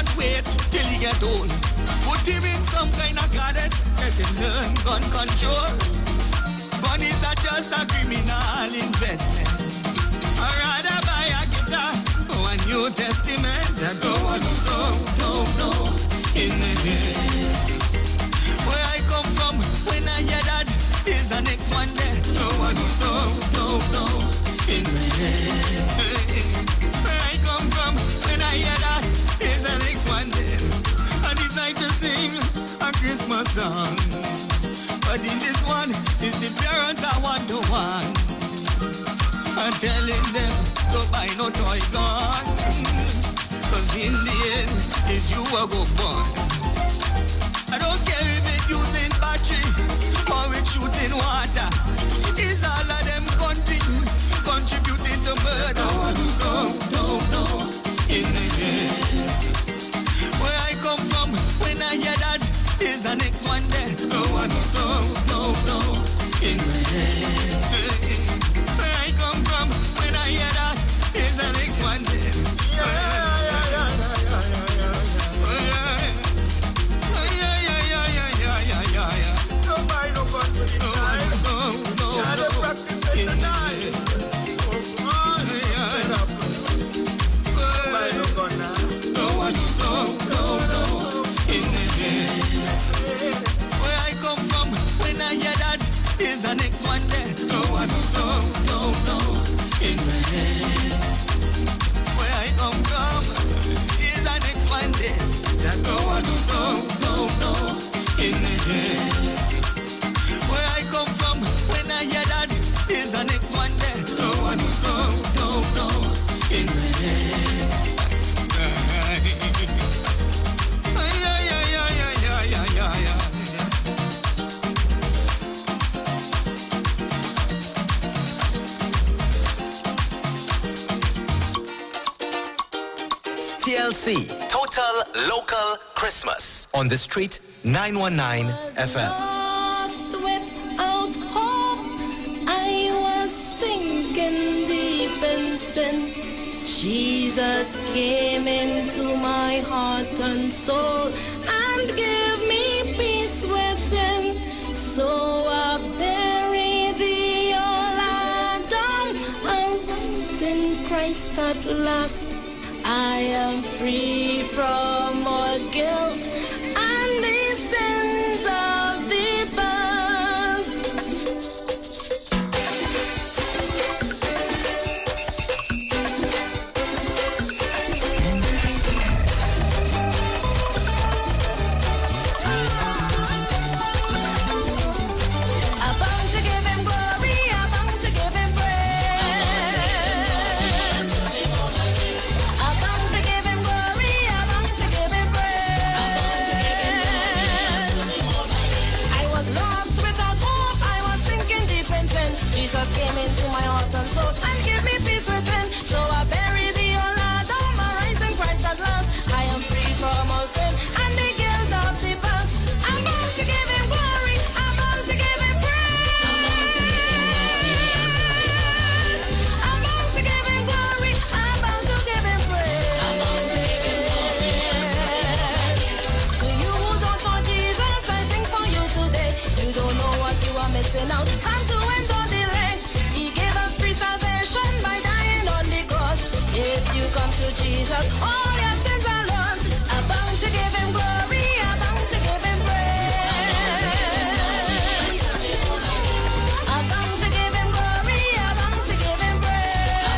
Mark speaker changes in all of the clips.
Speaker 1: can't wait till he get old. Put him in some kind of cadets, let him learn gun control. Gun is not just a criminal investment. I'd rather buy a guitar or a New Testament. I don't want to go in the head. Where I come from, when I hear that, is the next one there. Don't want to go in the head. Where I come from, when I hear that, is the next one there. I decide to sing a Christmas song. But in this one, is the parents I want to want. I'm telling them to buy no toy gun. Cause in the end, it's you who go born. I don't care if it's using battery or it's shooting water. It's all of them contributing to murder. No, in the end. Where I come from, when I hear that, is the next one there. No, in the end. Where I come from, when I hear that, is the next one there. Don't buy no gun for the child. No. Gotta practice it tonight. Buy no gun now. No. In the head. Where I come from, when I hear that, is the next one there. No. In the head. Where I come from, is the next one there. No. In the head. Where I come from, when I hear that, is the next one there. No. In the head.
Speaker 2: TLC, Total Local Christmas. On the street, 919 FM.
Speaker 3: Lost without hope, I was sinking deep in sin. Jesus came into my heart and soul and gave me peace within. So I bury thee, all Adam, and rise in Christ at last. I am free from all guilt and the sins of the past. I'm bound to give him glory, I'm bound to give him praise. I'm bound to give him glory, I'm bound to give him praise. I was lost without hope, I was sinking deep in sin. Jesus came into my heart and soul and gave me peace within. So I bury the old Adam, I rise in Christ at last. I am free from all sin and the guilt of the past. I'm bound to give him glory, I'm bound to give him praise. I'm bound to give him glory, I'm bound to give him praise. To you who don't know Jesus, I sing for you today. You don't know what you are missing out. Time to end all delay. He gave us free salvation by dying on the cross. If you come to Jesus, all your sins are lost. I'm bound to give him glory, I'm bound to give him praise. I'm bound to give him glory, I'm bound to give him praise.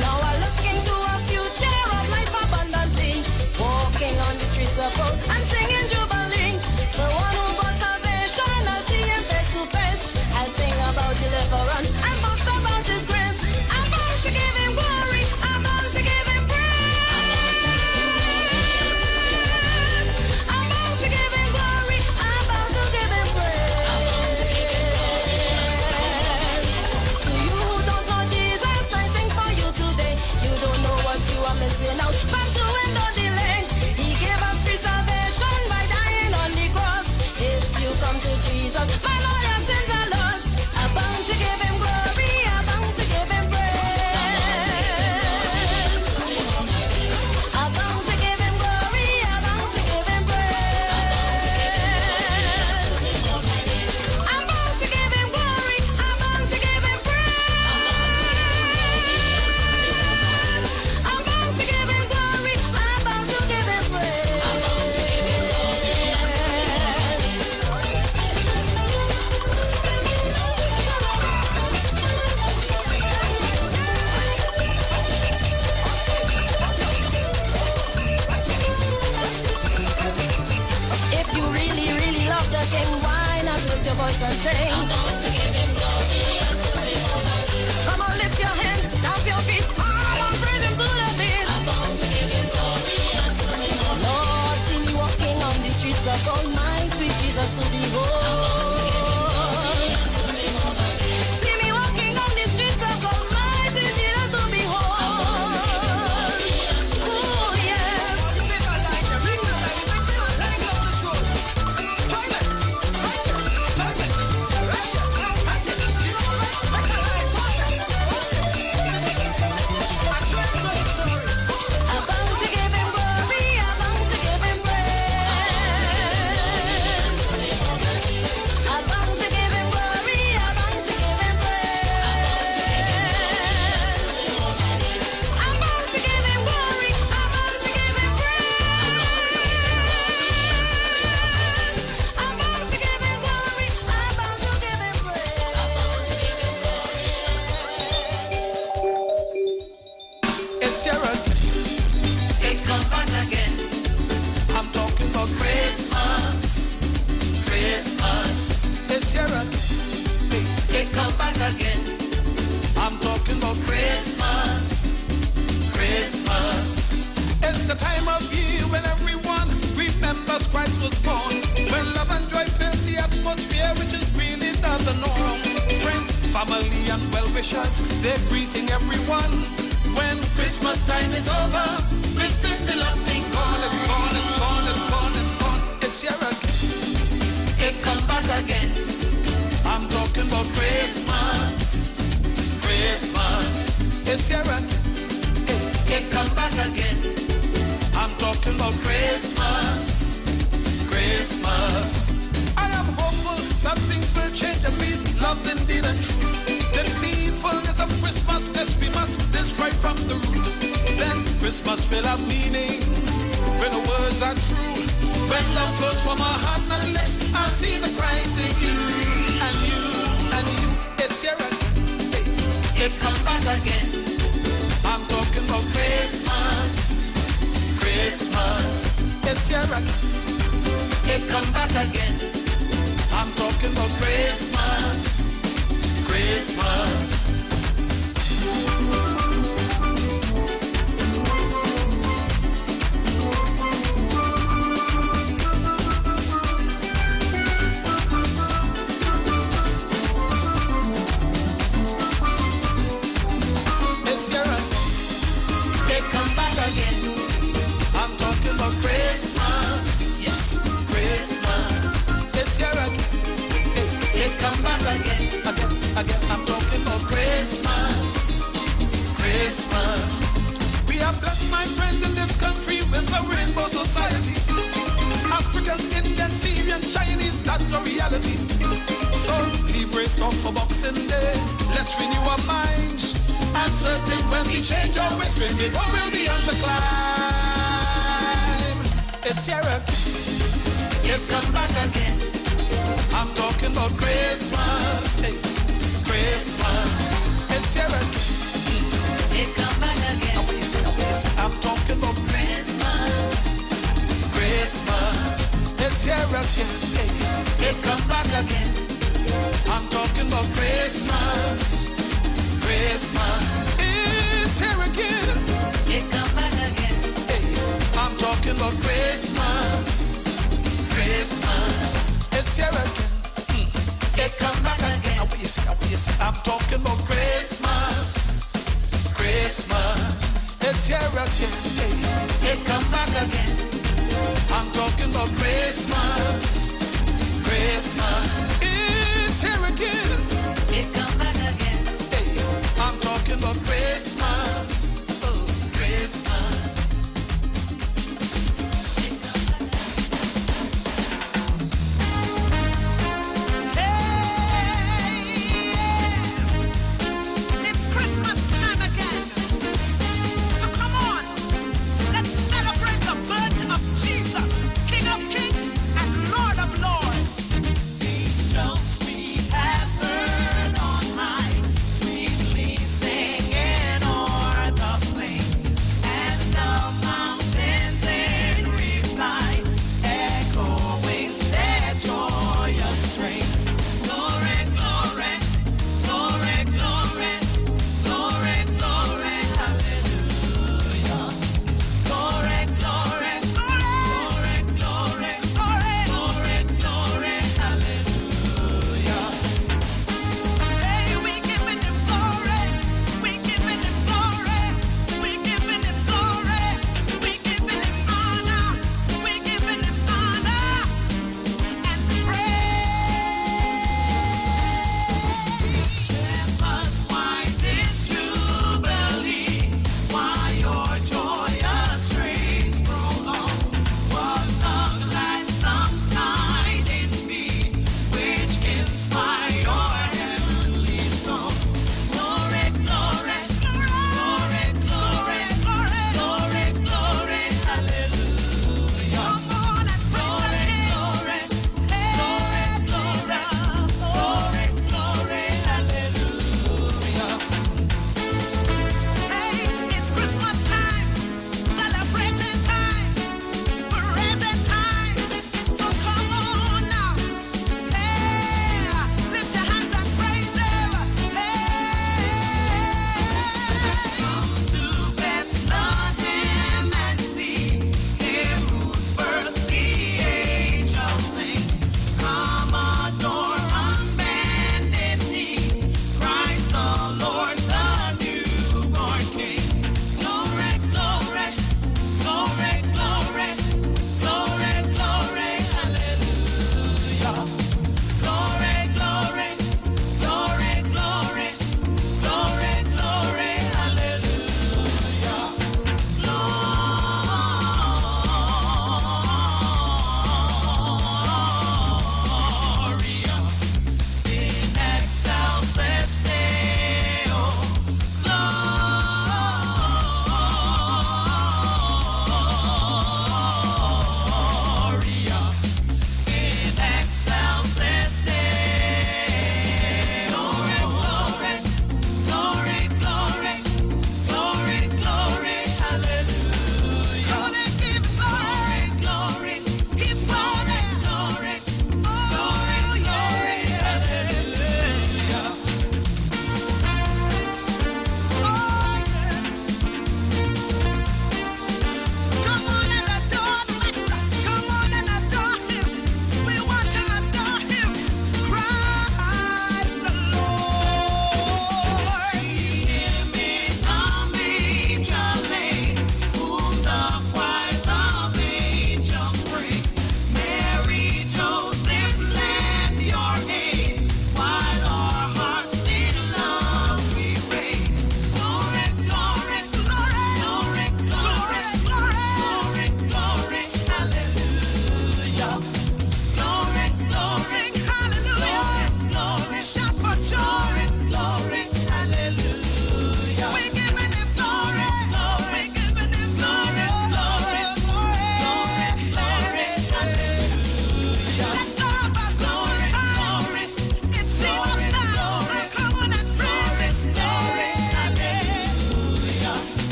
Speaker 3: Now I look into a future of life abundantly, walking on the streets of gold and singing jubilee. The one who brought salvation, I'll see him face to face. I sing about deliverance and boast about his grace. I'm bound to give him glory, I'm bound to give him praise. I'm bound to give him glory, I'm bound to give him praise. To you who don't know Jesus, I sing for you today. You don't know what you are missing out. But to end all delay, he gave us free salvation by dying on the cross. If you come to Jesus, my Lord, your sins are lost. I'm bound to give him glory, I'm bound to give him praise. us to behold. See me walking on the streets of Almighty Jesus to behold. Oh yes. I'm bound to give him glory, I'm bound to give him praise. I'm bound to give him glory, I'm bound to give him praise. I'm bound to give him glory, I'm bound to give him praise. I'm bound to give him glory, I'm bound to give him praise.
Speaker 1: It's your rock.
Speaker 3: It come back again.
Speaker 1: I'm talking about
Speaker 3: Christmas, Christmas.
Speaker 1: it's your rock.
Speaker 3: It come back again.
Speaker 1: I'm talking about
Speaker 3: Christmas, Christmas.
Speaker 1: It's the time of year when everyone remembers Christ was born. When love and joy fills the atmosphere, which is really not the norm. Friends, family, and well-wishers, they're greeting everyone. When
Speaker 3: Christmas time is over, within the laughing
Speaker 1: gone, it's gone, it's gone, it's gone, it's gone. It's here again.
Speaker 3: It come back again.
Speaker 1: I'm talking about
Speaker 3: Christmas, Christmas.
Speaker 1: it's here again.
Speaker 3: It come back again.
Speaker 1: I'm talking about
Speaker 3: Christmas, Christmas.
Speaker 1: I am hopeful that things will change and be love indeed and true. The deceitfulness of Christmas, yes, we must destroy from the root. Then Christmas will have meaning when the words are true. When love flows from our heart and lips, I'll see the Christ in you and you and you. It's here again.
Speaker 3: It come back again.
Speaker 1: I'm talking about
Speaker 3: Christmas, Christmas.
Speaker 1: it's here again.
Speaker 3: It come back again.
Speaker 1: I'm talking about
Speaker 3: Christmas, Christmas.
Speaker 1: it's here again.
Speaker 3: It come back again.
Speaker 1: I'm talking about
Speaker 3: Christmas,
Speaker 1: yes,
Speaker 3: Christmas.
Speaker 1: it's here again.
Speaker 3: It come back again.
Speaker 1: Again, I'm talking about
Speaker 3: Christmas, Christmas.
Speaker 1: we are blessed, my friends, in this country with a rainbow society. Africans, Indians, Syrians, Chinese, that's a reality. So, leave race off for Boxing Day. Let's renew our minds. I'm certain when we change our ways, when we go, we'll be on the climb. It's here again.
Speaker 3: It come back again.
Speaker 1: I'm talking about Christmas. Hey, Christmas. It's here again.
Speaker 3: It come back again.
Speaker 1: What you say? I'm talking about
Speaker 3: Christmas,
Speaker 1: Christmas. It's here again. Hey,
Speaker 3: it come back again.
Speaker 1: I'm talking about Christmas. Christmas. It's here again.
Speaker 3: It come back again.
Speaker 1: Hey, I'm talking about Christmas.
Speaker 3: Christmas.
Speaker 1: It's here again.
Speaker 3: It come back again.
Speaker 1: What you say? I'm talking about Christmas. Christmas. It's here again. Hey,
Speaker 3: It come back again.
Speaker 1: I'm talking about Christmas. Christmas. It's here again.
Speaker 3: It come back again.
Speaker 1: Hey, I'm talking about Christmas. Oh, Christmas.
Speaker 4: It's Christmas time again. So come on, let's celebrate the birth of Jesus, King of Kings and Lord of Lords. Angels we have heard on high, sweetly singing o'er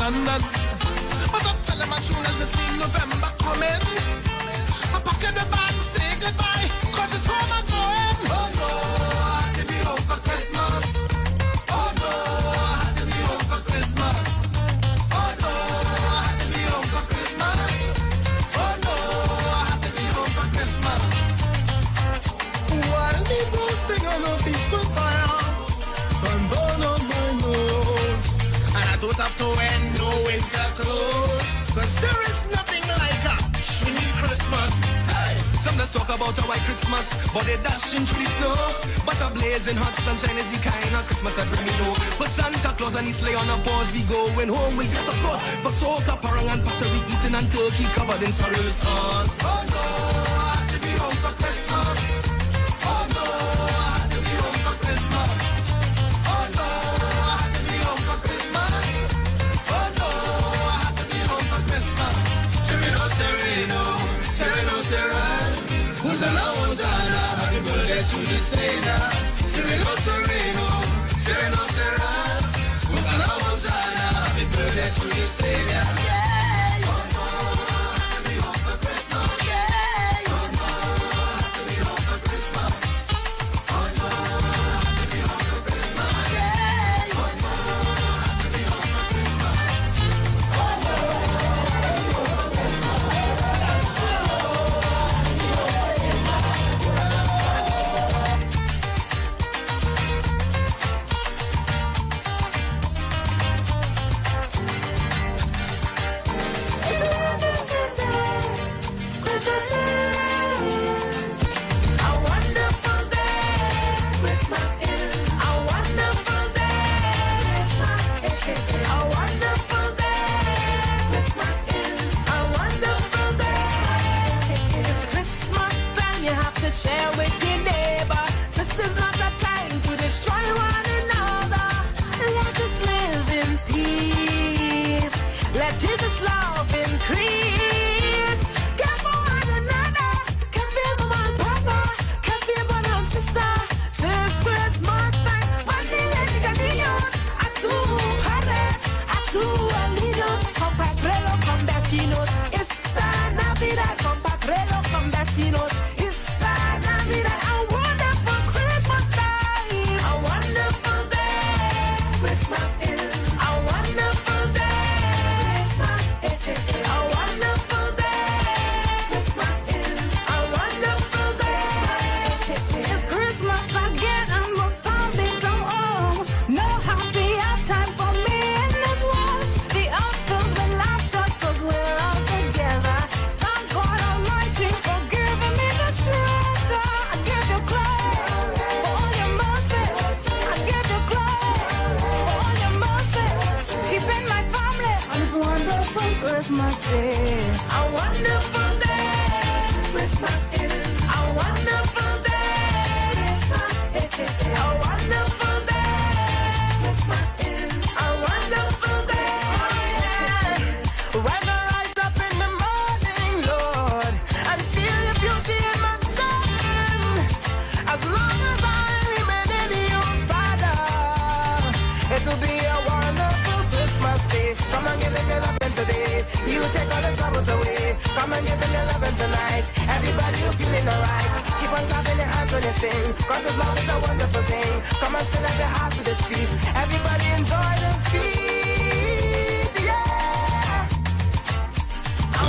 Speaker 5: London. But I tell them as soon as I see November coming, I pack in the bag and say goodbye, cause it's home I'm going. Oh no, I had to be home for Christmas. Oh no, I had to be home for Christmas. Oh no, I had to be home for Christmas. Oh no, I had to be home for Christmas. While me roasting on a peaceful fire, sunburn on my nose, and I don't have to wear no winter clothes, cause there is nothing like a shiny Christmas. Hey!
Speaker 1: Some just talk about a white Christmas, but they dashing through the snow. But a blazing hot sunshine is the kind of Christmas that bring me low. But Santa Claus and his sleigh on a pause, we going home with yes of course. For soca, parang and pasta, we eating and turkey covered in sorrel sauce.
Speaker 5: Oh no, I had to be home for Christmas. Oh no, I had to be home for Christmas. Oh no, I had to be home for Christmas. Oh no, I had to be home for Christmas.
Speaker 1: Sereno, Sereno, Sereno, Sereno. Hosanna, Hosanna, happy birthday to the Savior. Sereno, Sereno, Sereno, Sereno. Hosanna, Hosanna, happy birthday to the Savior.
Speaker 5: Yeah.
Speaker 1: Oh no, I had to be home for Christmas.
Speaker 5: Yeah.
Speaker 1: Oh no, I had to be home for Christmas. Oh no, I had to be home for Christmas.
Speaker 5: Yeah.
Speaker 1: Oh no, I had to be home for Christmas.
Speaker 3: Share with your neighbor. This is not the time to destroy one another. Let us live in peace. Let Jesus' love increase. Care for one another. Care for your mama and papa. Care for your brother and sister. This Christmas time, what the niños? A tu mujeres, a tu niños. Compatrero con vecinos. Esta Navidad, compatrero con vecinos. A wonderful Christmas time. A wonderful day. Christmas is a wonderful day. Christmas is a wonderful day. Christmas is a wonderful day. It's Christmas again and we're founding the home. No happier time for me in this world. The earth filled with laughter 'cause we're all together. Thank God Almighty for giving me the strength. I give you glory for all your mercy. I give you glory for all your mercy. Keeping my family on this wonderful Christmas day. A wonderful day. Christmas is a wonderful day. Christmas is a wonderful day. Christmas is a wonderful day.
Speaker 5: When I rise up in the morning, Lord, and feel your beauty in my darling, as long as I remain in you, Father, it'll be a wonderful Christmas day. Come and give him your loving today. You take all the troubles away. Come and give him your loving tonight. Everybody who feeling alright, keep on clapping your hands when you sing, 'cause his love is a wonderful thing. Come and fill up your heart with this peace. Everybody enjoy the feast, yeah.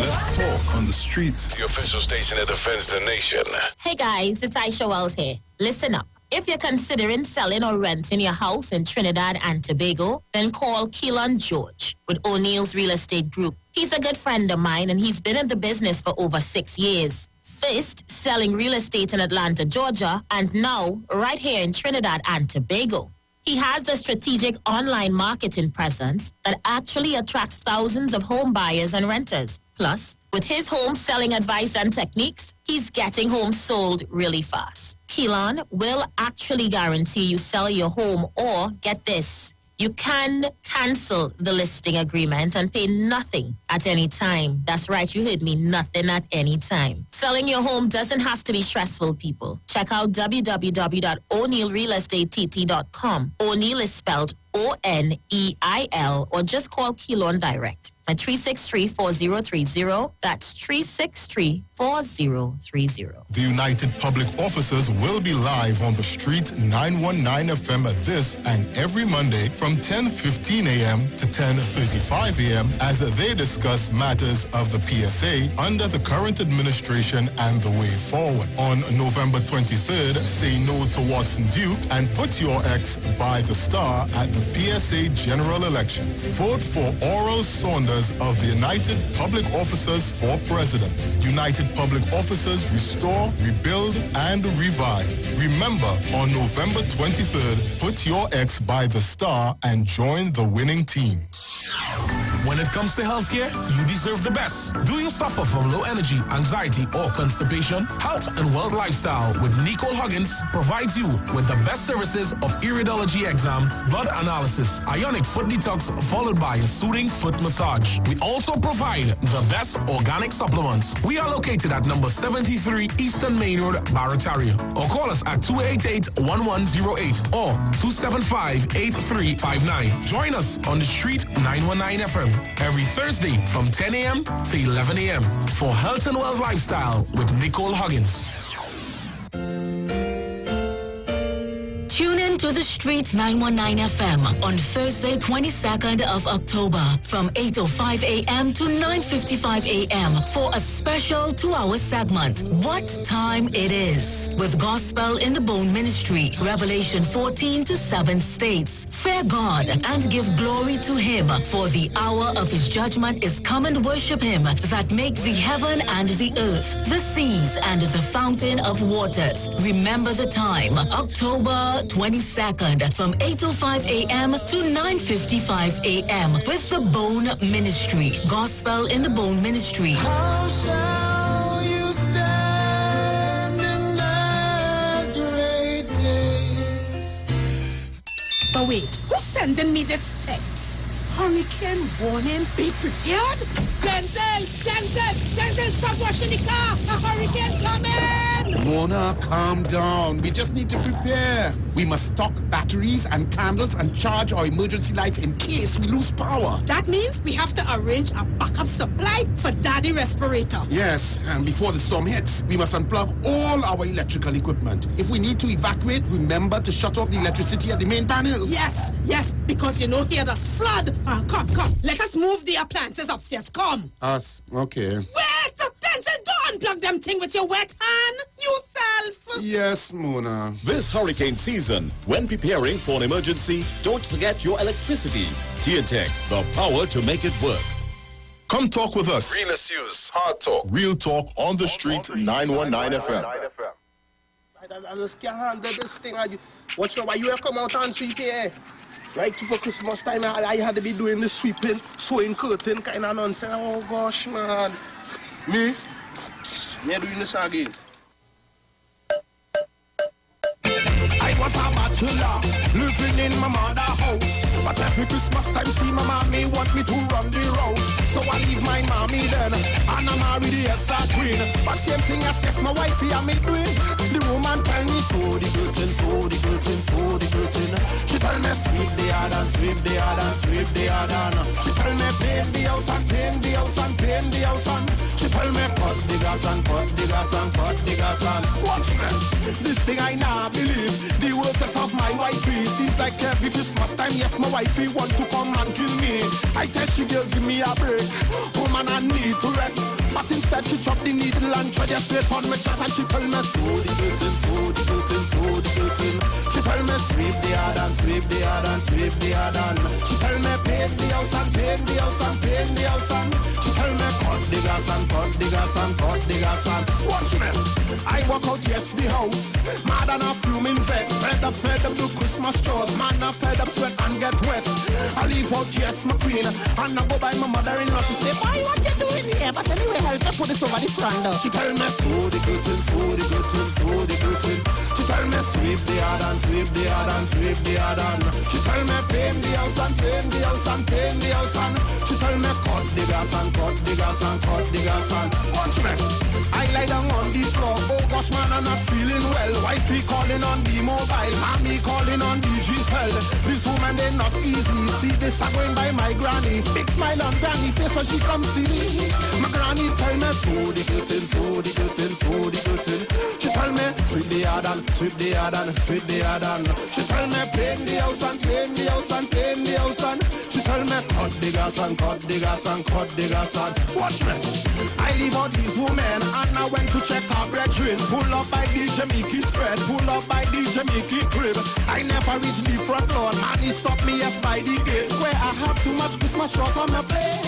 Speaker 6: Let's talk on the street.
Speaker 7: The official station that defends the nation.
Speaker 8: Hey guys, it's Aisha Wells here. Listen up. If you're considering selling or renting your house in Trinidad and Tobago, then call Keelan George with O'Neill's Real Estate Group. He's a good friend of mine and he's been in the business for over 6 years. First, selling real estate in Atlanta, Georgia, and now right here in Trinidad and Tobago. He has a strategic online marketing presence that actually attracts thousands of home buyers and renters. Plus, with his home selling advice and techniques, he's getting homes sold really fast. Keelan will actually guarantee you sell your home, or get this, you can cancel the listing agreement and pay nothing at any time. That's right, you heard me, nothing at any time. Selling your home doesn't have to be stressful, people. Check out www.o'neillrealestateTT.com. O'Neill is spelled O-N-E-I-L, or just call Keylon direct at 363-4030. That's 363-4030.
Speaker 9: The United Public Officers will be live on the street 919 FM this and every Monday from 10:15 a.m. to 10:35 a.m. as they discuss matters of the PSA under the current administration and the way forward. On November 23rd, say no to Watson Duke and put your ex by the star at the PSA general elections. Vote for Oral Saunders of the United Public Officers for President. United Public Officers restore, rebuild, and revive. Remember, on November 23rd, put your ex by the star and join the winning team.
Speaker 10: When it comes to healthcare, you deserve the best. Do you suffer from low energy, anxiety, or constipation? Health and Wealth Lifestyle with Nicole Huggins provides you with the best services of iridology exam, blood analysis, ionic foot detox, followed by a soothing foot massage. We also provide the best organic supplements. We are located at number 73 Eastern Main Road, Barataria. Or call us at 288-1108 or 275-8359. Join us on the street 919 FM every Thursday from 10 a.m. to 11 a.m. for Health and Wealth Lifestyle with Nicole Huggins.
Speaker 11: Tune in to the Streets 919 FM on Thursday, 22nd of October from 8:05 a.m. to 9:55 a.m. for a special 2-hour segment, What Time It Is, with Gospel in the Bone Ministry, Revelation 14 to 7 states, fear God and give glory to Him, for the hour of His judgment is come, and worship Him that makes the heaven and the earth, the seas and the fountain of waters. Remember the time, October 22nd from 8:05 a.m. to 9:55 a.m. with the Bone Ministry, Gospel in the Bone Ministry.
Speaker 5: How shall you stand in that great day?
Speaker 4: But wait, who's sending me this text? Hurricane warning, be prepared? Denzel, stop washing the car. A hurricane coming.
Speaker 12: Mona, calm down. We just need to prepare. We must stock batteries and candles and charge our emergency lights in case we lose power.
Speaker 4: That means we have to arrange a backup supply for Daddy respirator.
Speaker 12: Yes, and before the storm hits, we must unplug all our electrical equipment. If we need to evacuate, remember to shut off the electricity at the main panel.
Speaker 4: Yes, because you know here does flood. Come. Let us move the appliances upstairs. Come.
Speaker 12: Us, okay.
Speaker 4: Wait! Denzel, don't unplug them thing with your wet hand. Yourself.
Speaker 12: Yes, Mona.
Speaker 13: This hurricane season, when preparing for an emergency, don't forget your electricity. TNTech, the power to make it work.
Speaker 9: Come talk with us.
Speaker 7: Realest News, Hard Talk.
Speaker 9: Real Talk on the Street 919 FM.
Speaker 14: I just can't handle this thing. Watch now, why you come out and sweep here? Right for Christmas time, I had to be doing the sweeping, sewing curtain kind of nonsense. Oh gosh, man. Me? Me doing this again. I was a bachelor, living in my mother's house. But every Christmas time, see my mommy want me to run the road. So I leave my mommy then, and I marry the Esa Queen. But same thing as yes, my wifey and me doing. The woman tell me, sew the curtain, sew the curtain, sew the curtain. She tell me, sweep the yard and sweep the yard and sweep the yard and. She tell me, paint the house and paint the house and paint the house and. She tell me, cut the gas and cut the gas and cut the gas and. Watch me, this thing I now believe. The words of my wifey seems like every Christmas time. Yes, my wifey want to come and kill me. I tell she girl, give me a break. Woman, I need to rest. But instead she chop the needle and tread straight on my chest. And she tell me, sew the curtain, sew the curtain, sew the curtain. She tell me, sweep the yard and sweep the yard and sweep the yard and. She tell me, paint the house and paint the house and paint the house and. She tell me, cut the gas and cut the gas and cut the gas and. Watch me, I walk out, yes, the house. Mad and a fuming vet. Fed up do Christmas chores. Man, I fed up sweat and get wet. I leave out, yes, my queen. And I go by my mother-in-law to say, boy, what you doing here? But anyway, help me put this over the front door. She tell me, sew the curtain, sew the curtain, sew the curtain. She tell me, sweep the yard and sweep the yard and sweep the yard and. She tell me, paint the house and paint the house and paint the house and. She tell me, cut the gas and cut the gas and cut the gas and. Watch me, I lie down on I'm not feeling well. Wifey calling on the mobile, mommy calling on the Giselle. This woman, they not easy. See this, I'm going by my granny. Big smile on granny face when she comes see me. My granny tell me, so the good thing, so the good thing, so the good thing. She tell me, sweep the yard and sweep the yard and sweep the yard and. She tell me, paint the house and paint the house and paint the house and. She tell me, cut the gas and cut the gas and cut the gas and. Watch me. I leave out these women and I went to check our brethren. Pull up by DJ Mickey spread, pull up by DJ Mickey crib. I never reach the front door, and he stopped me yes by the gate. Where I have too much Christmas shots on my plate.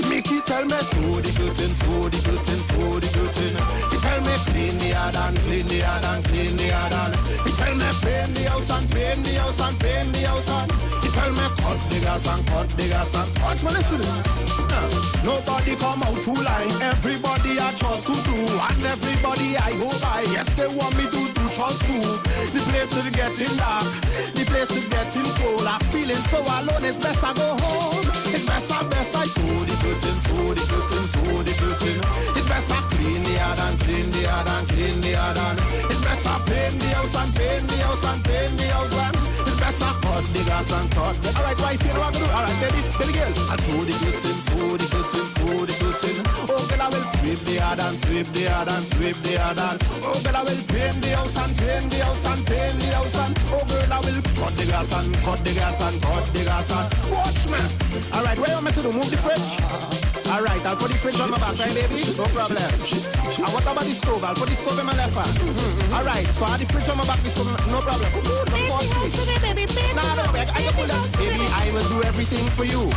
Speaker 14: Mickey tell me, so the good thing, so the good thing, so the good thing. He tell me, clean the yard and clean the yard and clean the yard and. He tell me, paint the house and paint the house and paint the house and. He tell me, cut the gas and cut the gas and. Watch me listen this. Nobody come out to line. Everybody I trust to do, and everybody I go by. Yes, they want me to do trust too. The place is getting dark, the place is getting cold. I'm feeling so alone. It's best I go home. It's best I so the good thing, so the good thing, so the good thing. It's best I clean the yard and clean the yard and clean the yard and. It's best I paint the house and paint the house and paint the house and. It's best I cut the gas and cut the. Alright, wife, you know what to do. Alright, baby girl. I so the good thing, so the good thing, so the good thing. Oh girl, I will sweep the yard and sweep the yard and sweep the yard and. Oh girl, I will paint the house and paint the house and paint the house and. Oh girl, I will cut the gas and cut the gas and cut the gas and. Watch me. Alright, what you want me to do? Move the fridge? Alright, I'll put the fridge on my back, right baby? No problem. And what about the stove? I'll put the stove in my left hand. Alright, so I have the fridge on my back, so no problem. No, I can pull that. Baby, I will do everything for you.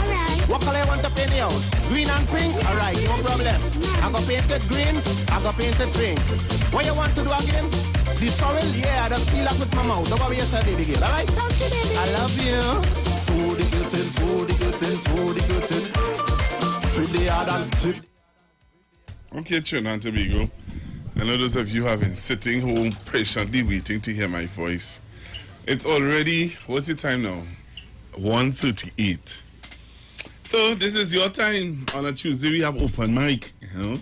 Speaker 14: What color you want to paint the house? Green and pink? Alright, no problem. I got painted green, I got painted pink. What you want to do again? The soil, yeah, I just feel like with my mouth. Don't worry yourself, baby girl, alright? I love you. So the good thing, so the good thing, so the good thing. Sweep the yard and sweep.
Speaker 15: Okay, Trinidad and Tobago. I know those of you have been sitting home patiently waiting to hear my voice. It's already, what's the time now? 1:38. So this is your time. On a Tuesday we have open mic, you know.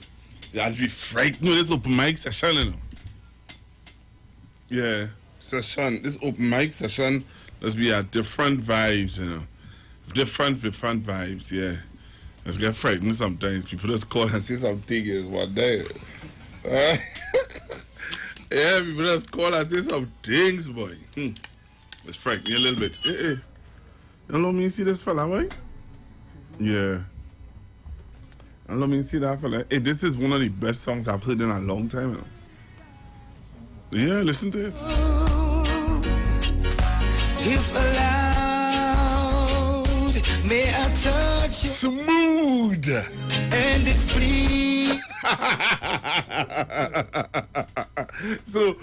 Speaker 15: You have to be frightened with this open mic session, you know. Yeah, session. This open mic session, let's be at different vibes, you know. Different vibes, yeah. Let's get frightened sometimes. People just call and say something is one day. Yeah, people just call and say some things, boy. Let's frighten you a little bit. Hey. Allow me to see this fella, boy? Yeah. Allow me to see that fella. Hey, this is one of the best songs I've heard in a long time, you know. Yeah, listen to it.
Speaker 5: If allowed, may I touch you?
Speaker 15: Smooth
Speaker 5: and free.
Speaker 15: so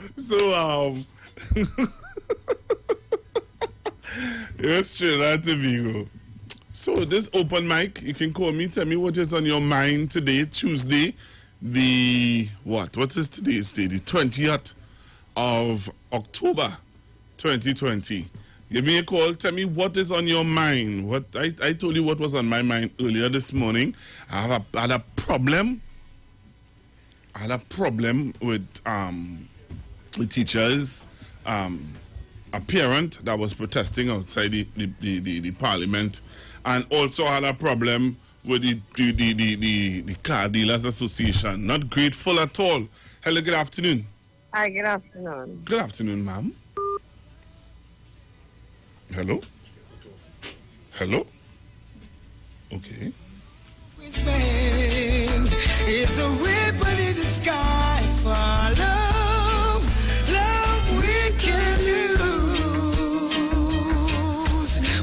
Speaker 15: yes, Trinidad and Tobago. So this open mic, you can call me, tell me what is on your mind today, Tuesday, what is today's day? The 20th of October 2020. Give me a call, tell me what is on your mind. What I told you what was on my mind earlier this morning. I had a problem. I had a problem with teachers, a parent that was protesting outside the parliament, and also had a problem with the car dealers association. Not grateful at all. Hello, good afternoon.
Speaker 16: Hi, good afternoon.
Speaker 15: Good afternoon, ma'am. Hello? Hello? Okay.
Speaker 5: It's a weapon in the sky for love. Love we can lose.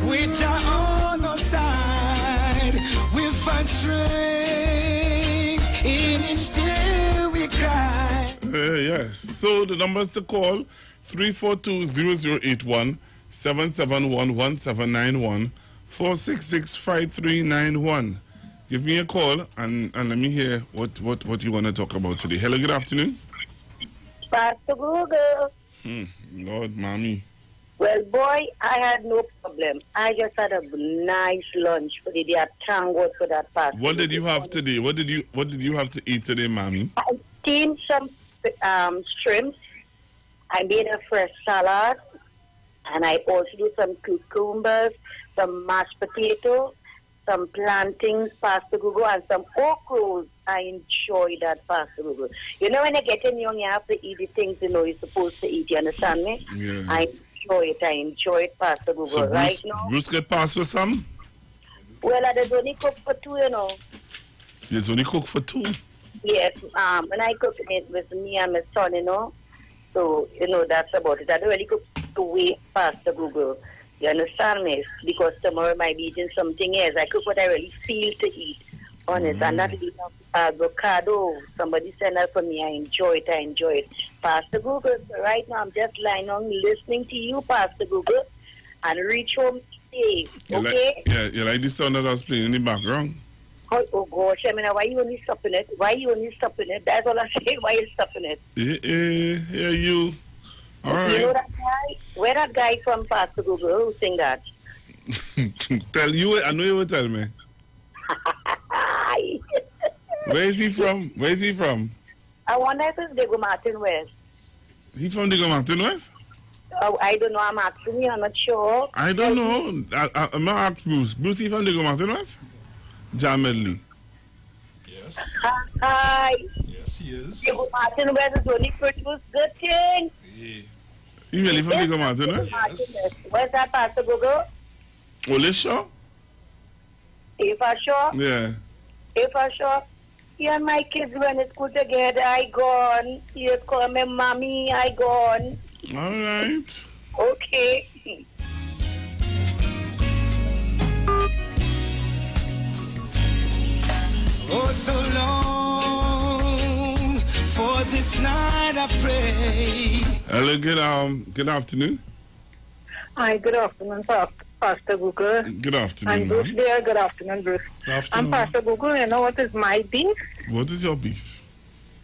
Speaker 5: Which are on our side. We find strength in each day we cry.
Speaker 15: Yes. So the numbers to call 342-0081, 771-1791, 466-5391. Give me a call and let me hear what you want to talk about today. Hello, good afternoon.
Speaker 16: Pastor Google.
Speaker 15: Lord, mommy.
Speaker 16: Well, boy, I had no problem. I just had a nice lunch for the day. I thank God for that, Pastor.
Speaker 15: What did you have today? What did you have to eat today, mommy?
Speaker 16: I steamed some shrimp. I made a fresh salad, and I also do some cucumbers, some mashed potato, some plantains, pasta gugu, and some okras. I enjoy that pasta gugu. You know, when you get in young, you have to eat the things you know you're supposed to eat. You understand me?
Speaker 15: Yes.
Speaker 16: I enjoy it, pasta gugu.
Speaker 15: So
Speaker 16: Right now,
Speaker 15: Bruce get passed for some?
Speaker 16: well, I just only cook for two, you know.
Speaker 15: There's only cook for two.
Speaker 16: Yes, when I cook it with me and my son, you know. So, you know, that's about it. I don't really cook to wait pasta Google. You understand me? Because tomorrow I might be eating something else. I cook what I really feel to eat. Honest. And that is avocado. Somebody sent that for me. I enjoy it. Pastor Google. So right now I'm just lying on listening to you, Pastor Google, and reach home safe. Okay?
Speaker 15: You like the sound that I was playing in the background?
Speaker 16: Oh gosh, I mean, why you only stopping it? That's all I'm saying. Why you stopping it?
Speaker 15: Yeah, you. All right.
Speaker 16: You know that guy? Where that guy from, Pastor Google, who sing that?
Speaker 15: Tell you, I know you will tell me. Where is he from?
Speaker 16: I wonder if it's Diego Martin West.
Speaker 15: He from Diego Martin West?
Speaker 16: Oh, I don't know. I'm asking you. I'm not sure.
Speaker 15: I don't know. I'm not asking Bruce. Bruce, he from Diego Martin West? Jamedley.
Speaker 6: Yes.
Speaker 16: Hi.
Speaker 6: Yes, he is.
Speaker 16: Diego Martin West is only produce good things.
Speaker 15: He really from Diego Martin West?
Speaker 16: Yes. Where's that, Pastor Google?
Speaker 15: Olisha?
Speaker 16: If I sure.
Speaker 15: Yeah.
Speaker 16: If I sure. You and my kids went to school together. I gone. You call me mommy. I gone.
Speaker 15: All right.
Speaker 16: Okay.
Speaker 1: Oh, so long for this night I pray.
Speaker 15: Hello, good afternoon.
Speaker 17: Hi, good afternoon, Pastor Google.
Speaker 15: Good afternoon,
Speaker 17: And Bruce there, good afternoon, Bruce.
Speaker 15: Good afternoon.
Speaker 17: And Pastor Google, you know what is my beef?
Speaker 15: What is your beef?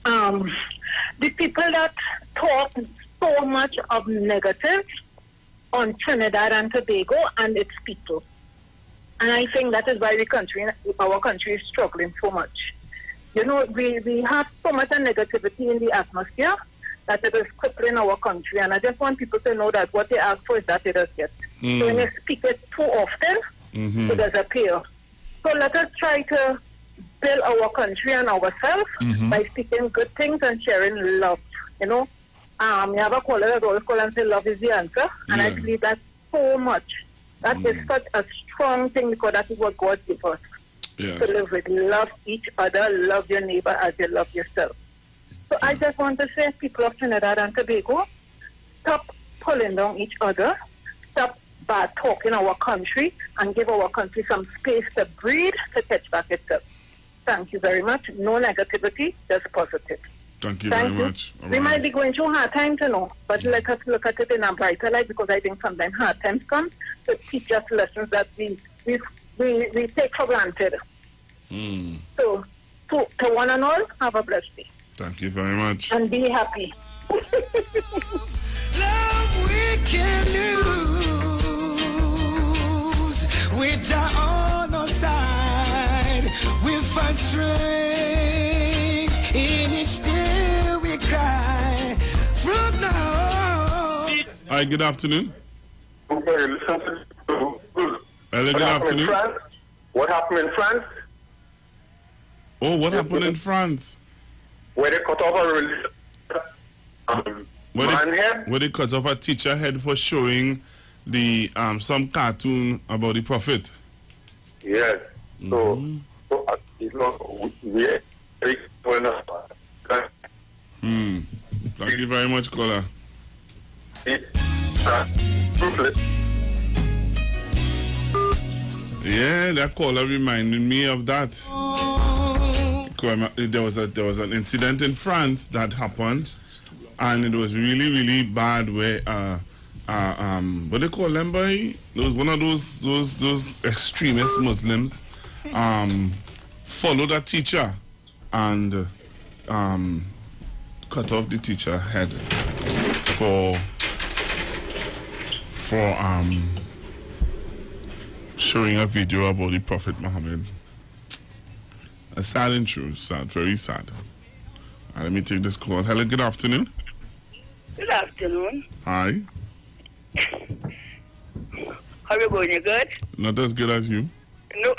Speaker 17: The people that talk so much of negative on Trinidad and Tobago and its people. And I think that is why our country is struggling so much. You know, we have so much negativity in the atmosphere that it is crippling our country. And I just want people to know that what they ask for is that they don't get. So when you speak it too often, it does appear. So let us try to build our country and ourselves by speaking good things and sharing love. You know, you have a caller that always call and say love is the answer. And I believe that so much. That is such a strong thing because that is what God gave us.
Speaker 15: Yes.
Speaker 17: To live with, love each other, love your neighbor as you love yourself. So I just want to say, people of Trinidad and Tobago, stop pulling down each other, stop bad talking our country, and give our country some space to breathe, to catch back itself. Thank you very much. No negativity, just positive.
Speaker 15: Thank you very much. All
Speaker 17: We
Speaker 15: right.
Speaker 17: might be going through hard times, you know, but let us look at it in a brighter light because I think sometimes hard times come to teach us lessons that we take for granted. So, to one and all, have a blessed day.
Speaker 15: Thank you very much.
Speaker 17: And be happy.
Speaker 1: Love we can lose with our on our side. We find strength in each day we cry. From now on.
Speaker 15: Hi, good afternoon. Hello, good afternoon.
Speaker 18: What happened in France?
Speaker 15: Oh, what happened in France?
Speaker 18: Where they cut off
Speaker 15: Where they cut off a teacher head for showing the some cartoon about the prophet.
Speaker 18: Yes. So it's not we
Speaker 15: Thank you very much, caller. Yeah, that caller reminded me of that. There was an incident in France that happened, and it was really bad. Where what they call them, boy? One of those extremist Muslims followed a teacher and cut off the teacher head for showing a video about the Prophet Muhammad. A sad and true, sad, very sad. Let me take this call. Hello, good afternoon.
Speaker 19: Good afternoon.
Speaker 15: Hi.
Speaker 19: How are you going? You good?
Speaker 15: Not as good as you.
Speaker 19: No.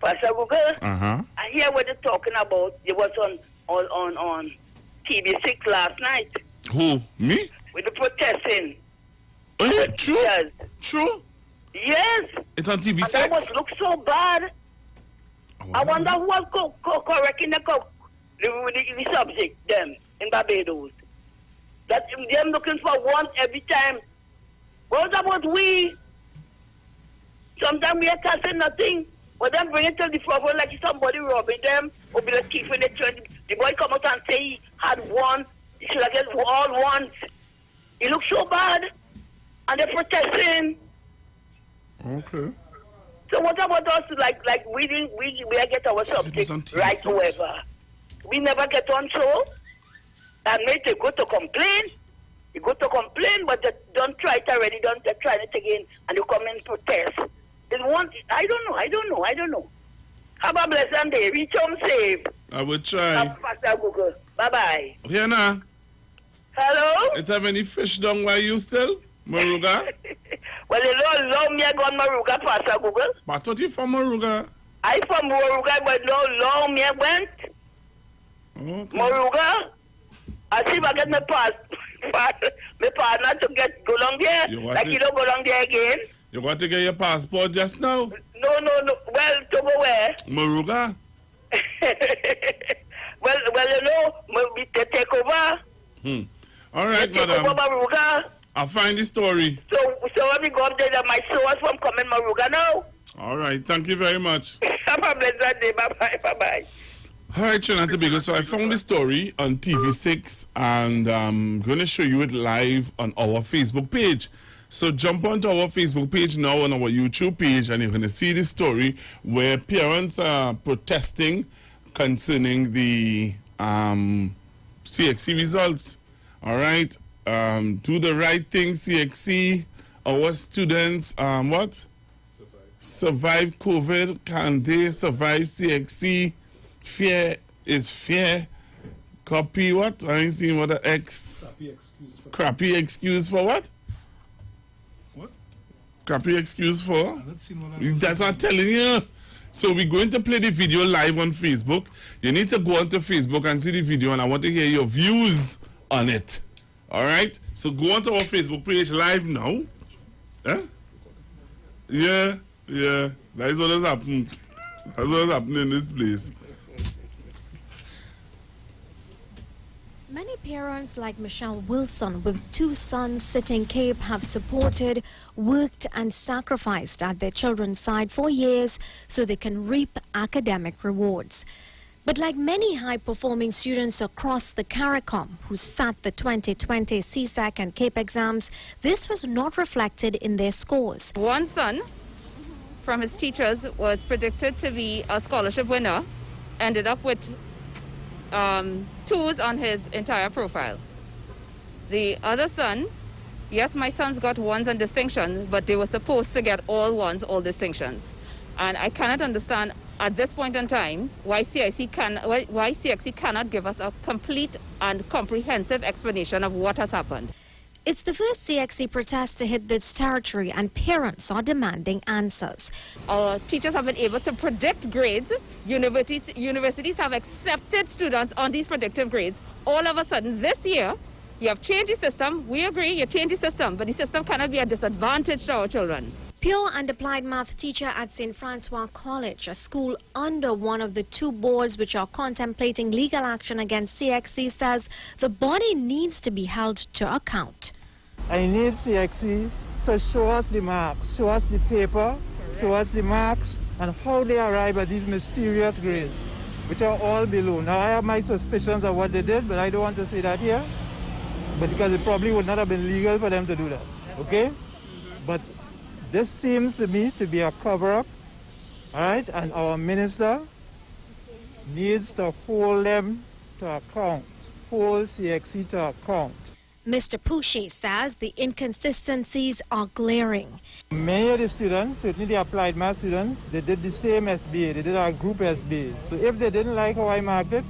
Speaker 19: Pastor Google,
Speaker 15: Uh-huh.
Speaker 19: I hear what you're talking about. You was on TV6 last night.
Speaker 15: Who? Me?
Speaker 19: With the protesting.
Speaker 15: Oh, yeah, true.
Speaker 19: Yes.
Speaker 15: True?
Speaker 19: Yes.
Speaker 15: It's on TV6?
Speaker 19: And that was look so bad. I wonder who was correcting the subject, them, in Barbados. That them looking for one every time. What about we? Sometimes we are casting nothing. But then bring it to the front like somebody robbing them or be a thief when they turn. The boy come out and say he had one. He should have get all ones. It looks so bad. And they're protesting.
Speaker 15: Okay.
Speaker 19: So what about us? Like we get our subject right, however. We never get on show. And make they go to complain. You go to complain, but they don't try it already. Don't try it again, and you come and protest. They want. I don't know. Have a blessed day. Reach home safe.
Speaker 15: I will try.
Speaker 19: Pastor Google. Bye bye.
Speaker 15: Here now.
Speaker 19: Hello.
Speaker 15: It have any fish down where you still, Moruga?
Speaker 19: Well, you don't allow me to go on Moruga, Pastor Google.
Speaker 15: But I thought you from Moruga.
Speaker 19: I from Moruga, but don't allow me to went.
Speaker 15: Okay.
Speaker 19: Moruga. I see if I get my partner to go along there. Like you don't go along there again.
Speaker 15: You want to get your passport just now?
Speaker 19: No. Well, to go where?
Speaker 15: Moruga.
Speaker 19: well, you know, we take over.
Speaker 15: All right, madam.
Speaker 19: Take over Moruga.
Speaker 15: I'll find the story.
Speaker 19: So when we go up there, my source from coming Moruga now.
Speaker 15: All right, thank you very much.
Speaker 19: Have a blessed day. Bye-bye.
Speaker 15: All right, Trinidad and Tobago. So I found the story on TV6, and I'm going to show you it live on our Facebook page. So jump onto our Facebook page now on our YouTube page, and you're going to see the story where parents are protesting concerning the CXC results. All right, do the right thing, CXC. Our students, what? Survive COVID. Can they survive CXC? Fear is fear. Copy what? I ain't seen what the crappy excuse for what? Crappy excuse for? That's what I'm telling you. So we're going to play the video live on Facebook. You need to go onto Facebook and see the video, and I want to hear your views on it. All right? So go onto our Facebook page live now. Huh? Yeah. That is what has happened. That's what is happening in this place.
Speaker 20: Many parents like Michelle Wilson with 2 sons sitting Cape have supported, worked and sacrificed at their children's side for years so they can reap academic rewards. But like many high-performing students across the CARICOM who sat the 2020 CSEC and CAPE exams, this was not reflected in their scores.
Speaker 21: One son from his teachers was predicted to be a scholarship winner, ended up with 2s on his entire profile. The other son, yes, my sons got 1s and distinctions, but they were supposed to get all 1s, all distinctions. And I cannot understand at this point in time why CXC cannot give us a complete and comprehensive explanation of what has happened.
Speaker 20: It's the first CXC protest to hit this territory, and parents are demanding answers.
Speaker 21: Our teachers have been able to predict grades. Universities have accepted students on these predictive grades. All of a sudden, this year, you have changed the system. We agree, you changed the system, but the system cannot be a disadvantage to our children.
Speaker 20: Pure and applied math teacher at St. Francois College, a school under one of the 2 boards which are contemplating legal action against CXC, says the body needs to be held to account.
Speaker 22: I need CXC to show us the marks, show us the paper, show us the marks, and how they arrive at these mysterious grades, which are all below. Now, I have my suspicions of what they did, but I don't want to say that here, but because it probably would not have been legal for them to do that, okay? But this seems to me to be a cover-up, all right? And our minister needs to hold them to account, hold CXC to account.
Speaker 20: Mr. Pouchet says the inconsistencies are glaring.
Speaker 22: Many of the students, certainly the applied math students, they did the same SBA, they did our group SBA. So if they didn't like how I marked it,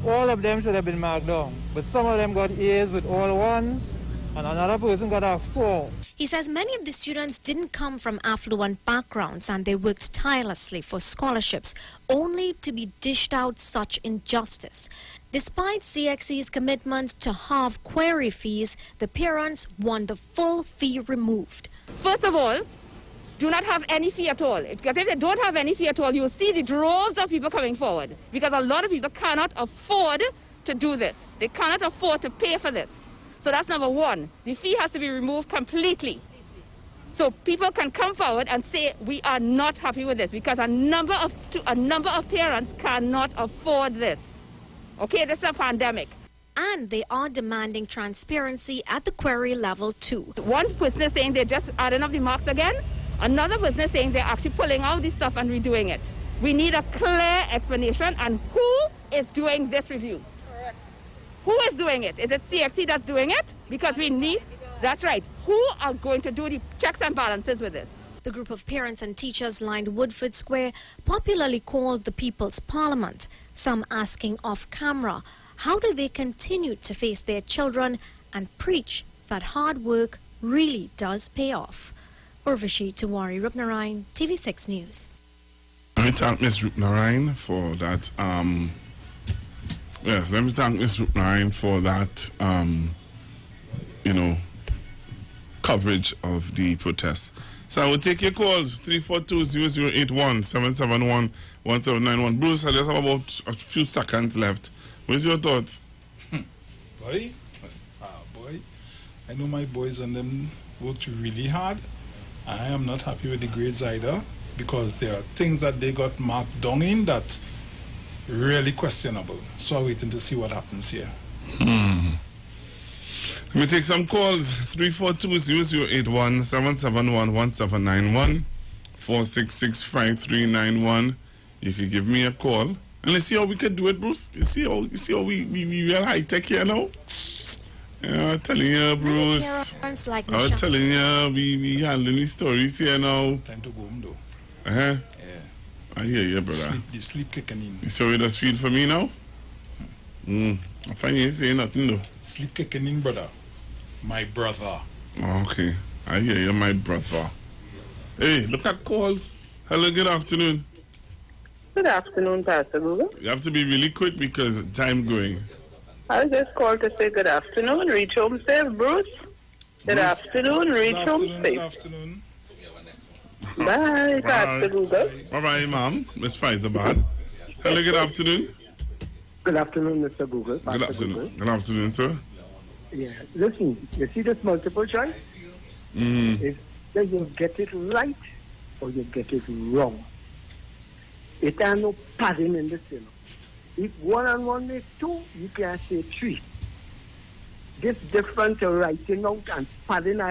Speaker 22: all of them should have been marked down. But some of them got A's with all ones, and another person got a 4.
Speaker 20: He says many of the students didn't come from affluent backgrounds and they worked tirelessly for scholarships, only to be dished out such injustice. Despite CXC's commitment to halve query fees, the parents want the full fee removed.
Speaker 21: First of all, do not have any fee at all. Because if they don't have any fee at all, you'll see the droves of people coming forward. Because a lot of people cannot afford to do this. They cannot afford to pay for this. So that's number one. The fee has to be removed completely. So people can come forward and say, we are not happy with this, because a number of parents cannot afford this. Okay, this is a pandemic.
Speaker 20: And they are demanding transparency at the query level too.
Speaker 21: One person is saying they're just adding up the marks again. Another person is saying they're actually pulling out the stuff and redoing it. We need a clear explanation on who is doing this review. Who is doing it? Is it CXC that's doing it? Because we need, that's right, who are going to do the checks and balances with this?
Speaker 20: The group of parents and teachers lined Woodford Square, popularly called the People's Parliament, some asking off camera, how do they continue to face their children and preach that hard work really does pay off? Urvashi Tiwari Rupnarayan, TV6 News.
Speaker 15: Let me thank Ms. Rupnarayan for that. Yes, let me thank Ms. Rupnarayan for that, coverage of the protest. So I will take your calls, 342-0081-771-1791. Bruce, I just have about a few seconds left. What's your thoughts?
Speaker 2: Boy, I know my boys and them worked really hard. I am not happy with the grades either, because there are things that they got marked down in that really questionable. So I'm waiting to see what happens here.
Speaker 15: Let me take some calls. 342-0081-771-1791, 466-5391. You can give me a call. And let's see how we can do it, Bruce. You see how we real high tech here now? Yeah, I'm telling you, Bruce. I'm telling you, we handling these stories here now.
Speaker 2: Time to go home though.
Speaker 15: Yeah. I hear you, brother.
Speaker 2: The sleep kicking in.
Speaker 15: You see how it does feel for me now? I find you ain't saying nothing though.
Speaker 2: Sleep kicking in, brother. My brother.
Speaker 15: Oh, okay. I hear you, my brother. Hey, look at calls. Hello, good afternoon.
Speaker 3: Good afternoon, Pastor Google.
Speaker 15: You have to be really quick because time going.
Speaker 3: I just called to say good afternoon. Reach home safe, Bruce. Good afternoon. Reach home safe.
Speaker 2: Good afternoon.
Speaker 3: Bye, Pastor Google.
Speaker 15: Bye-bye, Ma'am. Miss Faizabad. Hello, good afternoon.
Speaker 23: Good afternoon, Mr. Google.
Speaker 15: Good afternoon. Good afternoon, sir.
Speaker 23: Yeah. Listen, you see this multiple choice? It's either you get it right or you get it wrong. It ain't no padding in the thing. If 1 and 1 makes 2, you can say 3. This different writing out and padding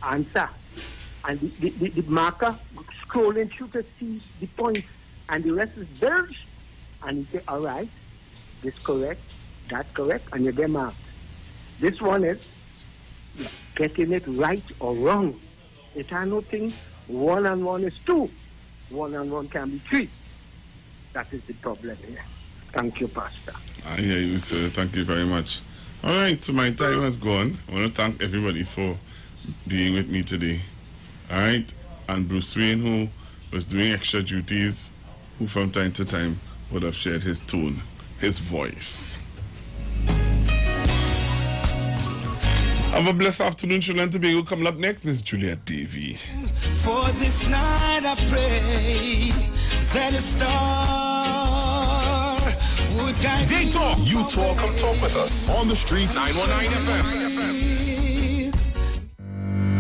Speaker 23: answer. And the marker scrolling through to see the points, and the rest is bilged. And you say, all right, this correct, that correct, and you get marked. This one is getting it right or wrong. It ain't no thing. 1 and 1 is 2. 1 and 1 can be 3. That is the problem here. Thank you, Pastor.
Speaker 15: I hear you, sir. Thank you very much. All right, so my time has gone. I want to thank everybody for being with me today. All right, and Bruce Wayne, who was doing extra duties, who from time to time would have shared his tone, his voice. Have a blessed afternoon, Trinidad and Tobago. Coming up next, Miss Juliet Davy.
Speaker 1: For this night I pray that a star would guide
Speaker 7: They talk, you talk, come talk with us on the street. 919 FM.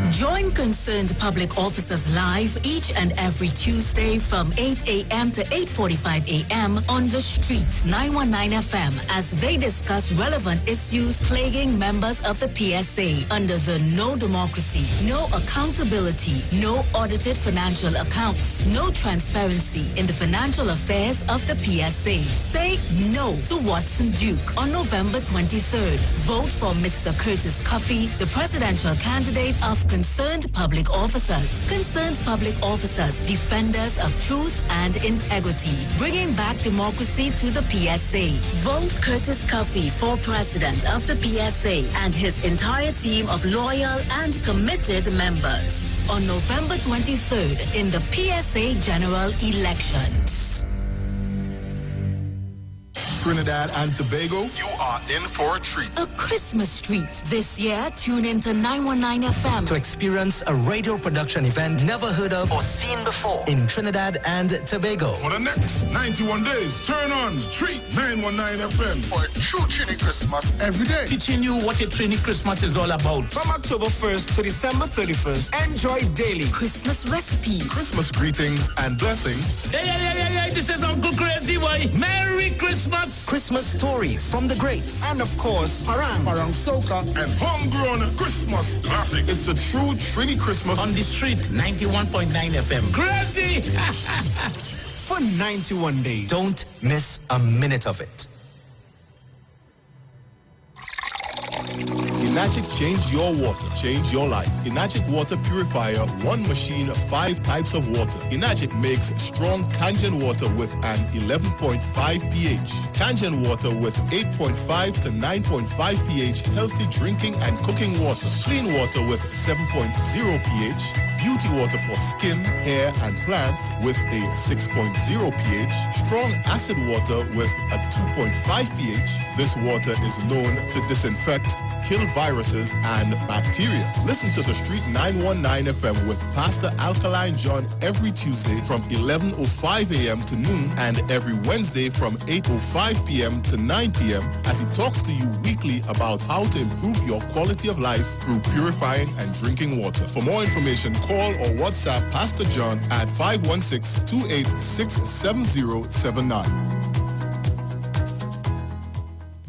Speaker 11: Join Concerned Public Officers live each and every Tuesday from 8 a.m. to 8:45 a.m. on The Street 919 FM as they discuss relevant issues plaguing members of the PSA under the No Democracy, No Accountability, No Audited Financial Accounts, No Transparency in the Financial Affairs of the PSA. Say no to Watson Duke on November 23rd. Vote for Mr. Curtis Cuffey, the presidential candidate of concerned public officers. Concerned public officers, defenders of truth and integrity, bringing back democracy to the PSA. Vote Curtis Cuffey for president of the PSA and his entire team of loyal and committed members on November 23rd in the PSA general elections.
Speaker 9: Trinidad and Tobago, you are in for a treat.
Speaker 11: A Christmas treat. This year, tune in to 919 FM
Speaker 4: to experience a radio production event never heard of or seen before in Trinidad and Tobago.
Speaker 7: For the next 91 days, turn on Street 919 FM
Speaker 9: for a true Trini Christmas every day.
Speaker 8: Teaching you what a Trini Christmas is all about.
Speaker 4: From October 1st to December 31st, enjoy daily
Speaker 11: Christmas recipes,
Speaker 9: Christmas greetings and blessings.
Speaker 8: Hey, this is Uncle Crazy Boy. Merry Christmas.
Speaker 4: Christmas stories from the greats.
Speaker 12: And of course, Parang Soca,
Speaker 7: and homegrown Christmas classic.
Speaker 9: It's a true Trini Christmas
Speaker 8: on the street 91.9 FM. Crazy!
Speaker 4: For 91 days. Don't miss a minute of it.
Speaker 9: Enagic changed your water, change your life. Enagic water purifier, one machine, 5 types of water. Enagic makes strong Kangen water with an 11.5 pH. Kangen water with 8.5 to 9.5 pH, healthy drinking and cooking water. Clean water with 7.0 pH. Beauty water for skin, hair, and plants with a 6.0 pH. Strong acid water with a 2.5 pH. This water is known to disinfect, kill viruses and bacteria. Listen to the Street 919 FM with Pastor Alkaline John every Tuesday from 11:05 a.m. to noon and every Wednesday from 8:05 p.m. to 9 p.m. as he talks to you weekly about how to improve your quality of life through purifying and drinking water. For more information, call or WhatsApp Pastor John at 516-286-7079.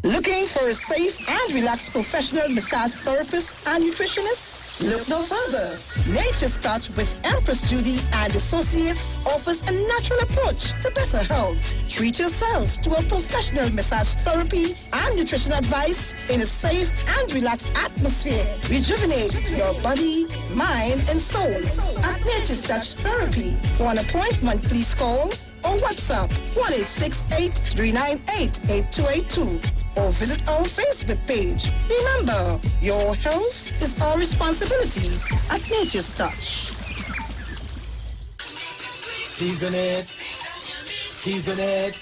Speaker 10: Looking for a safe and relaxed professional massage therapist and nutritionist? Look no further. Nature's Touch with Empress Judy and Associates offers a natural approach to better health. Treat yourself to a professional massage therapy and nutrition advice in a safe and relaxed atmosphere. Rejuvenate your body, mind, and soul at Nature's Touch Therapy. For an appointment, please call or WhatsApp 1-868-398-8282. or visit our Facebook page. Remember, your health is our responsibility at Nature's Touch.
Speaker 24: Season it. Season it.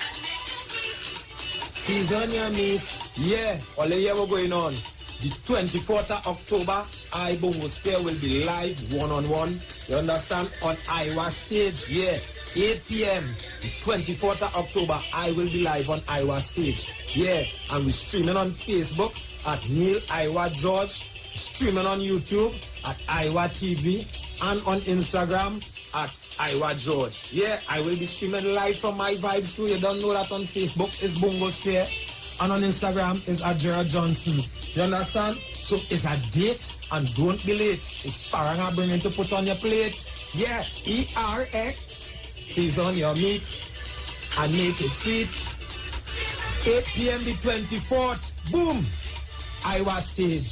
Speaker 24: Season your meat. Yeah, all the year we're going on. The 24th of October, iBongo Sphere will be live one-on-one. You understand? On Iowa Stage. Yeah, 8 p.m. The 24th of October, I will be live on Iowa Stage. Yeah, and we're streaming on Facebook at Neil Iowa George, streaming on YouTube at Iowa TV, and on Instagram at Iowa George. Yeah, I will be streaming live from my vibes too. You don't know that on Facebook is Bongo Sphere, and on Instagram is at Gerald Johnson. You understand? So it's a date, and don't be late. It's Paranga bringing to put on your plate. Yeah, ERX, season your meat and make it sweet. 8 p.m. the 24th. Boom! Iowa Stage.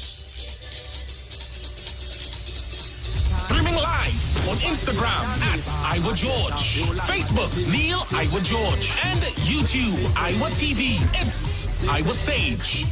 Speaker 8: Streaming live on Instagram at Iowa George, Facebook Neil Iowa George, and YouTube Iowa TV. It's Iowa Stage.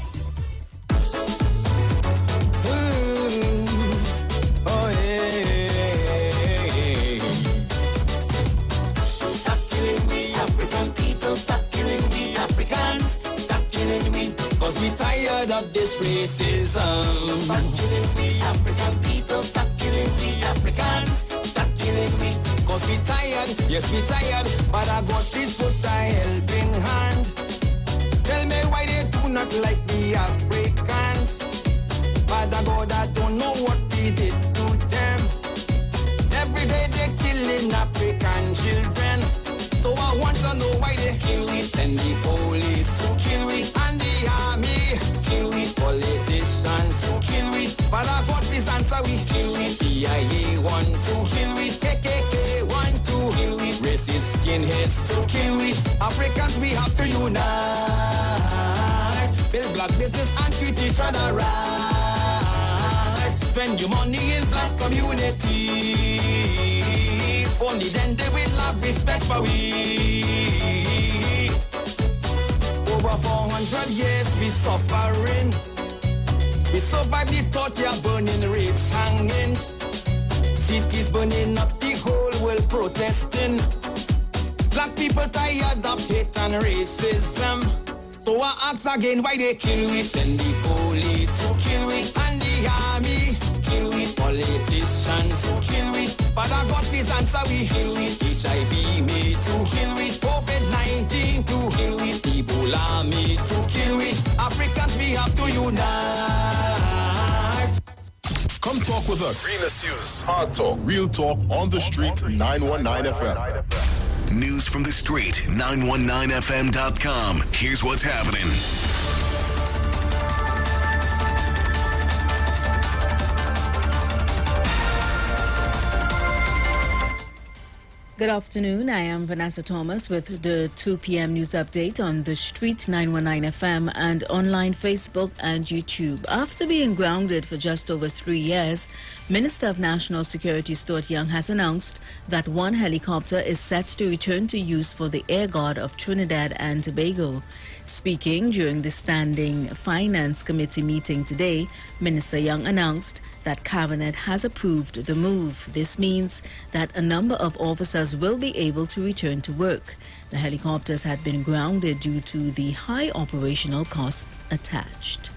Speaker 5: We tired of this racism. Stop killing we African people. Stop killing we Africans. Stop killing we. Cause we tired, yes we tired. But I got this put a helping hand. Tell me why they do not like the Africans. But I God, I don't know what we did to them. Every day they killing African children. So I want to know why they kill we and the police to kill we and the army kill we politicians to kill we. But I got this answer we kill we. CIA want to kill we. KKK want to kill we. Racist skinheads to kill we. Africans we have to unite. Build black business and treat each other right.
Speaker 24: spend your money in black community. Only then they will have respect for we. Over 400 years we suffering. We survived the torture, burning, rapes, hangings. Cities burning up, the whole world protesting. Black people tired of hate and racism. So I ask again, why they kill we? Send the police who kill we, and the army kill we, politicians who kill we. Father God, please answer we. Kill we, HIV me to kill we, COVID-19 to kill we, Ebola me to kill we. Africans, we have to unite.
Speaker 7: Come talk with us. Realest news, hard talk, real talk on the street. 919 FM.
Speaker 6: News from the street, 919fm.com. Here's what's happening.
Speaker 13: Good afternoon. I am Vanessa Thomas with the 2 p.m. news update on the street 919 FM and online Facebook and YouTube. After being grounded for just over 3 years, Minister of National Security Stuart Young has announced that one helicopter is set to return to use for the Air Guard of Trinidad and Tobago. Speaking during the Standing Finance Committee meeting today, Minister Young announced that Cabinet has approved the move. This means that a number of officers will be able to return to work. The helicopters had been grounded due to the high operational costs attached.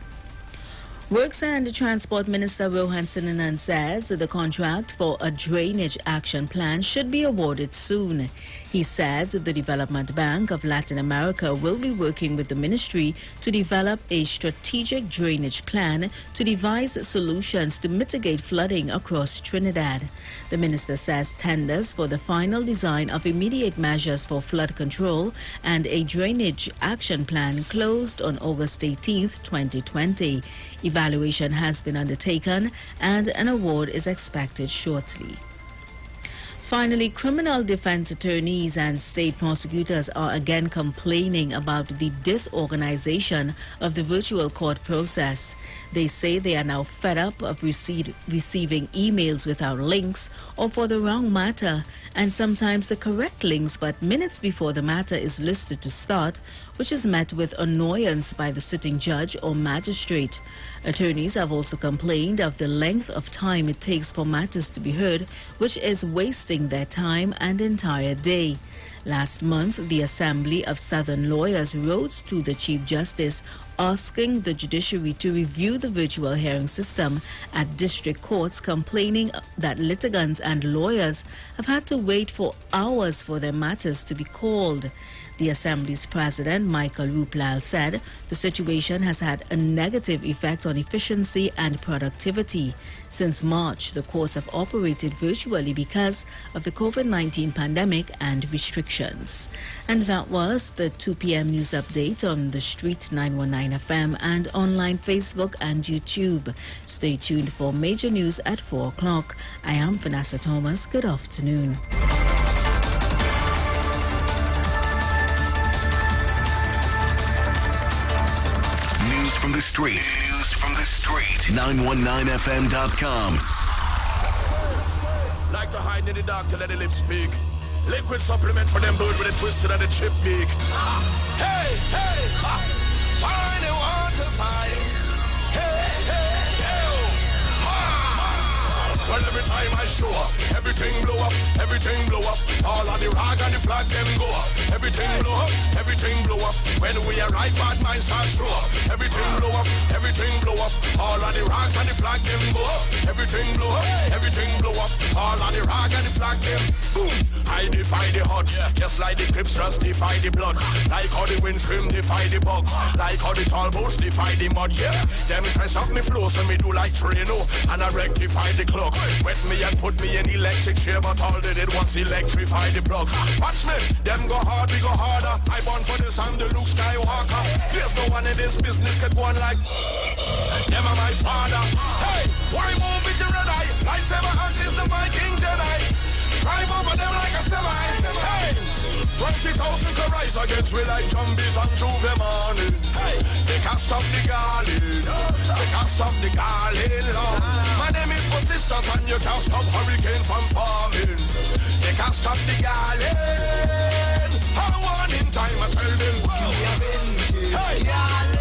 Speaker 13: Works and Transport Minister Rohan Sinanan says the contract for a drainage action plan should be awarded soon. He says the Development Bank of Latin America will be working with the ministry to develop a strategic drainage plan to devise solutions to mitigate flooding across Trinidad. The minister says tenders for the final design of immediate measures for flood control and a drainage action plan closed on August 18, 2020. Evaluation has been undertaken and an award is expected shortly. Finally, criminal defense attorneys and state prosecutors are again complaining about the disorganization of the virtual court process. They say they are now fed up of receiving emails without links or for the wrong matter, and sometimes the correct links but minutes before the matter is listed to start, which is met with annoyance by the sitting judge or magistrate. Attorneys have also complained of the length of time it takes for matters to be heard, which is wasting their time and entire day. Last month, the Assembly of Southern Lawyers wrote to the Chief Justice asking the judiciary to review the virtual hearing system at district courts, complaining that litigants and lawyers have had to wait for hours for their matters to be called. The Assembly's President, Michael Ruplal, said the situation has had a negative effect on efficiency and productivity. Since March, the courts have operated virtually because of the COVID-19 pandemic and restrictions. And that was the 2 p.m. news update on the Street 919 FM and online Facebook and YouTube. Stay tuned for major news at 4 o'clock. I am Vanessa Thomas. Good afternoon.
Speaker 6: From the street. News from the street. 919fm.com.
Speaker 8: Like to hide in the dark to let the lips speak. Liquid supplement for them bird with a twisted and a chip beak. Hey, hey, why they want us high? Hey, hey, hey, well, every time I show up, everything blow up, everything blow up. All of the rag and the flag, them go up. Everything blow up, everything blow up. When we arrive, bad minds start show up. Everything blow up, everything blow up. All of the rags and the flag, them go up. Everything blow up, everything blow up. All of the rag and the flag, them boom. I defy the odds, just like the Crips just defy the bloods. Like how the windscreen defy the bugs. Like how the tall boats defy the mud, yeah. Them tries up me flow, so me do like Trino. And I rectify the clock. Wet me and put me in electric chair, but all they did was electrify the plugs. Watch me, them go hard, we go harder. I born for this, I'm the Luke Skywalker. There's no one in this business can go on like them are my father. Hey, why move with the red eye? Lightsaber us is the Viking Jedi. Drive over them like a semi. Hey, 20,000 to rise against we like zombies on Juve morning. Hey, they can't stop the garland. They can't stop the garland. My name persistence and you can't stop hurricane from forming. They can't stop the garland. I want in time I tell them. Give me a vintage. Hey. Bad.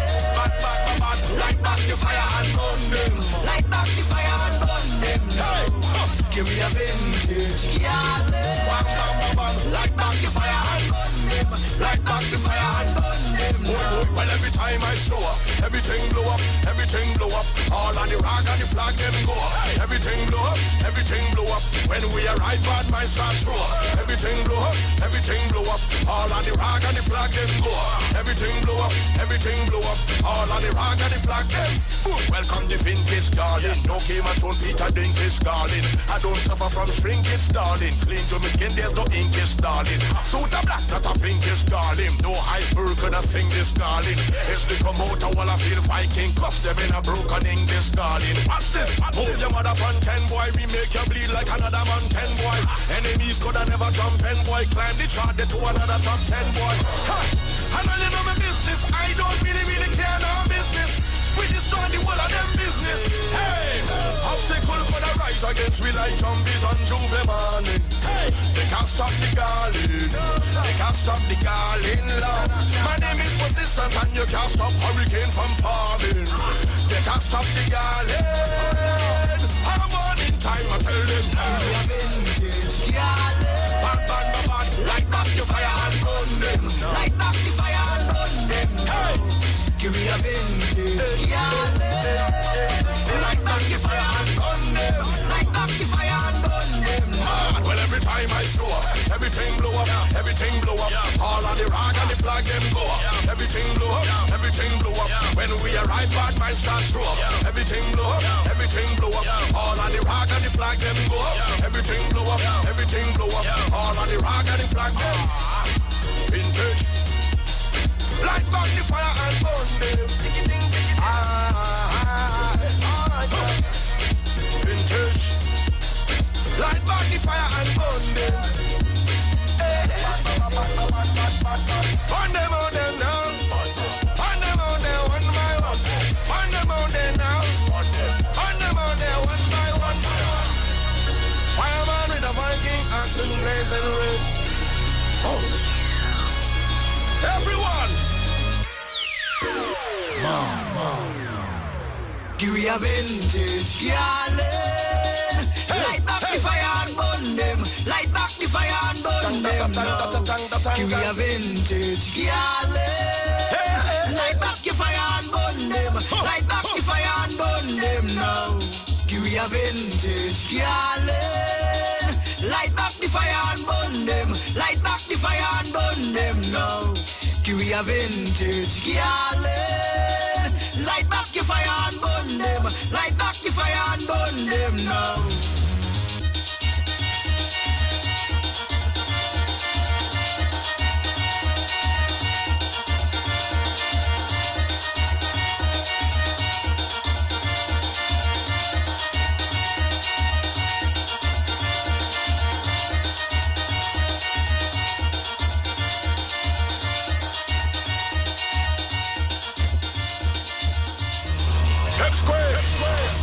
Speaker 8: Light back the fire and burn them. Light back the fire and burn them. Hey. Give me a vintage. Bam. Light back the fire and burn them. Light back the fire and burn them. Well, every time I show up, everything blow up, everything blow up. All on the rock and the flag them go up. Everything blow up, everything blow up. When we arrive, bad minds start show up. Everything blow up, everything blow up. All on the rock and the flag them go up. Everything blow up, everything blow up. All on the rock and the flag them. Welcome the vintage garden. No Game of Thrones, Peter Dinklage darling. I don't suffer from shrinkage, darling. Clean to my skin, there's no inkish, darling. Suit a black, not a pinkish, darling. No iceberg could I sing this, darling. It's the promoter while I feel Viking. Cause them in a broken English, darling. Watch this, move your mother from 10, boy. We make you bleed like another man 10, boy. Enemies could have never jump 10, boy. Climb the chart, they to another top 10, boy. I know you know my business. I don't really care no business. We destroy the whole of them business. Hey, obstacle for the rise against we like zombies on Juve morning. Hey, they can't stop the garland. They can't stop the garland, Lord. My name is persistence and you can't stop hurricane from forming. They can't stop the garland. I'm on in time, I tell them. We are vintage garland. Bad. Light back the fire and burn them. Light back the fire and burn them. Hey. Give me a vintage garland. Light back the fire and burn them. Light back the fire and burn them. Well, every time I show up, everything blow up, everything blow up. All on the rock and the flag them go up. Everything blow up, everything blow up. When we arrive, bad minds start show up. Everything blow up, everything blow up. All on the rock and the flag them go up. Everything blow up, everything blow up. All on the rock and the flag them. Vintage. Light back the fire and burn them. Vintage. Light back the fire and burn them. Burn them on them now. Burn them on there one by one. Burn them on there now. Burn them on there one by one. Fireman with a Viking axe and blazing red. Everyone! Give me a vintage garland. Light back the fire and burn them. Light back the fire and burn them now. Give me a vintage garland. Light back your fire and burn them. Light back the fire and burn them now. Give me a vintage garland. Light back the fire and burn them. Light back the fire and burn them now. Give me a vintage garland. Light back your fire and burn them. Light back your fire and burn them now.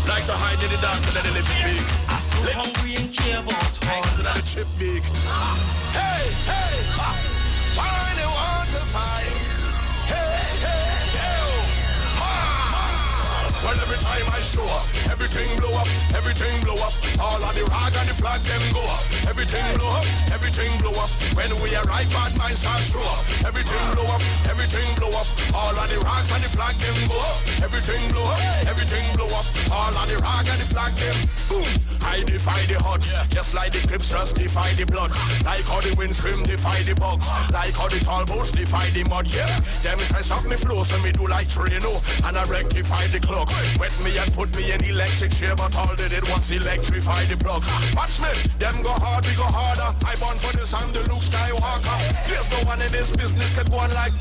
Speaker 8: Like to hide in the dark to let the lips speak. I'm so hungry and care about eggs and the chip big. Hey, why they want us high? Hey, well, every time I show up, everything blow up, everything blow up. All on the rock and the flag them go up. Everything blow up, everything blow up. When we arrive, bad minds start show up. Everything blow up, everything blow up. All on the rocks and the flag them go up. Everything blow up, everything blow up. All on the rock and the flag them. Boom! I defy the odds, just like the clips just defy the bloods. Like how the wind scream defy the bugs. Like how the tall bush defy the mud, yeah. Them try stop me flow, so me do like Trino. And I rectify the clock. Wet me and put me in electric chair, but all they did was electrify the plugs. Watch me, them go hard, we go harder. I born for this, I'm the Luke Skywalker. There's no one in this business could go on like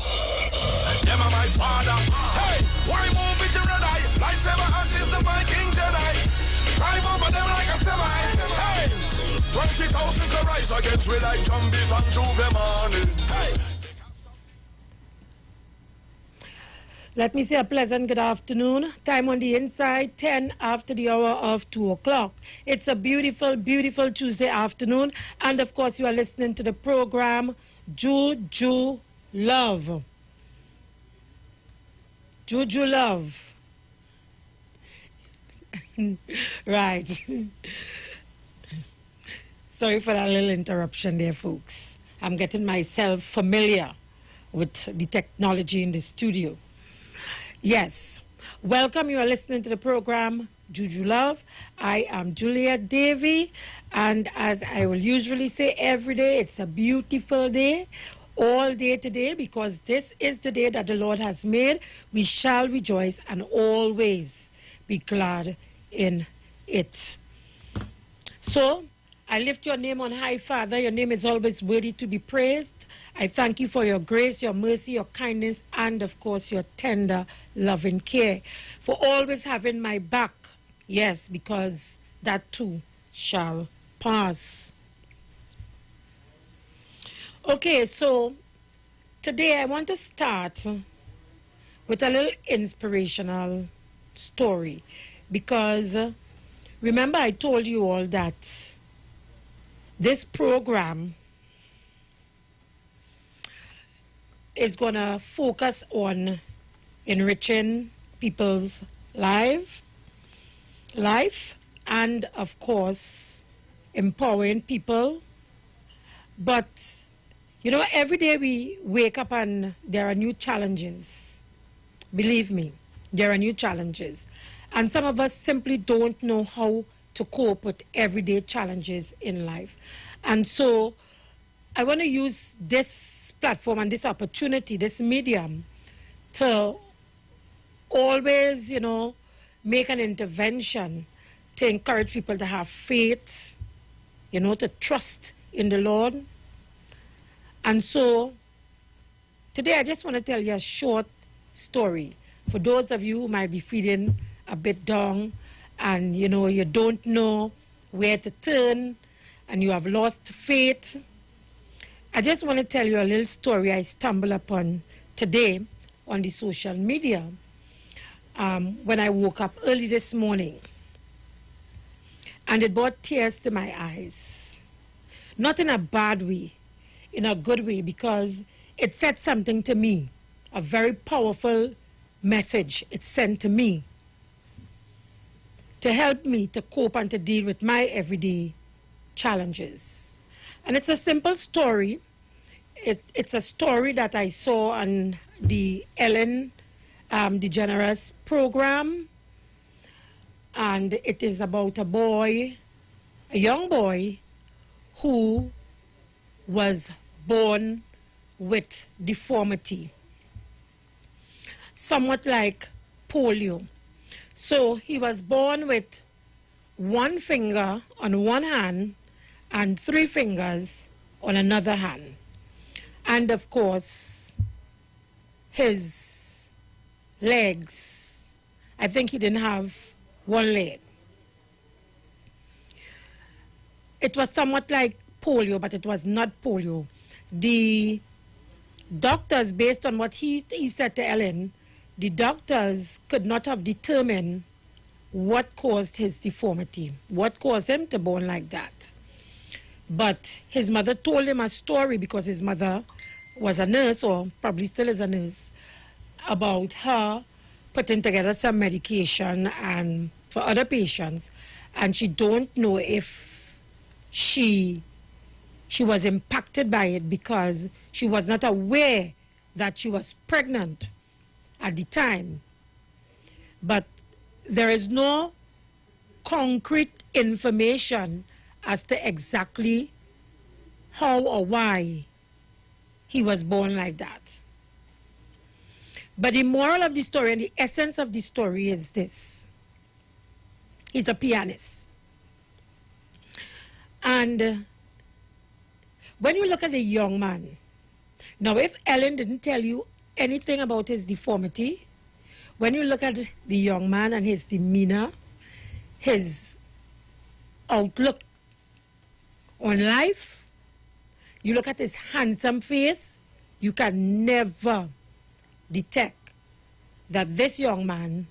Speaker 8: them are my father. Hey, why move with the red eye? Lightsaber assist the Viking Jedi. Drive over them like a semi. Hey, 20,000 to rise against we like zombies on Juve morning. Hey.
Speaker 14: Let me say a pleasant good afternoon. Time on the inside, 10 after the hour of 2 o'clock. It's a beautiful, beautiful Tuesday afternoon. And of course, you are listening to the program Juju Love. Juju Love. Right. Sorry for that little interruption there, folks. I'm getting myself familiar with the technology in the studio. Yes. Welcome. You are listening to the program Juju Love. I am Juliet Davy, and as I will usually say every day, it's a beautiful day, all day today, because this is the day that the Lord has made. We shall rejoice and always be glad in it. So, I lift your name on high, Father. Your name is always worthy to be praised. I thank you for your grace, your mercy, your kindness, and of course your tender, loving care. For always having my back. Yes, because that too shall pass. Okay, so today I want to start with a little inspirational story. Because remember I told you all that this program is going to focus on enriching people's life, and of course empowering people. But you know, every day we wake up and there are new challenges. Believe me, there are new challenges. And some of us simply don't know how to cope with everyday challenges in life. And so I want to use this platform and this opportunity, this medium, to always, you know, make an intervention to encourage people to have faith, you know, to trust in the Lord. And so today I just want to tell you a short story for those of you who might be feeling a bit down and, you know, you don't know where to turn and you have lost faith. I just want to tell you a little story I stumbled upon today on the social media when I woke up early this morning. And it brought tears to my eyes. Not in a bad way, in a good way, because it said something to me, a very powerful message it sent to me to help me to cope and to deal with my everyday challenges. And it's a simple story. It's a story that I saw on the Ellen DeGeneres program. And it is about a boy, a young boy, who was born with deformity, somewhat like polio. So he was born with one finger on one hand and 3 fingers on another hand. And of course, his legs, I think he didn't have one leg. It was somewhat like polio, but it was not polio. The doctors, based on what he said to Ellen, the doctors could not have determined what caused his deformity, what caused him to born like that. But his mother told him a story, because his mother was a nurse, or probably still is a nurse, about her putting together some medication and for other patients, and she don't know if she was impacted by it because she was not aware that she was pregnant at the time. But there is no concrete information as to exactly how or why he was born like that. But the moral of the story and the essence of the story is this. He's a pianist. And when you look at the young man, now if Ellen didn't tell you anything about his deformity, when you look at the young man and his demeanor, his outlook on life, you look at his handsome face, you can never detect that this young man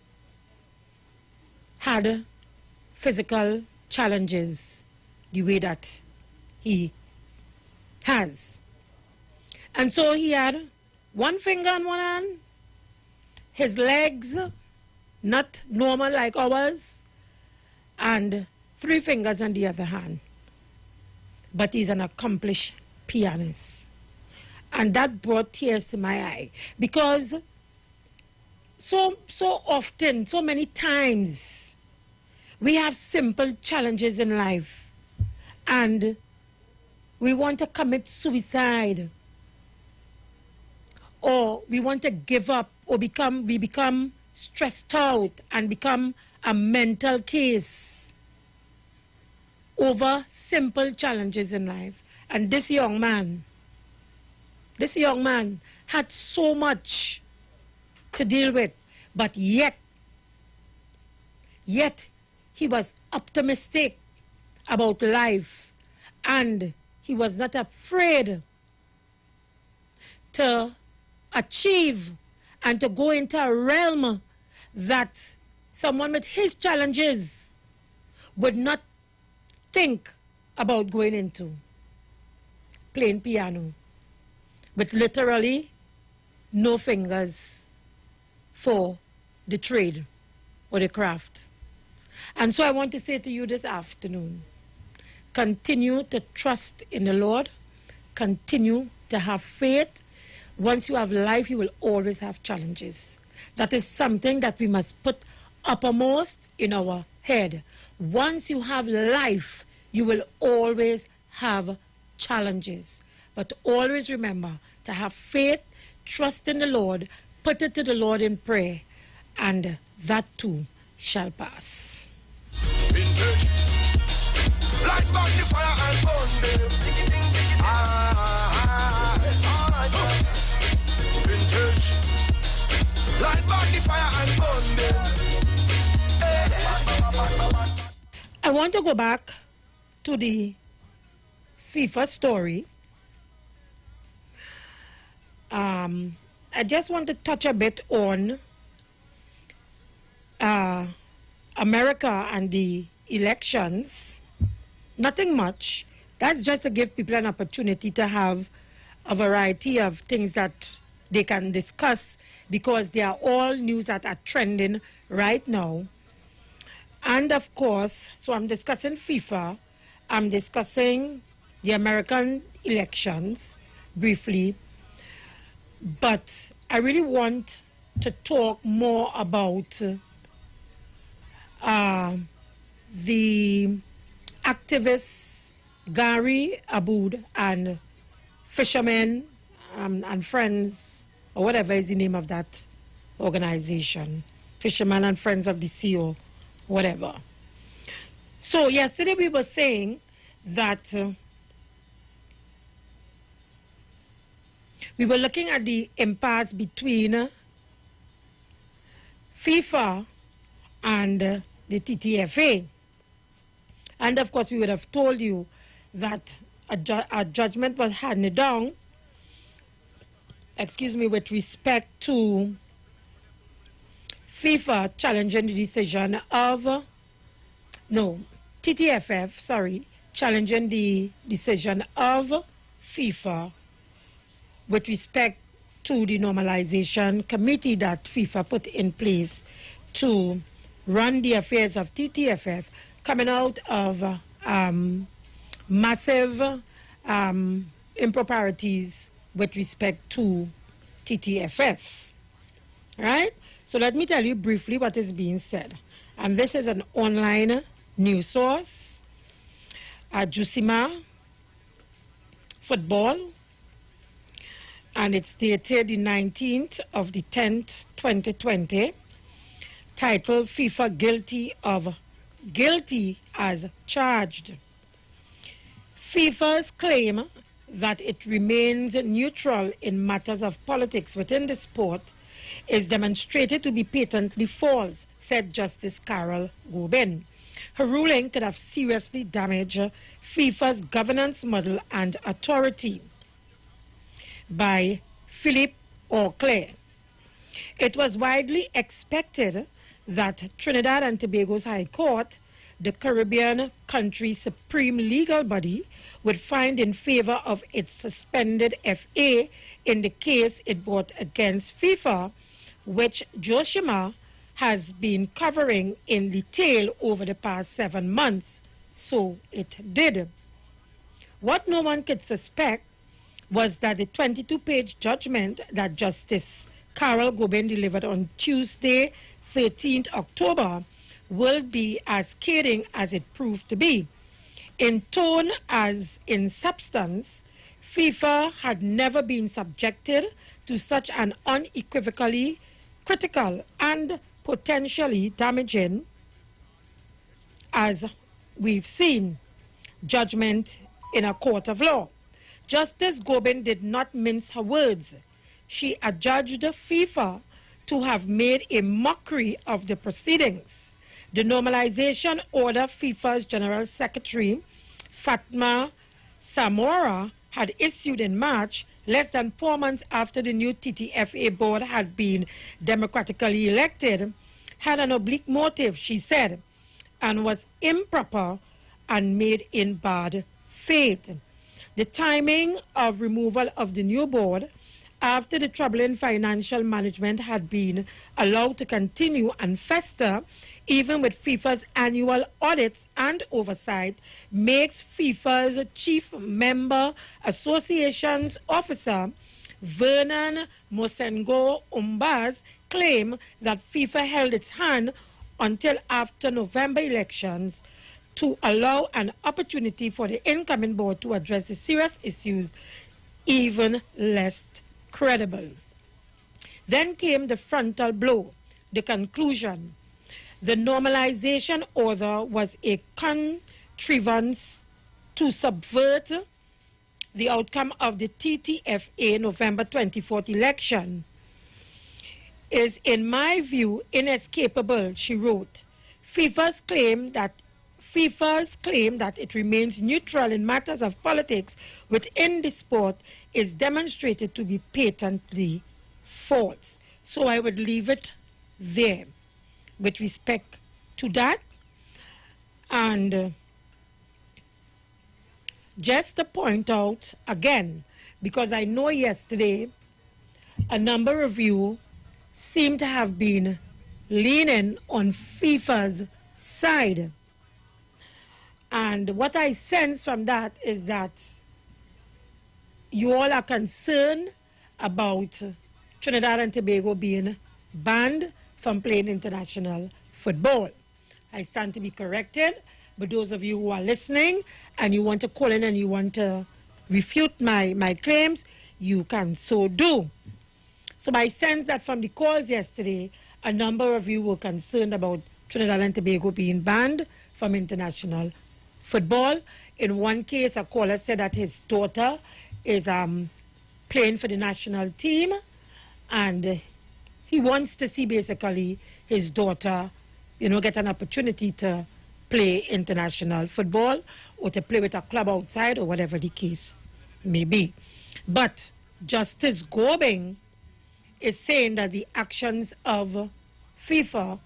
Speaker 14: had physical challenges the way that he has. And so he had one finger on one hand, his legs not normal like ours, and 3 fingers on the other hand. But he's an accomplished pianist. And that brought tears to my eye, because so often, so many times, we have simple challenges in life and we want to commit suicide, or we want to give up, or we become stressed out and become a mental case over simple challenges in life. And this young man had so much to deal with, but yet he was optimistic about life, and he was not afraid to achieve and to go into a realm that someone with his challenges would not think about going into. Playing piano with literally no fingers for the trade or the craft. And so I want to say to you this afternoon, continue to trust in the Lord, continue to have faith. Once you have life, you will always have challenges. That is something that we must put uppermost in our head. Once you have life, you will always have challenges. But always remember to have faith, trust in the Lord, put it to the Lord in prayer, and that too shall pass.
Speaker 8: Vintage, light back the fire and burn them. Vintage, light back the fire and burn them.
Speaker 14: I want to go back to the FIFA story. I just want to touch a bit on America and the elections. Nothing much. That's just to give people an opportunity to have a variety of things that they can discuss, because they are all news that are trending right now. And of course, so I'm discussing FIFA, I'm discussing the American elections briefly, but I really want to talk more about the activists Gary Aboud and Fishermen and Friends, or whatever is the name of that organization, Fishermen and Friends of the Sea, or whatever. So yesterday we were saying that we were looking at the impasse between FIFA and the TTFA. And of course we would have told you that a judgment was handed down, with respect to FIFA challenging the decision of, TTFF, challenging the decision of FIFA with respect to the normalization committee that FIFA put in place to run the affairs of TTFF, coming out of massive improprieties with respect to TTFF. Right? So let me tell you briefly what is being said. And this is an online news source, Jusima Football, and it's dated the 19th of the 10th, 2020, titled FIFA Guilty as Charged. FIFA's claim that it remains neutral in matters of politics within the sport is demonstrated to be patently false, said Justice Carol Gobin. Her ruling could have seriously damaged FIFA's governance model and authority. By Philippe Auclair. It was widely expected that Trinidad and Tobago's High Court, the Caribbean country's supreme legal body, would find in favor of its suspended FA in the case it brought against FIFA, which Joshima has been covering in detail over the past 7 months. So it did. What no one could suspect was that the 22-page judgment that Justice Carol Gobin delivered on Tuesday, 13th October, will be as scathing as it proved to be. In tone as in substance, FIFA had never been subjected to such an unequivocally critical and potentially damaging, as we've seen, judgment in a court of law. Justice Gobin did not mince her words. She adjudged FIFA to have made a mockery of the proceedings. The normalization order FIFA's General Secretary, Fatma Samora, had issued in March, less than 4 months after the new TTFA board had been democratically elected, had an oblique motive, she said, and was improper and made in bad faith. The timing of removal of the new board after the troubling financial management had been allowed to continue and fester, even with FIFA's annual audits and oversight, makes FIFA's chief member associations officer, Vernon Mosengo Umbaz, claim that FIFA held its hand until after November elections to allow an opportunity for the incoming board to address the serious issues even less credible. Then came the frontal blow, the conclusion. The normalization order was a contrivance to subvert the outcome of the TTFA November 24th election. Is, in my view, inescapable, she wrote. FIFA's claim that it remains neutral in matters of politics within the sport is demonstrated to be patently false. So I would leave it there with respect to that. And just to point out again, because I know yesterday a number of you seem to have been leaning on FIFA's side. And what I sense from that is that you all are concerned about Trinidad and Tobago being banned from playing international football. I stand to be corrected, but those of you who are listening and you want to call in and you want to refute my claims, you can so do. So I sense that from the calls yesterday, a number of you were concerned about Trinidad and Tobago being banned from international football. In one case, a caller said that his daughter is playing for the national team, and he wants to see basically his daughter, get an opportunity to play international football or to play with a club outside or whatever the case may be. But Justice Gobin is saying that the actions of FIFA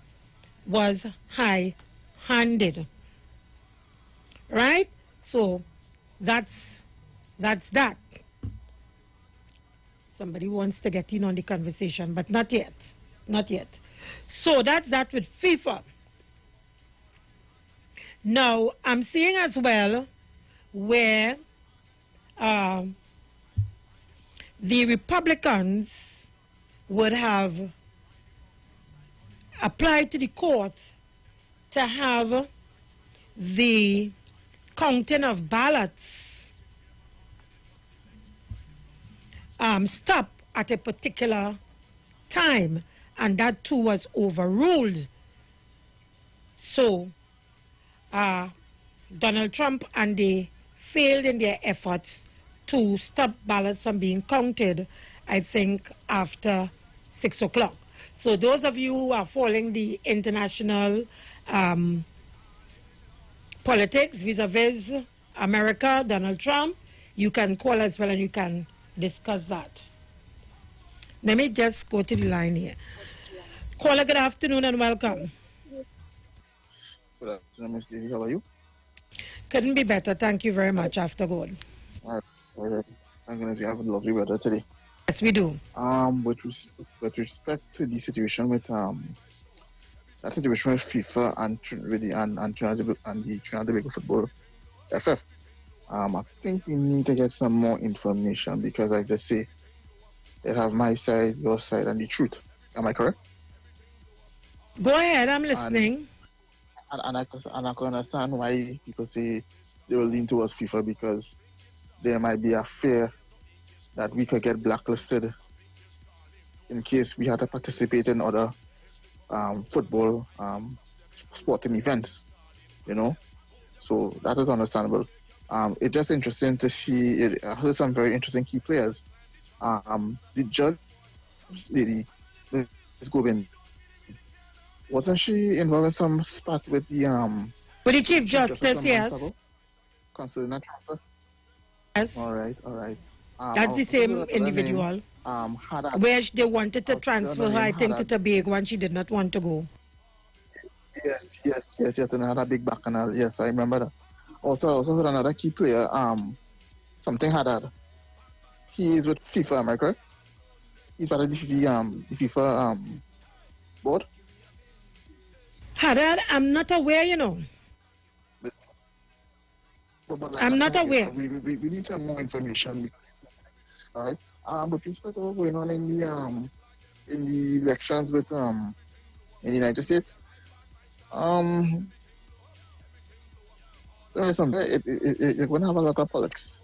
Speaker 14: was high-handed. Right? So that's that. Somebody wants to get in on the conversation, but not yet. Not yet. So that's that with FIFA. Now, I'm seeing as well where the Republicans would have applied to the court to have the counting of ballots stop at a particular time, and that too was overruled. So Donald Trump and they failed in their efforts to stop ballots from being counted, I think, after 6 o'clock. So those of you who are following the international politics vis-a-vis America, Donald Trump, you can call as well and you can discuss that. Let me just go to the line here. Caller, good afternoon and welcome.
Speaker 16: Good afternoon, Ms. Davy. How are you?
Speaker 14: Couldn't be better. Thank you very much, After God.
Speaker 16: All right. Thank goodness we have lovely weather today.
Speaker 14: Yes, we do.
Speaker 16: With respect to the situation with that situation with FIFA and the Trinidad Tobago Football FF, I think we need to get some more information because, like they say, they have my side, your side, and the truth. Am I correct?
Speaker 14: Go ahead, I'm listening.
Speaker 16: And I can understand why people say they will lean towards FIFA because there might be a fear that we could get blacklisted in case we had to participate in other football sporting events, you know. So that is understandable. It's just interesting to see. I heard some very interesting key players. The judge lady, Ms. Gobin, wasn't she involved in some spat with the
Speaker 14: Chief Justice? Yes.
Speaker 16: Concerning that transfer?
Speaker 14: Yes.
Speaker 16: All right.
Speaker 14: That's the same individual. Where they wanted to transfer her, I think, to Tobago, and she did not want to go.
Speaker 16: Yes. And I had a big bacchanal. Yes, I remember that. Also heard another key player, something Haddad. He is with FIFA, am I correct? He's part of the FIFA board.
Speaker 14: Haddad, I'm not aware, you know. I'm not aware.
Speaker 16: We need some more information. All right. But you start what's going on in the elections with in the United States. There is something. You're going to have a lot of politics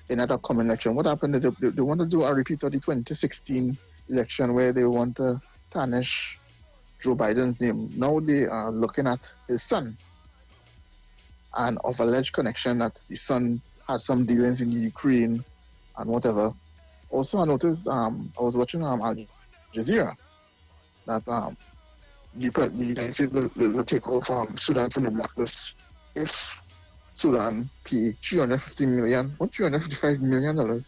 Speaker 16: in that upcoming election. What happened? They want to do a repeat of the 2016 election where they want to tarnish Joe Biden's name. Now they are looking at his son and of alleged connection that the son had some dealings in Ukraine and whatever. Also, I noticed, I was watching Al Jazeera that the United States will take over from Sudan from the blacklist if Sudan pay $355 million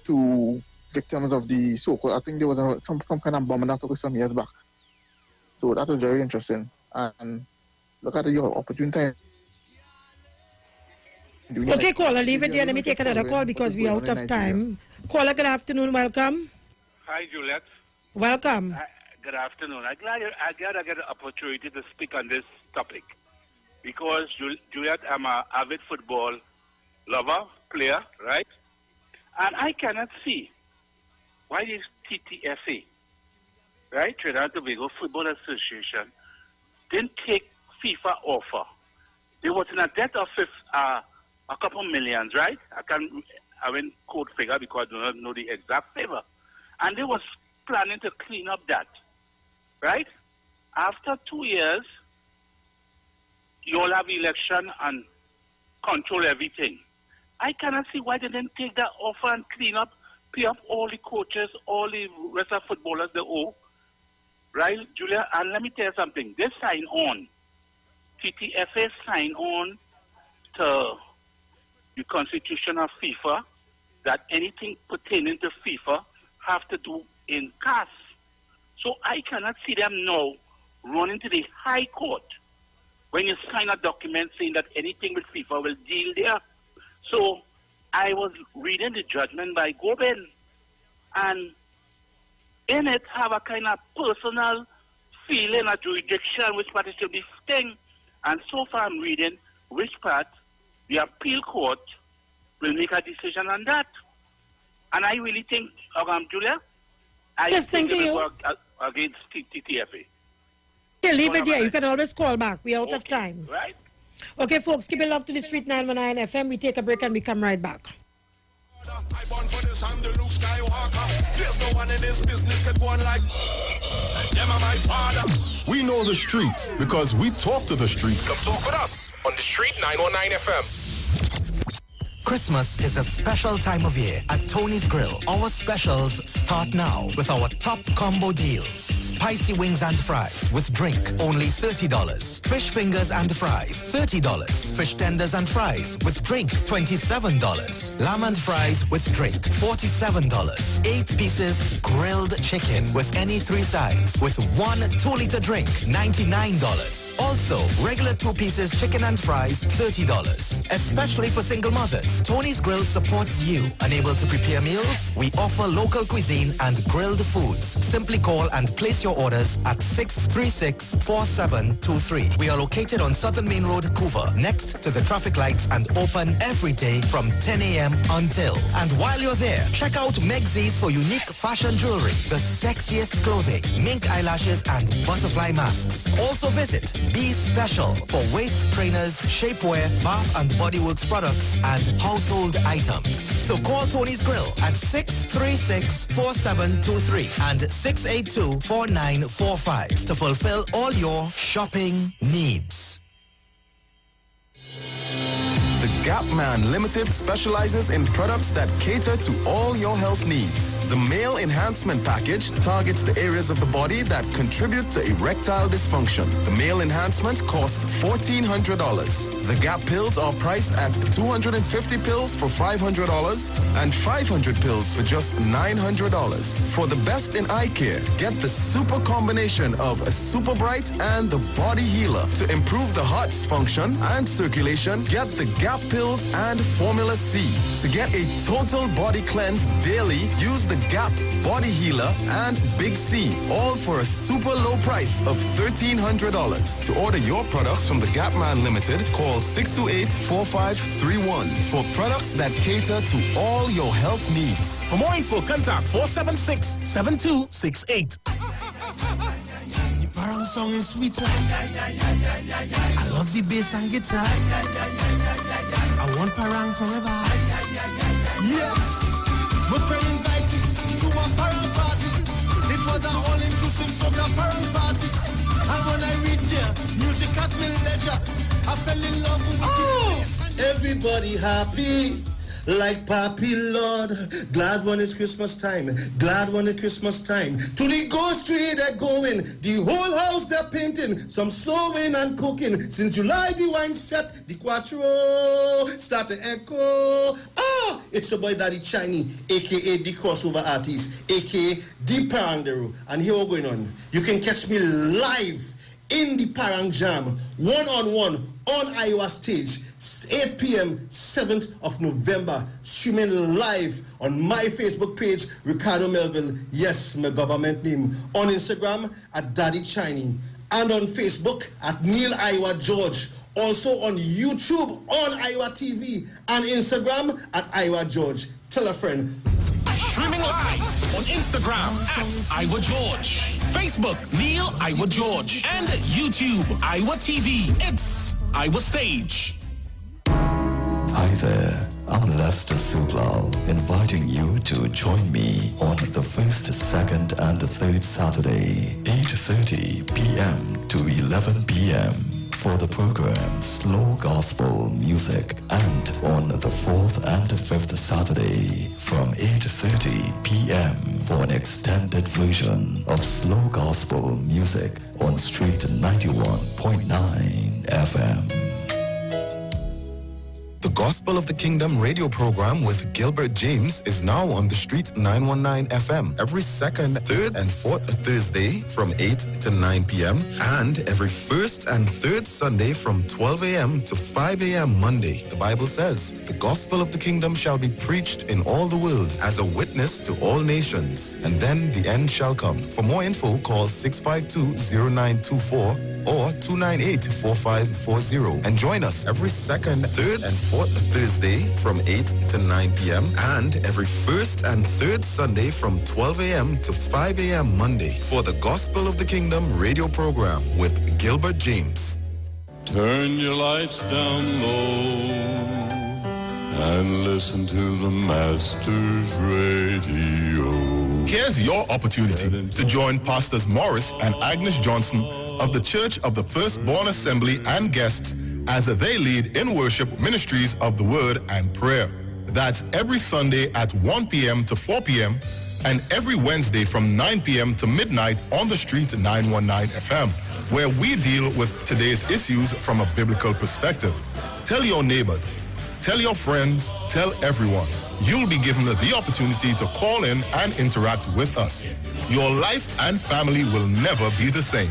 Speaker 16: to victims of the so-called, I think there was some kind of bombing that took some years back. So that is very interesting. And look at your opportunity.
Speaker 14: Okay, caller, leave it there. Let me take another call because we're out of time. Caller, good afternoon. Welcome.
Speaker 17: Hi, Juliet.
Speaker 14: Welcome.
Speaker 17: Good afternoon. I'm glad I get an opportunity to speak on this topic because, Juliet, I'm an avid football lover, player, right? And I cannot see why this TTFA, right, Trinidad Tobago Football Association, didn't take FIFA offer. They was in a debt of a couple millions, right? I went code figure because I do not know the exact figure. And they was planning to clean up that, right? After 2 years, you all have election and control everything. I cannot see why they didn't take that offer and clean up, pay up all the coaches, all the rest of footballers they owe, right, Julia? And let me tell you something. They sign on. TTFA sign on to the constitution of FIFA that anything pertaining to FIFA have to do in CAS. So I cannot see them now running to the High Court when you sign a document saying that anything with FIFA will deal there. So I was reading the judgment by Gobin, and in it have a kind of personal feeling, a jurisdiction, which part it should be thing. And so far I'm reading which part the appeal court will make a decision on that. And I really think, Julia, I think they will work against TTFA.
Speaker 14: Okay, leave it there. You can always call back. We're out of time.
Speaker 17: Right.
Speaker 14: Okay, folks, keep it locked to the Street 919 FM. We take a break and we come right back.
Speaker 8: I born for this, I'm the Luke Skywalker. There's no one in this business that go on like them are my father.
Speaker 7: We know the streets because we talk to the streets.
Speaker 8: Come talk with us on the Street 919 FM.
Speaker 4: Christmas is a special time of year at Tony's Grill. Our specials start now with our top combo deals. Spicy wings and fries with drink, only $30. Fish fingers and fries, $30. Fish tenders and fries with drink, $27. Lamb and fries with drink, $47. 8 pieces grilled chicken with any 3 sides with 1 2-liter drink, $99. Also, regular 2 pieces chicken and fries, $30. Especially for single mothers, Tony's Grill supports you. Unable to prepare meals? We offer local cuisine and grilled foods. Simply call and place your orders at 636-4723. We are located on Southern Main Road, Couva, next to the traffic lights and open every day from 10 a.m. until. And while you're there, check out Megzies for unique fashion jewelry, the sexiest clothing, mink eyelashes, and butterfly masks. Also visit Be Special for waist trainers, shapewear, bath and body works products, and household items. So call Tony's Grill at 636-4723 and 682-4945 to fulfill all your shopping needs.
Speaker 18: The Gap Man Limited specializes in products that cater to all your health needs. The Male Enhancement Package targets the areas of the body that contribute to erectile dysfunction. The Male Enhancement costs $1,400. The Gap pills are priced at 250 pills for $500 and 500 pills for just $900. For the best in eye care, get the super combination of a Super Bright and the Body Healer. To improve the heart's function and circulation, get the Gap pills and Formula C. To get a total body cleanse daily, use the Gap Body Healer and Big C, all for a super low price of $1,300. To order your products from the Gap Man Limited, call 628-4531 for products that cater to all your health needs.
Speaker 19: For more info, contact 476-7268.
Speaker 5: Parang song is sweeter. I love the bass and guitar. I want Parang forever. Yes, my friend invited to a Parang party. It was an all-inclusive program Parang party. And when I reached there, music at me leisure. I fell in love with the bass. Everybody happy. Like Papi Lord, glad when it's Christmas time, glad when it's Christmas time. To the ghost tree they're going, the whole house they're painting, some sewing and cooking. Since July the wine set, the quattro start to echo. Ah, it's your boy Daddy Chiney, aka the crossover artist, aka the Parangdero. And here we're going on. You can catch me live in the Parang Jam, one-on-one on Iowa stage, 8 p.m., 7th of November, streaming live on my Facebook page, Ricardo Melville, yes, my government name, on Instagram at Daddy Chiney, and on Facebook at Neil Iowa George, also on YouTube on Iowa TV, and Instagram at Iowa George. Tell a friend.
Speaker 19: Streaming live on Instagram at Iowa George, Facebook Neil Iowa George, and YouTube Iowa TV. It's Iowa Stage.
Speaker 21: Hi there, I'm Lester Sublal, inviting you to join me on the 1st, 2nd, and 3rd Saturday, 8:30 p.m. to 11 p.m. for the program Slow Gospel Music, and on the 4th and 5th Saturday from 8:30 p.m. for an extended version of Slow Gospel Music on Street 91.9 FM.
Speaker 18: The Gospel of the Kingdom radio program with Gilbert James is now on the Street 919 FM every 2nd, 3rd, and 4th Thursday from 8 to 9 p.m. and every 1st and 3rd Sunday from 12 a.m. to 5 a.m. Monday. The Bible says, the Gospel of the Kingdom shall be preached in all the world as a witness to all nations, and then the end shall come. For more info, call 652-0924 or 298-4540 and join us every 2nd, 3rd, and 4th Thursday from 8 to 9 p.m. and every 1st and 3rd Sunday from 12 a.m. to 5 a.m. Monday for the Gospel of the Kingdom radio program with Gilbert James.
Speaker 22: Turn your lights down low and listen to the Master's radio.
Speaker 9: Here's your opportunity to join Pastors Morris and Agnes Johnson of the Church of the Firstborn Assembly and guests as they lead in worship ministries of the Word and Prayer. That's every Sunday at 1 p.m. to 4 p.m. and every Wednesday from 9 p.m. to midnight on the street 919 FM, where we deal with today's issues from a biblical perspective. Tell your neighbors, tell your friends, tell everyone. You'll be given the opportunity to call in and interact with us. Your life and family will never be the same.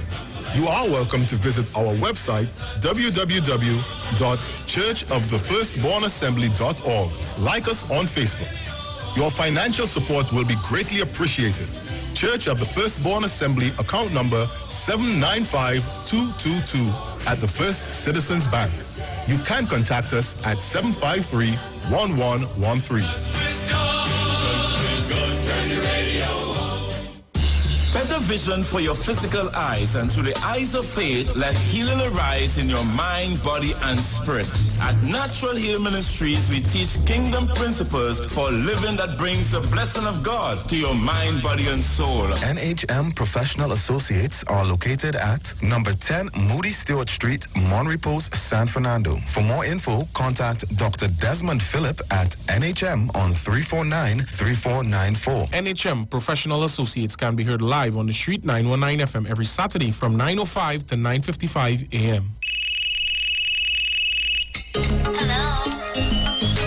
Speaker 9: You are welcome to visit our website, www.churchofthefirstbornassembly.org. Like us on Facebook. Your financial support will be greatly appreciated. Church of the Firstborn Assembly, account number 795222 at the First Citizens Bank. You can contact us at 753-1113.
Speaker 19: Better vision for your physical eyes, and through the eyes of faith, let healing arise in your mind, body, and spirit. At Natural Heal Ministries, we teach kingdom principles for living that brings the blessing of God to your mind, body, and soul.
Speaker 18: NHM Professional Associates are located at number 10 Moody Stewart Street, Monrepos, San Fernando. For more info, contact Dr. Desmond Phillip at NHM on 349-3494.
Speaker 2: NHM Professional Associates can be heard live on the street 919 FM every Saturday from 9:05 to 9:55 a.m.
Speaker 3: Hello.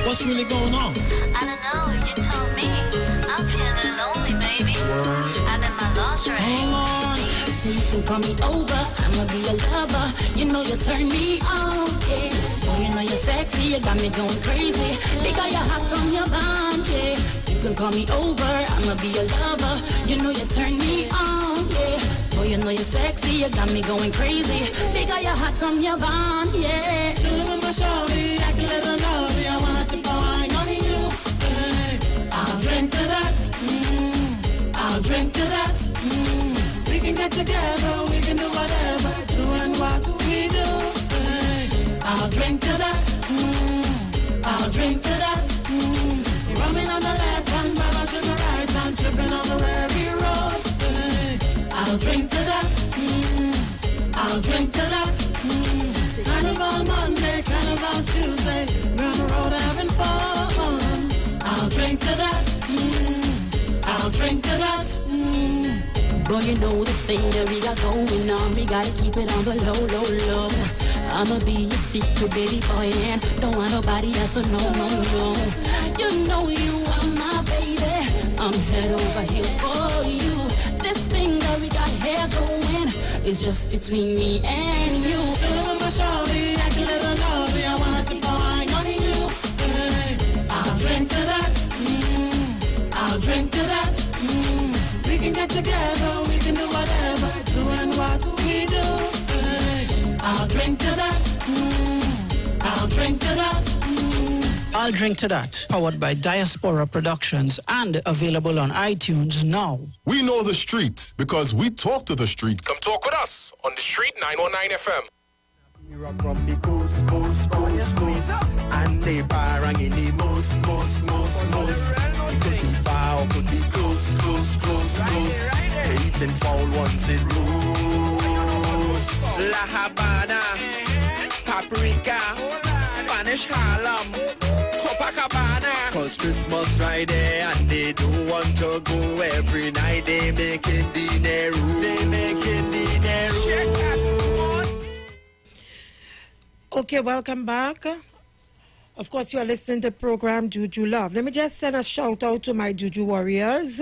Speaker 20: What's really going on?
Speaker 3: I don't know. You told me. I'm feeling lonely, baby. I'm in my lost right.
Speaker 11: So you can call me over, I'ma be a lover. You know you turn me on, yeah. Boy, you know you're sexy, you got me going crazy. Because you're hot from your bond, yeah. You can call me over, I'ma be a lover. You know you turn me on, yeah. Boy, you know you're sexy, you got me going crazy. Because you're hot from your bond, yeah.
Speaker 20: Chillin' with my shorty, I can let her know I wanna keep flying on you. Hey, I'll drink to that. I'll drink to that. We can get together, we can do whatever, doing what we do. Hey, I'll drink to that. I'll drink to that. Rubbing on the left hand, Baba sugar right hand, tripping on the Rary road. Hey, I'll drink to that. I'll drink to that. Carnival Monday, Carnival Tuesday, we're on the road having fun. I'll drink to that. I'll drink to that.
Speaker 11: Boy, you know this thing that we got going on. We gotta keep it on the low, low, low. I'ma be your secret baby boy, and don't want nobody else, so no, no, no. You know you are my baby. I'm head over heels for you. This thing that we got here going is just between me and you.
Speaker 20: Chillin' with my shorty, I can let her know I wanna keep flying on you. Hey, I'll drink to that. I'll drink to that. We can get together, we can do whatever, doing what we do. Hey, I'll drink to that. I'll drink to that.
Speaker 23: I'll Drink to That, powered by Diaspora Productions and available on iTunes now.
Speaker 9: We know the street because we talk to the street.
Speaker 2: Come talk with us on the street 919 FM.
Speaker 5: From the coast, and they parang in the most. It could be far, could be close. Hating foul once it moves. La Habana, Paprika, Spanish Harlem, Copacabana. Cause Christmas right there and they don't want to go every night. They making dinero.
Speaker 14: Okay, welcome back. Of course, you are listening to the program Juju Love. Let me just send a shout out to my Juju warriors.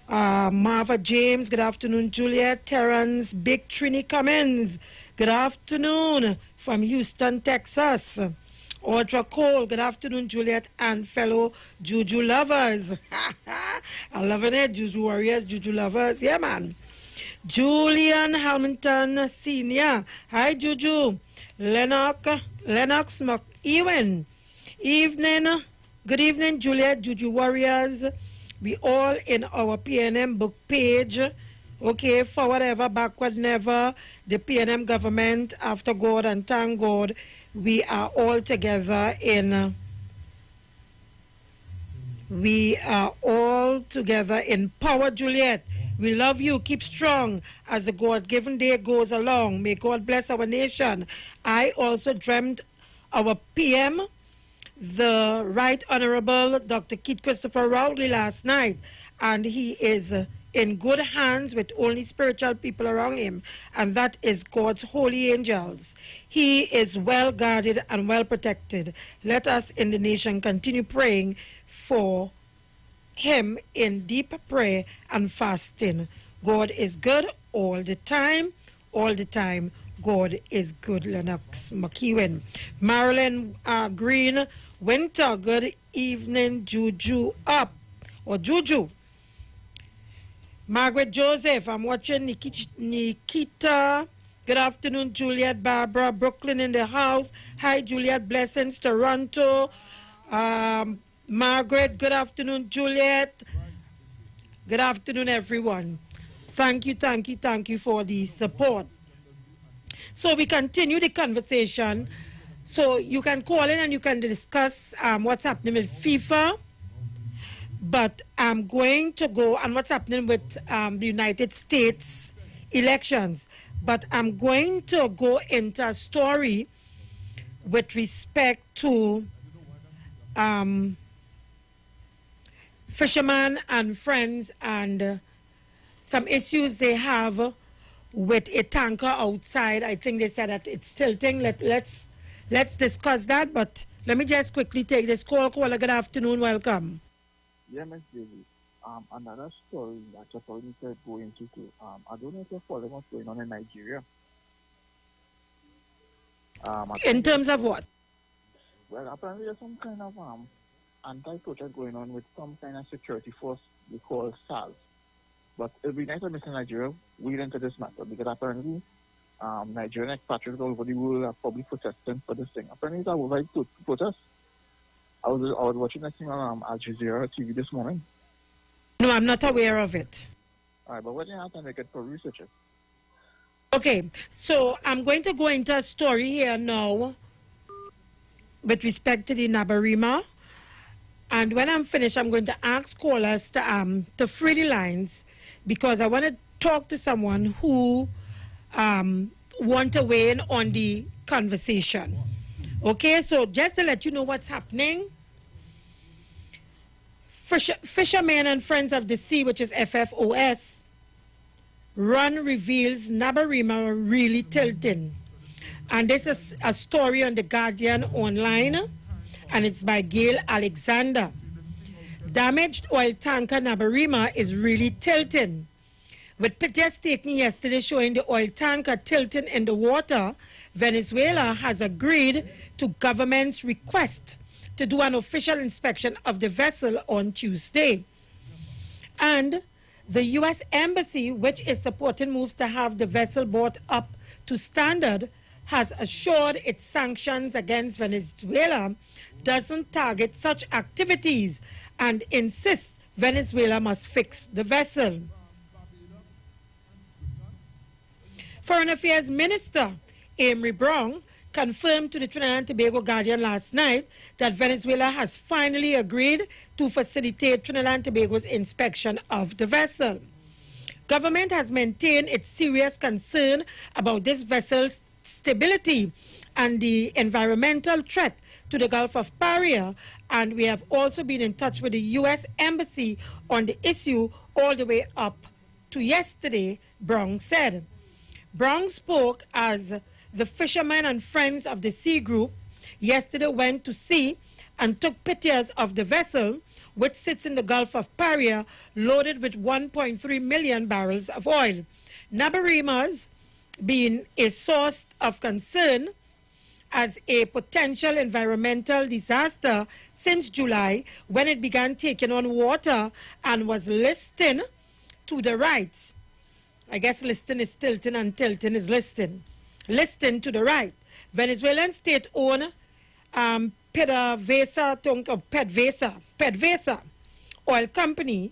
Speaker 14: Marva James, good afternoon. Juliet Terrence, Big Trini Cummins, good afternoon from Houston, Texas. Audra Cole, good afternoon, Juliet, and fellow Juju lovers. I'm loving it, Juju warriors, Juju lovers. Yeah, man. Julian Hamilton Sr. Hi, Juju. Lennox McEwen. Good evening, Juliet, Juju warriors. We all in our PNM book page. Okay, for whatever, backward never. The PNM government, after God and thank God, we are all together in. We are all together in power, Juliet. We love you. Keep strong as the God-given day goes along. May God bless our nation. I also dreamt our PM the Right Honorable Dr. Keith Christopher Rowley last night, and he is in good hands with only spiritual people around him, and that is God's holy angels. He is well guarded and well protected. Let us in the nation continue praying for him in deep prayer and fasting. God is good all the time. All the time, God is good. Lennox McEwen. Marilyn Green Winter, good evening. Juju up, or Juju. Margaret Joseph, I'm watching Nikita. Good afternoon, Juliet, Barbara, Brooklyn in the house. Hi, Juliet, blessings, Toronto. Margaret, good afternoon, Juliet. Good afternoon, everyone. Thank you for the support. So we continue the conversation. So you can call in and you can discuss what's happening with FIFA. But I'm going to go on what's happening with the United States elections. But I'm going to go into a story with respect to fishermen and friends and some issues they have with a tanker outside. I think they said that it's tilting. Let's discuss that. But let me just quickly take this call. Caller, good afternoon. Welcome.
Speaker 16: Yeah, Ms. Davis. Another story that I probably could go into too. I don't know if you're following what's going on in Nigeria.
Speaker 14: In terms of what?
Speaker 16: Well, apparently there's some kind of anti-protest going on with some kind of security force we call SARS. But it would be nice to Mr. Nigeria weed into this matter because apparently Nigerian expatriates all over the world are probably protesting for this thing. Apparently it's a worldwide protest. I was watching that thing on Al Jazeera TV this morning.
Speaker 14: No, I'm not aware of it.
Speaker 16: All right, but what do you have to make it for researchers?
Speaker 14: Okay, so I'm going to go into a story here now with respect to the Nabarima. And when I'm finished, I'm going to ask callers to free the lines because I want to talk to someone who want to weigh in on the conversation. Okay, so just to let you know what's happening, Fishermen and Friends of the Sea, which is FFOS, run reveals Nabarima really tilting. And this is a story on The Guardian online, and it's by Gail Alexander. Damaged oil tanker Nabarima is really tilting. With pictures taken yesterday showing the oil tanker tilting in the water, Venezuela has agreed to government's request to do an official inspection of the vessel on Tuesday. And the U.S. Embassy, which is supporting moves to have the vessel brought up to standard, has assured its sanctions against Venezuela doesn't target such activities and insists Venezuela must fix the vessel. Foreign Affairs Minister Amory Brown confirmed to the Trinidad and Tobago Guardian last night that Venezuela has finally agreed to facilitate Trinidad and Tobago's inspection of the vessel. Government has maintained its serious concern about this vessel's stability and the environmental threat to the Gulf of Paria, and we have also been in touch with the U.S. Embassy on the issue all the way up to yesterday, Brown said. Brown spoke as the Fishermen and Friends of the Sea group yesterday went to sea and took pictures of the vessel, which sits in the Gulf of Paria, loaded with 1.3 million barrels of oil. Nabarima's being a source of concern as a potential environmental disaster since July, when it began taking on water and was listing to the right. I guess listing is tilting and tilting is listing. Listing to the right. Venezuelan state-owned PDVSA oil company,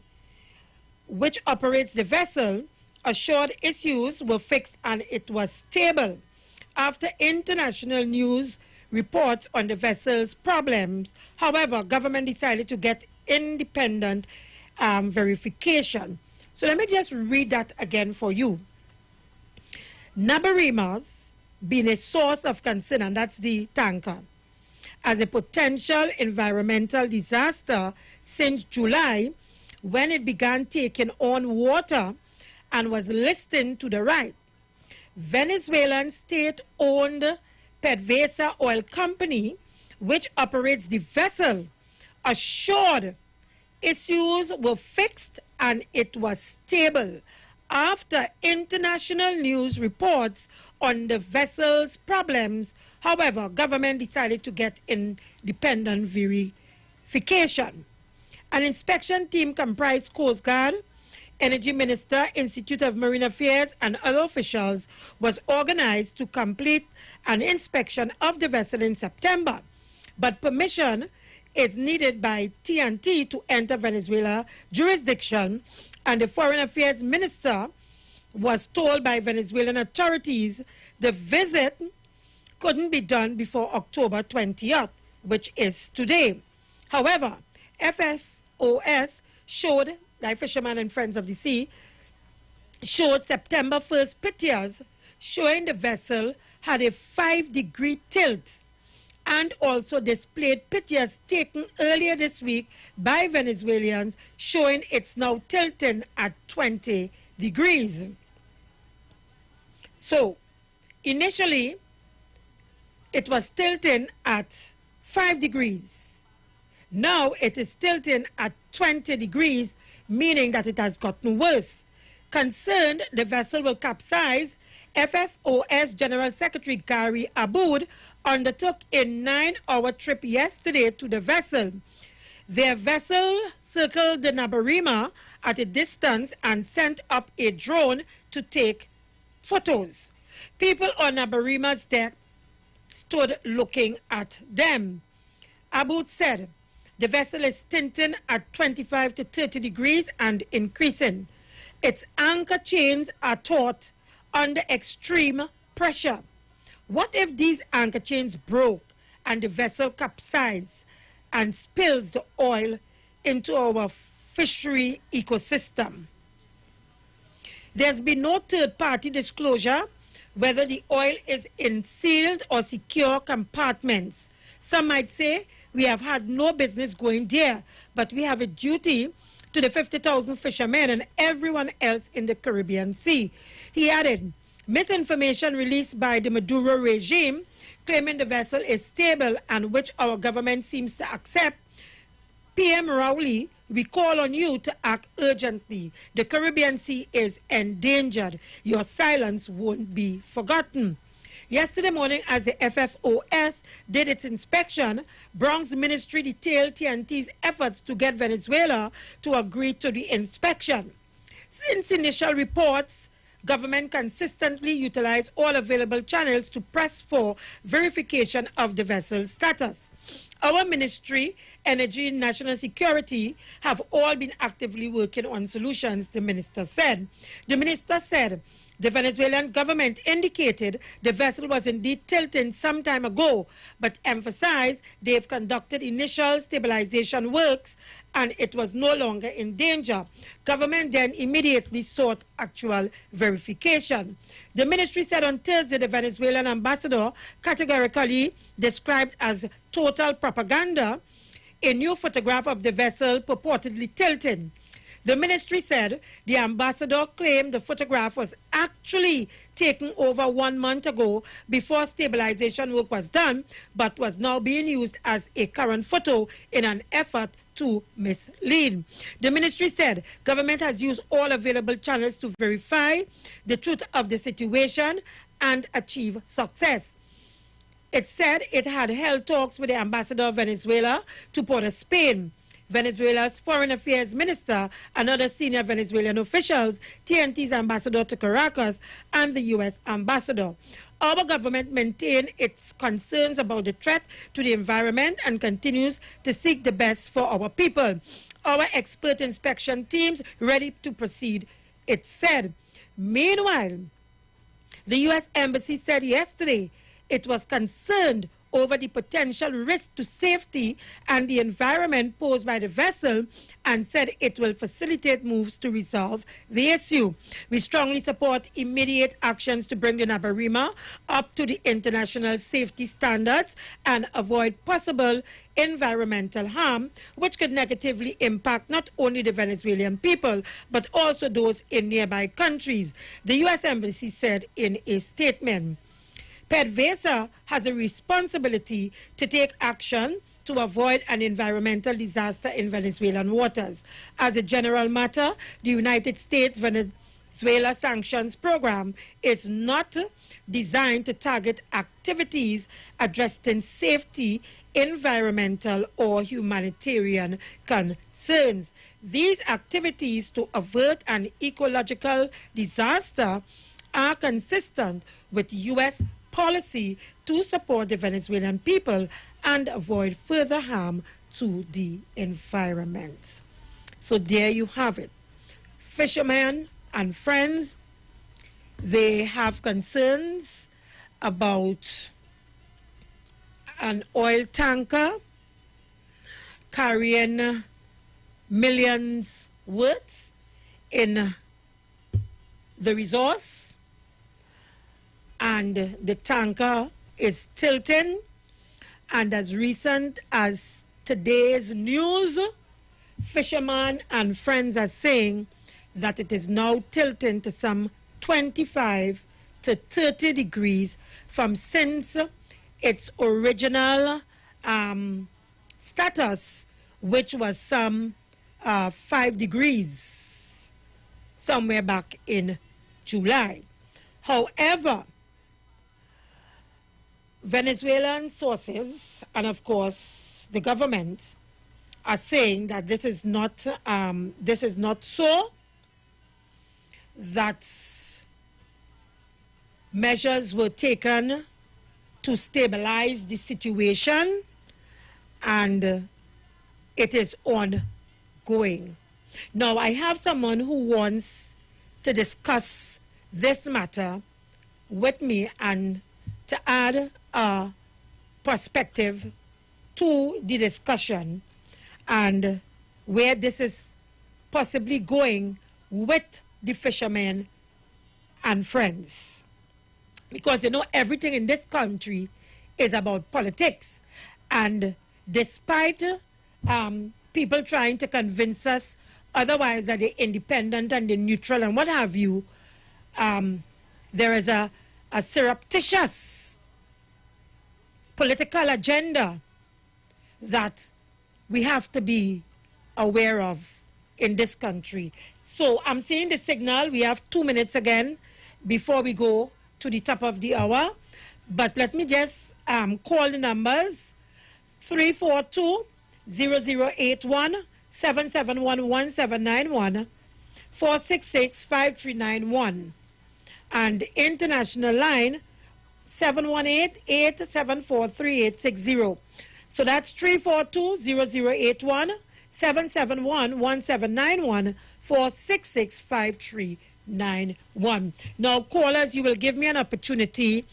Speaker 14: which operates the vessel, assured issues were fixed and it was stable. After international news reports on the vessel's problems, however, government decided to get independent verification. So let me just read that again for you. Nabarima's been a source of concern, and that's the tanker, as a potential environmental disaster since July, when it began taking on water and was listing to the right. Venezuelan state-owned PDVSA Oil Company, which operates the vessel, assured issues were fixed and it was stable after international news reports on the vessel's problems. However, government decided to get independent verification. An inspection team comprised Coast Guard, Energy Minister, Institute of Marine Affairs, and other officials was organized to complete an inspection of the vessel in September. But permission is needed by TNT to enter Venezuela jurisdiction, and the Foreign Affairs Minister was told by Venezuelan authorities the visit couldn't be done before October 20th, which is today. However, FFOS showed, the Fishermen and Friends of the Sea, showed September 1st pictures showing the vessel had a 5-degree tilt, and also displayed pictures taken earlier this week by Venezuelans showing it's now tilting at 20 degrees. So, initially, it was tilting at 5 degrees. Now it is tilting at 20 degrees, meaning that it has gotten worse. Concerned the vessel will capsize, FFOS General Secretary Gary Aboud undertook a 9-hour trip yesterday to the vessel. Their vessel circled the Nabarima at a distance and sent up a drone to take photos. People on Nabarima's deck stood looking at them. Aboud said, the vessel is tinting at 25 to 30 degrees and increasing. Its anchor chains are taut under extreme pressure. What if these anchor chains broke and the vessel capsized and spills the oil into our fishery ecosystem? There's been no third-party disclosure whether the oil is in sealed or secure compartments. Some might say we have had no business going there, but we have a duty to the 50,000 fishermen and everyone else in the Caribbean Sea. He added, misinformation released by the Maduro regime claiming the vessel is stable and which our government seems to accept. PM Rowley, we call on you to act urgently. The Caribbean Sea is endangered. Your silence won't be forgotten. Yesterday morning, as the FFOS did its inspection, Bronx Ministry detailed TNT's efforts to get Venezuela to agree to the inspection. Since initial reports, government consistently utilized all available channels to press for verification of the vessel's status. Our ministry, Energy and National Security, have all been actively working on solutions, the minister said. The minister said the Venezuelan government indicated the vessel was indeed tilting some time ago, but emphasized they've conducted initial stabilization works and it was no longer in danger. Government then immediately sought actual verification. The ministry said on Thursday the Venezuelan ambassador categorically described as total propaganda a new photograph of the vessel purportedly tilting. The ministry said the ambassador claimed the photograph was actually taken over 1 month ago before stabilization work was done, but was now being used as a current photo in an effort to mislead. The ministry said government has used all available channels to verify the truth of the situation and achieve success. It said it had held talks with the ambassador of Venezuela to Port of Spain, Venezuela's Foreign Affairs Minister, and other senior Venezuelan officials, TNT's ambassador to Caracas, and the U.S. ambassador. Our government maintains its concerns about the threat to the environment and continues to seek the best for our people. Our expert inspection teams ready to proceed, it said. Meanwhile, the U.S. Embassy said yesterday it was concerned over the potential risk to safety and the environment posed by the vessel and said it will facilitate moves to resolve the issue. We strongly support immediate actions to bring the Nabarima up to the international safety standards and avoid possible environmental harm, which could negatively impact not only the Venezuelan people, but also those in nearby countries, the U.S. Embassy said in a statement. PDVSA has a responsibility to take action to avoid an environmental disaster in Venezuelan waters. As a general matter, the United States Venezuela sanctions program is not designed to target activities addressing safety, environmental, or humanitarian concerns. These activities to avert an ecological disaster are consistent with U.S. policy to support the Venezuelan people and avoid further harm to the environment. So there you have it. Fishermen and friends, they have concerns about an oil tanker carrying millions worth in the resource, and the tanker is tilting, and as recent as today's news, fishermen and friends are saying that it is now tilting to some 25 to 30 degrees from since its original status, which was some 5 degrees somewhere back in July. However, Venezuelan sources and of course the government are saying that this is not so, that measures were taken to stabilize the situation and it is ongoing. Now, I have someone who wants to discuss this matter with me and to add a perspective to the discussion and where this is possibly going with the fishermen and friends. Because, you know, everything in this country is about politics. And despite people trying to convince us otherwise that they're independent and they're neutral and what have you, there is a surreptitious political agenda that we have to be aware of in this country. So I'm seeing the signal. We have 2 minutes again before we go to the top of the hour. But let me just call the numbers. 342-0081, 771-1791, 466-5391. And the international line, 718-874-3860. So that's 342-0081, 771-1791, 466-5391. Now, callers, you will give me an opportunity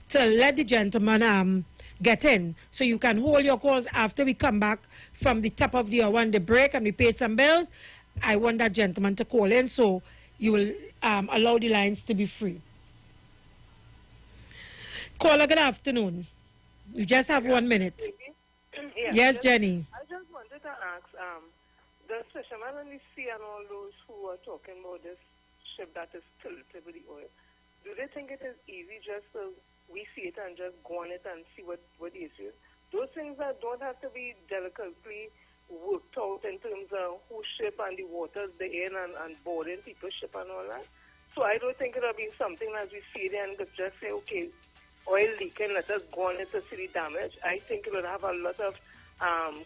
Speaker 14: to let the gentleman get in. So you can hold your calls after we come back from the top of the hour and the break and we pay some bills. I want that gentleman to call in, so you will allow the lines to be free. Caller, good afternoon. You just have 1 minute. Yes, Jenny.
Speaker 1: I just wanted to ask, the fishermen on the sea and all those who are talking about this ship that is tilted with the oil, do they think it is easy just to we see it and just go on it and see what the issue is? Those things that don't have to be delicately worked out in terms of whose ship and the waters they're in and boarding people's ship and all that. So I don't think it'll be something as we see it and just say, okay, oil leaking, let us go on it to see the damage. I think it will have a lot of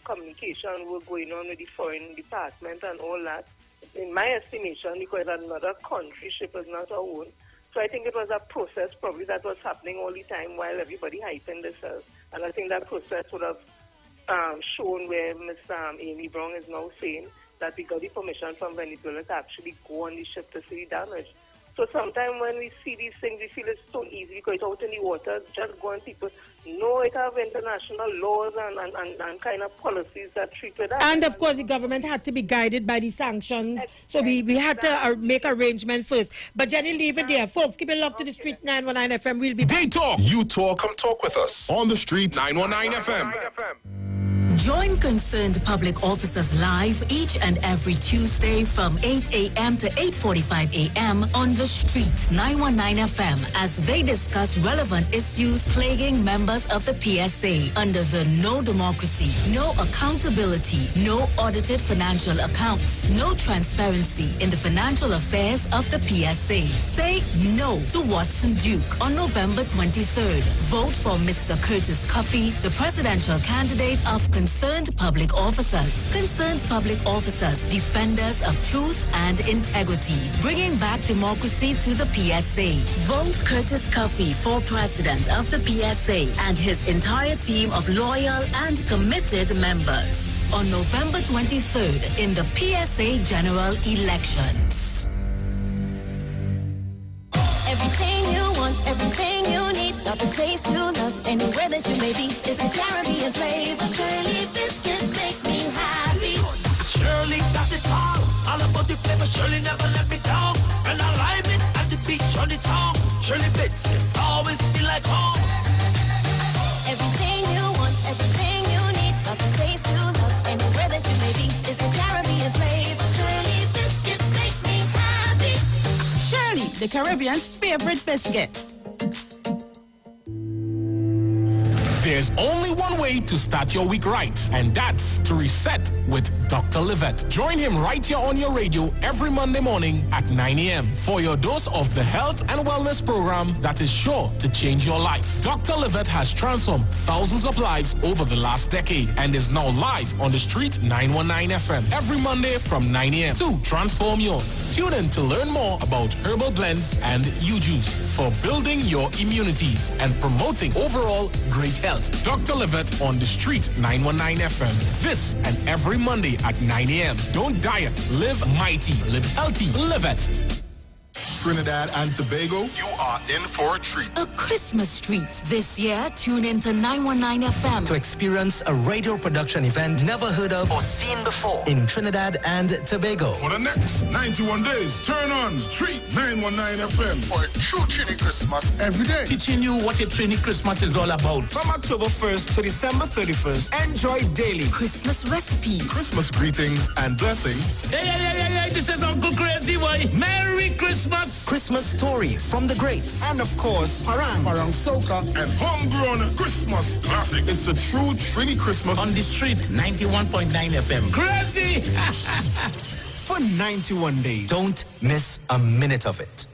Speaker 1: communication work going on with the foreign department and all that. In my estimation, because another country ship is not our own. So I think it was a process probably that was happening all the time while everybody hyping themselves. And I think that process would have shown where Ms. Amy Brown is now saying that we got the permission from Venezuela to actually go on the ship to see the damage. So sometimes when we see these things, we feel it's so easy because it's out in the water, just go and people know it have international laws and kind of policies that treat with that.
Speaker 14: And of course, the government had to be guided by the sanctions. So we had to make arrangements first. But Jenny, leave it there. Folks, keep it locked to the Street 919 FM. We'll be
Speaker 7: They talk. You talk. Come talk with us. On the Street 919 FM.
Speaker 11: Join Concerned Public Officers live each and every Tuesday from 8 a.m. to 8:45 a.m. on The Street 919 FM as they discuss relevant issues plaguing members of the PSA under the No Democracy, No Accountability, No Audited Financial Accounts, No Transparency in the Financial Affairs of the PSA. Say no to Watson Duke on November 23rd. Vote for Mr. Curtis Cuffey, the presidential candidate of Concerned Public Officers. Concerned Public Officers, defenders of truth and integrity, bringing back democracy to the PSA. Vote Curtis Cuffey for president of the PSA and his entire team of loyal and committed members on November 23rd in the PSA general elections.
Speaker 10: Everything you want, everything you need, got the taste you love, anywhere that you may be. It's the Caribbean flavor. Shirley biscuits make me happy.
Speaker 5: Shirley got it all about the flavor. Shirley never let me down. And I lime it at the beach on the town. Shirley biscuits always feel like home.
Speaker 10: Everything you want, everything you need, got the taste you love, anywhere that you may be. It's the Caribbean flavor. Shirley biscuits make me happy.
Speaker 12: Shirley, the Caribbean's favorite biscuit.
Speaker 2: There's only one way to start your week right, and that's to reset with Dr. Livette. Join him right here on your radio every Monday morning at 9 a.m. for your dose of the health and wellness program that is sure to change your life. Dr. Livette has transformed thousands of lives over the last decade and is now live on the Street 919 FM every Monday from 9 a.m. to transform yours. Tune in to learn more about herbal blends and U-Juice for building your immunities and promoting overall great health. Dr. Livette on the Street 919 FM. This and every Monday at 9 a.m. Don't diet, live mighty, live healthy, live it.
Speaker 7: Trinidad and Tobago, you are in for a treat.
Speaker 11: A Christmas treat. This year, tune into 919 FM
Speaker 4: to experience a radio production event never heard of or seen before in Trinidad and Tobago.
Speaker 22: For the next 91 days, turn on Street 919 FM
Speaker 7: for a true Trini Christmas every day.
Speaker 15: Teaching you what a Trini Christmas is all about. From October 1st to December 31st, enjoy daily
Speaker 11: Christmas recipes,
Speaker 7: Christmas greetings and blessings.
Speaker 15: Hey, this is Uncle Crazy Boy. Merry Christmas.
Speaker 4: Christmas stories from the greats.
Speaker 15: And of course,
Speaker 22: Parang Soca, and homegrown Christmas classic.
Speaker 7: It's a true Trini Christmas
Speaker 15: on the Street 91.9 FM. Crazy! For 91 days.
Speaker 4: Don't miss a minute of it.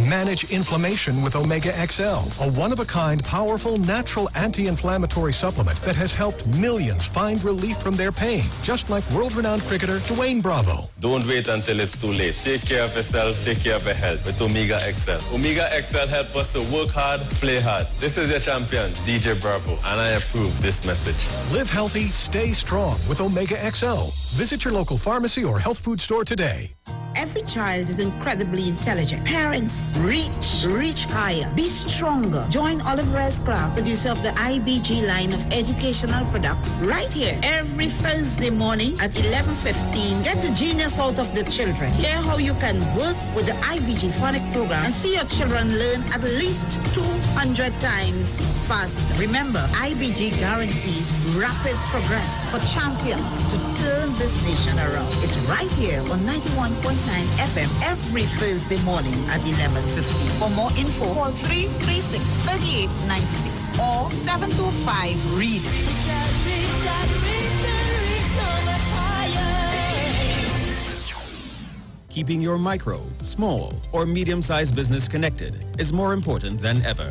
Speaker 24: Manage inflammation with Omega XL, a one-of-a-kind, powerful, natural anti-inflammatory supplement that has helped millions find relief from their pain, just like world-renowned cricketer Dwayne Bravo.
Speaker 25: Don't wait until it's too late. Take care of yourself, take care of your health with Omega XL. Omega XL helps us to work hard, play hard. This is your champion, DJ Bravo, and I approve this message.
Speaker 24: Live healthy, stay strong with Omega XL. Visit your local pharmacy or health food store today.
Speaker 26: Every child is incredibly intelligent. Parents, reach higher. Be stronger. Join Olive Reyes Clark, producer of the IBG line of educational products, right here every Thursday morning at 11:15. Get the genius out of the children. Hear how you can work with the IBG phonic program and see your children learn at least 200 times faster. Remember, IBG guarantees rapid progress for champions to turn this nation around. It's right here on 91.9 FM every Thursday morning at 11:15. For more info, call 336-3896 or 725-READ.
Speaker 27: Keeping your micro, small, or medium-sized business connected is more important than ever.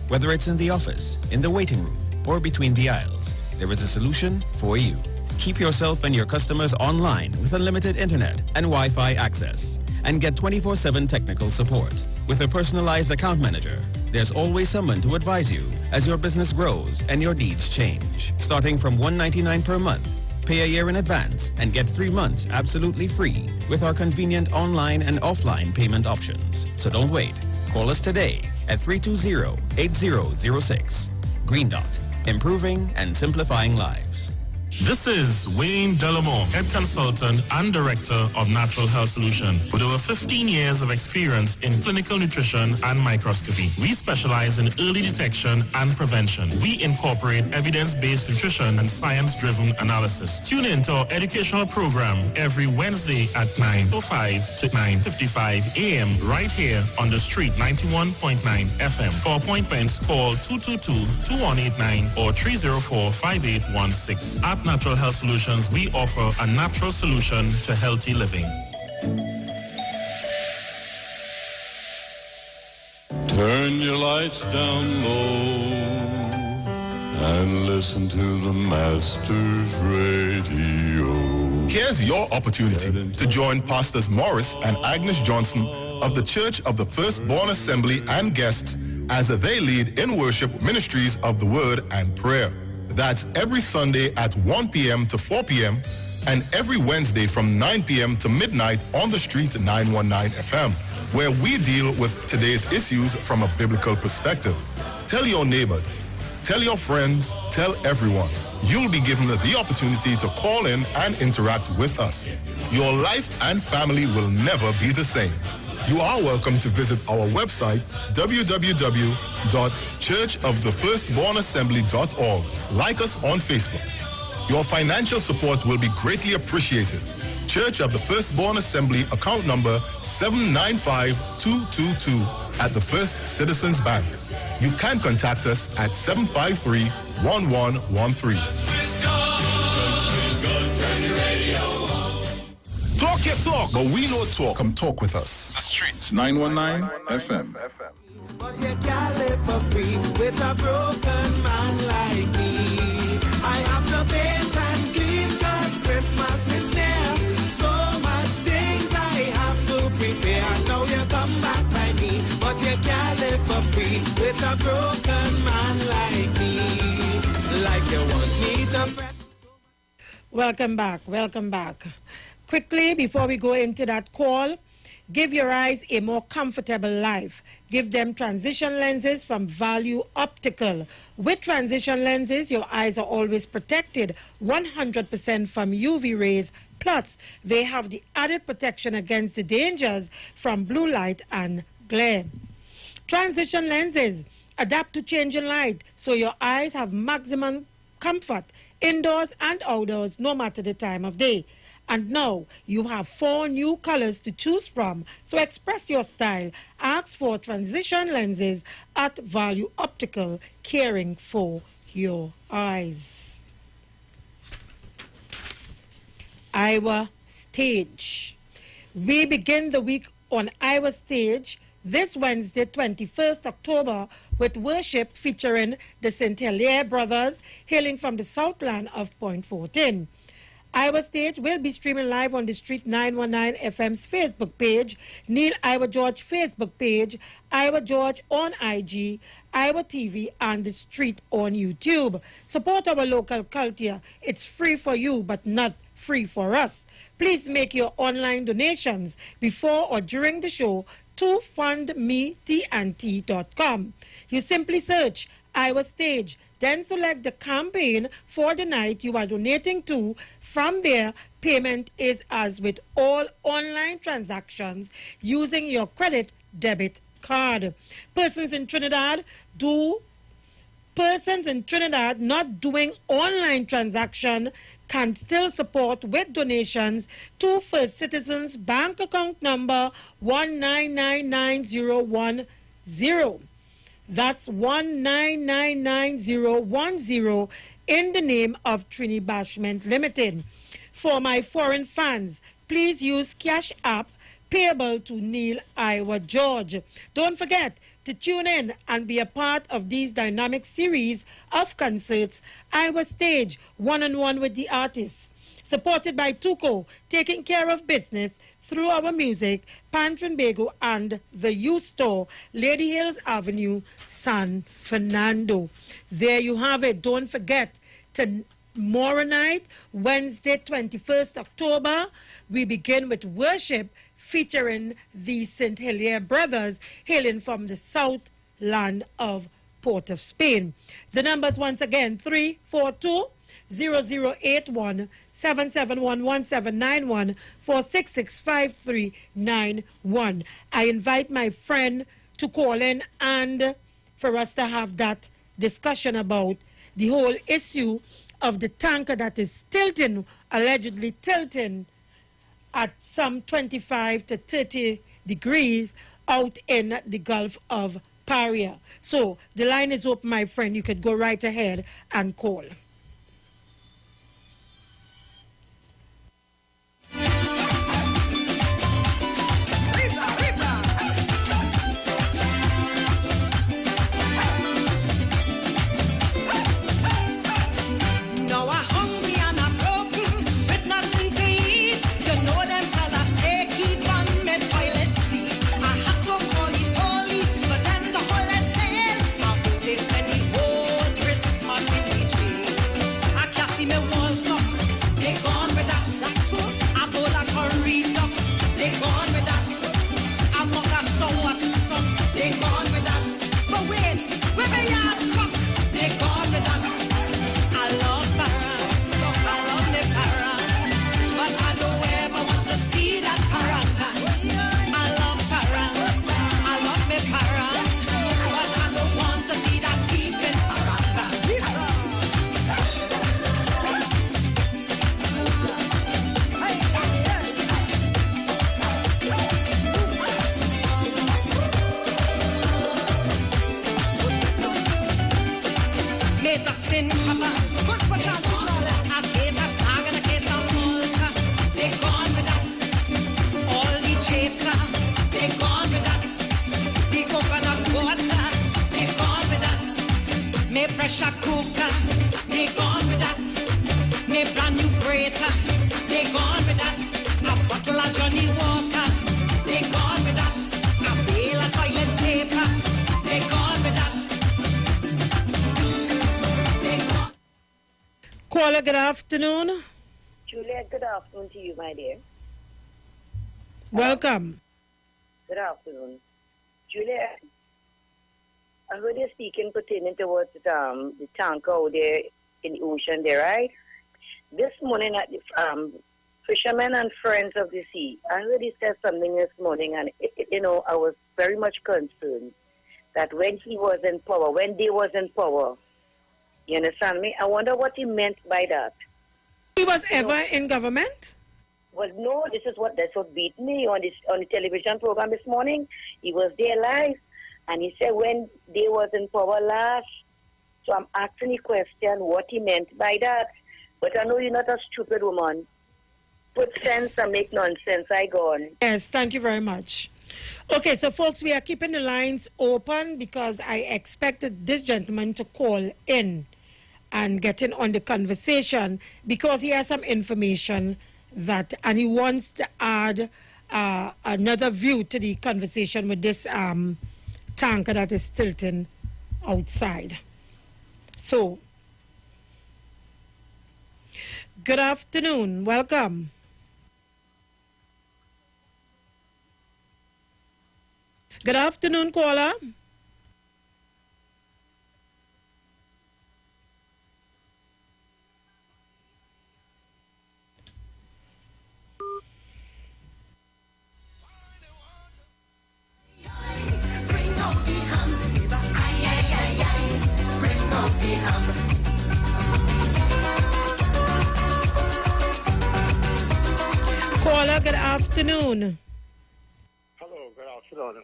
Speaker 27: Whether it's in the office, in the waiting room, or between the aisles, there is a solution for you. Keep yourself and your customers online with unlimited internet and Wi-Fi access, and get 24/7 technical support. With a personalized account manager, there's always someone to advise you as your business grows and your needs change. Starting from $199 per month, Pay a year in advance and get 3 months absolutely free with our convenient online and offline payment options. So don't wait. Call us today at 320-8006. Green Dot, improving and simplifying lives.
Speaker 2: This is Wayne Delamore, Head Consultant and Director of Natural Health Solution. With over 15 years of experience in clinical nutrition and microscopy, we specialize in early detection and prevention. We incorporate evidence-based nutrition and science-driven analysis. Tune in to our educational program every Wednesday at 9:05 to 9:55 a.m. right here on the street 91.9 FM. For appointments, call 222-2189 or 304-5816. At Natural Health Solutions, we offer a natural solution to healthy living.
Speaker 6: Turn your lights down low and listen to the Master's Radio.
Speaker 9: Here's your opportunity to join Pastors Morris and Agnes Johnson of the Church of the Firstborn Assembly and guests as they lead in worship ministries of the Word and Prayer. That's every Sunday at 1 p.m. to 4 p.m. and every Wednesday from 9 p.m. to midnight on the street 919 FM, where we deal with today's issues from a biblical perspective. Tell your neighbors, tell your friends, tell everyone. You'll be given the opportunity to call in and interact with us. Your life and family will never be the same. You are welcome to visit our website, www.churchofthefirstbornassembly.org. Like us on Facebook. Your financial support will be greatly appreciated. Church of the Firstborn Assembly, account number 795222 at the First Citizens Bank. You can contact us at 753-1113.
Speaker 7: Talk your talk, but we know talk. Come talk with us. The Street 919 FM.
Speaker 5: But you can't live for free with a broken man like me. I have to paint and clean cause Christmas is near. So much things I have to prepare. Now you come back by me, but you can't live for free with a broken man like me. Like you want me to...
Speaker 14: Welcome back, welcome back. Quickly, before we go into that call, give your eyes a more comfortable life. Give them transition lenses from Value Optical. With transition lenses, your eyes are always protected 100% from UV rays. Plus, they have the added protection against the dangers from blue light and glare. Transition lenses adapt to changing light, so your eyes have maximum comfort indoors and outdoors, no matter the time of day. And now you have 4 new colors to choose from. So express your style. Ask for transition lenses at Value Optical, caring for your eyes. Iowa Stage. We begin the week on Iowa Stage this Wednesday, 21st October, with worship featuring the St. Hilaire Brothers, hailing from the Southland of Point 14. Iowa Stage will be streaming live on the Street 919 FM's Facebook page, Neil Iowa George Facebook page, Iowa George on IG, Iowa TV, and the Street on YouTube. Support our local culture. It's free for you, but not free for us. Please make your online donations before or during the show to fundmetnt.com. You simply search Iowa Stage, then select the campaign for the night you are donating to. From there, payment is as with all online transactions using your credit debit card. Persons in Trinidad not doing online transaction can still support with donations to First Citizens Bank account number 1999010. That's 1999010 in the name of Trini Bashment Limited. For my foreign fans, please use Cash App payable to Neil Iowa George. Don't forget to tune in and be a part of these dynamic series of concerts, Iowa Stage, one-on-one with the artists. Supported by Tuco, taking care of business through our music, Pantrinbago and the U-Store, Lady Hills Avenue, San Fernando. There you have it. Don't forget to tomorrow night, Wednesday, 21st October, we begin with worship featuring the St. Hilaire brothers hailing from the south land of Port of Spain. The numbers once again, 342-0081, 771-1791, 466-5391. I invite my friend to call in and for us to have that discussion about the whole issue of the tanker that is tilting, allegedly tilting at some 25 to 30 degrees out in the Gulf of Paria. So the line is open, my friend. You could go right ahead and call.
Speaker 5: Pressure cooker, they gone with that. Me brand new freighter, they gone with that. A bottle of Johnny Walker, they gone with that. A bale of toilet paper, they gone with that. They gone.
Speaker 14: Caller, good afternoon.
Speaker 3: Juliet, good afternoon to you, my dear.
Speaker 14: Welcome.
Speaker 3: Good afternoon. Juliet, I heard you speaking pertaining towards the tanker out there in the ocean there, right? This morning at the Fishermen and Friends of the Sea, I heard he said something this morning, and, I was very much concerned that when he was in power, when they was in power, you understand me? I wonder what he meant by that.
Speaker 14: He was ever in government?
Speaker 3: Well, no, that's what beat me on the television program this morning. He was there live. And he said when they was in power last, so I'm asking the question what he meant by that. But I know you're not a stupid woman. Put sense and make nonsense. I go on.
Speaker 14: Yes, thank you very much. Okay, so folks, we are keeping the lines open because I expected this gentleman to call in and get in on the conversation because he has some information and he wants to add another view to the conversation with this tanker that is tilting outside. So, good afternoon. Welcome. Good afternoon, caller. Caller, good afternoon.
Speaker 8: Hello, good afternoon.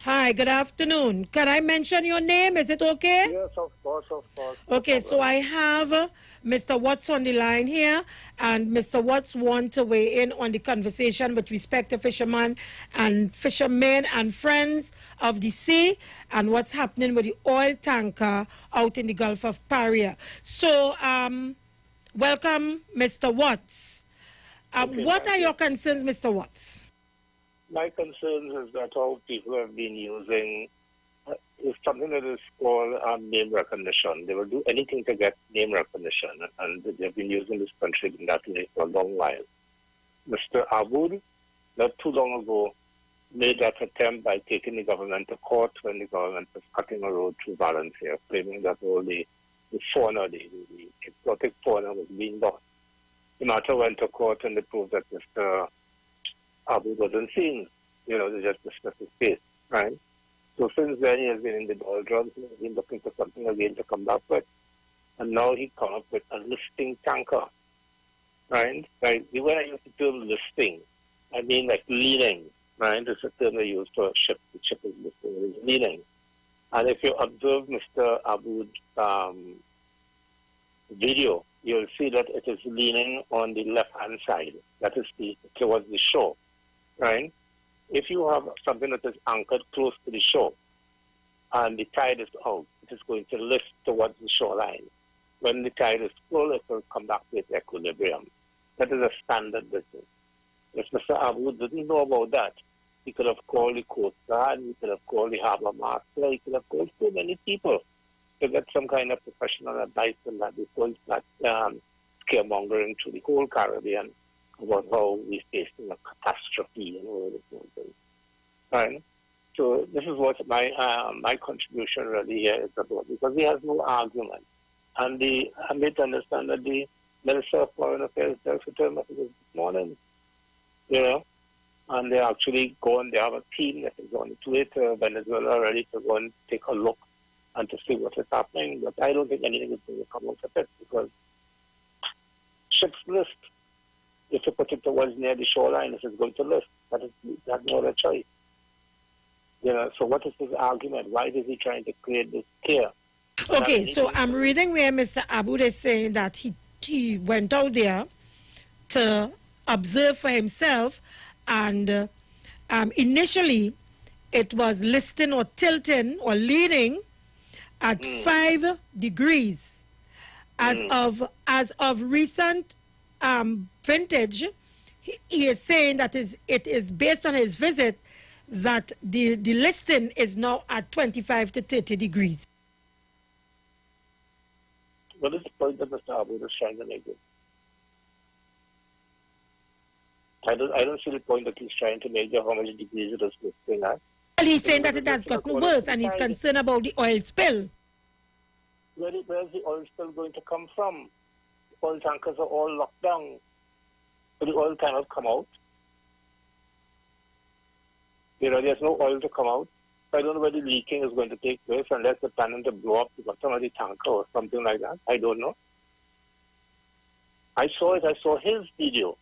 Speaker 14: Hi, good afternoon. Can I mention your name? Is it okay?
Speaker 8: Yes, of course, of course.
Speaker 14: Okay, so I have Mr. Watts on the line here, and Mr. Watts wants to weigh in on the conversation with respect to fishermen and friends of the sea and what's happening with the oil tanker out in the Gulf of Paria. So, welcome, Mr. Watts. What are your concerns, Mr. Watts?
Speaker 8: My concerns is that how people have been using is something that is called name recognition. They will do anything to get name recognition, and they've been using this country in that way for a long while. Mr. Aboud, not too long ago, made that attempt by taking the government to court when the government was cutting a road through Valencia, claiming that all the fauna, the exotic fauna was being lost. The matter went to court and they proved that Mr. Aboud wasn't seen. They just dismissed his case, right? So since then, he has been in the doldrums. He has been looking for something again to come back with. And now he come up with a listing tanker, right? Like, when I use the term listing, I mean like leaning, right? It's a term they use for a ship. The ship is listing. It is leaning. And if you observe Mr. Aboud's video, you'll see that it is leaning on the left-hand side. That is towards the shore, right? If you have something that is anchored close to the shore and the tide is out, it is going to lift towards the shoreline. When the tide is full, it will come back to its equilibrium. That is a standard business. If Mr. Aboud didn't know about that, he could have called the Coast Guard, he could have called the Harbour Master, he could have called so many people to get some kind of professional advice on that before he starts scaremongering through the whole Caribbean about how we're facing a catastrophe and all this nonsense. Right? So this is what my contribution really here is about, because he has no argument. And I made to understand that the Minister of Foreign Affairs just returned messages this morning, and they're actually going, they have a team that is on its way to Venezuela ready to go and take a look and to see what is happening. But I don't think anything is going to come out of it, because ships list. If you put it towards near the shoreline, it is going to list. That has no other choice. So what is his argument? Why is he trying to create this scare?
Speaker 14: Okay, so I'm reading where Mr. Aboud is saying that he went out there to observe for himself, and initially it was listing or tilting or leaning at 5 degrees. As of recent vintage, he is saying that it is based on his visit that the listing is now at 25 to 30 degrees.
Speaker 8: What is the point that Mr. Aboud is trying to make it? I don't see the point that he's trying to make, how much degrees it is listing at.
Speaker 14: Well, he's saying that it has gotten worse, and he's concerned about the oil spill.
Speaker 8: Where is the oil spill going to come from? Oil tankers are all locked down, so the oil cannot come out. There's no oil to come out. I don't know where the leaking is going to take place unless they're planning to blow up the bottom of the tanker or something like that. I don't know. I saw it. I saw his video.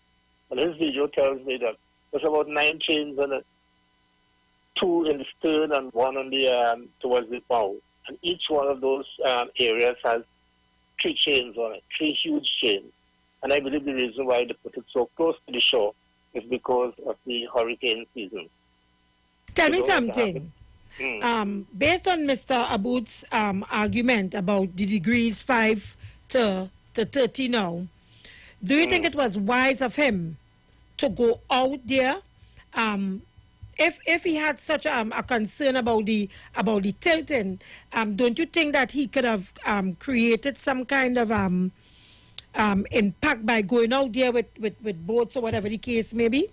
Speaker 8: And his video tells me that there's about 9 chains on it, 2 in the stern and 1 on the towards the bow. And each one of those areas has 3 chains on it, 3 huge chains. And I believe the reason why they put it so close to the shore is because of the hurricane season.
Speaker 14: Tell me something. Based on Mr. Aboud's argument about the degrees 5 to 30 now, do you think it was wise of him to go out there? If he had such a concern about the tilting, don't you think that he could have created some kind of impact by going out there with boats or whatever the case may be?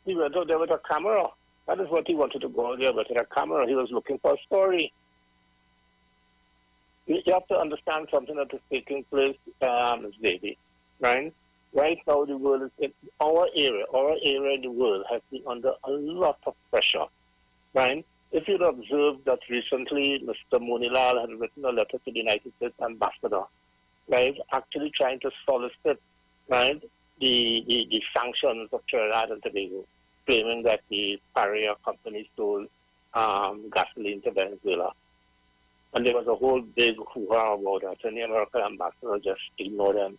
Speaker 8: He went out there with a camera. That is what he wanted to go out there with a camera. He was looking for a story. You have to understand something that is taking place, Davey, right? Right now, the world is in our area in the world has been under a lot of pressure, right? If you'd observed that recently, Mr. Monilal had written a letter to the United States ambassador, right, actually trying to solicit, right, the sanctions of Trinidad and Tobago, claiming that the Paria company sold gasoline to Venezuela. And there was a whole big hoo-ha about that, and the American ambassador just ignored them.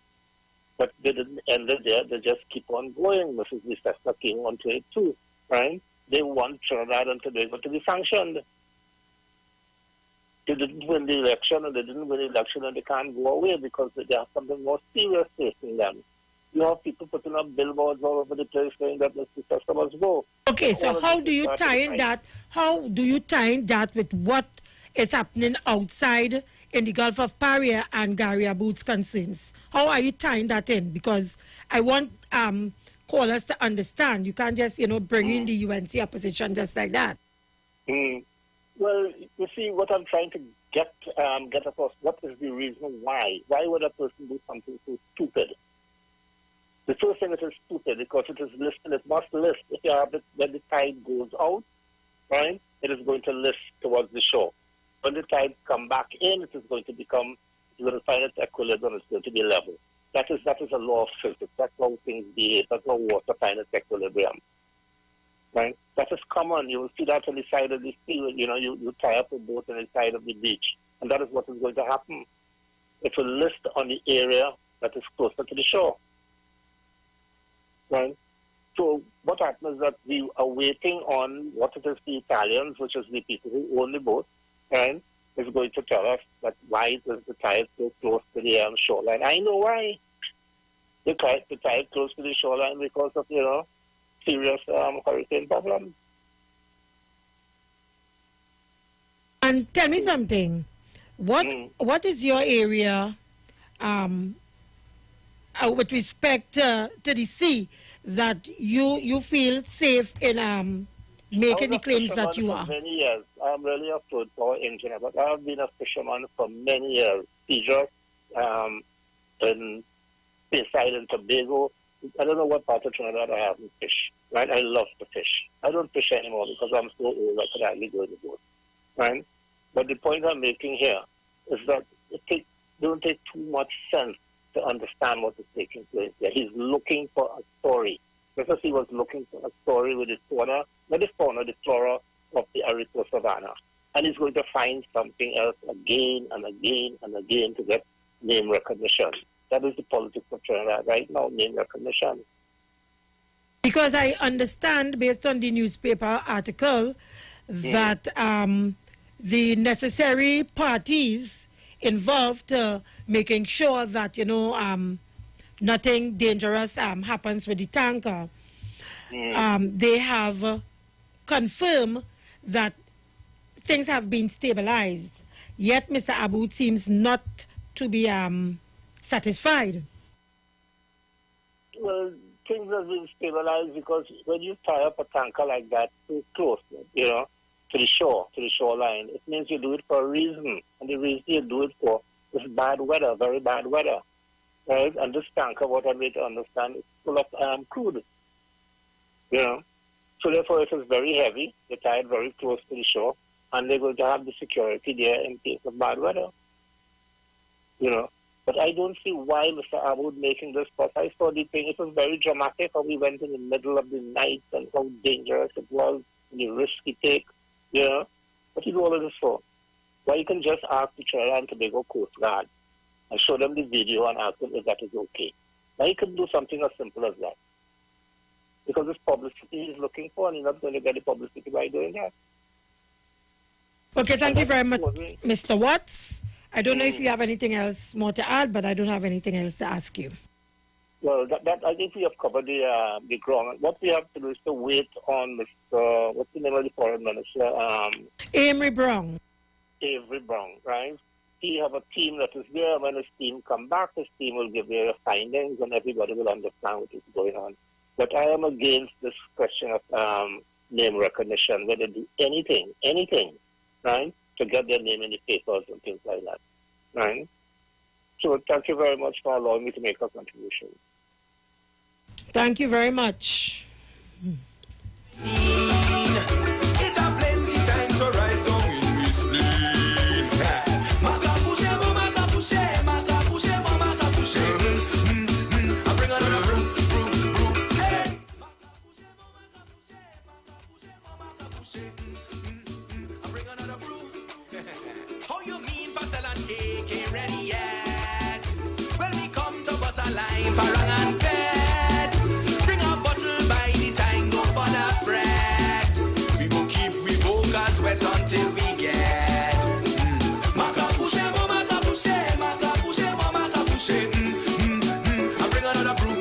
Speaker 8: But they didn't end it there. They just keep on going. Mrs. Lissester came onto it too, right? They want Trinidad and Tobago to be sanctioned. They didn't win the election, and they can't go away because they have something more serious facing them. You have people putting up billboards all over the place saying that the customers go.
Speaker 14: Okay, so how do you tie in that? How do you tie in that with what is happening outside in the Gulf of Paria and Gary Aboud's concerns? How are you tying that in? Because I want callers to understand. You can't just, bring in the UNC opposition just like that.
Speaker 8: Well, you see, what I'm trying to get across, what is the reason why? Why would a person do something so stupid? The first thing, it is stupid because it is listed, it must list. If you have it, when the tide goes out, right, it is going to list towards the shore. When the tide come back in, it is going to become, you will find its equilibrium, it's going to be level. That is a law of physics. That's how things behave. That's how water finds its equilibrium. Right? That is common. You will see that on the side of the sea. You tie up a boat on the side of the beach. And that is what is going to happen. It will list on the area that is closer to the shore. Right? So what happens is that we are waiting on what it is the Italians, which is the people who own the boat, and is going to tell us that why is the tide so close to the shoreline. I know why. The tide close to the shoreline because of, serious hurricane problems.
Speaker 14: And tell me something. What is your area with respect to the sea that you feel safe in making the claims that you are?
Speaker 8: For many years. I'm really a float power engineer, but I've been a fisherman for many years. Seizure, in Bayside and Tobago. I don't know what part of Trinidad I haven't fished. Right? I love to fish. I don't fish anymore because I'm so old I could hardly go in the boat. Right? But the point I'm making here is that it don't take too much sense to understand what is taking place there. He's looking for a story. Just as he was looking for a story with the fauna, not the fauna, the flora of the Aripo Savannah. And he's going to find something else again and again and again to get name recognition. That is the politics of Trinidad right now, name recognition.
Speaker 14: Because I understand, based on the newspaper article, that the necessary parties involved making sure that, nothing dangerous happens with the tanker. They have confirmed that things have been stabilized. Yet Mr. Aboud seems not to be satisfied.
Speaker 8: Well, things have been stabilized because when you tie up a tanker like that too close, to the shoreline, it means you do it for a reason. And the reason you do it for is bad weather, very bad weather. Right? And this tanker, what I need to understand, is full of crude. So therefore it is very heavy, they tie it very close to the shore, and they're going to have the security there in case of bad weather. But I don't see why Mr. Aboud making this fuss. I saw the thing, it was very dramatic how we went in the middle of the night and how dangerous it was, and the risk he takes, What is all of this for? Why you can just ask the Trinidad and Tobago Coast Guard and show them the video and ask them if that is okay. Now you can do something as simple as that. Because it's publicity he's looking for, and you're not going to get the publicity by doing that.
Speaker 14: Okay, thank you very much, Mr. Watts. I don't know if you have anything else more to add, but I don't have anything else to ask you.
Speaker 8: Well, that I think we have covered the ground. What we have to do is to wait on Mr. What's the name of the foreign minister?
Speaker 14: Avery Brown.
Speaker 8: Avery Brown, right? He have a team that is there. When his team come back, his team will give their findings, and everybody will understand what is going on. But I am against this question of name recognition, whether they do anything, right, to get their name in the papers and things like that, right? So thank you very much for allowing me to make a contribution.
Speaker 14: Thank you very much.
Speaker 5: It's a plenty time to rise down in this place. I bring another brew. How you mean pastel and cake ain't ready yet? Well, we come to bust a line for rang and fed. Bring a bottle by the time, don't bother fret. We will keep we vocals wet until we get. Mata pouche, mo mata pouche, mata pouche, mo mata pouche. I bring another brew.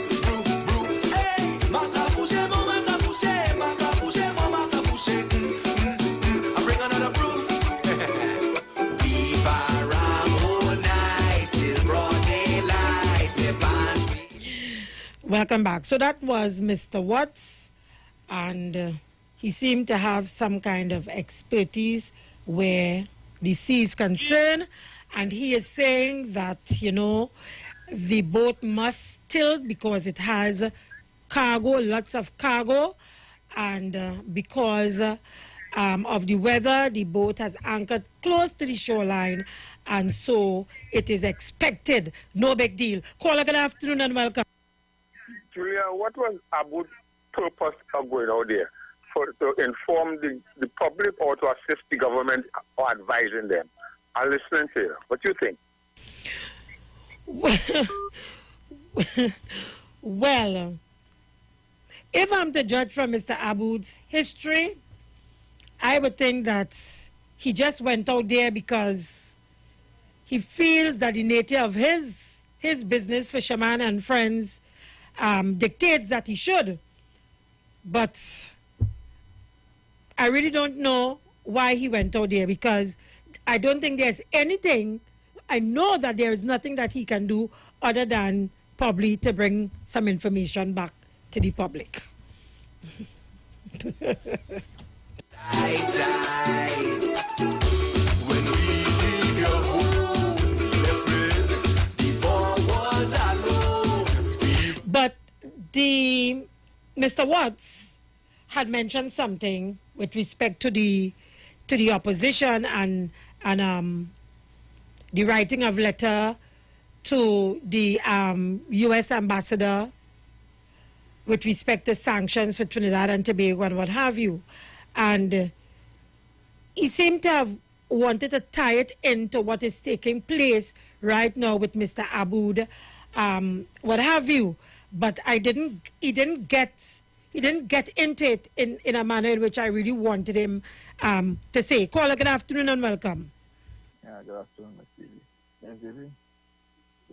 Speaker 14: Welcome back. So that was Mr. Watts, and he seemed to have some kind of expertise where the sea is concerned, and he is saying that, you know, the boat must tilt because it has cargo, lots of cargo, and because of the weather, the boat has anchored close to the shoreline, and so it is expected. No big deal. Caller, good afternoon and welcome.
Speaker 13: Julia, what was Aboud's purpose of going out there? To inform the public or to assist the government or advising them? I'm listening to you. What do you
Speaker 14: think? Well, if I'm to judge from Mr. Aboud's history, I would think that he just went out there because he feels that the nature of his business, Fisherman and Friends, dictates that he should. But I really don't know why he went out there, because I don't think there's anything, I know that there is nothing that he can do other than probably to bring some information back to the public. But Mr. Watts had mentioned something with respect to the opposition and the writing of letter to the U.S. ambassador with respect to sanctions for Trinidad and Tobago and what have you. And he seemed to have wanted to tie it into what is taking place right now with Mr. Aboud, what have you. But he didn't get into it in a manner in which I really wanted him to say. Caller, good afternoon and welcome.
Speaker 16: Yeah, good afternoon, Ms. Davy. Yes, Davy.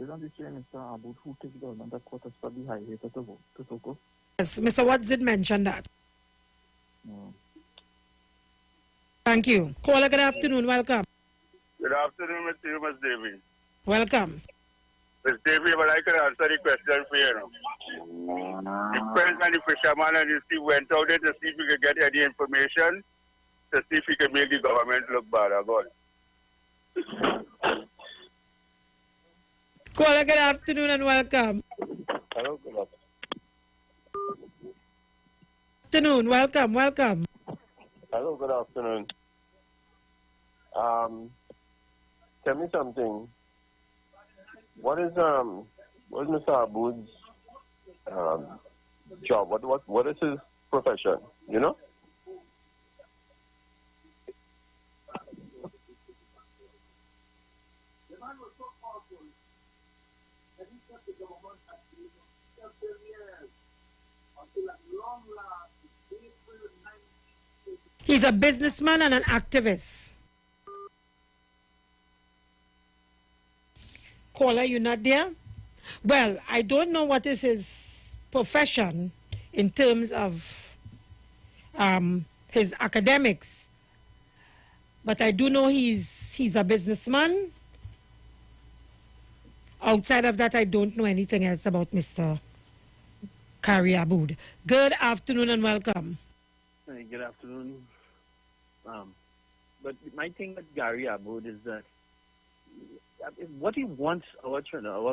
Speaker 16: Isn't this Mr. Aboud who took the government at quarters for the highway to Toko?
Speaker 14: Yes, Mr. Watts did mention that. Thank you. Caller, good afternoon, welcome.
Speaker 13: Good afternoon, Ms. Davy.
Speaker 14: Welcome.
Speaker 13: Ms. Davy, but I can answer the question for you. The friends and the fisherman and the sea went out there to see if we could get any information, to see if we could make the government look bad.
Speaker 14: Caller, good afternoon and welcome.
Speaker 13: Hello, good
Speaker 14: afternoon. Welcome.
Speaker 17: Hello, good afternoon. Tell me something. What is Mr. Aboud's job? What is his profession? You know?
Speaker 14: He's a businessman and an activist. Caller, you not there? Well, I don't know what is his profession in terms of his academics, but I do know he's a businessman. Outside of that, I don't know anything else about Mr. Kari Aboud. Good afternoon and welcome.
Speaker 18: Hey, good afternoon. But my thing with Gary Aboud is that what he wants our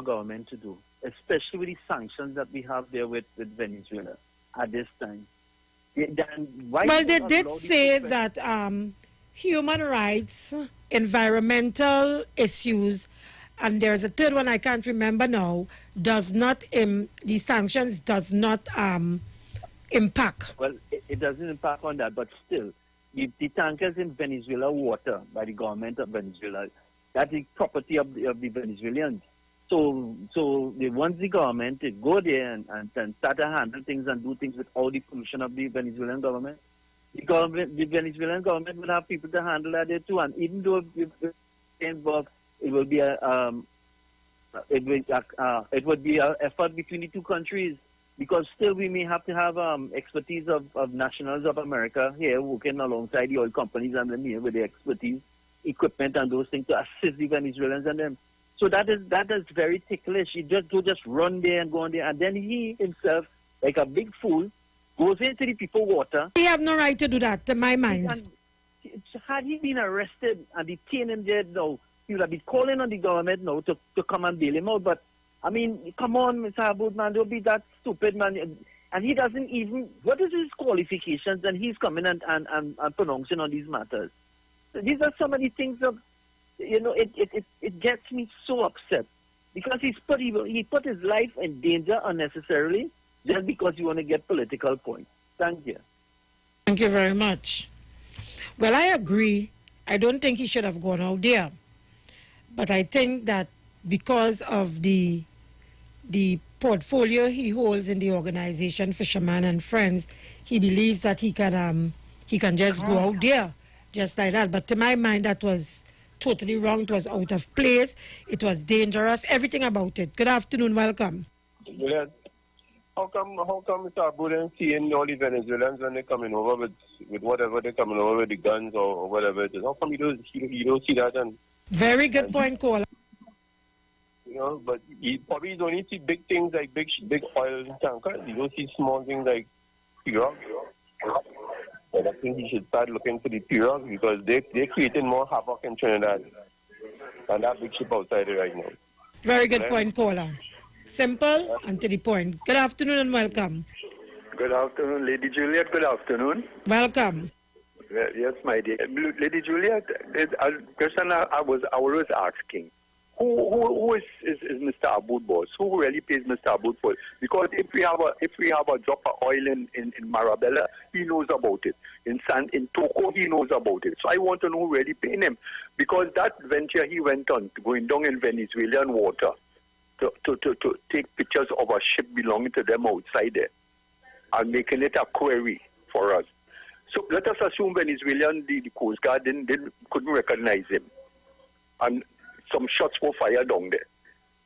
Speaker 18: government to do, especially with the sanctions that we have there with Venezuela at this time.
Speaker 14: Well, they did say that human rights, environmental issues, and there's a third one I can't remember now, does not, the sanctions does not impact.
Speaker 18: Well, it doesn't impact on that, but still, the tankers in Venezuela water by the government of Venezuela, that is property of the Venezuelans. So they want the government to go there and start to handle things and do things with all the pollution of the Venezuelan government. The Venezuelan government will have people to handle that there too, and even though if involved, it will be an effort between the two countries, because still we may have to have expertise of nationals of America here working alongside the oil companies and them here with their expertise, equipment and those things to assist the Venezuelans and them. So that is very ticklish. He just run there and go on there, and then he himself, like a big fool, goes into the people water.
Speaker 14: He have no right to do that, to my mind.
Speaker 18: And had he been arrested and detained in there now, he would have been calling on the government now to come and bail him out. But, I mean, come on, Mr. Aboud, man, don't be that stupid, man. And he doesn't even, what is his qualifications? And he's coming and pronouncing on these matters. So these are some of the things that, you know, it gets me so upset. Because he put his life in danger unnecessarily just because you want to get political points. Thank you.
Speaker 14: Thank you very much. Well, I agree. I don't think he should have gone out there. But I think that because of the portfolio he holds in the organization, Fisherman and Friends, he believes that he can just go out there, just like that. But to my mind, that was totally wrong. It was out of place. It was dangerous. Everything about it. Good afternoon. Welcome.
Speaker 17: Yeah. How come Mr. Aboud and seeing all the Venezuelans when they're coming over with whatever they're coming over with, the guns or whatever it is? How come you don't see that? And
Speaker 14: very good point, caller.
Speaker 17: You know, but you probably don't need to see big things like big oil tankers. You don't see small things like pirogues. But I think you should start looking for the pirogues because they're creating more havoc in Trinidad than that big ship outside there right now.
Speaker 14: Very good point, caller. Simple and to the point. Good afternoon and welcome.
Speaker 1: Good afternoon, Lady Juliet. Good afternoon.
Speaker 14: Welcome.
Speaker 1: Yes, my dear. Lady Juliet, a question I was always asking. Who is Mr. Aboud boss? Who really pays Mr. Aboud for it? Because if we have a drop of oil in Marabella, he knows about it. In Toko, he knows about it. So I want to know who really paying him. Because that venture he went on, going down in Venezuelan water, to take pictures of a ship belonging to them outside there and making it a query for us. So let us assume Venezuelan, the Coast Guard couldn't recognize him. And some shots were fired down there.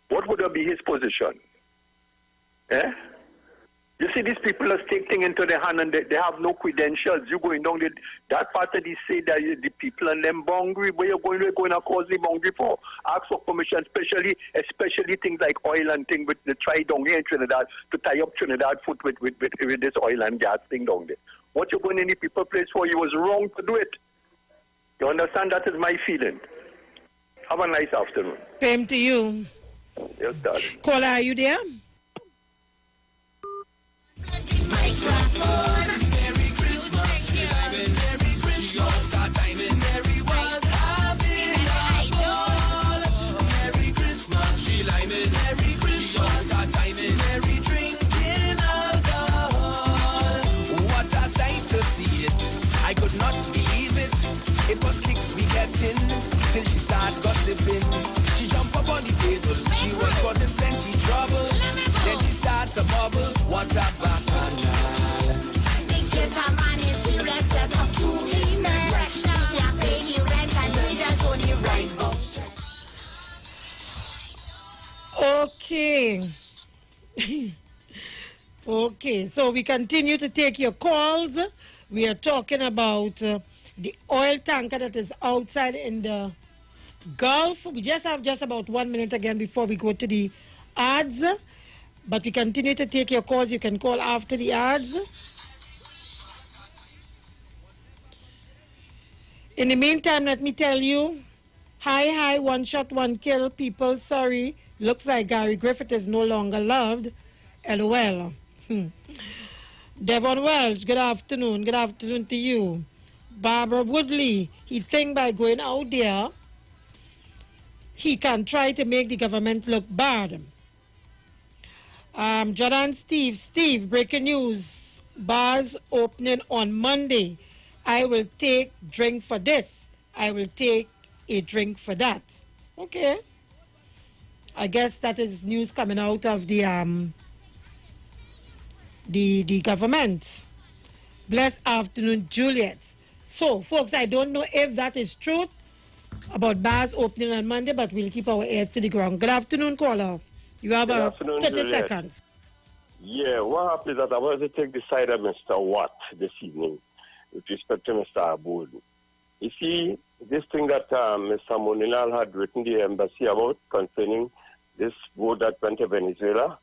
Speaker 1: What would be his position? Eh? You see, these people are taking into their hand and they have no credentials. You going down there, that part of the say that the people and them boundary, where you're going to cause the boundary for. Ask for permission, especially things like oil and things with the try down here in Trinidad to tie up Trinidad foot with this oil and gas thing down there. What you going in the people place for? You was wrong to do it. You understand? That is my feeling. Have a nice afternoon.
Speaker 14: Same to you.
Speaker 1: Yes, darling.
Speaker 14: Caller, are you there?
Speaker 5: Merry Christmas, Merry Christmas, our time in Merry was having a ball. Merry Christmas, she liming. Merry Christmas, our time in Merry drinking alcohol. What a sight to see it! I could not believe it. It was kicks we getting till she started gossiping. She jumped up on the table. She was causing plenty trouble. Then she started to bubble. What a bacchanal.
Speaker 14: Okay. Okay, so we continue to take your calls. We are talking about the oil tanker that is outside in the Gulf. We just have about 1 minute again before we go to the ads. But we continue to take your calls. You can call after the ads. In the meantime, let me tell you, hi, one shot, one kill. People, sorry. Looks like Gary Griffith is no longer loved. LOL. Devon Welch, good afternoon. Good afternoon to you. Barbara Woodley, he think by going out there, he can try to make the government look bad. Jordan Steve, breaking news. Bars opening on Monday. I will take drink for this. I will take a drink for that. Okay. I guess that is news coming out of the government. Blessed afternoon, Juliet. So, folks, I don't know if that is true about bars opening on Monday, but we'll keep our ears to the ground. Good afternoon, caller. You have 30
Speaker 17: Juliet.
Speaker 14: seconds.
Speaker 17: Yeah, what happened is that I wanted to take the side of Mr. Watt this evening with respect to Mr. Aboud. You see, this thing that Mr. Moninal had written the embassy about concerning this boat that went to Venezuela,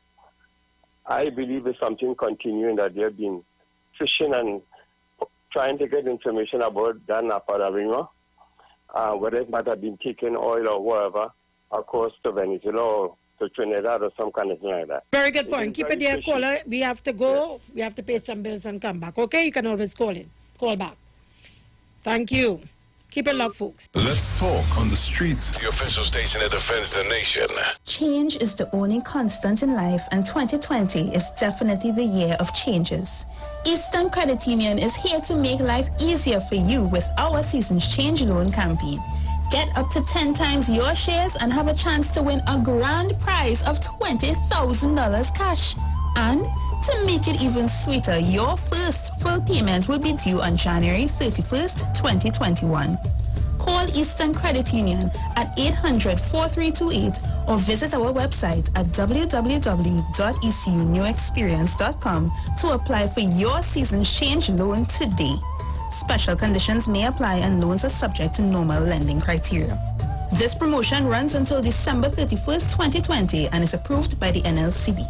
Speaker 17: I believe is something continuing that they have been fishing and trying to get information about that Napadarima, whether it might have been taking oil or whatever across to Venezuela or to Trinidad or some kind of thing like that.
Speaker 14: Very good point. Keep it there, caller. We have to go. We have to pay some bills and come back. Okay, you can always call in. Call back. Thank you. Keep it locked, folks.
Speaker 7: Let's talk on the streets.
Speaker 10: The official station that defends the nation.
Speaker 11: Change is the only constant in life, and 2020 is definitely the year of changes. Eastern Credit Union is here to make life easier for you with our Seasons Change Loan campaign. Get up to 10 times your shares and have a chance to win a grand prize of $20,000 cash. And to make it even sweeter, your first full payment will be due on January 31st, 2021. Call Eastern Credit Union at 800-4328 or visit our website at www.ecunewexperience.com to apply for your Seasons Change Loan today. Special conditions may apply and loans are subject to normal lending criteria. This promotion runs until December 31st, 2020 and is approved by the NLCB.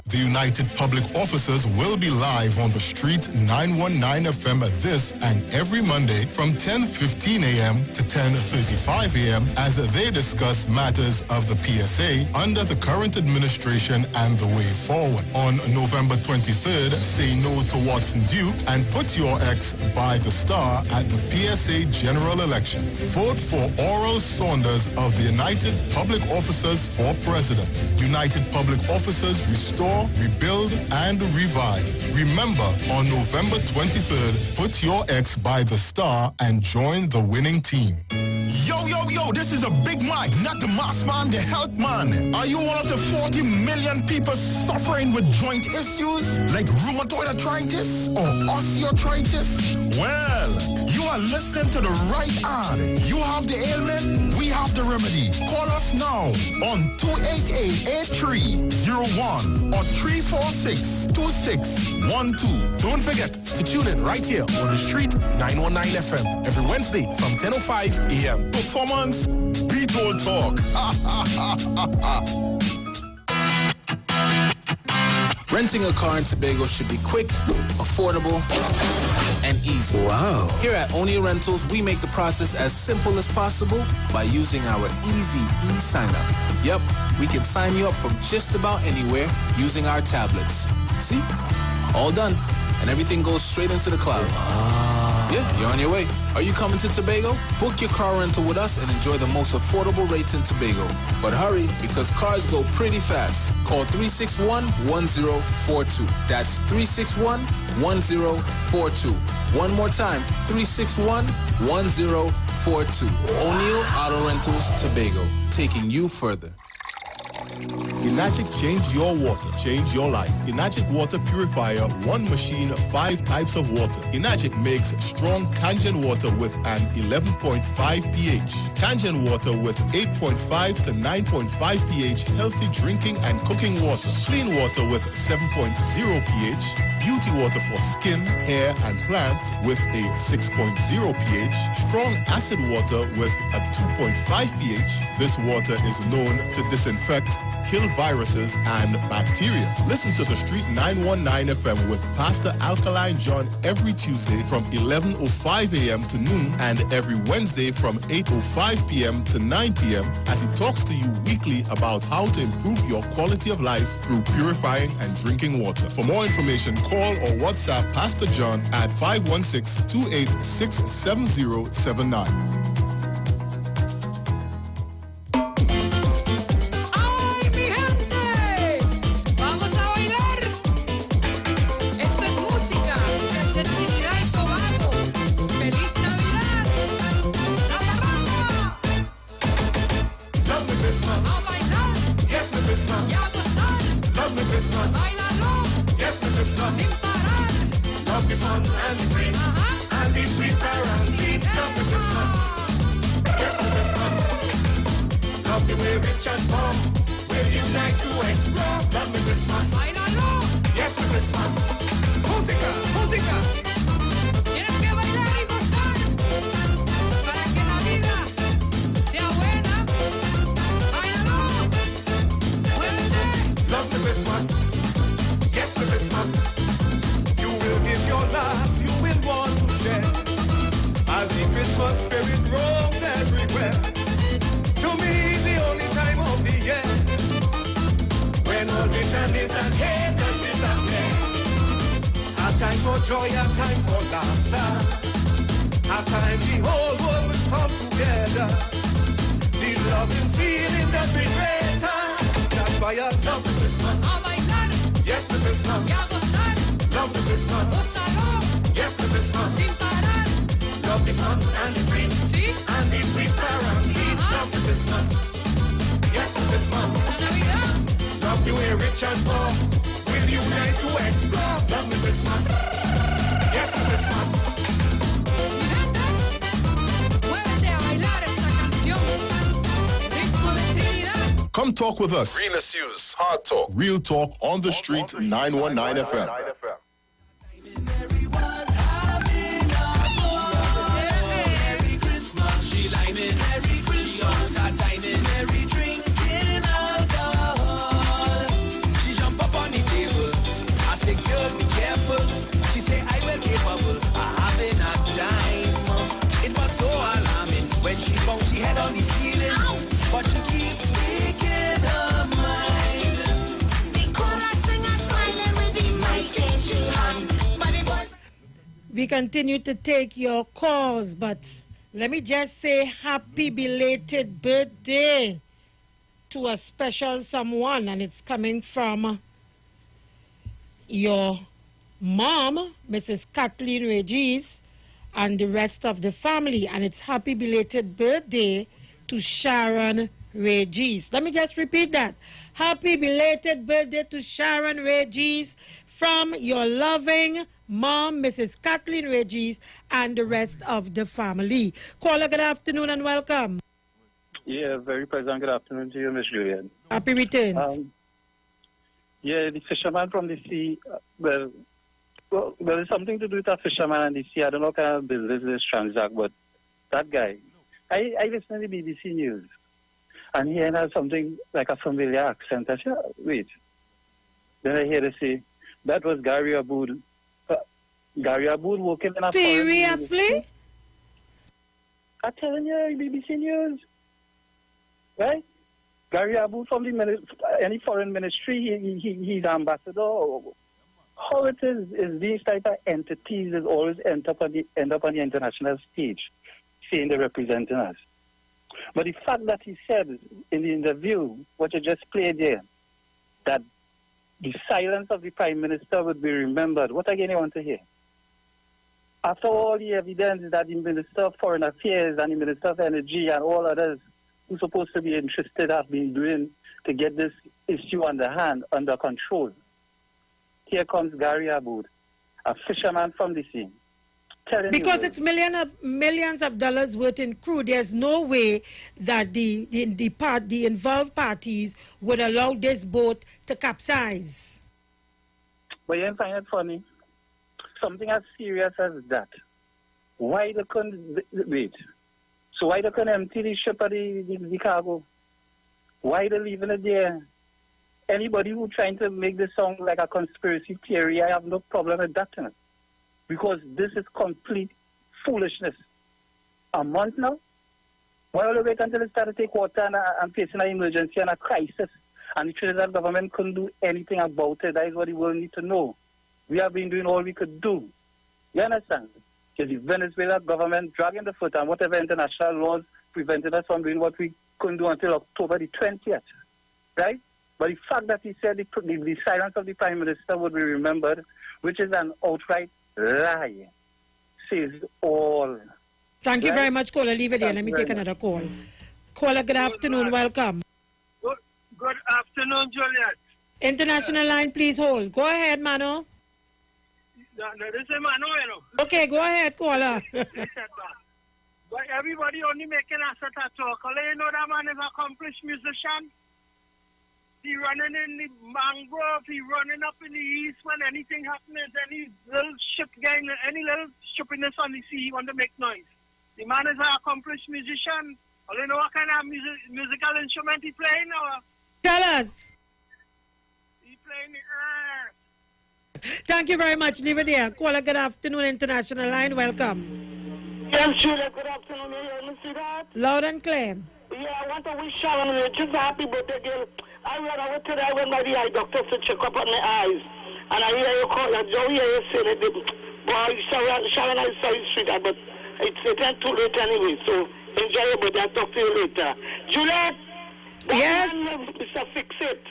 Speaker 7: The United Public Officers will be live on the street 919 FM this and every Monday from 10:15 a.m. to 10:35 a.m. as they discuss matters of the PSA under the current administration and the way forward. On November 23rd, say no to Watson Duke and put your ex by the star at the PSA general elections. Vote for Oral Saunders of the United Public Officers for President. United Public Officers restore, rebuild, and revive. Remember, on November 23rd, put your ex by the star and join the winning team.
Speaker 22: Yo, this is a Big Mike, not the mass man, the health man. Are you one of the 40 million people suffering with joint issues like rheumatoid arthritis or osteoarthritis? Well, you are listening to the right ad. You have the ailment, we have the remedy. Call us now on 288-8301 or 346-2612.
Speaker 2: Don't forget to tune in right here on the street 919 FM every Wednesday from 10:05 a.m.
Speaker 22: Performance, beat all talk.
Speaker 15: Renting a car in Tobago should be quick, affordable, and easy. Wow. Here at O'Neill Rentals, we make the process as simple as possible by using our easy e-sign-up. Yep, we can sign you up from just about anywhere using our tablets. See? All done. And everything goes straight into the cloud. Yeah, you're on your way. Are you coming to Tobago? Book your car rental with us and enjoy the most affordable rates in Tobago. But hurry, because cars go pretty fast. Call 361-1042. That's 361-1042. One more time, 361-1042. O'Neill Auto Rentals, Tobago, taking you further.
Speaker 7: Enagic changed your water, changed your life. Enagic Water Purifier, one machine, 5 types of water. Enagic makes strong Kangen water with an 11.5 pH. Kangen water with 8.5 to 9.5 pH, healthy drinking and cooking water. Clean water with 7.0 pH. Beauty water for skin, hair, and plants with a 6.0 pH. Strong acid water with a 2.5 pH. This water is known to disinfect, kill viruses and bacteria. Listen to the Street 919 FM with Pastor Alkaline John every Tuesday from 11:05 a.m. to noon and every Wednesday from 8:05 p.m. to 9 p.m. as he talks to you weekly about how to improve your quality of life through purifying and drinking water. For more information, call or WhatsApp Pastor John at 516-286-7079.
Speaker 5: for joy and time for laughter. A time the whole world will come together. The loving feeling that we greater. That's why I love the Christmas. Yes, the Christmas. Love the Christmas. Yes, the Christmas. Love the fun and the green and the sweet parade. Love the Christmas. Yes, the Christmas. Love the way rich and poor will unite to explore. Love the Christmas. Yes, the Christmas.
Speaker 7: Come talk with us.
Speaker 10: Real issues, hard talk.
Speaker 7: Real talk on the street, 919 FM.
Speaker 5: She liming every Christmas. She always had dining every drinking alcohol. She jump up on the table. I say, girl, be careful. She say, I will capable of having a time. It was so alarming when she bounced she head on the ceiling. But she keeps speaking her mind. The chorus singer smiling with the mic in she hand.
Speaker 14: We continue to take your calls, but let me just say happy belated birthday to a special someone, and it's coming from your mom, Mrs. Kathleen Regis, and the rest of the family, and it's happy belated birthday to Sharon Regis. Let me just repeat that. Happy belated birthday to Sharon Regis from your loving mom, Mrs. Kathleen Regis, and the rest of the family. Caller, good afternoon and welcome.
Speaker 4: Yeah, very pleasant good afternoon to you, Miss Julian.
Speaker 14: Happy returns.
Speaker 4: Yeah, the fisherman from the sea, well, it's something to do with a fisherman and the sea. I don't know what kind of business this transact, but that guy, I listen to the BBC News, and he has something like a familiar accent. I said, wait. Then I hear they say, that was Gary Aboud. Gary Aboud working in a
Speaker 14: seriously?
Speaker 4: I'm telling you, BBC News. Right? Gary Aboud from the any foreign ministry, he's ambassador. How it is these type of entities is always end up on the international stage, saying they're representing us. But the fact that he said in the interview, what you just played there, that the silence of the Prime Minister would be remembered. What again you want to hear? After all the evidence that the Minister of Foreign Affairs and the Minister of Energy and all others who are supposed to be interested have been doing to get this issue under control. Here comes Gary Aboud, a fisherman from the sea.
Speaker 14: Because it's millions of dollars worth in crude, there's no way that the involved parties would allow this boat to capsize.
Speaker 4: But you find it funny? Something as serious as that. Why they couldn't wait? So why they couldn't empty the ship of the cargo? Why they leaving it there? Anybody who trying to make this sound like a conspiracy theory, I have no problem with that. Because this is complete foolishness. A month now? Why all the wait until it started to take water and facing an emergency and a crisis? And the Trinidad government couldn't do anything about it. That is what the world need to know. We have been doing all we could do. You understand? Because the Venezuela government dragging the foot, and whatever international laws prevented us from doing what we couldn't do until October the 20th. Right? But the fact that he said the silence of the Prime Minister would be remembered, which is an outright lie, says all.
Speaker 14: Thank you very much, caller. Leave it there. Let me take another call. Caller, good afternoon. Welcome.
Speaker 12: Good afternoon, Juliet.
Speaker 14: International line, please hold. Go ahead, Mano.
Speaker 12: No, this is Mano, you know.
Speaker 14: Okay, go ahead, caller.
Speaker 12: But everybody only making us a talk. You know that man is an accomplished musician. He running in the mangrove, he running up in the east when anything happens, any little ship gang, any little shippiness on the sea, he want to make noise. The man is an accomplished musician. You know what kind of musical instrument he playing? Or?
Speaker 14: Tell us.
Speaker 12: He playing the earth.
Speaker 14: Thank you very much. Leave it there. Caller, good afternoon, International Line. Welcome.
Speaker 19: Yes, Julia, good afternoon. You hear me see that?
Speaker 14: Loud and clear.
Speaker 19: Yeah, I want to wish Sharon just a happy birthday, girl. I went today, I went by the eye doctor to check up on my eyes. And I hear you call, I hear you say that, boy, Sharon, I saw you sweetheart, but it's too late anyway, so enjoy your birthday. I'll talk to you later. Juliet, that man, Mr. Fix-It.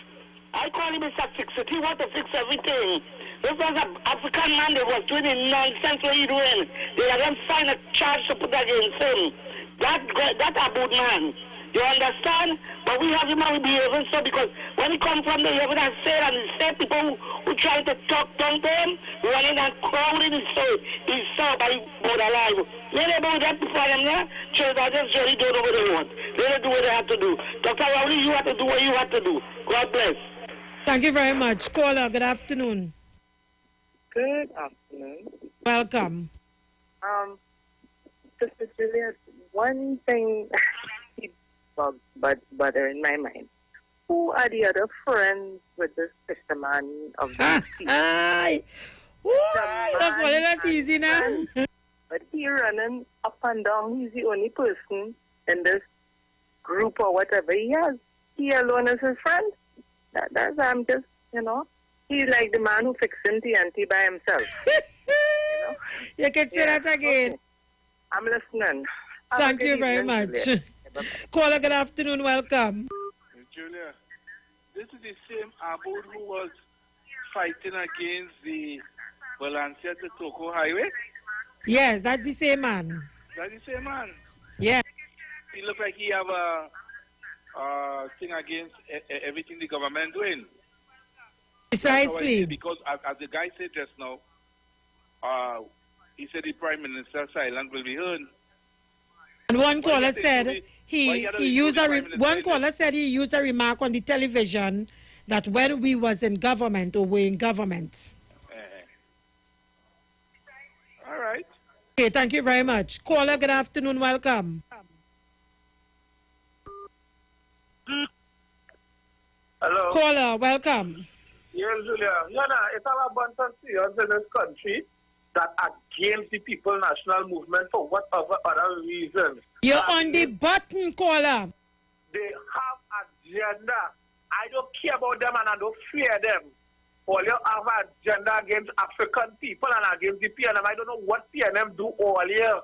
Speaker 19: I call him Mr. Fix-It. He wants to fix everything. This was an African man that was doing the nonsense what he doing. They let him find a charge to put against him. That Aboud man. You understand? But we have him and we behaving so because when he comes from the heaven and say and he say people who trying to talk down to him, running and crowding he's so by both alive. Let them do that before them now. Children just really don't know what they want. Let them do what they have to do. Dr. Rowley, you have to do what you have to do. God bless.
Speaker 14: Thank you very much. Caller, good afternoon.
Speaker 20: Good afternoon.
Speaker 14: Welcome.
Speaker 20: Sister Juliet, one thing keeps bothering my mind. Who are the other friends with this fisherman of the sea?
Speaker 14: That's not easy now.
Speaker 20: But he running up and down. He's the only person in this group or whatever he has. He alone is his friend. That's I'm just, he's like the man who fixing TNT by himself.
Speaker 14: You can say that again.
Speaker 20: Okay. I'm listening.
Speaker 14: Thank you very much. Caller, good afternoon. Welcome.
Speaker 4: Julia, this is the same Aboud who was fighting against the Valencia to Toko highway?
Speaker 14: Yes, that's the same man.
Speaker 4: That's the same man?
Speaker 14: Yeah.
Speaker 4: He looked like he have a thing against everything the government doing.
Speaker 14: Precisely.
Speaker 4: Because as the guy said just now, he said the Prime Minister's silence will be heard.
Speaker 14: And one caller said he used a remark on the television that when we was in government or were in government.
Speaker 4: All right.
Speaker 14: Okay, thank you very much. Caller, good afternoon. Welcome.
Speaker 21: Hello.
Speaker 14: Caller, welcome.
Speaker 21: Yes, Julia. It's all a bunch of serious in this country that against the People National Movement for whatever other reasons.
Speaker 14: You're on the button, caller.
Speaker 21: They have agenda. I don't care about them and I don't fear them. All you have agenda against African people and against the PNM. I don't know what PNM do all year.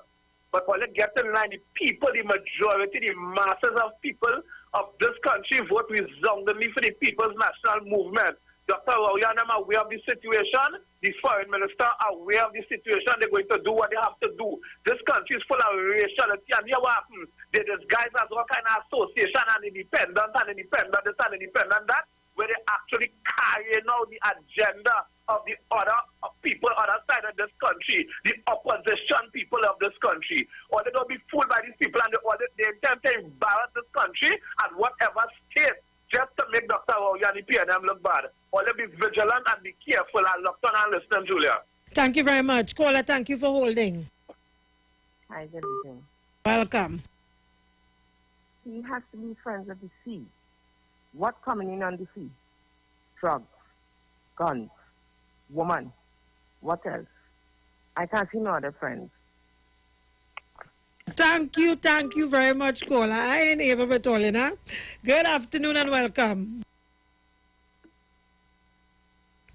Speaker 21: But all you get in line, the people, the majority, the masses of people of this country vote resoundingly for the People's National Movement. Dr. Rowley are aware of the situation. The foreign minister are aware of the situation. They're going to do what they have to do. This country is full of raciality. And here what happens? They disguise as all kind of association and independent this and independent that, where they actually carrying out the agenda of the other people, other side of this country, the opposition people of this country. Or they don't be fooled by these people and they intend to embarrass this country at whatever state just to make Dr. Rowley and the PNM look bad. Or they be vigilant and be careful and look on and listen, Julia.
Speaker 14: Thank you very much. Caller, thank you for holding.
Speaker 23: Hi, good evening.
Speaker 14: Welcome.
Speaker 23: He has to be friends of the sea. What coming in on the sea? Drugs, guns, woman. What else? I can't see no other friends.
Speaker 14: Thank you very much, caller. I ain't able to tell you now. Good afternoon and welcome.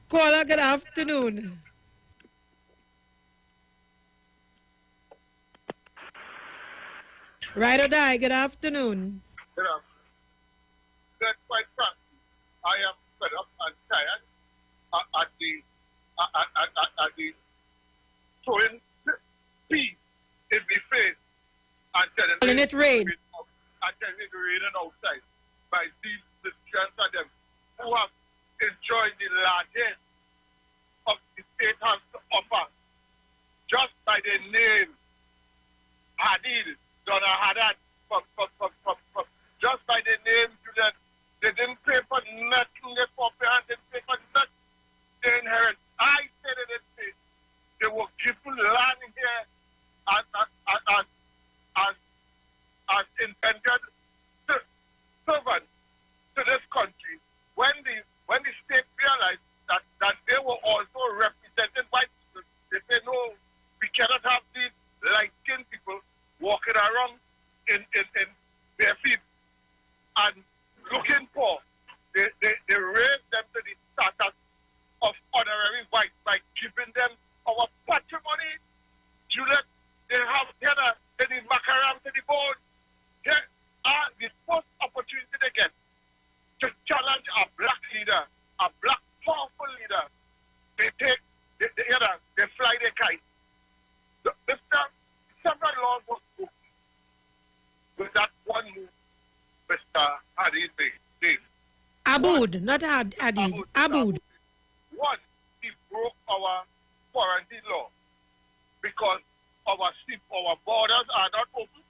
Speaker 14: Caller, good afternoon. Right or die, good afternoon.
Speaker 21: Good afternoon. That's quite frankly, I am fed up and tired at the throwing peace in the face and telling
Speaker 14: it rain.
Speaker 21: And telling it raining outside by these Christians and them who have enjoyed the largest of the state has to offer just by the name Hadid, Donna Haddad, just by the name Juliet. They didn't pay for nothing, they forfeit, they didn't pay for nothing. They inherit. I said it in this. They were given land here as intended servants to this country. When the state realized that they were also represented by people, they said, no, we cannot have these light-skinned people walking around in bare feet and looking poor. They raised them to the status of honorary giving them our patrimony. Juliet, they have here in the Macaram to the board. They are the first opportunity they get to challenge a black leader, a black powerful leader. They fly their kite. Several laws were broken with that one move, Mr. Hadid Dave.
Speaker 14: Aboud, not Hadid. Aboud.
Speaker 21: One, he broke our quarantine law because our borders are not open.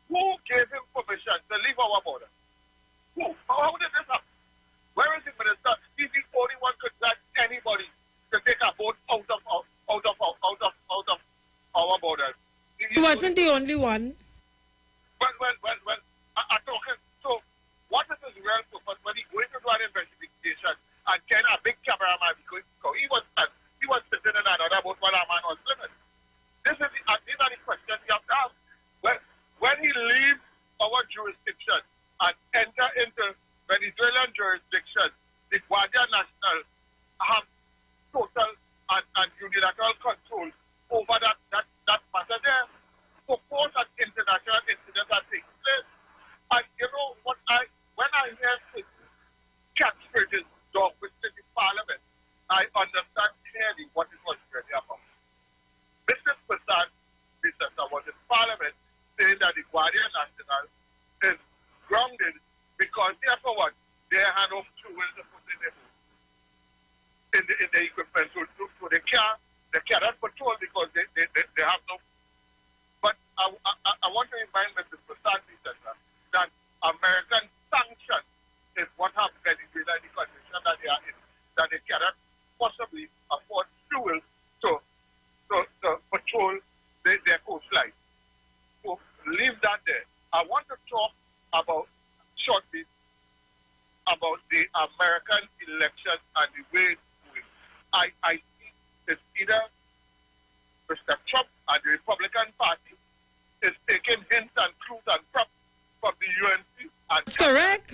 Speaker 21: Who gave him permission to leave our borders? Who? How did this happen? Where is the minister? He's the only one could grant anybody to take a boat out of our borders.
Speaker 14: He wasn't the only one.
Speaker 21: Well, I'm talking. So, what is his real purpose when he going to do an investigation and get a big cameraman because he was sitting in another boat while a man was swimming? These are the questions you have to ask. When he leaves our jurisdiction and enter into Venezuelan jurisdiction, the Guardia National have total and unilateral control over that matter there. So, suppose an international incident that takes place. And you know what when I hear catchphrases dog with the parliament, I understand clearly what it was really about. Mr. Prasad was in parliament saying that the Guardia National is grounded because therefore what? They had no tools to put in the equipment. So they cannot patrol because they have no. But I want to remind Mr. Prasad that American sanctions is what have Venezuela in the condition that they are in, that they cannot possibly afford fuel to patrol their coastline. So leave that there. I want to talk shortly about the American election and the way it's going. I think it's either Mr. Trump and the Republican Party is taking hints and clues and props from the UNC.
Speaker 14: That's correct.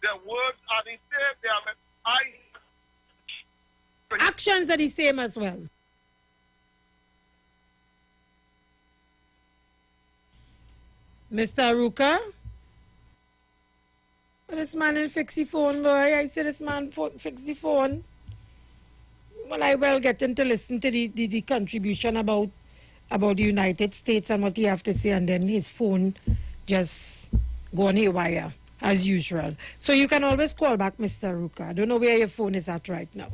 Speaker 21: Their words are the same.
Speaker 14: Actions are the same as well. Mr. Aruka? This man will fix the phone, boy. I said this man fix the phone. Well, I will get him to listen to the contribution about the United States and what he have to say, and then his phone just go on haywire, as usual. So you can always call back, Mr. Aruka. I don't know where your phone is at right now.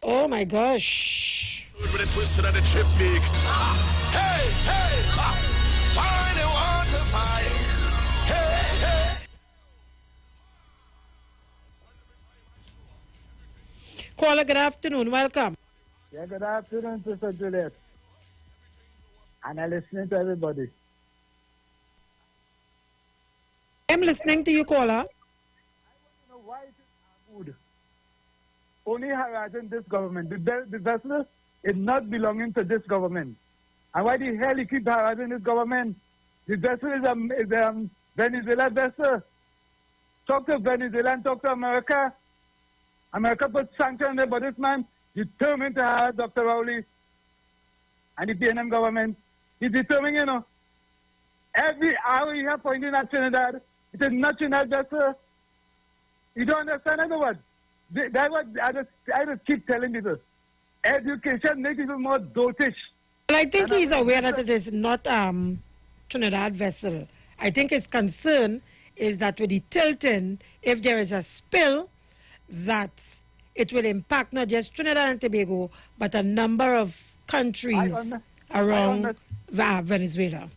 Speaker 14: Oh, my gosh.
Speaker 22: With a twist of the chip big. Hey, hey, find it on the side. Hey, hey.
Speaker 14: Caller, good afternoon. Welcome.
Speaker 3: Yeah, good afternoon, Sister Juliet. And I'm listening to everybody.
Speaker 14: I'm listening to you, caller.
Speaker 3: I want to know why it is Aboud only harassing this government. The vessel is not belonging to this government. And why the hell he keep harassing this government? The vessel is a Venezuela vessel. Talk to Venezuela and talk to America. America put sanctions on there, but this man determined to harass Dr. Rowley and the PNM government. He's determined, every hour you have pointing at Trinidad, it is not Trinidad vessel. You don't understand otherwise. That's what I just keep telling people. Education makes people more dotish.
Speaker 14: Well, I think he's aware that it is not Trinidad vessel. I think his concern is that with the tilting, if there is a spill, that it will impact not just Trinidad and Tobago, but a number of countries around Venezuela.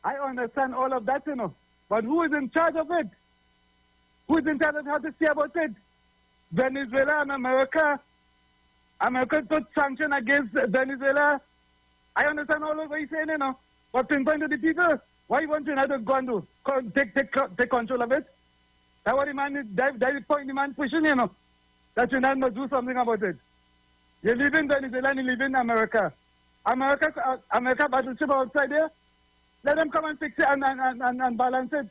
Speaker 3: I understand all of that, but who is in charge of it? Who is in charge of how to see about it? Venezuela and America. America put sanctions against Venezuela. I understand all of what he's saying, but pinpoint to the people. Why you want Trinidad to go and do? Take control of it? That's what the man is, that's the point the man pushing, that Trinidad must do something about it. You live in Venezuela and you live in America. America battleship outside there. Let them come and fix it and balance it.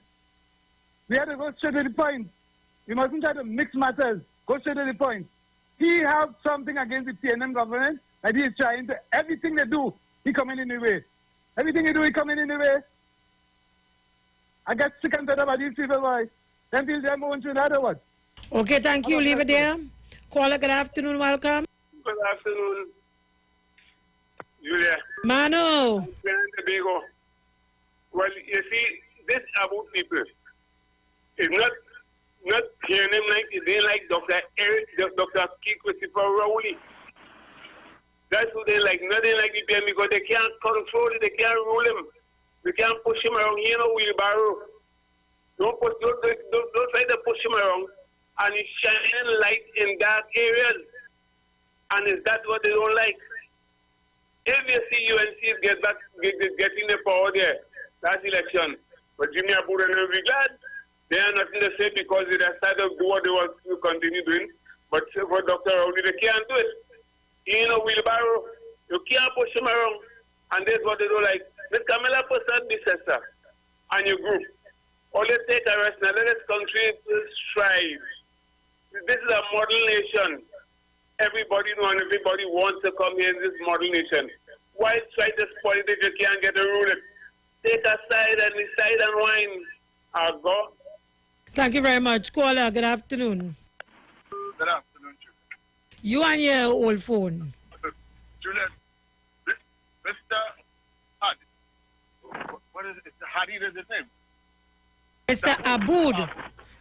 Speaker 3: We have to go straight to the point. We mustn't try to mix matters. Go straight to the point. He have something against the PNM government that he is trying to, everything they do, he coming in the way. Everything he do, he coming in the way. I get sick and tired about these people, boy. Then till they're going through another one.
Speaker 14: Okay, thank you. Leave it there. Caller, good afternoon. Welcome.
Speaker 13: Good afternoon, Julia.
Speaker 14: Manu.
Speaker 13: Well, you see, this about people is not PNM like they like Dr. Keith Christopher Rowley. That's who they like. Nothing like the PNM because they can't control it, they can't rule him. They can't push him around. He ain't no wheelbarrow. Don't try to push him around. And he's shining light in dark areas. And is that what they don't like? If you see UNC getting the power there, last election, but Jimmy Abu will be glad. They are nothing to say because they decided to do what they want to continue doing. But for Dr. Rowley, they can't do it. He ain't no wheelbarrow. You can't push him around. And that's what they don't like. Ms. Camilla Persad and your group. All they take a rest now. Let this country strive. This is a model nation. Everybody knows and everybody wants to come here in this model nation. Why try to spoil it if you can't get a rule it? Take a side and decide and whine. I'll go.
Speaker 14: Thank you very much. Caller, good afternoon.
Speaker 6: Good afternoon, Juliet.
Speaker 14: You and your old phone.
Speaker 6: Juliet, Mr. Hadi. What is it? Hadi is his name?
Speaker 14: Mr. Aboud.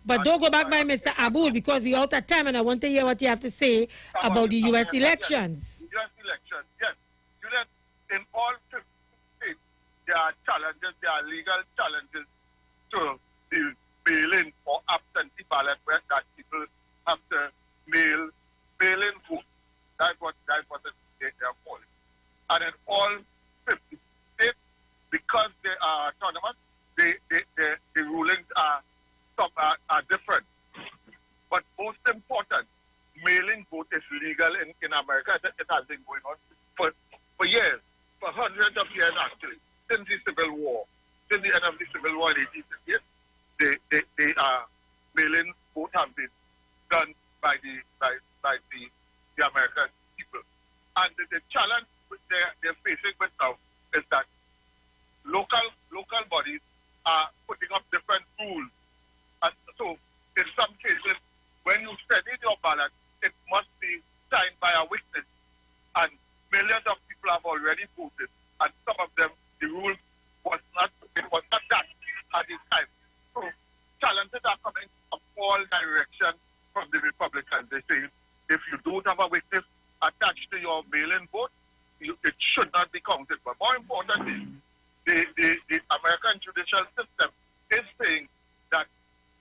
Speaker 14: But don't go back by Mr. Aboud because we're out of time and I want to hear what you have to say about the U.S. elections.
Speaker 6: U.S. elections, yes. Juliet, in all 50 states, there are challenges, there are legal challenges to the mail-in or absentee ballot where that people have to mail-in vote. That's what they are calling. And in all 50 states, because they are autonomous, the rulings are different. But most important, mailing vote is legal in America. It has been going on for years, for hundreds of years actually, since the Civil War. Since the end of the Civil War in 1868, the mailing vote have been done by the American people. And the challenge they're facing with now is that local bodies are putting up different rules. And so, in some cases, when you send in your ballot, it must be signed by a witness. And millions of people have already voted. And some of them, the rule was not that at this time. So, challenges are coming from all directions from the Republicans. They say, if you don't have a witness attached to your mail-in vote, it should not be counted. But more importantly, the American judicial system is saying that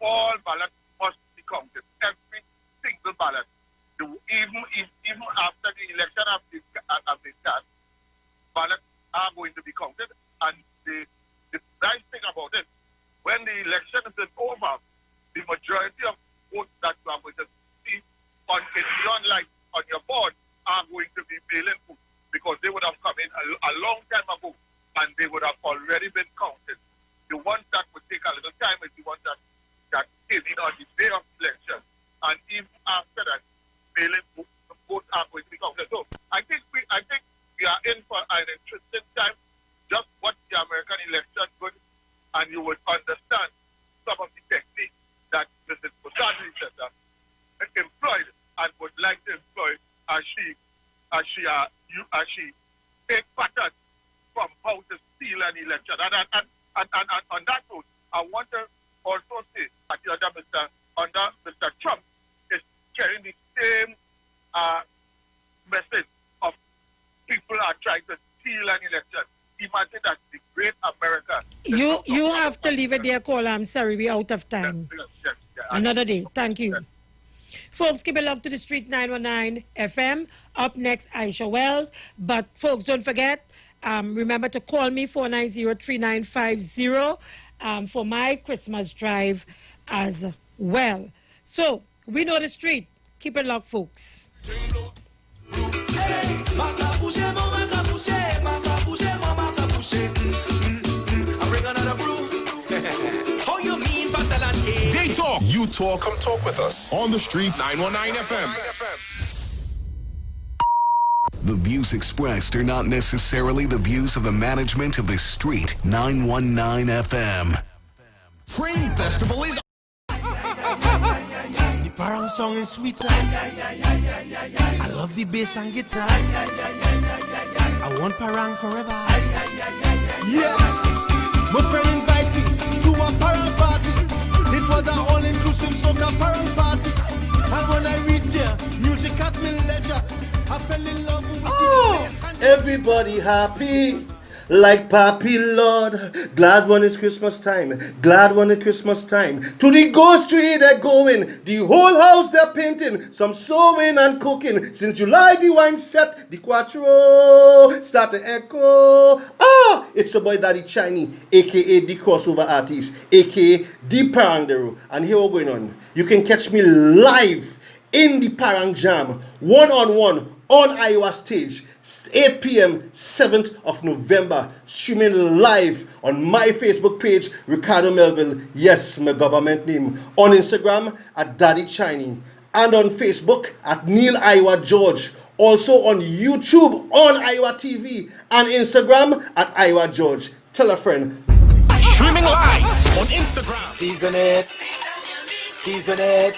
Speaker 6: all ballots must be counted. Every single ballot. Even after the election have been cast, ballots are going to be counted. And the nice thing about it, when the election is over, the majority of votes that you are going to see on your board are going to be mail-in votes because they would have come in a long time ago and they would have already been counted. The ones that would take a little time is the ones that came in on the day of election. And even after that, mail-in votes are going to be counted. So I think we are in for an interesting time. Just watch the American election good, and you would understand some of the techniques that Mrs. Musadi employed and would like to employ as she take patterns from how to steal an election. And on that note, I want to also say that under Mr. Trump is carrying the same message of people are trying to steal an election. Imagine that the great America.
Speaker 14: You have to leave it there, caller. I'm sorry, we're out of time.
Speaker 6: Yes.
Speaker 14: Another day. Thank you. Folks, keep it locked to the street 919 FM. Up next, Aisha Wells. But folks, don't forget, remember to call me 490-3950 for my Christmas drive as well. So, we know the street. Keep it locked, folks.
Speaker 5: I bring another brew. Oh, you mean?
Speaker 2: They talk.
Speaker 7: You talk. Come talk with us. On the street.
Speaker 2: 919 FM.
Speaker 8: The views expressed are not necessarily the views of the management of the street. 919 FM.
Speaker 2: Free Festival is
Speaker 5: The parang song is sweeter. I love the bass and guitar. I want parang forever. Yes, my friend invited me to a parang party. It was an all-inclusive soca parang party. And when I reached there, music at me leisure. I fell in love with the bass and
Speaker 9: Everybody happy. Like Papi Lord, glad when it's Christmas time, glad when it's Christmas time. To the ghost tree they're going, the whole house they're painting, some sewing and cooking. Since July the wine set, the quattro start to echo. It's your boy Daddy Chiney, aka the crossover artist, aka the Parangdero. And here we're going on. You can catch me live in the Parang Jam, one-on-one on Iowa stage, 8 p.m., 7th of November, streaming live on my Facebook page, Ricardo Melville, yes, my government name, on Instagram at Daddy Chiney, and on Facebook at Neil Iowa George, also on YouTube on Iowa TV, and Instagram at Iowa George. Tell a friend.
Speaker 2: streaming live on Instagram.
Speaker 5: Season it. Season it.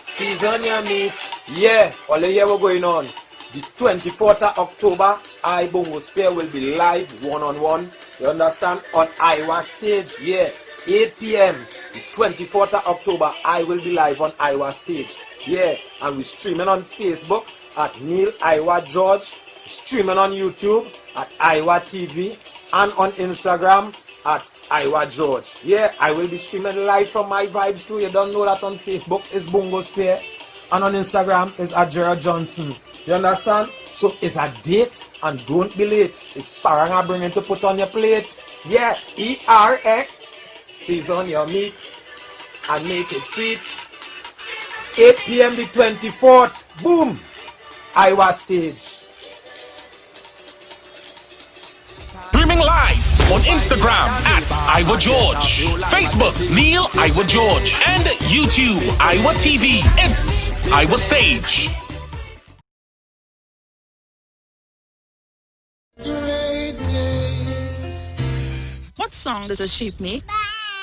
Speaker 5: Season your meat. Yeah, all the year we're going on. The 24th of October, I Bongo Spear will be live one-on-one. You understand? On Iowa stage. Yeah, 8 p.m. The 24th of October, I will be live on Iowa stage. Yeah, and we're streaming on Facebook at Neil Iowa George. Streaming on YouTube at Iowa TV. And on Instagram at Iowa George. Yeah, I will be streaming live from my vibes too. You don't know that on Facebook is Bongo Spear. And on Instagram is at Gerald Johnson. You understand? So it's a date and don't be late. It's parang I bringing to put on your plate. Yeah, ERX. Season your meat and make it sweet. 8 p.m. the 24th. Boom. Iowa stage.
Speaker 2: Streaming live on Instagram at Iowa George, Facebook Neil Iowa George, and YouTube Iowa TV. It's Iowa Stage.
Speaker 16: What song does a sheep make?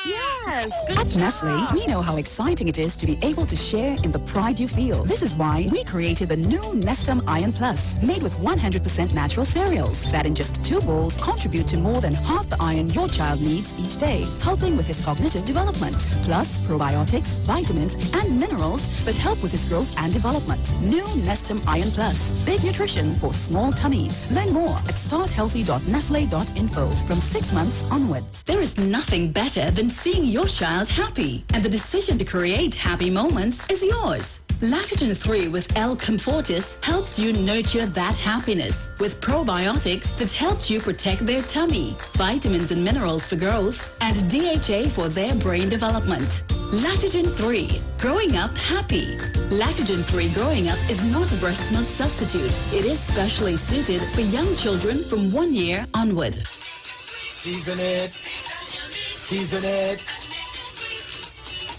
Speaker 24: Yes, good. At Nestle, we know how exciting it is to be able to share in the pride you feel. This is why we created the new Nestum Iron Plus, made with 100% natural cereals that in just 2 bowls contribute to more than half the iron your child needs each day, helping with his cognitive development. Plus, probiotics, vitamins, and minerals that help with his growth and development. New Nestum Iron Plus, big nutrition for small tummies. Learn more at starthealthy.nestle.info from 6 months onwards.
Speaker 25: There is nothing better than seeing your child happy, and the decision to create happy moments is yours. Lactogen 3 with L Comfortis helps you nurture that happiness with probiotics that helps you protect their tummy, vitamins and minerals for growth, and DHA for their brain development. Lactogen 3, growing up happy. Lactogen 3 growing up is not a breast milk substitute. It is specially suited for young children from 1 year onward.
Speaker 5: Season it. Season it.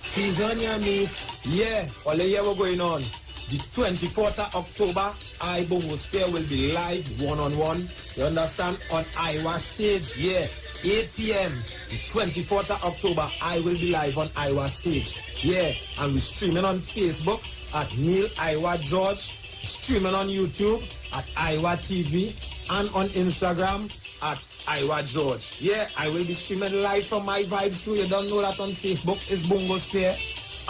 Speaker 5: Season your meat. Yeah, all the year we're going on. The 24th of October, I Bongo Spear will be live one-on-one. You understand? On Iowa stage. Yeah, 8 p.m. The 24th of October, I will be live on Iowa stage. Yeah, and we're streaming on Facebook at Neil Iowa George. Streaming on YouTube at Iowa TV. And on Instagram at Iowa George. Yeah, I will be streaming live from my vibes too. You don't know that on Facebook is Bongo Spear.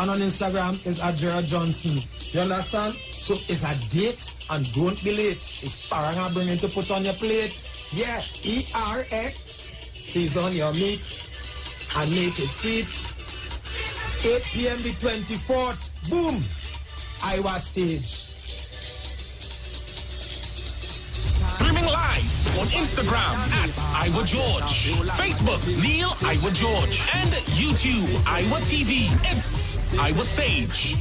Speaker 5: And on Instagram is at Gerald Johnson. You understand? So it's a date and don't be late. It's parang I bringing to put on your plate. Yeah, ERX. Season your meat and make it sweet. 8 p.m. the 24th. Boom. Iowa stage.
Speaker 2: Streaming live on Instagram at Iowa George, Facebook Neil Iowa George, and YouTube Iowa TV. It's Iowa Stage.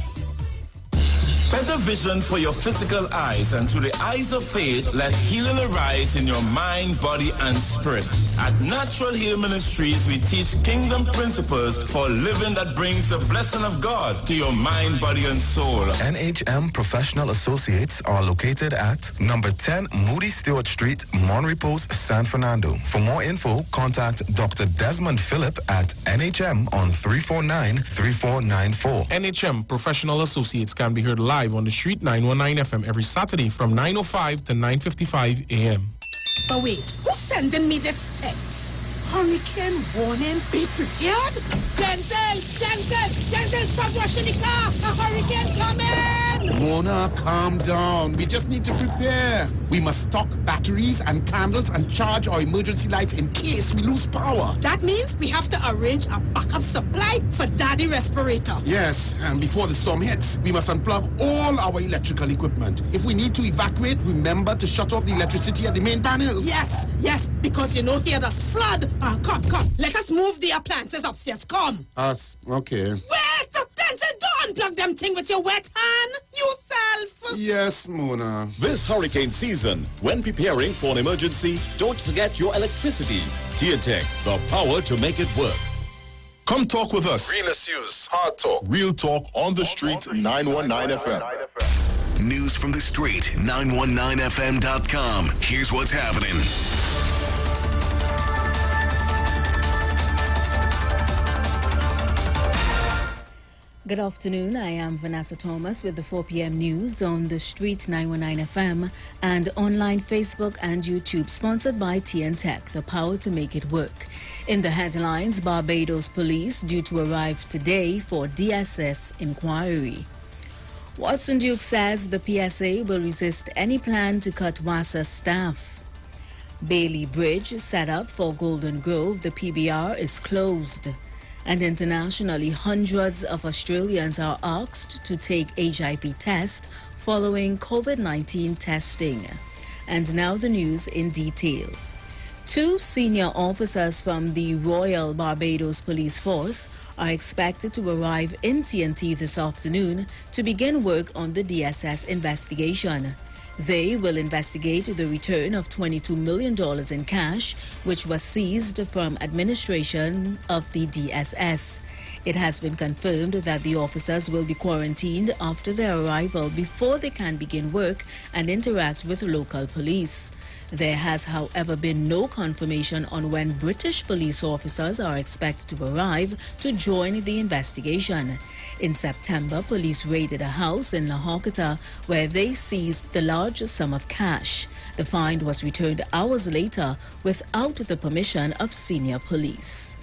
Speaker 1: Better vision for your physical eyes, and through the eyes of faith, let healing arise in your mind, body, and spirit. At Natural Heal Ministries, we teach kingdom principles for living that brings the blessing of God to your mind, body, and soul.
Speaker 11: NHM Professional Associates are located at number 10 Moody Stewart Street, Monrepos, San Fernando. For more info, contact Dr. Desmond Phillip at NHM on 349-3494.
Speaker 2: NHM Professional Associates can be heard live on the Street 919 FM every Saturday from 9:05 to 9:55 a.m.
Speaker 15: But wait, who's sending me this text? Hurricane warning, be prepared? Denzel, stop rushing the car! A hurricane coming!
Speaker 17: Mona, calm down. We just need to prepare. We must stock batteries and candles and charge our emergency lights in case we lose power.
Speaker 15: That means we have to arrange a backup supply for Daddy respirator.
Speaker 17: Yes, and before the storm hits, we must unplug all our electrical equipment. If we need to evacuate, remember to shut off the electricity at the main panel.
Speaker 15: Yes, because you know here does flood. Come, let us move the appliances upstairs, come.
Speaker 17: Us, okay.
Speaker 15: Wait, Denzel, don't unplug them thing with your wet hand, yourself.
Speaker 17: Yes, Mona.
Speaker 18: This hurricane season, when preparing for an emergency, don't forget your electricity. TNTech, the power to make it work.
Speaker 7: Come talk with us.
Speaker 10: Real issues, hard talk.
Speaker 7: Real talk on the street, 919 FM.
Speaker 8: News from the street, 919fm.com. Here's what's happening.
Speaker 26: Good afternoon. I am Vanessa Thomas with the 4 p.m. news on the Street 919 FM and online Facebook and YouTube, sponsored by TNTech, the power to make it work. In the headlines, Barbados police due to arrive today for DSS inquiry. Watson Duke says the PSA will resist any plan to cut WASA staff. Bailey Bridge set up for Golden Grove, the PBR is closed. And internationally, hundreds of Australians are asked to take HIV test following COVID-19 testing. And now the news in detail. 2 senior officers from the Royal Barbados Police Force are expected to arrive in TNT this afternoon to begin work on the DSS investigation. They will investigate the return of $22 million in cash, which was seized from administration of the DSS. It has been confirmed that the officers will be quarantined after their arrival before they can begin work and interact with local police. There has, however, been no confirmation on when British police officers are expected to arrive to join the investigation. In September, police raided a house in La Horquetta where they seized the large sum of cash. The find was returned hours later without the permission of senior police.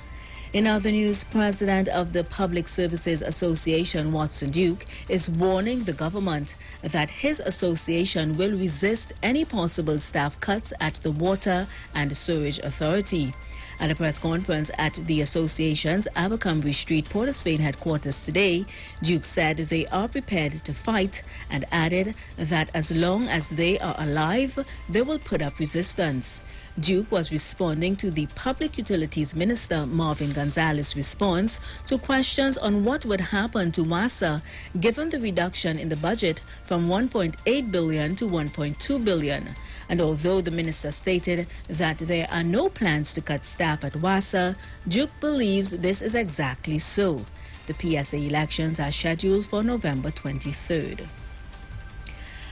Speaker 26: In other news, President of the Public Services Association, Watson Duke, is warning the government that his association will resist any possible staff cuts at the Water and Sewerage Authority. At a press conference at the association's Abercrombie Street, Port of Spain headquarters today, Duke said they are prepared to fight and added that as long as they are alive, they will put up resistance. Duke was responding to the Public Utilities Minister Marvin Gonzalez's response to questions on what would happen to WASA given the reduction in the budget from $1.8 billion to $1.2 billion. And although the minister stated that there are no plans to cut staff at WASA, Duke believes this is exactly so. The PSA elections are scheduled for November 23rd.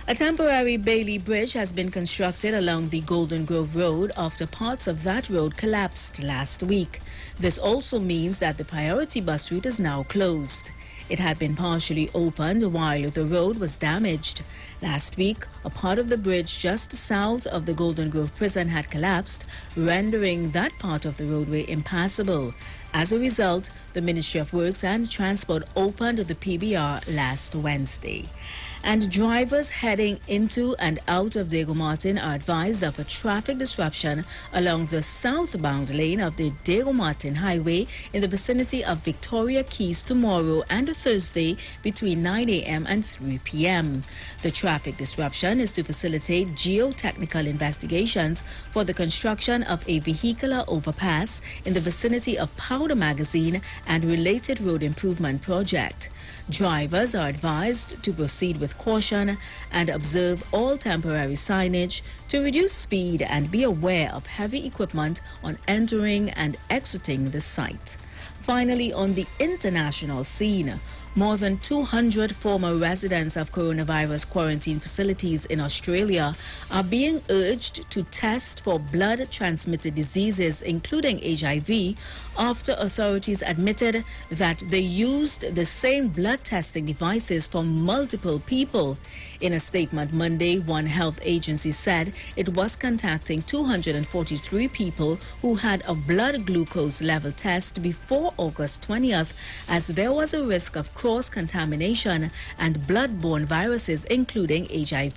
Speaker 26: A temporary Bailey Bridge has been constructed along the Golden Grove Road after parts of that road collapsed last week. This also means that the priority bus route is now closed. It had been partially opened while the road was damaged. Last week, a part of the bridge just south of the Golden Grove prison had collapsed, rendering that part of the roadway impassable. As a result, the Ministry of Works and Transport opened the PBR last Wednesday. And drivers heading into and out of Diego Martin are advised of a traffic disruption along the southbound lane of the Diego Martin Highway in the vicinity of Victoria Keys tomorrow and Thursday between 9 a.m. and 3 p.m. The traffic disruption is to facilitate geotechnical investigations for the construction of a vehicular overpass in the vicinity of Powder Magazine and related road improvement project. Drivers are advised to proceed with with caution and observe all temporary signage to reduce speed and be aware of heavy equipment on entering and exiting the site. Finally, on the international scene, more than 200 former residents of coronavirus quarantine facilities in Australia are being urged to test for blood-transmitted diseases, including HIV, after authorities admitted that they used the same blood testing devices for multiple people. In a statement Monday, one health agency said it was contacting 243 people who had a blood glucose level test before August 20th, as there was a risk of cross-contamination and blood-borne viruses, including HIV.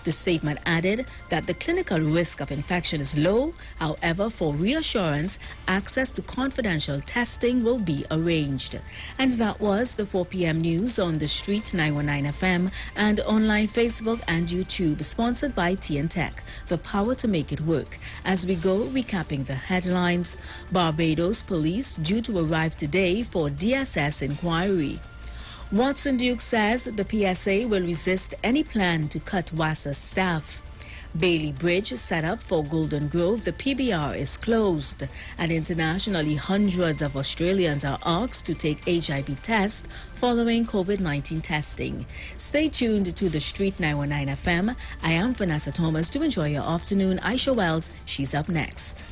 Speaker 26: The statement added that the clinical risk of infection is low. However, for reassurance, access to confidential testing will be arranged. And that was the 4 p.m. news on the Street 919 FM and online Facebook and YouTube, sponsored by TN Tech, the power to make it work. As we go, recapping the headlines. Barbados police due to arrive today for DSS inquiry. Watson Duke says the PSA will resist any plan to cut WASA staff. Bailey Bridge set up for Golden Grove, the PBR is closed. And internationally, hundreds of Australians are asked to take HIV tests following COVID-19 testing. Stay tuned to the Street 919 FM. I am Vanessa Thomas. To enjoy your afternoon, Aisha Wells, she's up next.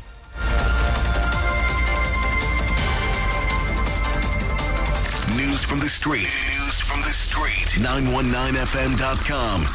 Speaker 8: News from the street. News from the street. 919fm.com.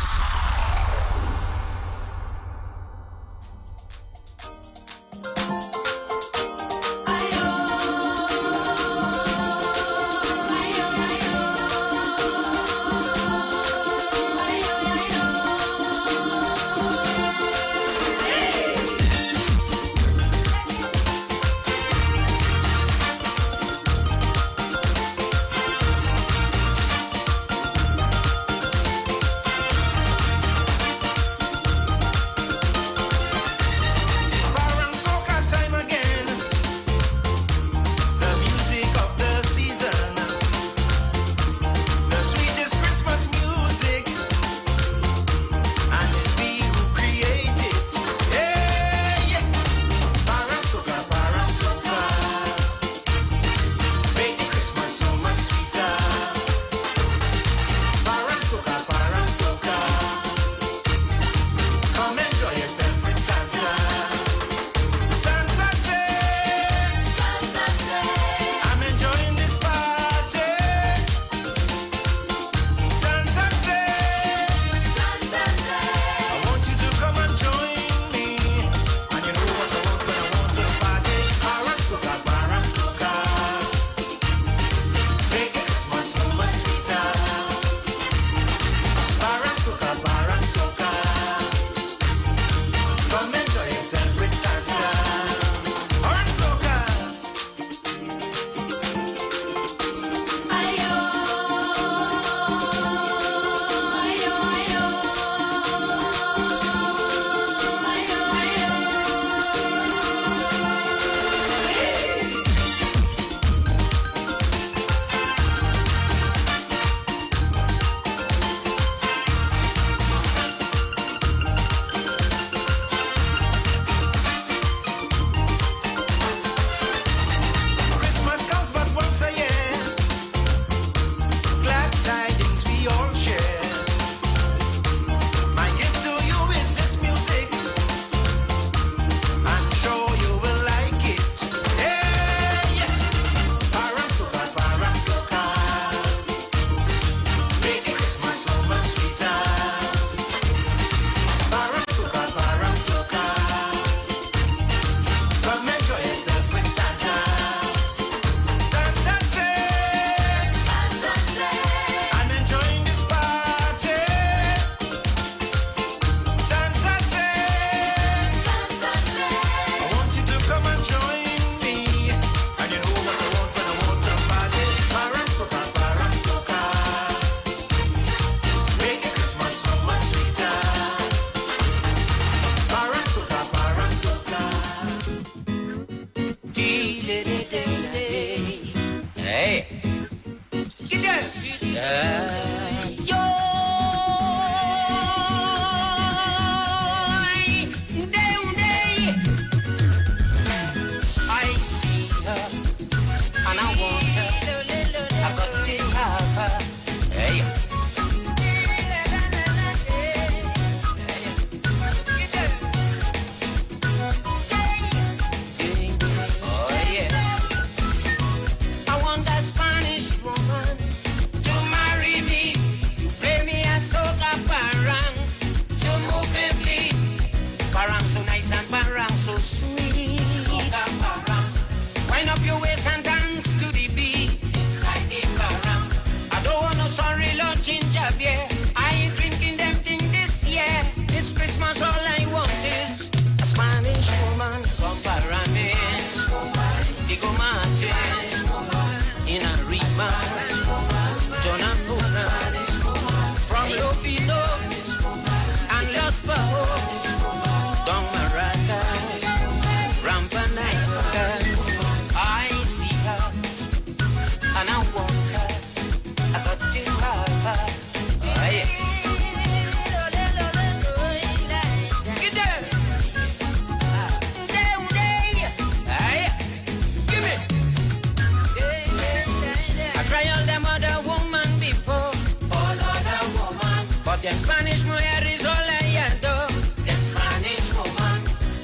Speaker 5: Spanish mujer is all I adore. Them Spanish woman.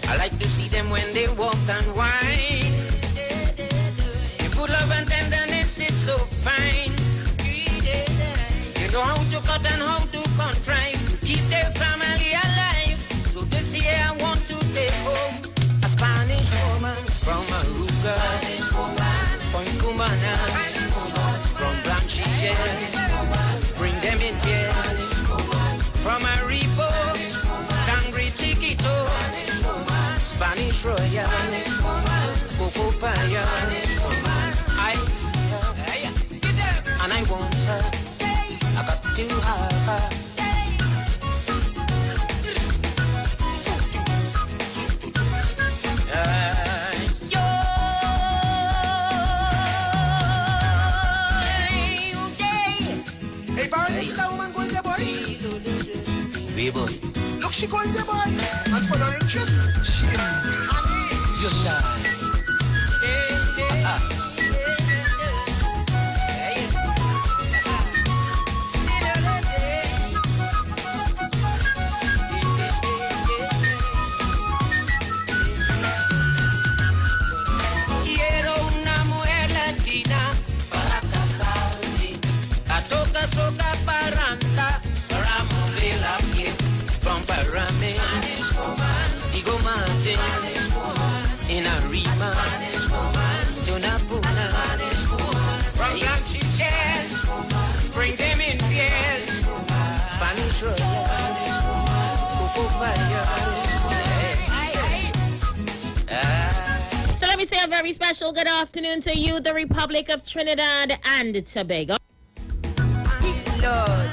Speaker 5: I like to see them when they walk and whine. You're full of tenderness, it's so fine. You know how to cut and how to contrive to keep their family alive. So this year I want to take home a Spanish woman from Aruba, Spanish woman from Cumana, Spanish woman from Blanchichet. Bring them in here from Aripo, Sangre Chiquito, Spanish Royal, Coco Paya, Ice, and I want her. I got to have her.
Speaker 15: Hey, Barney, see that woman going there, boy?
Speaker 5: Hey, boy.
Speaker 15: Look, she going there, boy. And for your interest, she is Spanish.
Speaker 5: You die. Quiero una mujer latina para casarme. A toca soca paranda para mover la piel. From Parame, Digo Martin, in Arima, Tunapuna, from Blanchichet, bring them in pairs. Spanish Royal, Coco
Speaker 4: So let me say a very special good afternoon to you, the Republic of Trinidad and Tobago.
Speaker 5: Lord.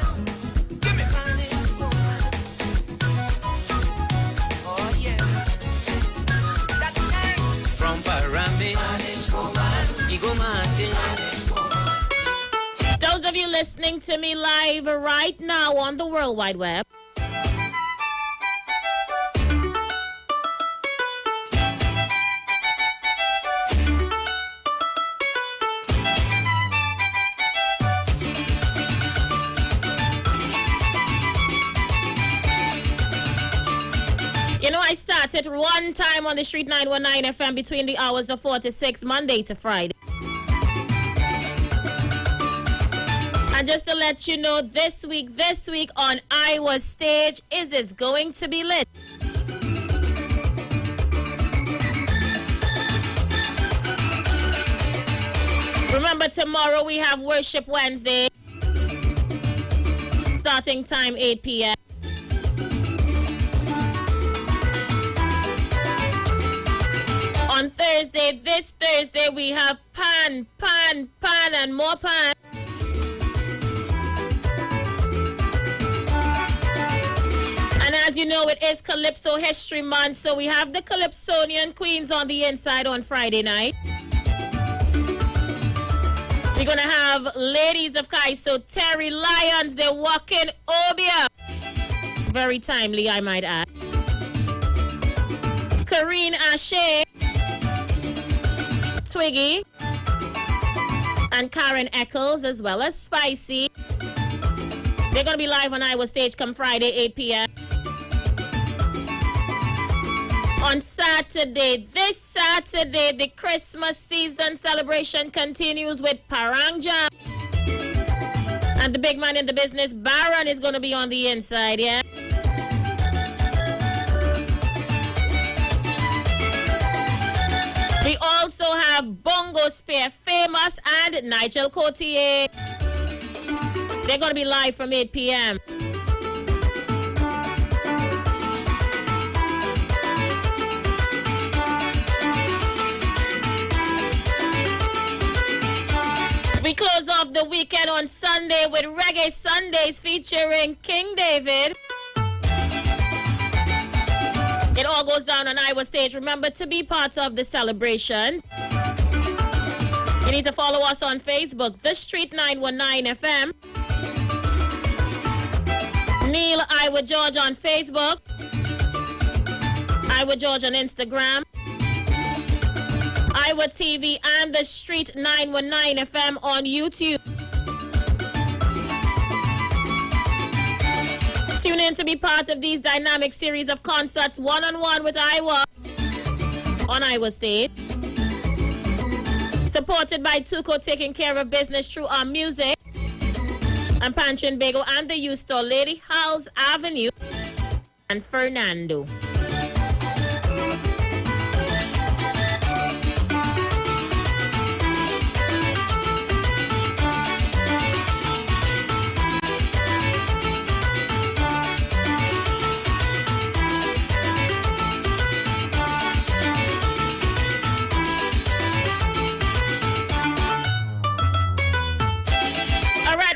Speaker 5: From Parame, Digo Martin.
Speaker 4: Those of you listening to me live right now on the World Wide Web, you know, I started one time on the Street 919 FM between the hours of 4 to 6, Monday to Friday. And just to let you know, this week on Iowa Stage is going to be lit. Remember, tomorrow we have Worship Wednesday. Starting time 8 p.m. On Thursday, this Thursday, we have pan, and more pan. And as you know, it is Calypso History Month, so we have the Calypsonian Queens on the inside on Friday night. We're going to have Ladies of Kaiso, Terry Lyons, they're walking Obia. Very timely, I might add. Kareen Ashe, Twiggy, and Karen Eccles, as well as Spicy. They're going to be live on Iowa Stage come Friday, 8 p.m. On Saturday, this Saturday, the Christmas season celebration continues with Parang Jam. And the big man in the business, Baron, is going to be on the inside, yeah? We also have Bongo Spear Famous and Nigel Cotier. They're going to be live from 8 p.m. We close off the weekend on Sunday with Reggae Sundays featuring King David. It all goes down on Iowa Stage. Remember to be part of the celebration. You need to follow us on Facebook, The Street 919 FM. Neil Iowa George on Facebook. Iowa George on Instagram. Iowa TV and The Street 919 FM on YouTube. Tune in to be part of these dynamic series of concerts one-on-one with Iowa on Iowa State. Supported by Tuco, taking care of business through our music. And Pancho and Bagel and the youth store, Lady House Avenue and Fernando.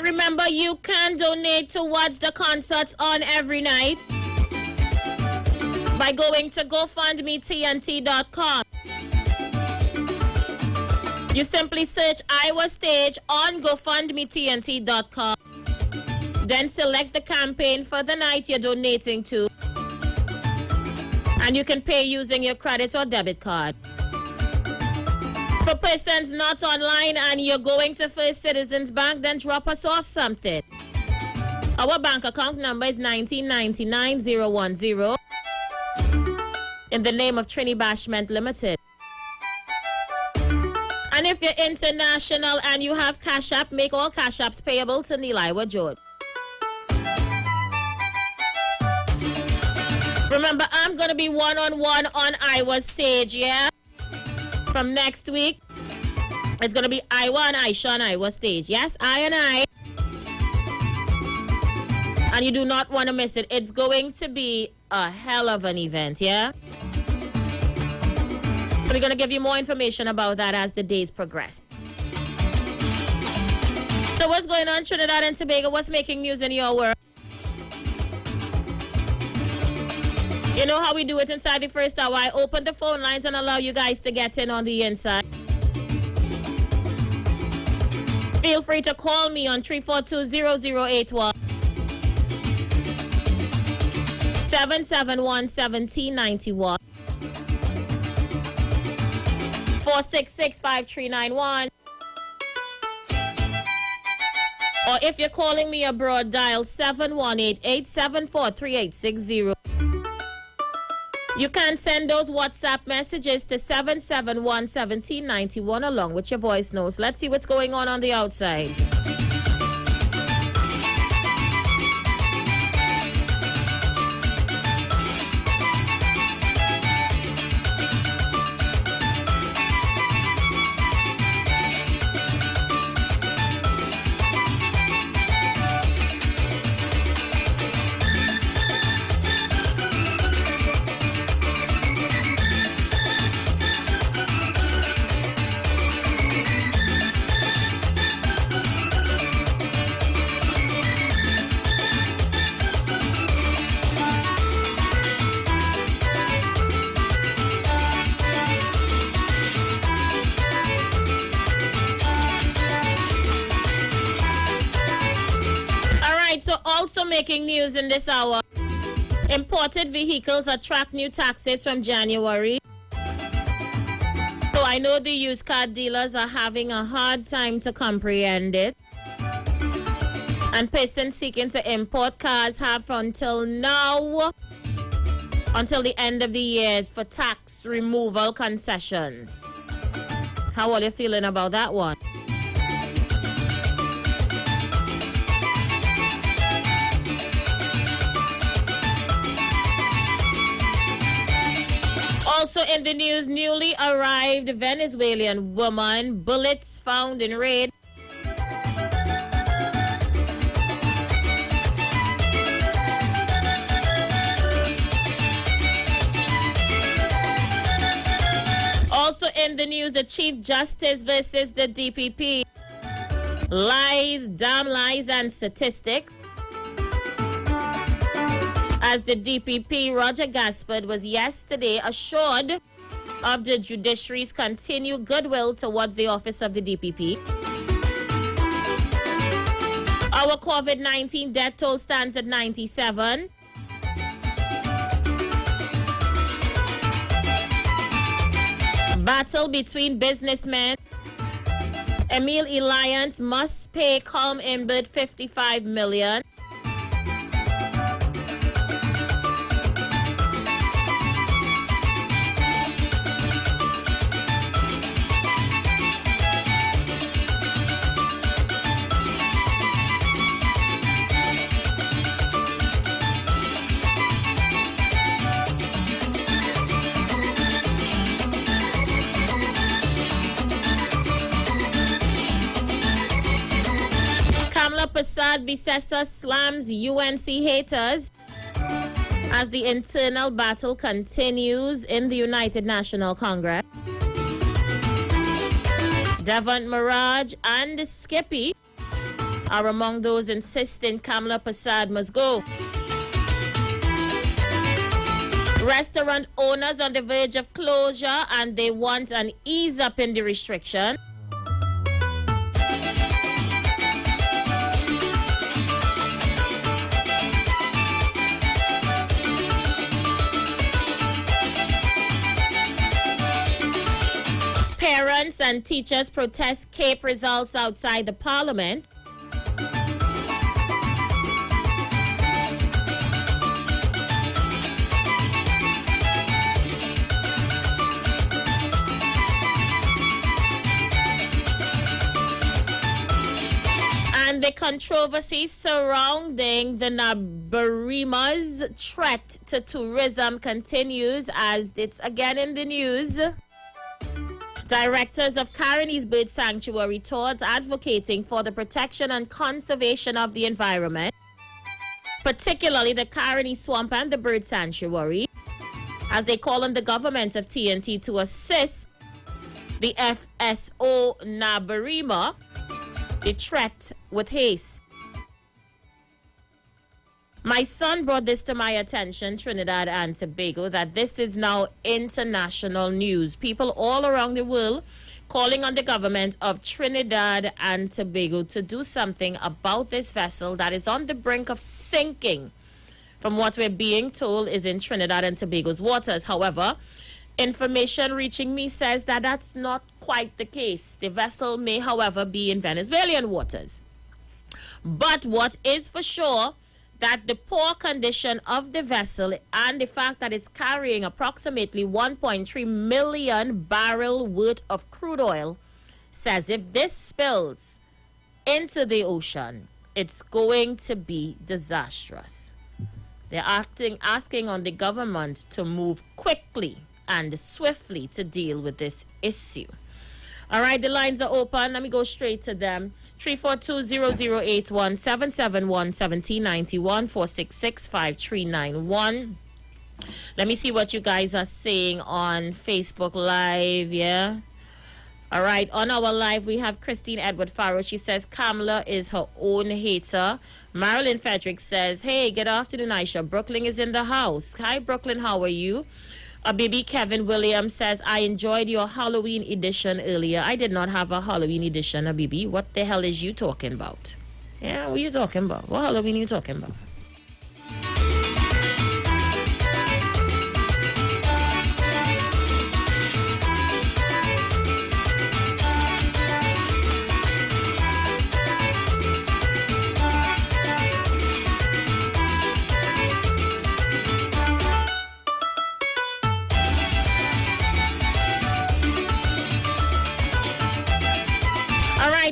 Speaker 4: Remember, you can donate towards the concerts on every night by going to GoFundMeTNT.com. You simply search Iowa Stage on GoFundMeTNT.com. Then select the campaign for the night you're donating to. And you can pay using your credit or debit card. For persons not online and you're going to First Citizens Bank, then drop us off something. Our bank account number is 1999010 in the name of Trini Bashment Limited. And if you're international and you have Cash App, make all Cash Apps payable to Neil Iowa George. Remember, I'm going to be one-on-one on Iowa Stage, yeah? From next week, it's going to be Iowa and Aisha on Iowa Stage. Yes, I and I. And you do not want to miss it. It's going to be a hell of an event, yeah? So we're going to give you more information about that as the days progress. So what's going on, Trinidad and Tobago? What's making news in your world? You know how we do it inside the first hour. I open the phone lines and allow you guys to get in on the inside. Feel free to call me on 342-0081 771-1791 466-5391. Or if you're calling me abroad, dial 718-874-3860. You can send those WhatsApp messages to 771-1791 along with your voice notes. Let's see what's going on the outside. Also making news in this hour. Imported vehicles attract new taxes from January. So I know the used car dealers are having a hard time to comprehend it. And persons seeking to import cars have until now, until the end of the year, for tax removal concessions. How are you feeling about that one? Also in the news, newly arrived Venezuelan woman, bullets found in raid. Also in the news, the Chief Justice versus the DPP. Lies, damn lies and statistics. As the DPP, Roger Gaspard, was yesterday assured of the judiciary's continued goodwill towards the office of the DPP. Our COVID-19 death toll stands at 97. Battle between businessmen. Emil Elias must pay Calm Inbird $55 million. Trinidad Bicessa slams UNC haters as the internal battle continues in the United National Congress. Devon Mirage and Skippy are among those insisting Kamla Prasad must go. Restaurant owners on the verge of closure and they want an ease up in the restriction. Parents and teachers protest CAPE results outside the parliament. And the controversy surrounding the Nabarima's threat to tourism continues as it's again in the news. Directors of Caronies Bird Sanctuary toured advocating for the protection and conservation of the environment, particularly the Caroni Swamp and the Bird Sanctuary, as they call on the government of TNT to assist the FSO Nabarima, the threat with haste. My son brought this to my attention, Trinidad and Tobago, that this is now international news. People all around the world calling on the government of Trinidad and Tobago to do something about this vessel that is on the brink of sinking. From what we're being told is in Trinidad and Tobago's waters. However, information reaching me says that that's not quite the case. The vessel may, however, be in Venezuelan waters. But what is for sure, that the poor condition of the vessel and the fact that it's carrying approximately 1.3 million barrel worth of crude oil says if this spills into the ocean, it's going to be disastrous. They're asking on the government to move quickly and swiftly to deal with this issue. All right, the lines are open. Let me go straight to them. 342-0081, 771-1791, 466-5391. Let me see what you guys are saying on Facebook Live, yeah? All right, on our live, we have Christine Edward Farrow. She says Kamla is her own hater. Marilyn Frederick says, hey, good afternoon, Aisha. Brooklyn is in the house. Hi, Brooklyn, how are you? Baby Kevin Williams says, I enjoyed your Halloween edition earlier. I did not have a Halloween edition, Baby. What the hell is you talking about? Yeah, what are you talking about? What Halloween are you talking about?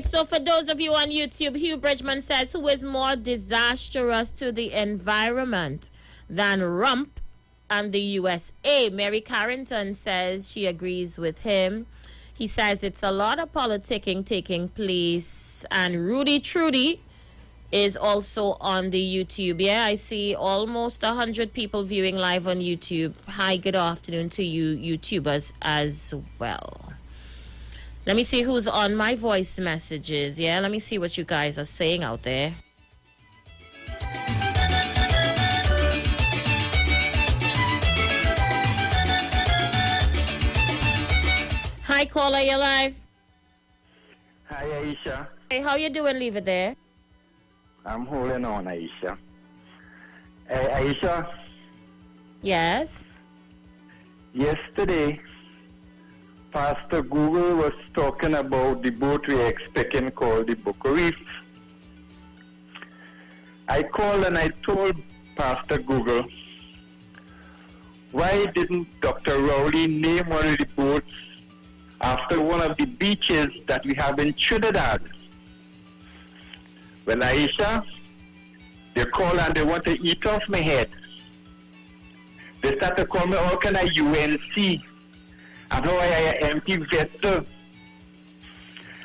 Speaker 4: So for those of you on YouTube, Hugh Bridgman says, who is more disastrous to the environment than Rump and the USA? Mary Carrington says she agrees with him. He says it's a lot of politicking taking place. And Rudy Trudy is also on the YouTube. Yeah, I see almost 100 people viewing live on YouTube. Hi, good afternoon to you YouTubers as well. Let me see who's on my voice messages. Yeah, let me see what you guys are saying out there. Hi, caller, you're live.
Speaker 12: Hi, Aisha.
Speaker 4: Hey, how you doing? Leave it there.
Speaker 12: I'm holding on, Aisha. Hey, Aisha.
Speaker 4: Yes?
Speaker 12: Yesterday, Pastor Google was talking about the boat we're expecting called the Boca Reef. I called and I told Pastor Google, why didn't Dr. Rowley name one of the boats after one of the beaches that we have in Trinidad? Well, Aisha, they call and they want to eat off my head. They start to call me all kind of UNC. And how I empty vessel.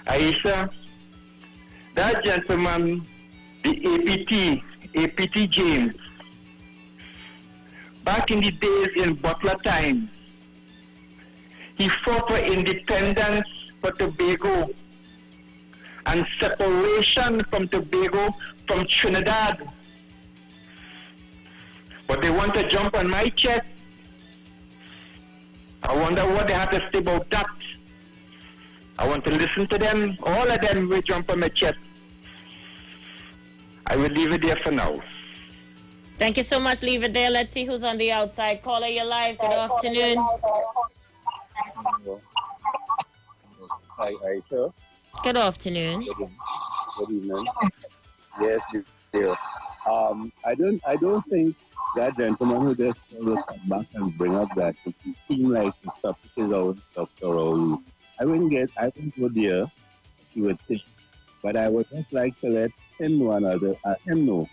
Speaker 12: Aisha, that gentleman the APT James. Back in the days in Butler time, he fought for independence for Tobago and separation from Tobago from Trinidad. But they want to jump on my chest. I wonder what they have to say about that. I want to listen to them. All of them will jump on my chest. I will leave it there for now.
Speaker 4: Thank you so much. Leave it there. Let's see who's on the outside. Caller, you're live. Good afternoon.
Speaker 3: Hi, sir.
Speaker 4: Good afternoon.
Speaker 3: Good evening. Yes, dear. I don't think that gentleman who just will come back and bring up that it seems like the subject is out Dr. Raul. I wouldn't go there, he would think. But I would just like to let him know him know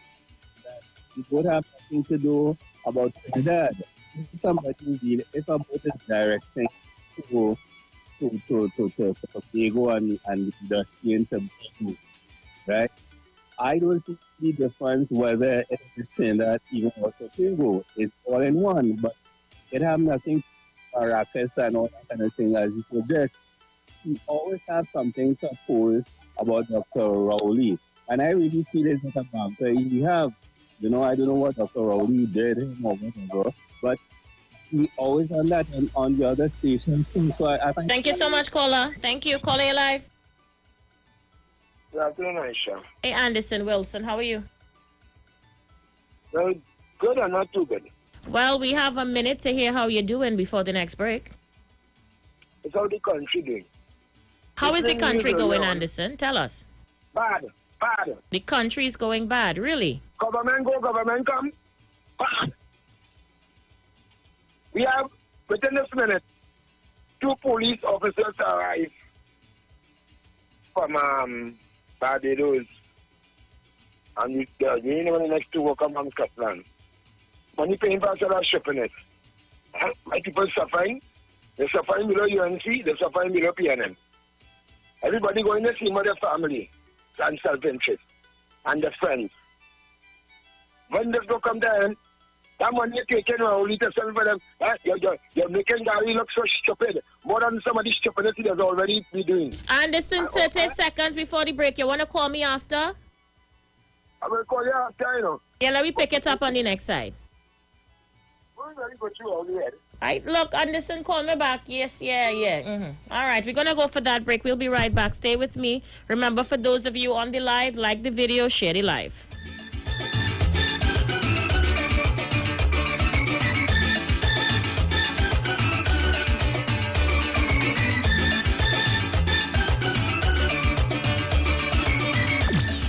Speaker 3: that it would have nothing to do about Trinidad. If somebody it's about the directing to Tobago and the industry in Tobago, right? I don't see the difference whether it is Trinidad even or Tobago. It's all in one, but it has nothing to do with Maracas and all that kind of thing as you suggest. We always have something to oppose about Dr. Rowley. And I really feel it's not a banter he have. I don't know what Dr. Rowley did or whatever, but we always on that and on the other station too. So I think.
Speaker 4: Thank you so much, caller. Thank you. Caller, you're live.
Speaker 19: Good afternoon, Aisha.
Speaker 4: Hey, Anderson Wilson, how are you?
Speaker 19: Well, good or not too good?
Speaker 4: Well, we have a minute to hear how you're doing before the next break.
Speaker 19: It's how the country doing.
Speaker 4: How is the country going, Anderson? Tell us.
Speaker 19: Bad.
Speaker 4: The country is going bad, really?
Speaker 19: Government go, government come. Bad. We have, within this minute, 2 police officers arrived from Barbados. And you know the next 2 will come from Scotland. Money paying for us shipping it. My people suffering. They're suffering below UNC, they're suffering below PNM. Everybody going to see their family and self-interest and their friends. When this go come down, that money you're taking only to sell for them. You're making Gary look so stupid. More than some of the stupidity that's already be doing.
Speaker 4: Anderson, 30 seconds before the break. You want to call me after?
Speaker 19: I will call you after,
Speaker 4: Yeah, let me pick it up on the next side.
Speaker 19: We're going to go through all the head.
Speaker 4: Right, look, Anderson, call me back. Yes, yeah. All right, we're going to go for that break. We'll be right back. Stay with me. Remember, for those of you on the live, like the video, share the live.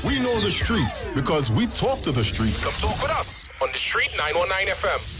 Speaker 7: We know the streets because we talk to the streets.
Speaker 2: Come talk with us on the Street 919 FM.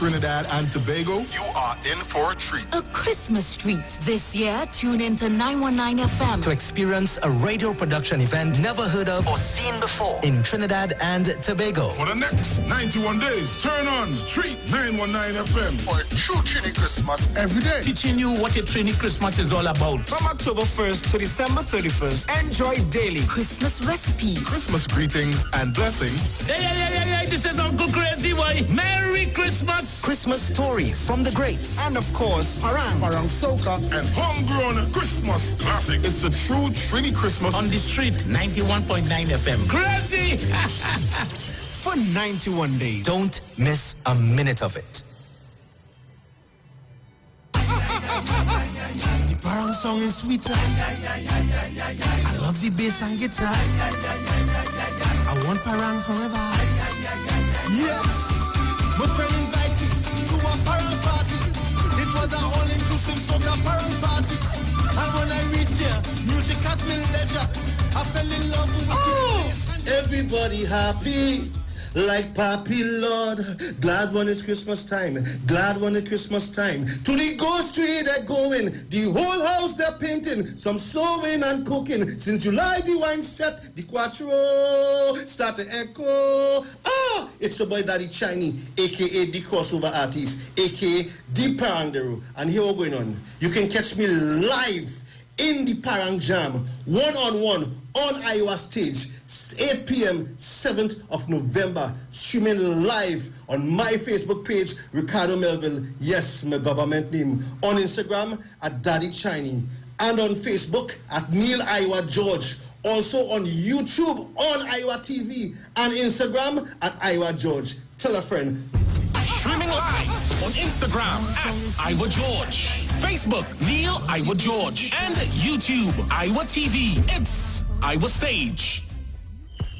Speaker 7: Trinidad and Tobago, you are in for a treat.
Speaker 20: A Christmas treat. This year, tune into 919 FM
Speaker 21: to experience a radio production event never heard of or seen before in Trinidad and Tobago.
Speaker 22: For the next 91 days, turn on Street 919 FM
Speaker 17: for a true Trini Christmas every day.
Speaker 21: Teaching you what a Trini Christmas is all about.
Speaker 23: From October 1st to December 31st, enjoy daily
Speaker 20: Christmas recipes,
Speaker 7: Christmas greetings and blessings.
Speaker 21: Hey, this is Uncle Crazy Boy. Merry Christmas. Christmas story from the greats.
Speaker 23: And of course,
Speaker 17: Parang Soca
Speaker 22: and homegrown Christmas classics.
Speaker 7: It's a true Trini Christmas
Speaker 21: on the Street 91.9 FM. Crazy!
Speaker 23: For 91 days.
Speaker 21: Don't miss a minute of it.
Speaker 23: The Parang song is sweeter. I love the bass and guitar. I want Parang forever. Yes! My friend invited to a Parang party. It was an all-inclusive soca Parang party. And when I reached here, music had me leisure. I fell in love with it.
Speaker 9: Everybody happy. Like Papi Lord, glad when it's Christmas time, glad when it's Christmas time. To the ghost tree they're going, the whole house they're painting, some sewing and cooking. Since July the wine set, the quattro start to echo. It's your boy Daddy Chiny, aka the crossover artist, aka the Parangderu. And here we're going on. You can catch me live in the Parang Jam, one-on-one, on Iowa Stage, 8 p.m., 7th of November, streaming live on my Facebook page, Ricardo Melville, yes, my government name, on Instagram at Daddy Chiney, and on Facebook at Neil Iowa George, also on YouTube on Iowa TV, and Instagram at Iowa George. Tell a friend.
Speaker 2: Streaming live on Instagram at Iowa George, Facebook Neil Iowa George, and YouTube Iowa TV. It's Iowa Stage.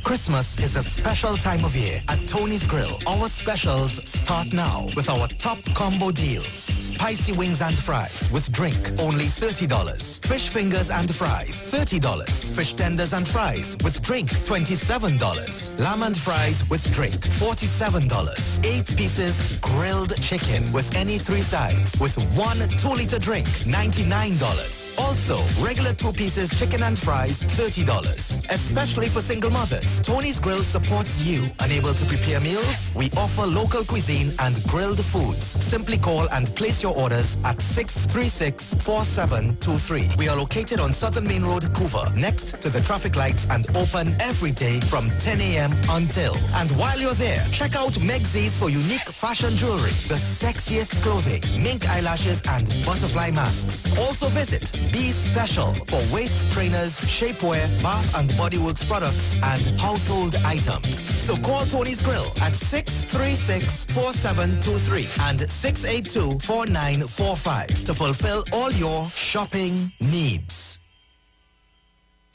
Speaker 21: Christmas is a special time of year at Tony's Grill. Our specials start now with our top combo deals. Spicy wings and fries with drink, only $30. Fish fingers and fries, $30. Fish tenders and fries with drink, $27. Lamb and fries with drink, $47. 8 pieces grilled chicken with any 3 sides with 1 2-liter drink, $99. Also, regular 2 pieces chicken and fries, $30. Especially for single mothers, Tony's Grill supports you. Unable to prepare meals? We offer local cuisine and grilled foods. Simply call and place your orders at 636-4723. We are located on Southern Main Road, Couva, next to the traffic lights, and open every day from 10 a.m. until. And while you're there, check out Megzies for unique fashion jewelry, the sexiest clothing, mink eyelashes, and butterfly masks. Also visit Be Special for waist trainers, shapewear, bath and body works products, and household items. So call Tony's Grill at 636-4723 and 682-4945 to fulfill all your shopping needs.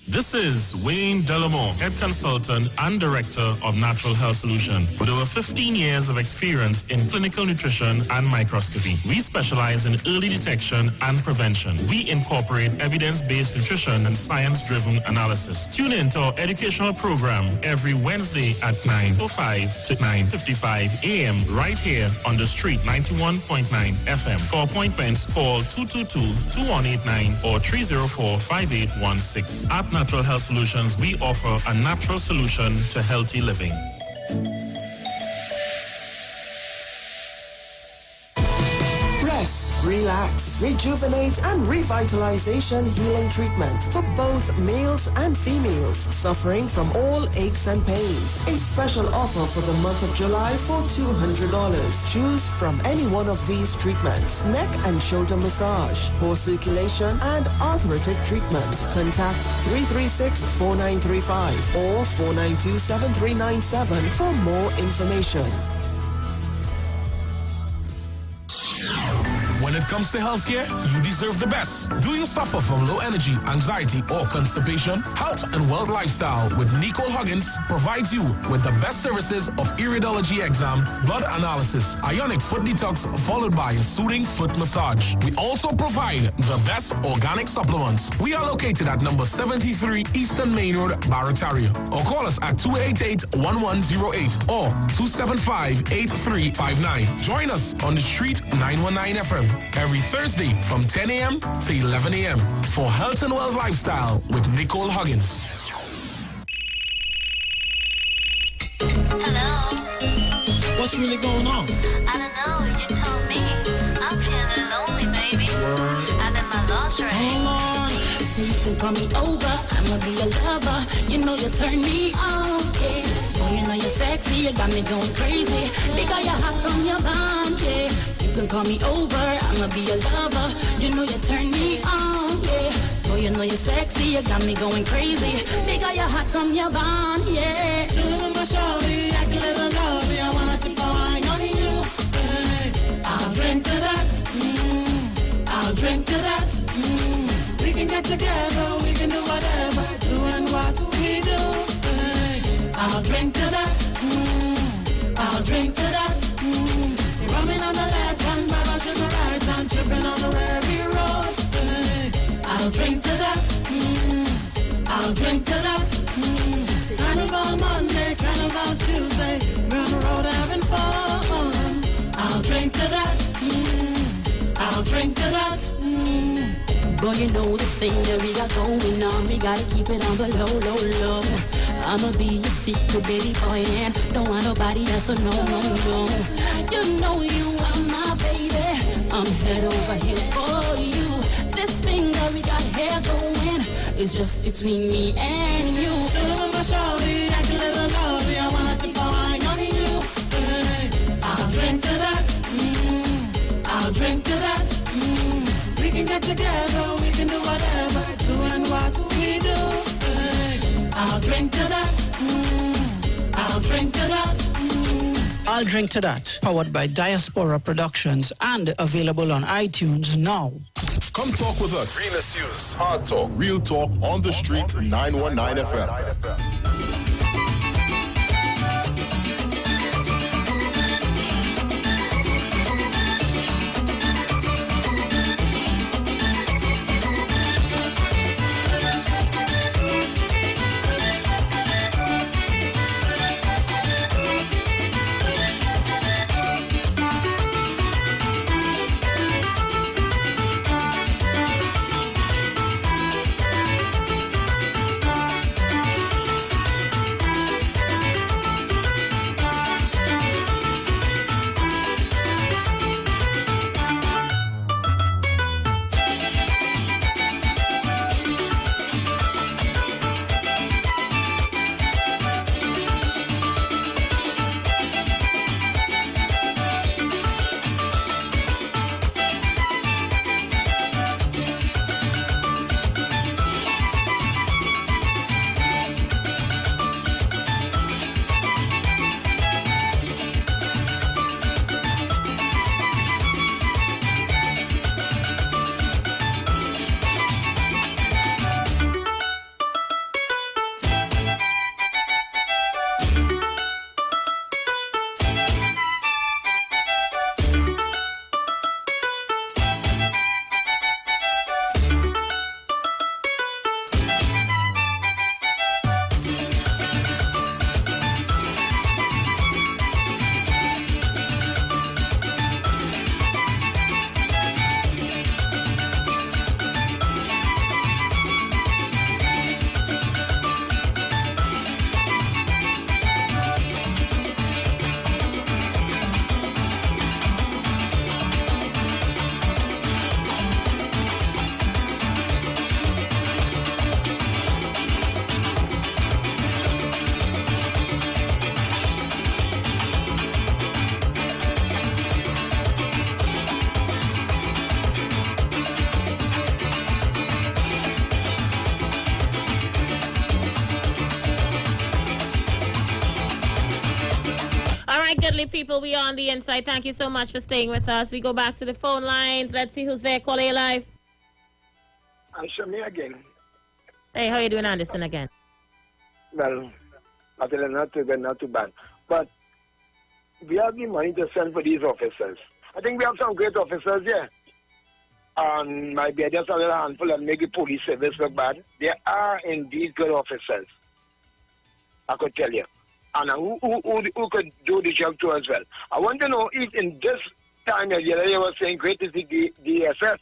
Speaker 2: This is Wayne Delamore, Head Consultant and Director of Natural Health Solution. With over 15 years of experience in clinical nutrition and microscopy, we specialize in early detection and prevention. We incorporate evidence-based nutrition and science-driven analysis. Tune in to our educational program every Wednesday at 9:05 to 9:55 a.m. right here on the street 91.9 FM. For appointments, call 222-2189 or 304-5816. At Natural Health Solutions, we offer a natural solution to healthy living.
Speaker 6: Rest, relax, rejuvenate, and revitalization healing treatment for both males and females suffering from all aches and pains. A special offer for the month of July for $200. Choose from any one of these treatments: neck and shoulder massage, poor circulation, and arthritic treatment. Contact 336-4935 or 492-7397 for more information.
Speaker 2: When it comes to healthcare, you deserve the best. Do you suffer from low energy, anxiety, or constipation? Health and Wealth Lifestyle with Nicole Huggins provides you with the best services of iridology exam, blood analysis, ionic foot detox, followed by a soothing foot massage. We also provide the best organic supplements. We are located at number 73 Eastern Main Road, Barataria. Or call us at 288-1108 or 275-8359. Join us on the street 919 FM. Every Thursday from 10 a.m. to 11 a.m. for Health and Wealth Lifestyle with Nicole Huggins.
Speaker 13: Hello?
Speaker 23: What's really going on?
Speaker 13: I don't know, you told me. I'm feeling lonely, baby. I'm in my lingerie.
Speaker 15: Hold on. So you can call me over, I'ma be a lover. You know you turn me on, yeah. Oh, you know you're sexy, you got me going crazy. Because you're hot from your bond, yeah. You can call me over, I'ma be a lover. You know you turn me on, yeah. Oh, you know you're sexy, you got me going crazy. Because you're hot from your bond, yeah.
Speaker 23: Chillin' my shawty, act a little naughty. I wanna keep my eye on you. Hey, I'll drink to that. I'll drink to that. We can get together, we can do whatever, doing what we do. Hey, I'll drink to that. I'll drink to that. Rumming on the left hand, Baba sugar right hand, tripping on the Rary road. Hey, I'll drink to that. I'll drink to that. Carnival Monday, Carnival Tuesday, we're on the road having fun. I'll drink to that. I'll drink to that.
Speaker 15: Boy, you know this thing that we got going on. We gotta keep it on the low, low, low. I'ma be your secret baby boy, and don't want nobody else, so no, no, no. You know you are my baby. I'm head over heels for you. This thing that we got here going, It's just between me and you.
Speaker 23: Shoulda my shawty, I can let her know me. I wanna keep on on you. I'll drink to that. I'll drink to that. We can get together, we can do whatever, doing what we do. I'll drink to that. I'll drink to that.
Speaker 1: I'll Drink to That, powered by Diaspora Productions and available on iTunes now.
Speaker 7: Come talk with us.
Speaker 10: Realest news, hard talk.
Speaker 7: Real talk on the street, 919 FM.
Speaker 4: People, we are on the inside. Thank you so much for staying with us. We go back to the phone lines. Let's see who's there. Call A Live.
Speaker 19: Answer me again.
Speaker 4: Hey, how are you doing, Anderson, again?
Speaker 19: Well, actually not too good, not too bad. But we have the money to send for these officers. I think we have some great officers here. And might be just a little handful and make the police service look bad. There are indeed good officers, I could tell you. And who could do the job too as well. I want to know if in this time the other day was saying great is the DSS.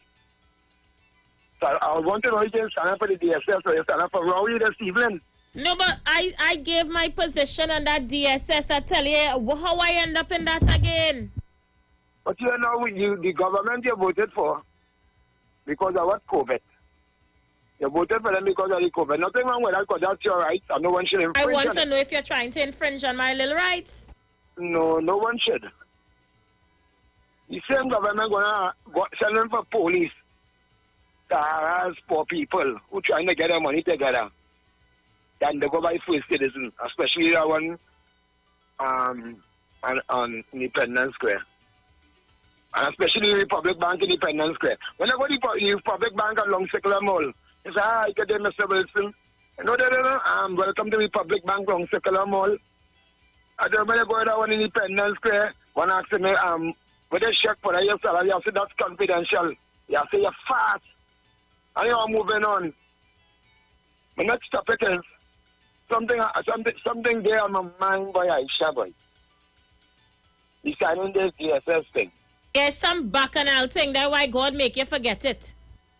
Speaker 19: So I want to know if you stand up for the DSS or you stand up for Rowley this evening.
Speaker 4: No, but I gave my position on that DSS. I tell you how I end up in that again.
Speaker 19: But you know, the government you voted for because of what? COVID. You voted for them because of the COVID. Nothing wrong with that because that's your right and no one should infringe.
Speaker 4: I want to know if you're trying to infringe on my little rights.
Speaker 19: No, no one should. The same government gonna send them for police to harass poor people who trying to get their money together. Then they go by first citizens, especially that one on Independence Square. And especially Republic Bank Independence Square. When I go to the Republic Bank along Circular Mall, they say, hi, good day, Mr. Wilson. No, welcome to Republic Bank along Circular Mall. I don't want to go to that one in Independence Square. One asks me, with a check for your salary, I say, that's confidential. You say, you're fast. And you're moving on. My next topic is something there on my mind, boy, Aisha, boy. He's signing this DSS thing.
Speaker 4: There's some bacchanal thing. That's why God make you forget it.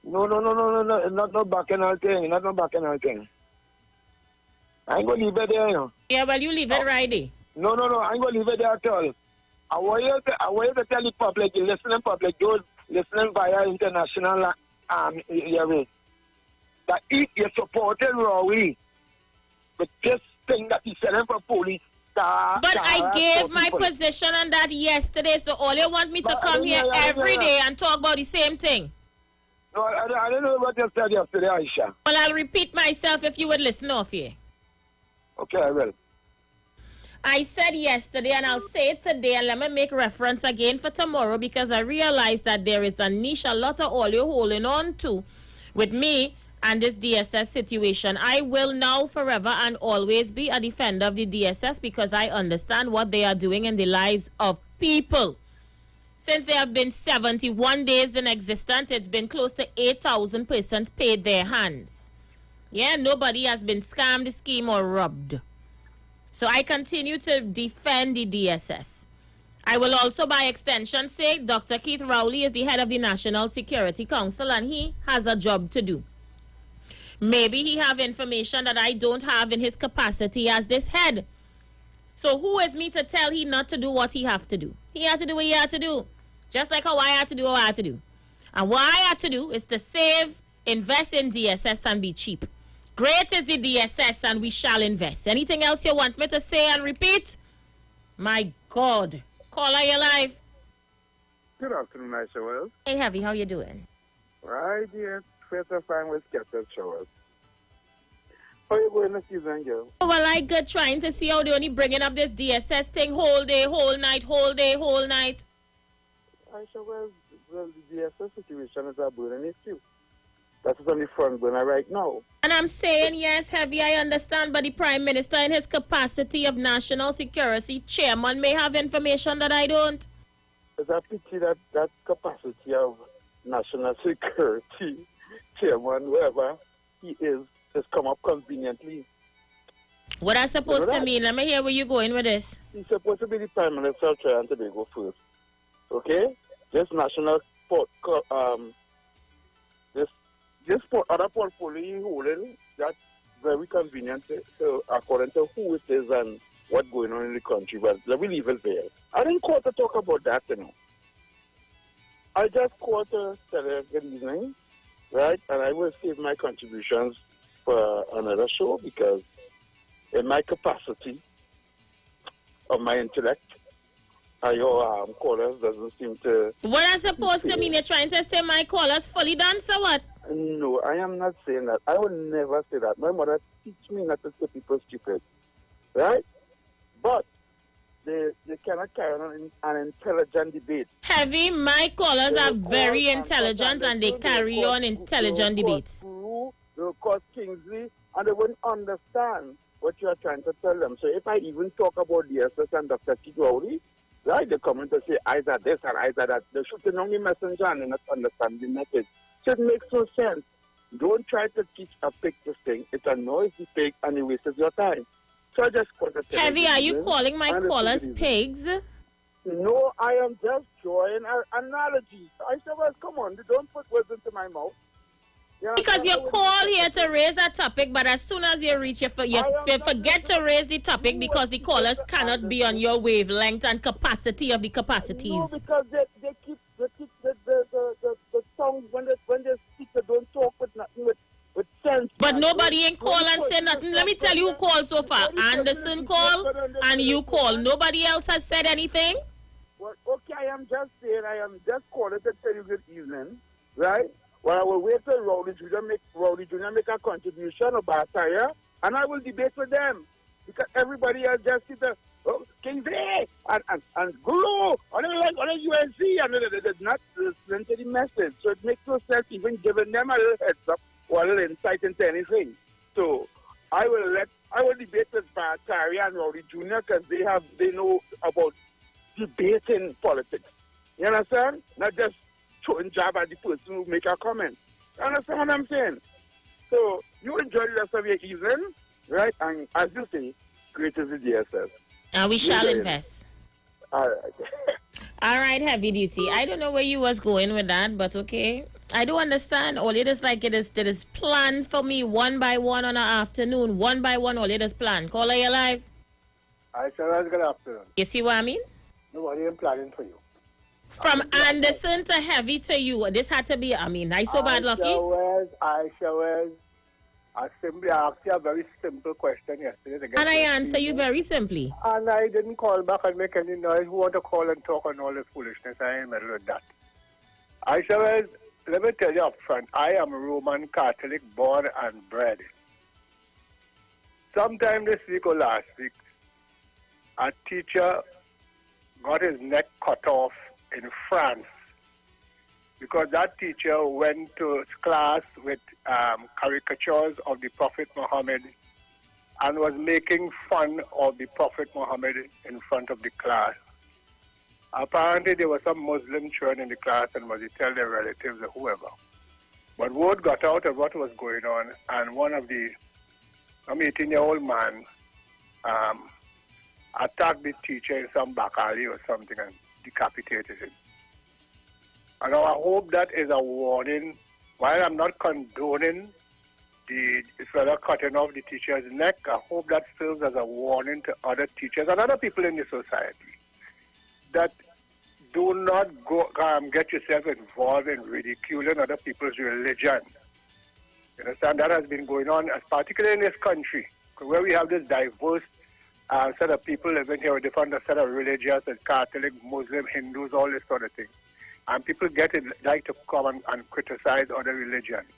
Speaker 19: No. It's not no bacchanal thing. Not no bacchanal thing. I ain't going to leave it there, you know.
Speaker 4: Yeah, well, you leave it right there.
Speaker 19: No. I ain't going to leave it there at all. I want you to tell the public, the listening public, those listening via international airways. that you're supporting Rowie with this thing that he's selling for police.
Speaker 4: But I gave my position on that yesterday, so all you want me to come here every day and talk about the same thing?
Speaker 19: No, I don't know what you said yesterday, Aisha.
Speaker 4: Well, I'll repeat myself if you would listen off here.
Speaker 19: Okay, I will.
Speaker 4: I said yesterday, and I'll say it today, and let me make reference again for tomorrow, because I realize that there is a niche a lot of all you're holding on to with me and this DSS situation. I will now forever and always be a defender of the DSS because I understand what they are doing in the lives of people. Since they have been 71 days in existence, it's been close to 8,000 persons paid their hands. Yeah, nobody has been scammed, schemed, or robbed. So I continue to defend the DSS. I will also, by extension, say Dr. Keith Rowley is the head of the National Security Council, and he has a job to do. Maybe he have information that I don't have in his capacity as this head. So who is me to tell he not to do what he have to do? He had to do what he had to do. Just like how I had to do what I had to do. And what I had to do is to save, invest in DSS and be cheap. Great is the DSS and we shall invest. Anything else you want me to say and repeat? My God. Caller, you live.
Speaker 11: Good afternoon, Aisha Wells.
Speaker 4: Hey, Heavy, how you doing?
Speaker 11: Right here. Better fine with scattered showers. How you going this season, girl?
Speaker 4: Well, I good trying to see how they only bringing up this DSS thing whole day, whole night, whole day, whole night.
Speaker 11: Aisha, well, the DSS situation is a burden issue. That is on the front burner right now.
Speaker 4: And I'm saying, yes, Heavy, I understand, but the Prime Minister in his capacity of National Security Chairman may have information that I don't.
Speaker 11: It's a pity that that capacity of National Security Chairman, whoever he is come up conveniently.
Speaker 4: What that's supposed to mean? Let me hear where you're going with this.
Speaker 11: He's supposed to be the Prime Minister of Trinidad and Tobago first. Okay? This national this other portfolio he holding, that's very convenient according to who it is and what's going on in the country. But let me leave it there. I didn't call to talk about that, you know. I just called to tell you good evening. Right, and I will save my contributions for another show because in my capacity of my intellect, your callers doesn't seem to...
Speaker 4: What am supposed to mean? You're trying to say my callers fully done, so what?
Speaker 11: No, I am not saying that. I will never say that. My mother teach me not to say people stupid, right? But they cannot carry on an intelligent debate.
Speaker 4: Heavy, my callers are very intelligent and they carry on intelligent debates.
Speaker 11: They'll call Kingsley and they wouldn't understand what you are trying to tell them. So if I even talk about DSS and Dr. Keith Rowley, right, they come in to say either this or either that. They're shooting on the messenger and they not understand the message. So it makes no sense. Don't try to teach a pig this thing. It annoys the pig and it wastes your time. So I just
Speaker 4: Heavy, are you calling my callers pigs?
Speaker 11: No, I am just drawing an analogy. I said, well, come on, don't put words into my mouth. Yeah,
Speaker 4: because you call here to raise a topic, but as soon as you reach, you forget to raise the topic because the callers cannot be on your wavelength and capacity of the capacities.
Speaker 11: No, because they keep the tongues when they speak, they don't talk with nothing with sense.
Speaker 4: But nobody ain't call and say nothing. Let me tell you who called so far. Anderson called and you called. Nobody else has said anything?
Speaker 11: Well, okay, I am just saying, I am just calling to tell you good evening, right? Well, I will wait till Rowley Jr. make a contribution about Taya, and I will debate with them. Because everybody else just sit there, Kingsley, and Guru, on the UNC, and they did not listen to the message. So it makes no sense even giving them a little heads up or a little insight into anything. So I will debate with Bartari and Rowley Jr. because they know about debating politics. You understand? Not just throwing jab at the person who make a comment. You understand what I'm saying? So you enjoy the rest of your evening, right? And as you say, great is the DSS.
Speaker 4: And we shall invest.
Speaker 11: All right.
Speaker 4: All right, Heavy Duty. I don't know where you was going with that, but okay. I do understand. All it is like it is planned for me one by one on an afternoon. One by one, all it is planned. Caller, you live?
Speaker 14: I said good afternoon.
Speaker 4: You see what I mean?
Speaker 14: Nobody am planning for you.
Speaker 4: From Anderson to Heavy to you. This had to be, I so bad lucky.
Speaker 14: Aisha Wells, I simply asked you a very simple question yesterday. To get
Speaker 4: And I
Speaker 14: your
Speaker 4: answer you
Speaker 14: opinion.
Speaker 4: very simply.
Speaker 14: And I didn't call back and make any noise. Who want to call and talk on all this foolishness? I ain't in the middle of that. I said, let me tell you up front, I am Roman Catholic, born and bred. Sometime this week or last week, a teacher got his neck cut off in France because that teacher went to class with caricatures of the Prophet Muhammad and was making fun of the Prophet Muhammad in front of the class. Apparently, there was some Muslim children in the class and was to tell their relatives or whoever. But word got out of what was going on, and one of the 18-year-old man attacked the teacher in some back alley or something and decapitated him. And I hope that is a warning. While I'm not condoning the fella cutting off the teacher's neck, I hope that serves as a warning to other teachers and other people in the society that do not go get yourself involved in ridiculing other people's religion. You understand? That has been going on, particularly in this country, where we have this diverse set of people living here with different set of religions, and Catholic, Muslim, Hindus, all this sort of thing. And people like to come and criticize other religions.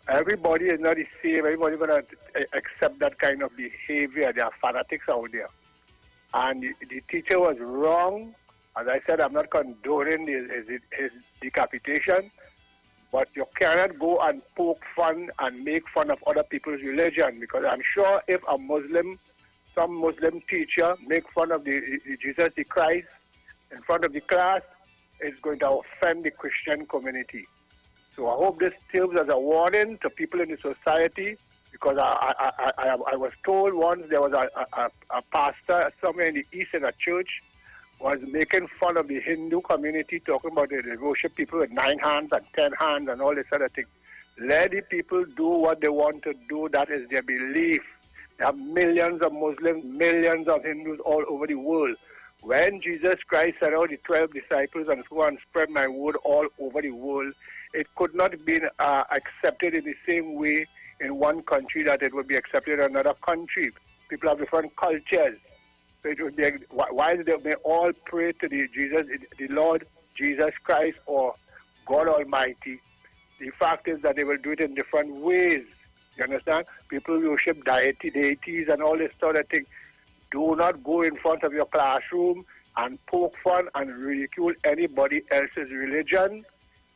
Speaker 14: Everybody is not the same. Everybody's going to accept that kind of behavior. There are fanatics out there. And the teacher was wrong. As I said, I'm not condoning his decapitation. But you cannot go and poke fun and make fun of other people's religion. Because I'm sure if some Muslim teacher make fun of the Jesus the Christ in front of the class, it's going to offend the Christian community. So I hope this serves as a warning to people in the society, because I was told once there was a pastor somewhere in the east in a church was making fun of the Hindu community, talking about they worship people with 9 hands and 10 hands and all this other thing. Let the people do what they want to do. That is their belief. There are millions of Muslims, millions of Hindus all over the world. When Jesus Christ sent out the 12 disciples and go and spread my word all over the world, it could not have been accepted in the same way in one country that it would be accepted in another country. People have different cultures. So it would be, while they may all pray to the Lord Jesus Christ or God Almighty, the fact is that they will do it in different ways. You understand? People worship deities and all this sort of thing. Do not go in front of your classroom and poke fun and ridicule anybody else's religion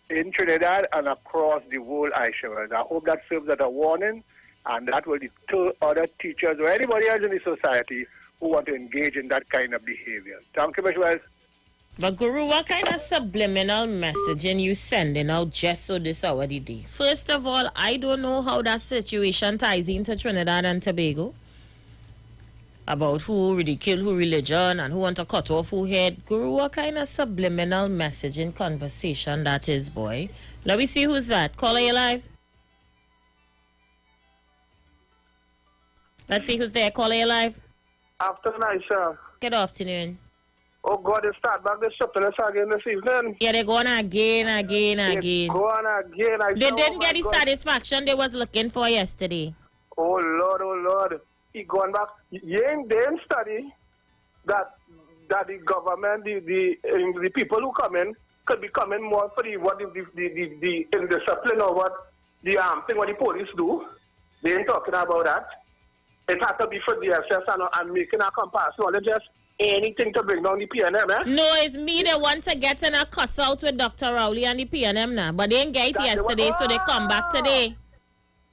Speaker 14: in Trinidad and across the world, I hope that serves as a warning, and that will deter other teachers or anybody else in the society who want to engage in that kind of behavior. Thank you, Mr. Wells.
Speaker 4: But Guru, what kind of subliminal messaging you sending out just so this hour the day? First of all, I don't know how that situation ties into Trinidad and Tobago. About who ridicule who religion and who want to cut off who head. Guru, what kind of subliminal messaging conversation that is, boy? Let me see who's that. Caller, you live? Let's see who's there. Caller, you live?
Speaker 14: Afternoon, Aisha.
Speaker 4: Good afternoon.
Speaker 14: Oh, God, they start back the shop again this evening.
Speaker 4: Yeah, they're going again.
Speaker 14: They're going again. Aisha.
Speaker 4: They didn't get the satisfaction they was looking for yesterday.
Speaker 14: Oh, Lord. He gone back. They didn't study that the government, the people who come in could be coming more for the indiscipline or what the thing what the police do. They ain't talking about that. It has to be for the DSS and making a comparison or just anything to bring down the PNM, eh?
Speaker 4: No, it's me. They want to get in a cuss out with Dr. Rowley and the PNM now, but they didn't get it yesterday, so they come back today.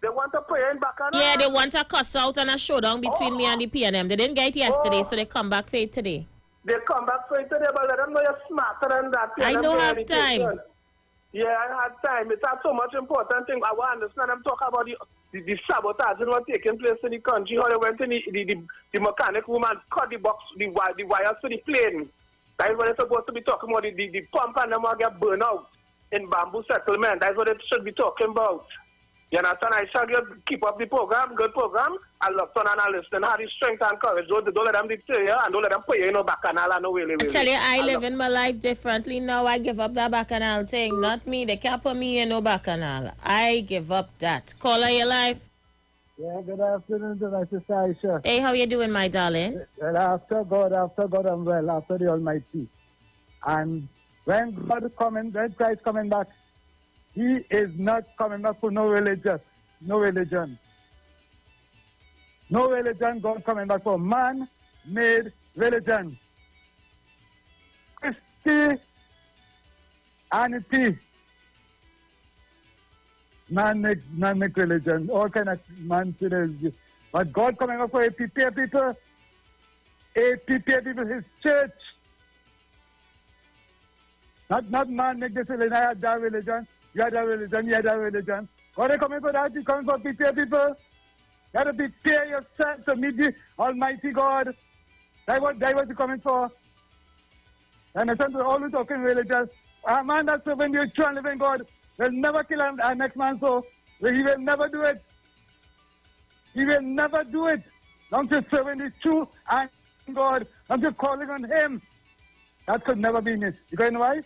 Speaker 14: They want to put in back on.
Speaker 4: Yeah, they want a cuss out and a showdown between me and the PNM. They didn't get it yesterday, so they come back for it today.
Speaker 14: They come back for it today, but let them know you're smarter than that.
Speaker 4: I don't have time.
Speaker 14: Yeah, I had time. It's not so much important thing. I want to understand. I'm talking about the sabotage and what taking place in the country. How they went in the mechanic woman cut the box, the wires to the plane. That is what they're supposed to be talking about. The pump and them will get burned out in Bamboo Settlement. That's what they should be talking about. You understand? I shall just keep up the program, good program. I love to and I listen. Have the strength and courage. Don't let them deter you and don't let them put you in no bacchanal and no willy.
Speaker 4: I tell you, I live in my life differently now. I give up that bacchanal thing. Not me. They can't put me in no bacchanal. I give up that. Caller, your life.
Speaker 8: Yeah, good afternoon to my sister Aisha.
Speaker 4: Hey, how you doing, my darling?
Speaker 8: Well, after God, I'm well, after the Almighty. And when God is coming, when Christ coming back, He is not coming back for no religion. No religion. No religion, God coming back for man-made religion. Christianity. Man-made religion. All kind of man-made. But God coming back for a prepared people. A prepared people, His church. Not man make this religion. I had that religion. You had that religion. You had that religion. God is coming for that. He's coming for prepared people. You have to prepare yourself to meet the Almighty God. That's what He's coming for. And I said, always talking religious. A man that's serving the true and living God will never kill our next man, so he will never do it. He will never do it. Don't you serving the true and God. Don't you calling on Him. That could never be me. You know why?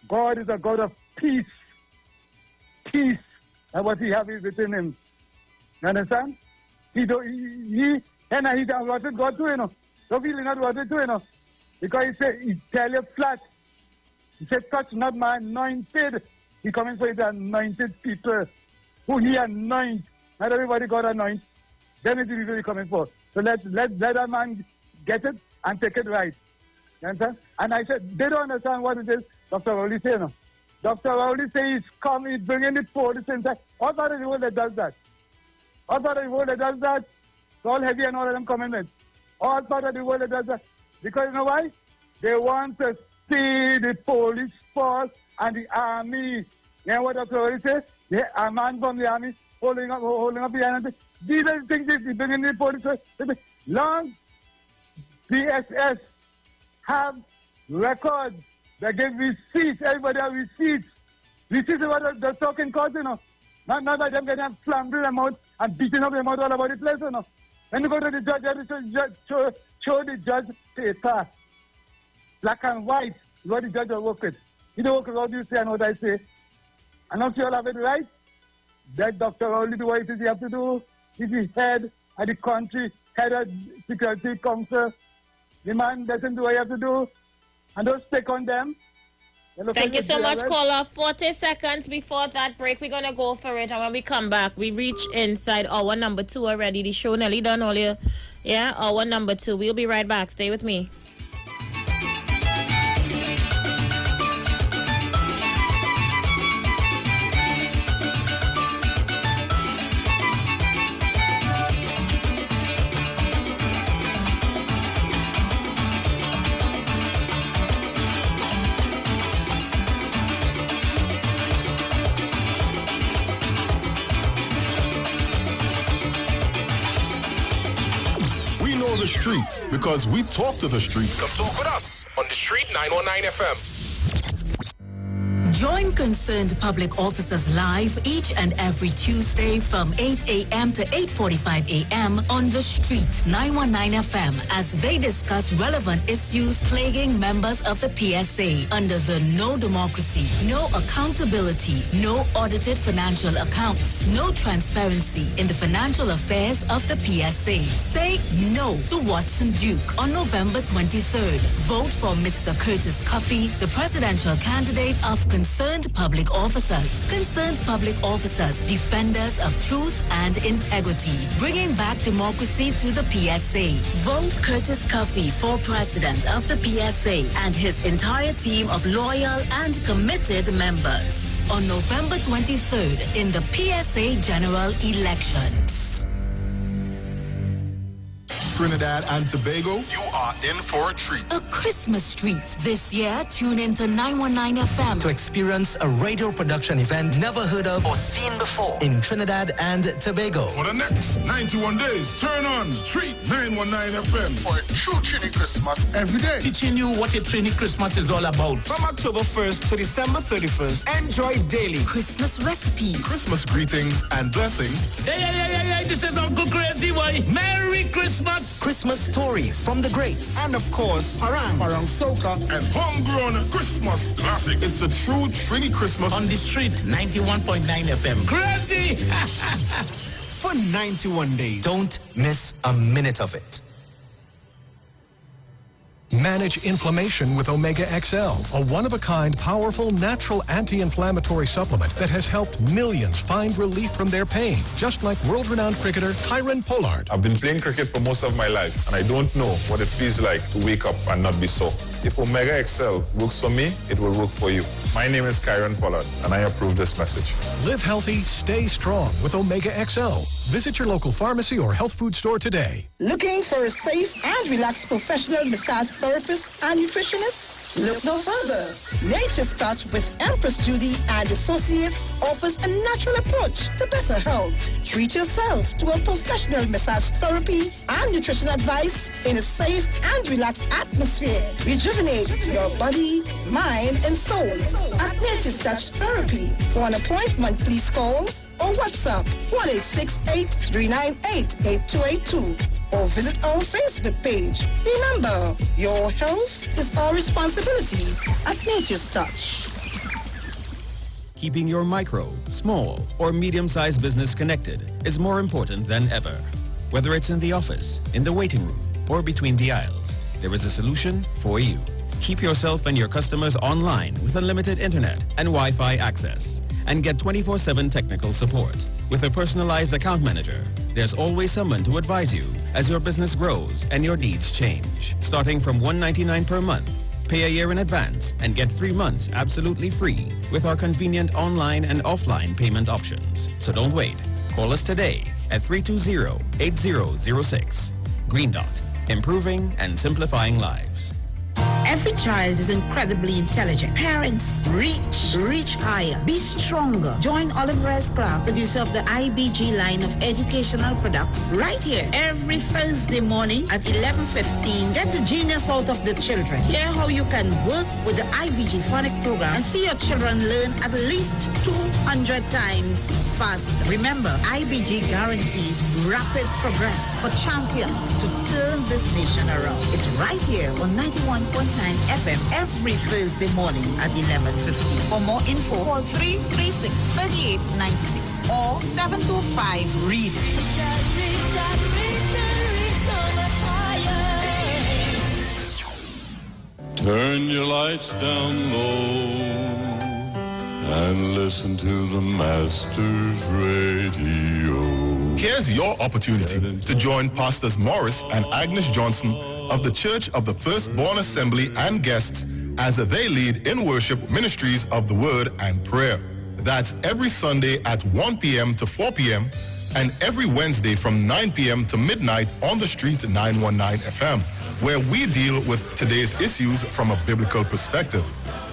Speaker 8: God is a God of peace. Peace. And what He has within Him. You understand? He don't what did God do, you know? Don't really not what He do, you know? Because He tell you flat. He said, touch not my anointed. He coming for His anointed people. Who He anoint. Not everybody God anoint. Then it's the people He coming for. So let that man get it and take it right. You understand? And I said, they don't understand what it is. Dr. Rowley say, no. Dr. Rowley say he's coming, he's bringing the police inside. All part of the world that does that. All part of the world that does that. It's all heavy and all of them coming in. All part of the world that does that. Because you know why? They want to see the police force and the army. You know what Dr. Rowley say? A man from the army holding up the enemy. These are the things they bring in the police force. Long PSS have records. They give receipts. Everybody have receipts. Receipts is what the talking cause, you know. Not that them getting slammed in them out and beating up them out all about the place, you know. When you go to the judge, you have to show the judge paper. Black and white is what the judge will work with. He don't work with what you say and what I say. And if you all have it right, that Dr. only do what it is you have to do. He's the head of the country, head of Security Council. The man doesn't do what you have to do. And don't stick on them.
Speaker 4: Thank you so much, caller. 40 seconds before that break, we're going to go for it. And when we come back, we reach inside hour number 2 already. The show nearly done earlier. Yeah, hour number 2. We'll be right back. Stay with me.
Speaker 22: The streets, because we talk to the streets.
Speaker 2: Come talk with us on the Street 919 FM.
Speaker 20: Join Concerned Public Officers live each and every Tuesday from 8 a.m. to 8:45 a.m. on The Street 919 FM as they discuss relevant issues plaguing members of the PSA under the No Democracy, No Accountability, No Audited Financial Accounts, No Transparency in the Financial Affairs of the PSA. Say no to Watson Duke on November 23rd. Vote for Mr. Curtis Cuffey, the presidential candidate of Concerned Public Officers. Concerned Public Officers, defenders of truth and integrity, bringing back democracy to the PSA. Vote Curtis Cuffey for president of the PSA and his entire team of loyal and committed members on November 23rd in the PSA general elections.
Speaker 22: Trinidad and Tobago, you are in for a treat.
Speaker 20: A Christmas treat. This year, tune into 919 FM
Speaker 21: to experience a radio production event never heard of or seen before in Trinidad and Tobago.
Speaker 22: For the next 91 days, turn on Street 919 FM for a true Trini Christmas every day.
Speaker 2: Teaching you what a Trini Christmas is all about. From October 1st to December 31st, enjoy daily
Speaker 20: Christmas recipes,
Speaker 22: Christmas greetings and blessings.
Speaker 2: Hey, this is Uncle Crazy Boy. Merry Christmas.
Speaker 21: Christmas stories from the greats.
Speaker 22: And of course, Parang Soca, and homegrown Christmas classic. It's a true Trini Christmas
Speaker 2: on the Street 91.9 FM. Crazy!
Speaker 21: for 91 days. Don't miss a minute of it.
Speaker 5: Manage inflammation with Omega XL, a one-of-a-kind, powerful, natural anti-inflammatory supplement that has helped millions find relief from their pain, just like world-renowned cricketer Kieron Pollard.
Speaker 16: I've been playing cricket for most of my life, and I don't know what it feels like to wake up and not be sore. If Omega XL works for me, it will work for you. My name is Kieron Pollard, and I approve this message.
Speaker 5: Live healthy, stay strong with Omega XL. Visit your local pharmacy or health food store today.
Speaker 18: Looking for a safe and relaxed professional massage therapist and nutritionist? Look no further. Nature's Touch with Empress Judy and Associates offers a natural approach to better health. Treat yourself to a professional massage therapy and nutrition advice in a safe and relaxed atmosphere. Rejuvenate your body, mind, and soul at Nature's Touch Therapy. For an appointment, please call or WhatsApp 1-868-398-8282 or visit our Facebook page. Remember, your health is our responsibility at Nature's Touch.
Speaker 24: Keeping your micro, small, or medium-sized business connected is more important than ever. Whether it's in the office, in the waiting room, or between the aisles, there is a solution for you. Keep yourself and your customers online with unlimited internet and Wi-Fi access, and get 24/7 technical support. With a personalized account manager, there's always someone to advise you as your business grows and your needs change. Starting from $199 per month, pay a year in advance and get 3 months absolutely free with our convenient online and offline payment options. So don't wait. Call us today at 320-8006. Green Dot, improving and simplifying lives.
Speaker 25: Every child is incredibly intelligent. Parents, reach higher. Be stronger. Join Olive Rice Club, producer of the IBG line of educational products, right here every Thursday morning at 11:15. Get the genius out of the children. Hear how you can work with the IBG phonic program and see your children learn at least 200 times faster. Remember, IBG guarantees rapid progress for champions to turn this nation around. It's right here on 91.9 FM every Thursday morning at 11:15. For more info, call 336-3896 or 725-READ.
Speaker 26: Turn your lights down low and listen to the Master's Radio.
Speaker 7: Here's your opportunity to join Pastors Morris and Agnes Johnson of the Church of the Firstborn Assembly and guests as they lead in worship ministries of the Word and Prayer. That's every Sunday at 1 p.m. to 4 p.m. and every Wednesday from 9 p.m. to midnight on the street 919 FM, where we deal with today's issues from a biblical perspective.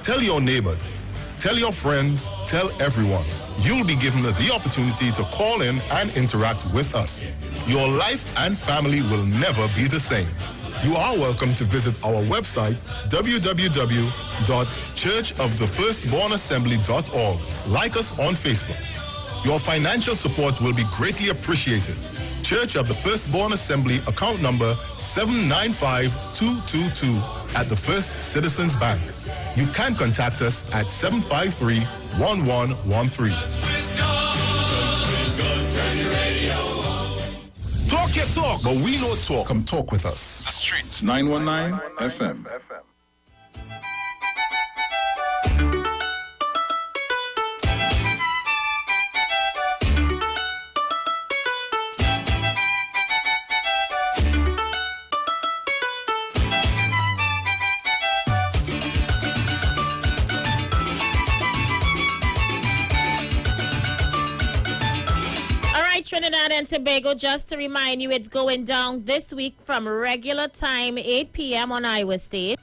Speaker 7: Tell your neighbors, tell your friends, tell everyone. You'll be given the opportunity to call in and interact with us. Your life and family will never be the same. You are welcome to visit our website, www.churchofthefirstbornassembly.org. Like us on Facebook. Your financial support will be greatly appreciated. Church of the Firstborn Assembly, account number 795222 at the First Citizens Bank. You can contact us at 753-1113.
Speaker 22: Talk your talk, but we know talk. Come talk with us. The Street 919 FM.
Speaker 4: Trinidad and Tobago, just to remind you, it's going down this week from regular time, 8 p.m. on Iowa State.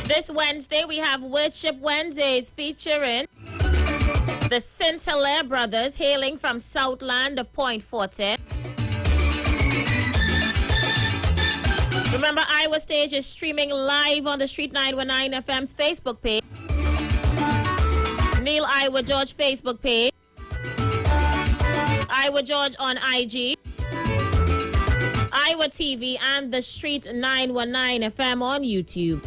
Speaker 4: This Wednesday, we have Worship Wednesdays featuring the St. Hilaire Brothers, hailing from Southland of Point Fortin. Remember, Iowa Stage is streaming live on the Street 919 FM's Facebook page, Neil Iowa George Facebook page, Iowa George on IG, Iowa TV, and the Street 919 FM on YouTube.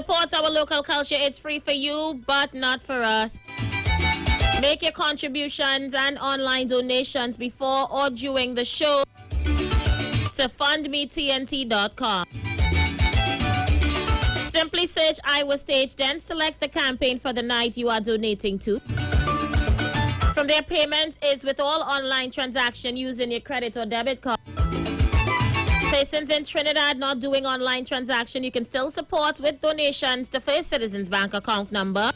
Speaker 4: Support our local culture. It's free for you, but not for us. Make your contributions and online donations before or during the show to fundmetnt.com. Simply search Iowa Stage, then select the campaign for the night you are donating to. From there, payment is with all online transaction using your credit or debit card. Persons in Trinidad not doing online transaction, you can still support with donations to First Citizens Bank account number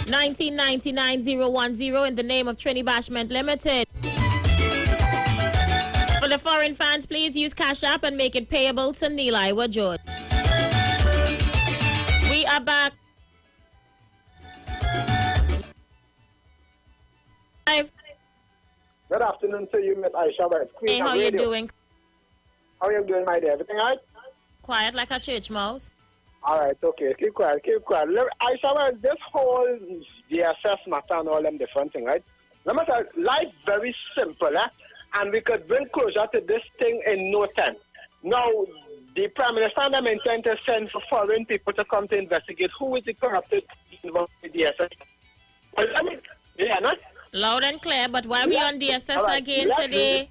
Speaker 4: 1999010 in the name of Trini Bashment Limited. For the foreign fans, please use Cash App and make it payable to Neil Iowa George. We are back.
Speaker 3: Good afternoon to you, Miss Aisha.
Speaker 4: Hey, how you doing?
Speaker 3: How you doing, my dear? Everything all right?
Speaker 4: Quiet like a church mouse.
Speaker 3: All right, okay. Keep quiet, keep quiet. Aisha, this whole DSS matter and all them different things, right? Let me tell you, life very simple, and we could bring closure to this thing in no time. Now, the Prime Minister and them intend to send for foreign people to come to investigate who is the corrupted involved with DSS. Well, I mean, yeah, not?
Speaker 4: Loud and clear, but why are we on DSS again today?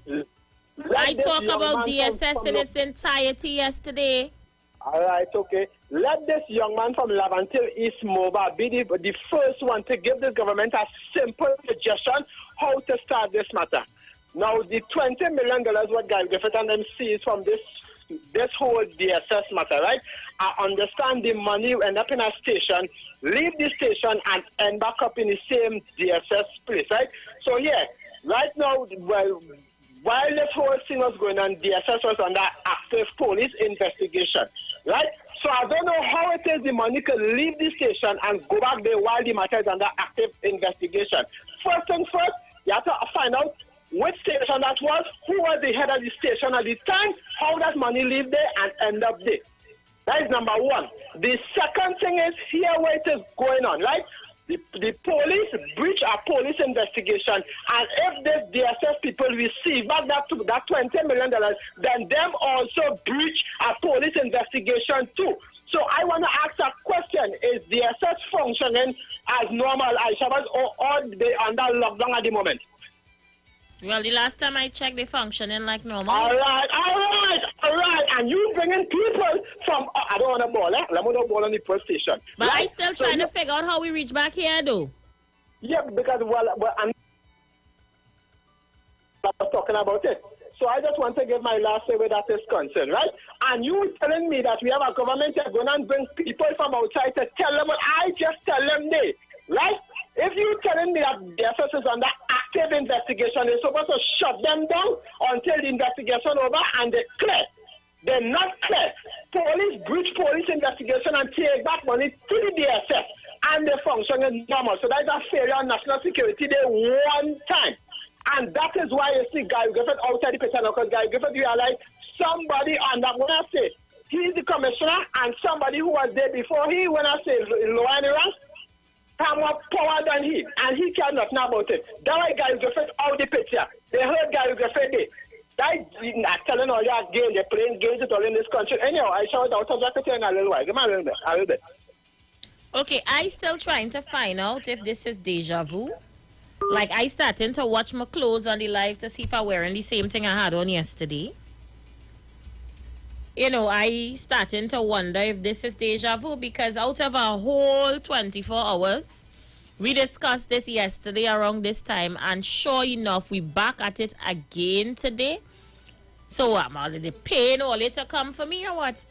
Speaker 4: I talk about DSS in its entirety yesterday.
Speaker 3: All right, okay. Let this young man from Lavantil East Mobile be the first one to give the government a simple suggestion how to start this matter. Now, the $20 million what Guy Griffith and them sees from this whole DSS matter, right? I understand the money will end up in a station, leave the station and end back up in the same DSS place, right? So, yeah, right now, well, while this whole thing was going on, DSS was under active police investigation, right? So I don't know how it is the money could leave the station and go back there while the matter is under active investigation. First things first, you have to find out which station that was, who was the head of the station at the time, how that money leave there and end up there. That is number one. The second thing is here where it is going on, right? The police breach a police investigation, and if this DSS people receive back that $20 million, then them also breach a police investigation too. So I want to ask a question: is DSS functioning as normal, Aisha, or they under lockdown at the moment?
Speaker 4: Well, the last time I checked, they functioning like normal.
Speaker 3: All right. And you bringing people from, I don't want to ball, Let me not ball on the first station.
Speaker 4: But right? I still trying to figure out how we reach back here, though.
Speaker 3: Yeah, because, I'm talking about it. So I just want to give my last say where that is concerned, right? And you telling me that we have a government that's going to bring people from outside to tell them what I just tell them they, right? If you're telling me that DSS is under active investigation, they're supposed to shut them down until the investigation over and they're clear. They're not clear. Police breach police investigation and take back money to the DSS, and they function as normal. So that's a failure on national security day one time. And that is why you see Guy Griffith outside the picture now, because Guy Griffith realized somebody on that, when I say he's the commissioner, and somebody who was there before he, when I say lower in the ranks, have more power than he, and he cares nothing about it. That's why Guy Griffith out the picture. They heard Guy Griffith there. That telling all your game, they're playing games with all in this country. Anyhow, I showed out of that in a little while. Give me a little bit.
Speaker 4: Okay, I still trying to find out if this is deja vu. Like, I starting to watch my clothes on the live to see if I'm wearing the same thing I had on yesterday. You know, I starting to wonder if this is deja vu, because out of a whole 24 hours, we discussed this yesterday around this time, and sure enough, we back at it again today. So I'm already paying all it to come for me or what?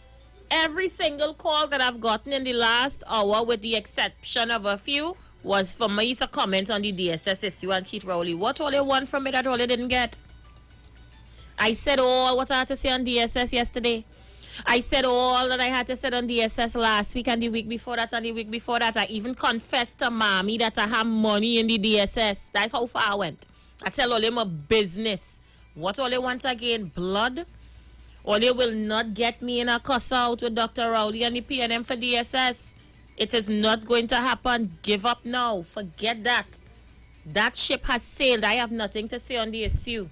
Speaker 4: Every single call that I've gotten in the last hour, with the exception of a few, was for me to comment on the DSS issue and Keith Rowley. What all they want from me that all they didn't get? I said all what I had to say on DSS yesterday. I said all that I had to say on DSS last week and the week before that and the week before that. I even confessed to mommy that I have money in the DSS. That's how far I went. I tell all them my business. What all they want again? Blood? Or they will not get me in a cuss out with Dr. Rowley and the PNM for DSS. It is not going to happen. Give up now. Forget that. That ship has sailed. I have nothing to say on the issue.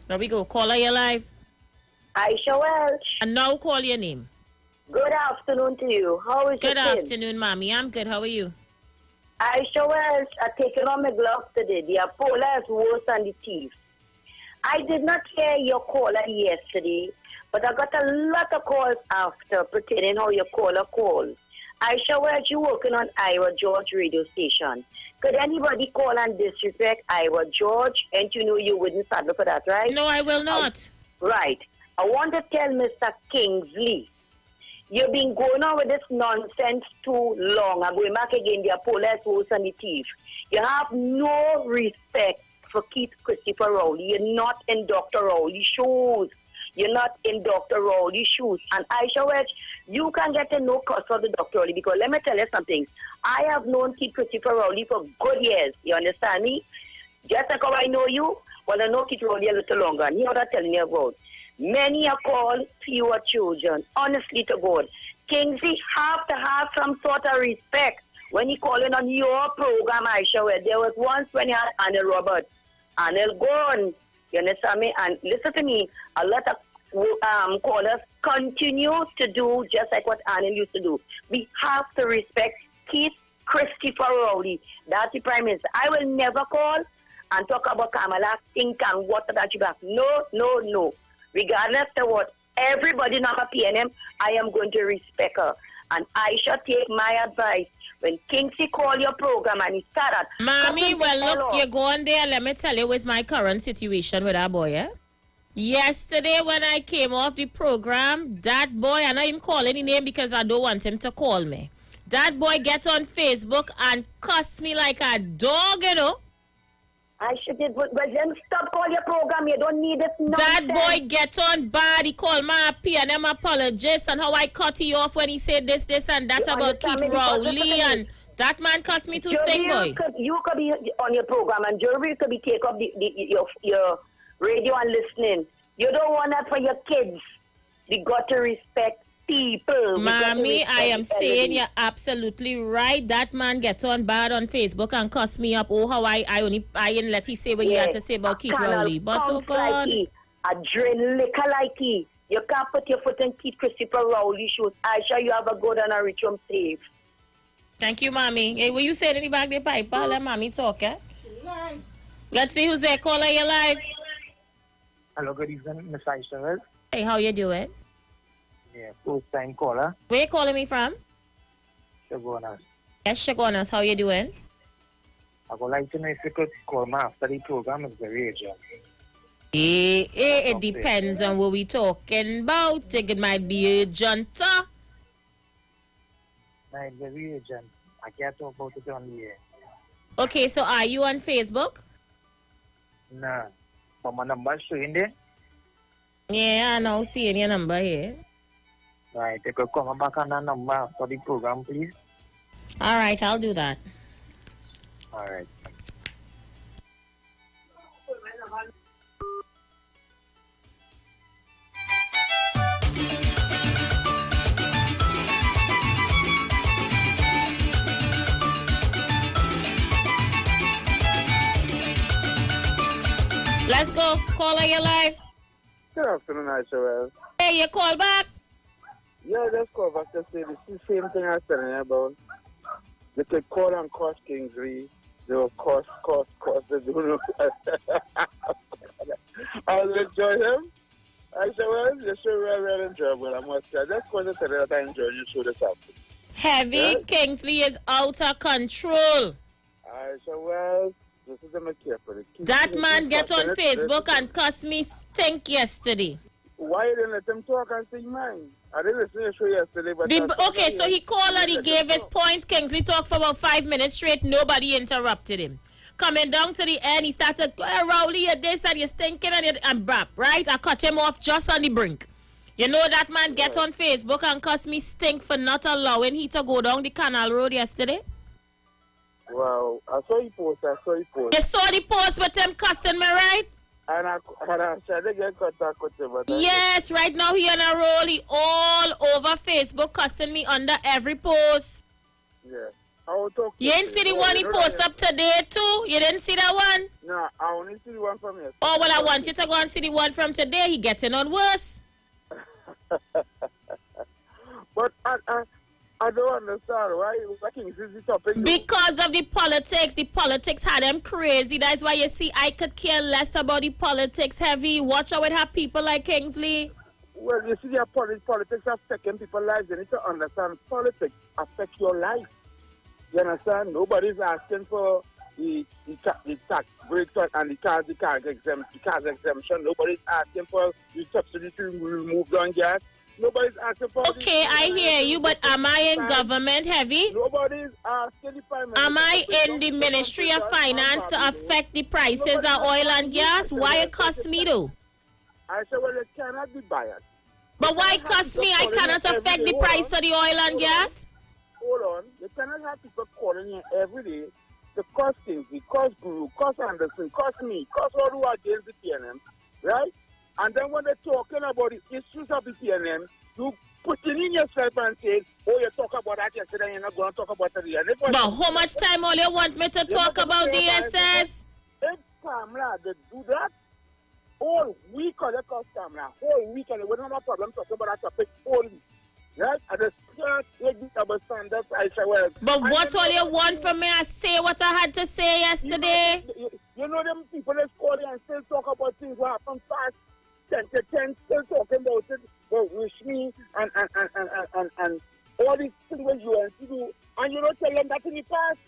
Speaker 4: There we go. Call her your live.
Speaker 6: Aisha Welch.
Speaker 4: And now call your name.
Speaker 6: Good afternoon to you. How is
Speaker 4: Good
Speaker 6: your kid?
Speaker 4: afternoon, Mommy. I'm good. How are you?
Speaker 6: I sure was taking on my gloves today. The Apollo is worse than the thief. I did not hear your caller yesterday, but I got a lot of calls after pertaining how your caller called. I sure was you working on Ira George radio station. Could anybody call and disrespect Ira George? And you know you wouldn't stand up for that, right?
Speaker 4: No, I will not.
Speaker 6: Right. I want to tell Mr. Kingsley, you've been going on with this nonsense too long. I'm going back again, the police, wolves, and the thief. You have no respect for Keith Christopher Rowley. You're not in Dr. Rowley's shoes. You're not in Dr. Rowley's shoes. And Aisha Wedge, you can get to know cause of the Dr. Rowley, because let me tell you something. I have known Keith Christopher Rowley for good years. You understand me? Just like how I know you, well, I know Keith Rowley a little longer. And you know what I'm telling you about. Many are called fewer children. Honestly to God. Kingsley have to have some sort of respect when he calling on your program, Aisha Wedge. There was once when he had Anil Roberts. Anil gone. You understand me? And listen to me, a lot of callers continue to do just like what Anil used to do. We have to respect Keith Christopher Rowley. That's the Prime Minister. I will never call and talk about Kamala, think and water that you back. No, no, no. Regardless of what, everybody now a PNM, I am going to respect her. And I shall take my advice. When Kingsley call your program and he started...
Speaker 4: Mommy, well, look, you go on there. Let me tell you what's my current situation with that boy, eh? Yesterday when I came off the program, that boy, I'm not even calling his name because I don't want him to call me. That boy get on Facebook and cuss me like a dog, you know.
Speaker 6: I should did, but then stop call your program. You don't need this nonsense.
Speaker 4: That boy get on bad. He called my PNM apologist and how I cut you off when he said this, and that about Keith Rowley, and that man cussed me to stink boy.
Speaker 6: You could be on your program and Jerry could be take up your radio and listening. You don't want that for your kids. You got to respect people.
Speaker 4: Mommy, I am saying you're absolutely right. That man get on bad on Facebook and cuss me up. Oh, how I ain't let he say what he had to say about Keith Rowley. But oh God.
Speaker 6: A drain liquor like he. You can't put your foot in Keith Christopher Rowley shoes. I sure you have a good and a rich home safe.
Speaker 4: Thank you, Mommy. Hey, will you say anything back the pipe? Let Mommy talk, eh? Let's see who's there. Caller, you live.
Speaker 9: Hello, good evening, Miss Aisha.
Speaker 4: Hey, how you doing?
Speaker 9: Yeah, first time caller.
Speaker 4: Where you calling me from?
Speaker 9: Shagonas.
Speaker 4: Yes, Shagonas. How you doing?
Speaker 9: I would like to know if you could call me after the program is very urgent.
Speaker 4: It depends on what we talking about. It might be urgent.
Speaker 9: Might be very urgent. I can't talk about it on the air.
Speaker 4: Okay, so are you on Facebook?
Speaker 9: Nah. But my number is showing there.
Speaker 4: Yeah, I know. Seeing your number here.
Speaker 9: Right, you could call me back on that number after the program, please.
Speaker 4: All right, I'll do that.
Speaker 9: All right.
Speaker 4: Let's go. Caller, you live.
Speaker 11: Good afternoon, Aisha.
Speaker 4: Hey, you call back?
Speaker 11: Yeah, just call back to say the same thing I was telling you about. They could call and cost Kingsley. They will cost. They don't know. I'll enjoy him. Aisha, your show really enjoyable. I must say. I just want to tell you that I enjoy your show this afternoon.
Speaker 4: Heavy yeah? Kingsley is out of control.
Speaker 11: Aisha, this is a careful.
Speaker 4: That man get on Facebook and cuss me stink yesterday.
Speaker 11: Why didn't let him talk and sing mine? I didn't listen to your show yesterday, but...
Speaker 4: Okay, so he called and he gave his points. Kingsley talked for about 5 minutes straight. Nobody interrupted him. Coming down to the end, he started, Rowley, you're this and you're stinking and brap, right? I cut him off just on the brink. You know that man get on Facebook and cuss me stink for not allowing he to go down the Canal Road yesterday?
Speaker 11: Wow, I saw you post.
Speaker 4: You saw the post with him cussing me, right?
Speaker 11: And I tried to get contact with him.
Speaker 4: Yes, right now he on a roll. He all over Facebook cussing me under every post.
Speaker 11: Yeah. I will talk
Speaker 4: you didn't see the one he posted up today too? You didn't see that one?
Speaker 11: No, I only see the one from yesterday.
Speaker 4: Oh, well, I want you to go and see the one from today. He getting on worse.
Speaker 11: But I don't understand why Kings is the topic.
Speaker 4: Because of the politics. The politics had them crazy. That's why you see I could care less about the politics heavy. Watch out with her people like Kingsley.
Speaker 11: Well, you see, your politics affecting people's lives. You need to understand politics affect your life. You understand? Nobody's asking for the tax breaks and the car exemption. Nobody's asking for the subsidy to remove on gas. Nobody's asking for.
Speaker 4: Okay, I hear you, but am I in government heavy?
Speaker 11: Nobody's asking the Prime Minister.
Speaker 4: Am I in the Ministry of Finance to affect the prices of oil and gas? Why it cost me though?
Speaker 11: I said, well, it cannot be biased.
Speaker 4: But why cost me? I cannot affect the price of the oil and gas.
Speaker 11: Hold on. You cannot have people calling you every day. The cost things, the cost Guru, cost Anderson, cost me, cost all who are against the PNM, right? And then when they're talking about the issues of the PNM, you put it in yourself and say, oh, you talk about that yesterday, you're not going to talk about it again. But
Speaker 4: how much time all you want me to talk about DSS?
Speaker 11: If Kamala, they do that, all week on the cost Kamala, whole week, and we don't have a problem talking about that topic all week. Right? And the standards, I say, well.
Speaker 4: But what all you want from me? I say what I had to say yesterday.
Speaker 11: You know them people that's calling and still talk about things that happen fast. 10 to 10, still talking about it. But wish me and all these things that you want to do. And you don't tell them that in the past.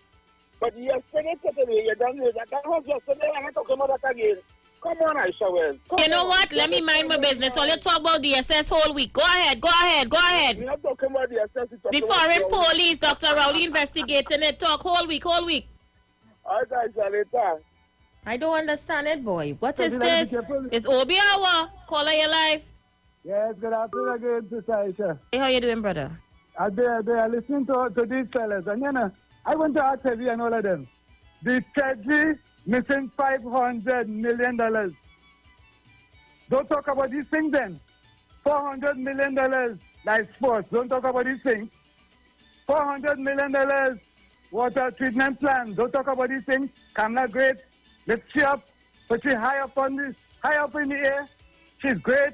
Speaker 11: But yesterday, you done with that. That was yesterday, and I'm talking about that again. Come on, Aisha Wells.
Speaker 4: You know what? Let me mind my business. All you talk about DSS whole week. Go ahead.
Speaker 11: We're not talking about DSS.
Speaker 4: The foreign police, Dr. Rowley investigating it. Talk whole week.
Speaker 11: All right, Aisha, later.
Speaker 4: I don't understand it, boy. What is this? It's Obi Hour. Caller your life.
Speaker 8: Yes, good afternoon again, Sister Aisha.
Speaker 4: Hey, how you doing, brother?
Speaker 8: I listening to these fellas. And you know, I want to ask Heavy and all of them. The Treasury missing $500 million. Don't talk about these things then. $400 million like sports. Don't talk about these things. $400 million water treatment plan. Don't talk about these things. Kamala great. Lift she up. But she high up in the air. She's great.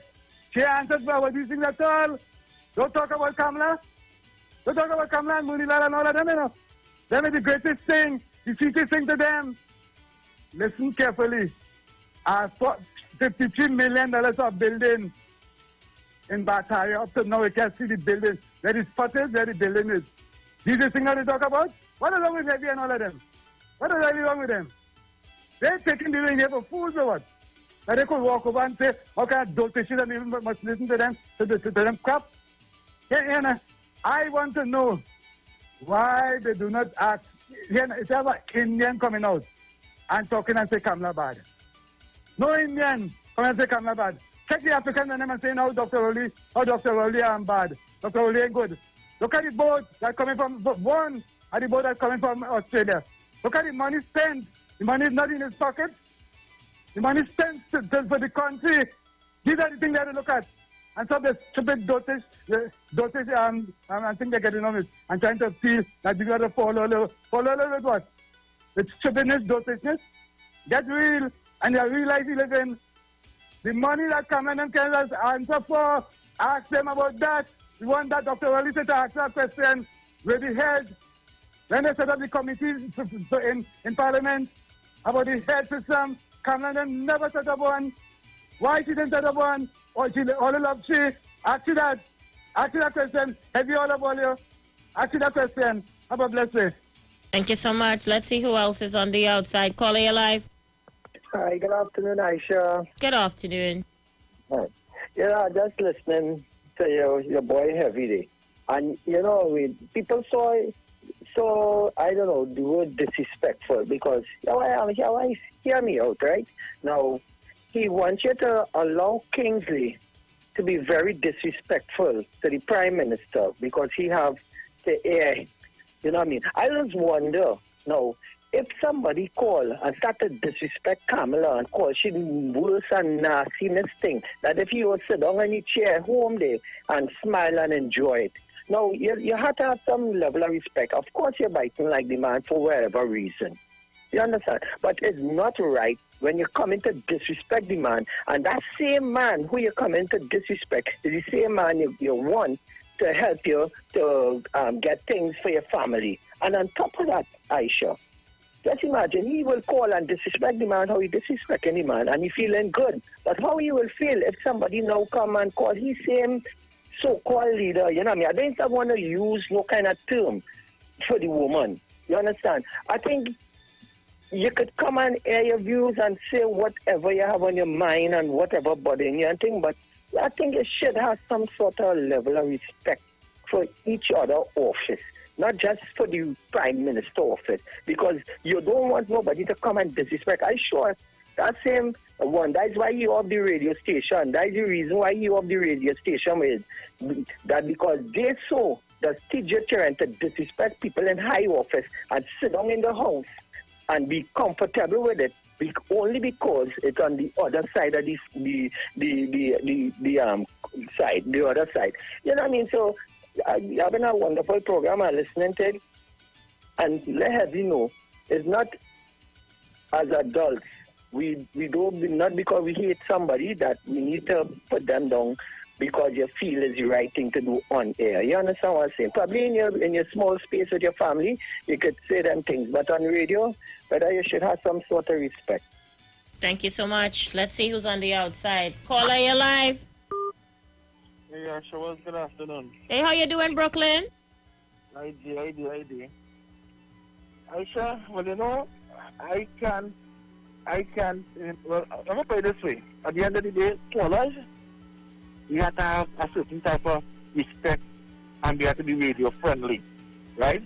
Speaker 8: She answers about these things at all. Don't talk about Kamala. Don't talk about Kamala and Moonilal and all of them, you know. Them is the greatest thing. The sweetest thing to them. Listen carefully. $53 million of building in Bataria. Up to now, you can't see the building. There is spotted where the building is. These are the things that they talk about? What is wrong with Heavy and all of them? What is really wrong with them? They're taking the ring here for fools or what? Now they could walk over and say, okay, I don't think and even must listen to them, to them crap. Yeah, I want to know why they do not act. It's ever Indian coming out and talking and say Kamala bad. No Indian coming and say Kamala bad. Check the African and them and saying how Dr. Rowley am bad. Dr. Rowley ain't good. Look at the boat that's coming from one and the boat that's coming from Australia. Look at the money spent. The money is not in his pocket. The money is spent for the country. These are the things that they look at. And so the stupid dotage, I think they're getting on it and trying to feel that you got to follow with what? With stupidness, dotageness. Get real and you realize you live in. The money that Cameron and Canada's answer for, ask them about that. The one that Dr. Rowley said to ask that question with the head. When they set up the committees in Parliament about the health system, Cameron never set up one. Why she didn't set up one? Or she all love she? Ask you that question. Have you all of all you? Ask you that question. Have a blessed day.
Speaker 4: Thank you so much. Let's see who else is on the outside. Caller your life.
Speaker 1: Hi, good afternoon, Aisha.
Speaker 4: Good afternoon.
Speaker 1: Hi. Just listening to your boy Heavy Day. And, people so I don't know, the word disrespectful because hear me out, right? Now, he wants you to allow Kingsley to be very disrespectful to the Prime Minister because he have the air. You know what I mean? I just wonder, now, if somebody call and start to disrespect Kamala and call she worse and nastiness thing, that if you would sit down in your chair home there and smile and enjoy it. Now, you have to have some level of respect. Of course, you're biting like the man for whatever reason. You understand? But it's not right when you come in to disrespect the man, and that same man who you come in to disrespect is the same man you want to help you to get things for your family. And on top of that, Aisha, just imagine, he will call and disrespect the man how he disrespect any man, and he feeling good. But how he will feel if somebody now come and call his same so-called leader, you know what I mean? I don't want to use no kind of term for the woman. You understand? I think you could come and air your views and say whatever you have on your mind and whatever bothering you and thing, but I think you should have some sort of level of respect for each other office, not just for the Prime Minister office, because you don't want nobody to come and disrespect. I'm sure that same one, that's why you have the radio station. That's the reason why you have the radio station is that because they saw the TJ Cheren to disrespect people in high office and sit down in the house and be comfortable with it, only because it's on the other side of the side, the other side. You know what I mean? So having a wonderful program and listening to it, and let you know, it's not as adults. We don't, not because we hate somebody that we need to put them down because you feel is the right thing to do on air. You understand what I'm saying? Probably in your small space with your family, you could say them things, but on radio, whether you should have some sort of respect.
Speaker 4: Thank you so much. Let's see who's on the outside. Caller, you're live.
Speaker 9: Hey, Aisha, good afternoon.
Speaker 4: Hey, how you doing, Brooklyn?
Speaker 9: I do. Aisha, well, you know, I can, well, I'm going to put it this way. At the end of the day, callers, you have to have a certain type of respect and they have to be radio friendly, right?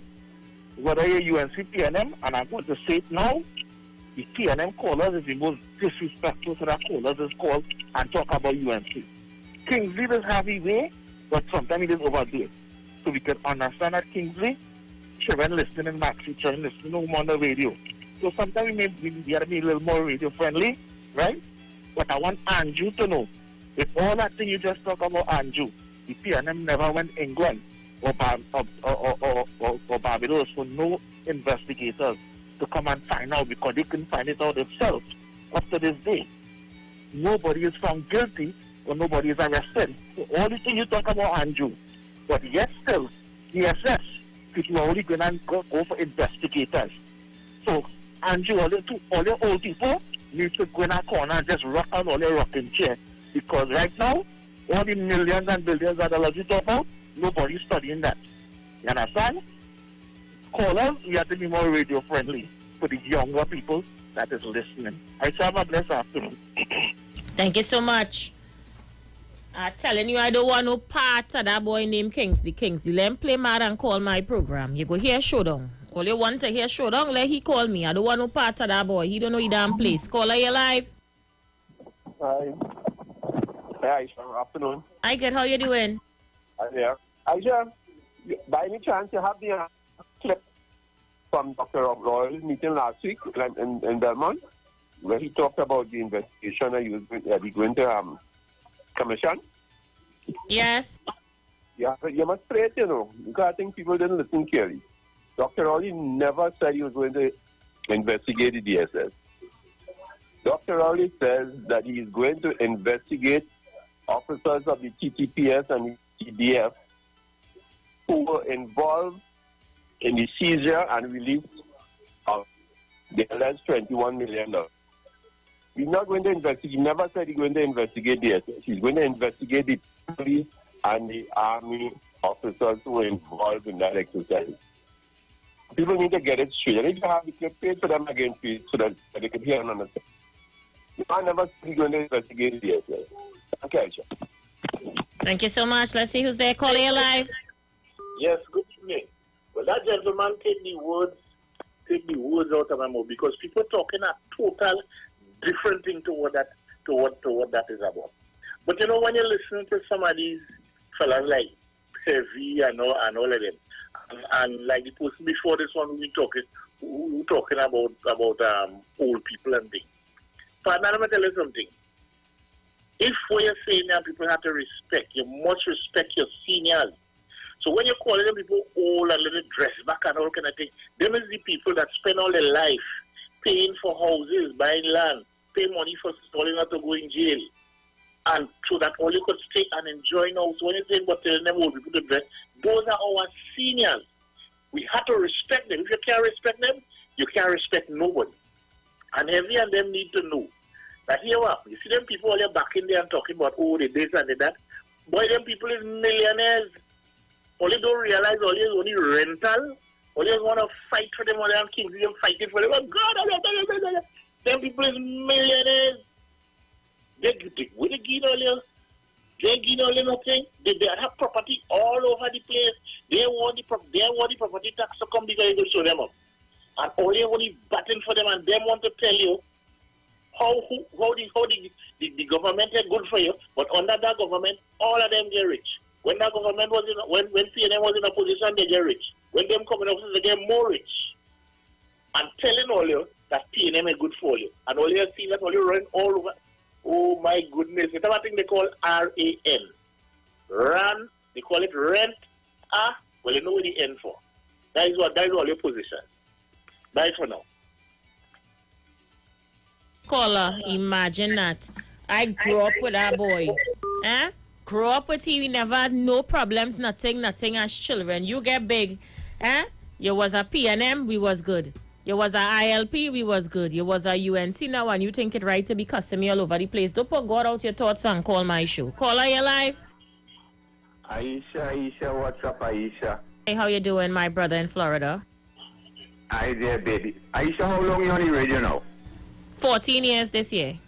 Speaker 9: Whether you're UNC PNM, and I'm going to say it now, the PNM callers is the most disrespectful to that callers is called and talk about UNC. Kingsley does have his way, but sometimes he is overdo it. So we can understand that Kingsley, Cheren listening in Maxi, Cheren listening on the radio. So sometimes we have to be a little more radio friendly, right? But I want Andrew to know, if all that thing you just talk about Andrew, the PNM never went England or Barbados for no investigators to come and find out because they couldn't find it out themselves up to this day. Nobody is found guilty or nobody is arrested. So all the things you talk about Andrew, but yet still, DSS, people are only going to go for investigators. So Andrew, all your old people need to go in a corner and just rock out all your rocking chair. Because right now, all the millions and billions that are you talk about, nobody's studying that. You understand? Callers, we have to be more radio friendly for the younger people that is listening. I shall have a blessed afternoon.
Speaker 4: Thank you so much. I'm telling you, I don't want no part of that boy named Kingsley. Let him play mad and call my program. You go hear Showdown. All you want to hear Showdown, let he call me. I don't want no part of that boy. He don't know he damn place. Caller, you live.
Speaker 10: Hi. Hi, Aisha. Afternoon.
Speaker 4: Hi, good. How you doing?
Speaker 10: I'm here. Aisha, by any chance you have the clip from Dr. Royal's meeting last week in Belmont, where he talked about the investigation that he was going to commission?
Speaker 4: Yes.
Speaker 10: Yeah, but you must pray it, you know, because I think people didn't listen clearly. Dr. Rowley never said he was going to investigate the DSS. Dr. Rowley says that he is going to investigate officers of the TTPS and the TDF who were involved in the seizure and release of the alleged $21 million. He's not going to investigate. He never said he's going to investigate DSS. He's going to investigate the police and the army officers who were involved in that exercise. People need to get it straight. And if you have the clip, pay for them again, please, so that they can hear and understand. I never said he's going to investigate DSS. Okay, Aisha.
Speaker 4: Thank you so much. Let's see who's there. Call you live.
Speaker 12: Yes, good evening. Well, that gentleman take the words out of my mouth because people talking a total different thing to what that is about. But you know, when you're listening to some of these fellas like Heavy and all of them, and like the person before this one, we were talking about old people and things. But now let me tell you something. If what you're saying now, people have to respect. You must respect your seniors. So when you're calling them people old and little dress back and all kind of thing, them is the people that spend all their life paying for houses, buying land, pay money for stalling out to go in jail. and so that all you could stay and enjoy now. So when you say about telling them old people to dress, those are our seniors. We have to respect them. If you can't respect them, you can't respect nobody. And every and them need to know that here what you see them people all back in there and talking about the this and the that. Boy, them people is millionaires. All you don't realize all you is only rental. All you want to fight for them, all them kings, them fighting for them. Oh God, them people is millionaires. They give all you. They give all you nothing. They have property all over the place. They want the property tax to come because you show them up. And all you want is batting for them, and them want to tell you how the government is good for you, but under that government, all of them get rich. When that government was when PNM was in a position, they get rich. When them come in office, they get more rich. I'm telling all you that PNM is good for you. And all you see that all you run all over. Oh my goodness. It's a thing they call RAN. Run, they call it rent. Well, you know what the N for. That is all your position. Bye for now.
Speaker 4: Caller, imagine that. I grew up with our boy. Grew up with you, we never had no problems, nothing as children. You get big. You was a PNM, we was good. You was a ILP, we was good. You was a UNC now, and you think it right to be cussing me all over the place. Don't put God out your thoughts and call my show. Caller, you live?
Speaker 13: Aisha, what's up, Aisha?
Speaker 4: Hey, how you doing, my brother in Florida?
Speaker 13: Hi there, baby. Aisha, how long you on the radio now?
Speaker 4: 14 years this year.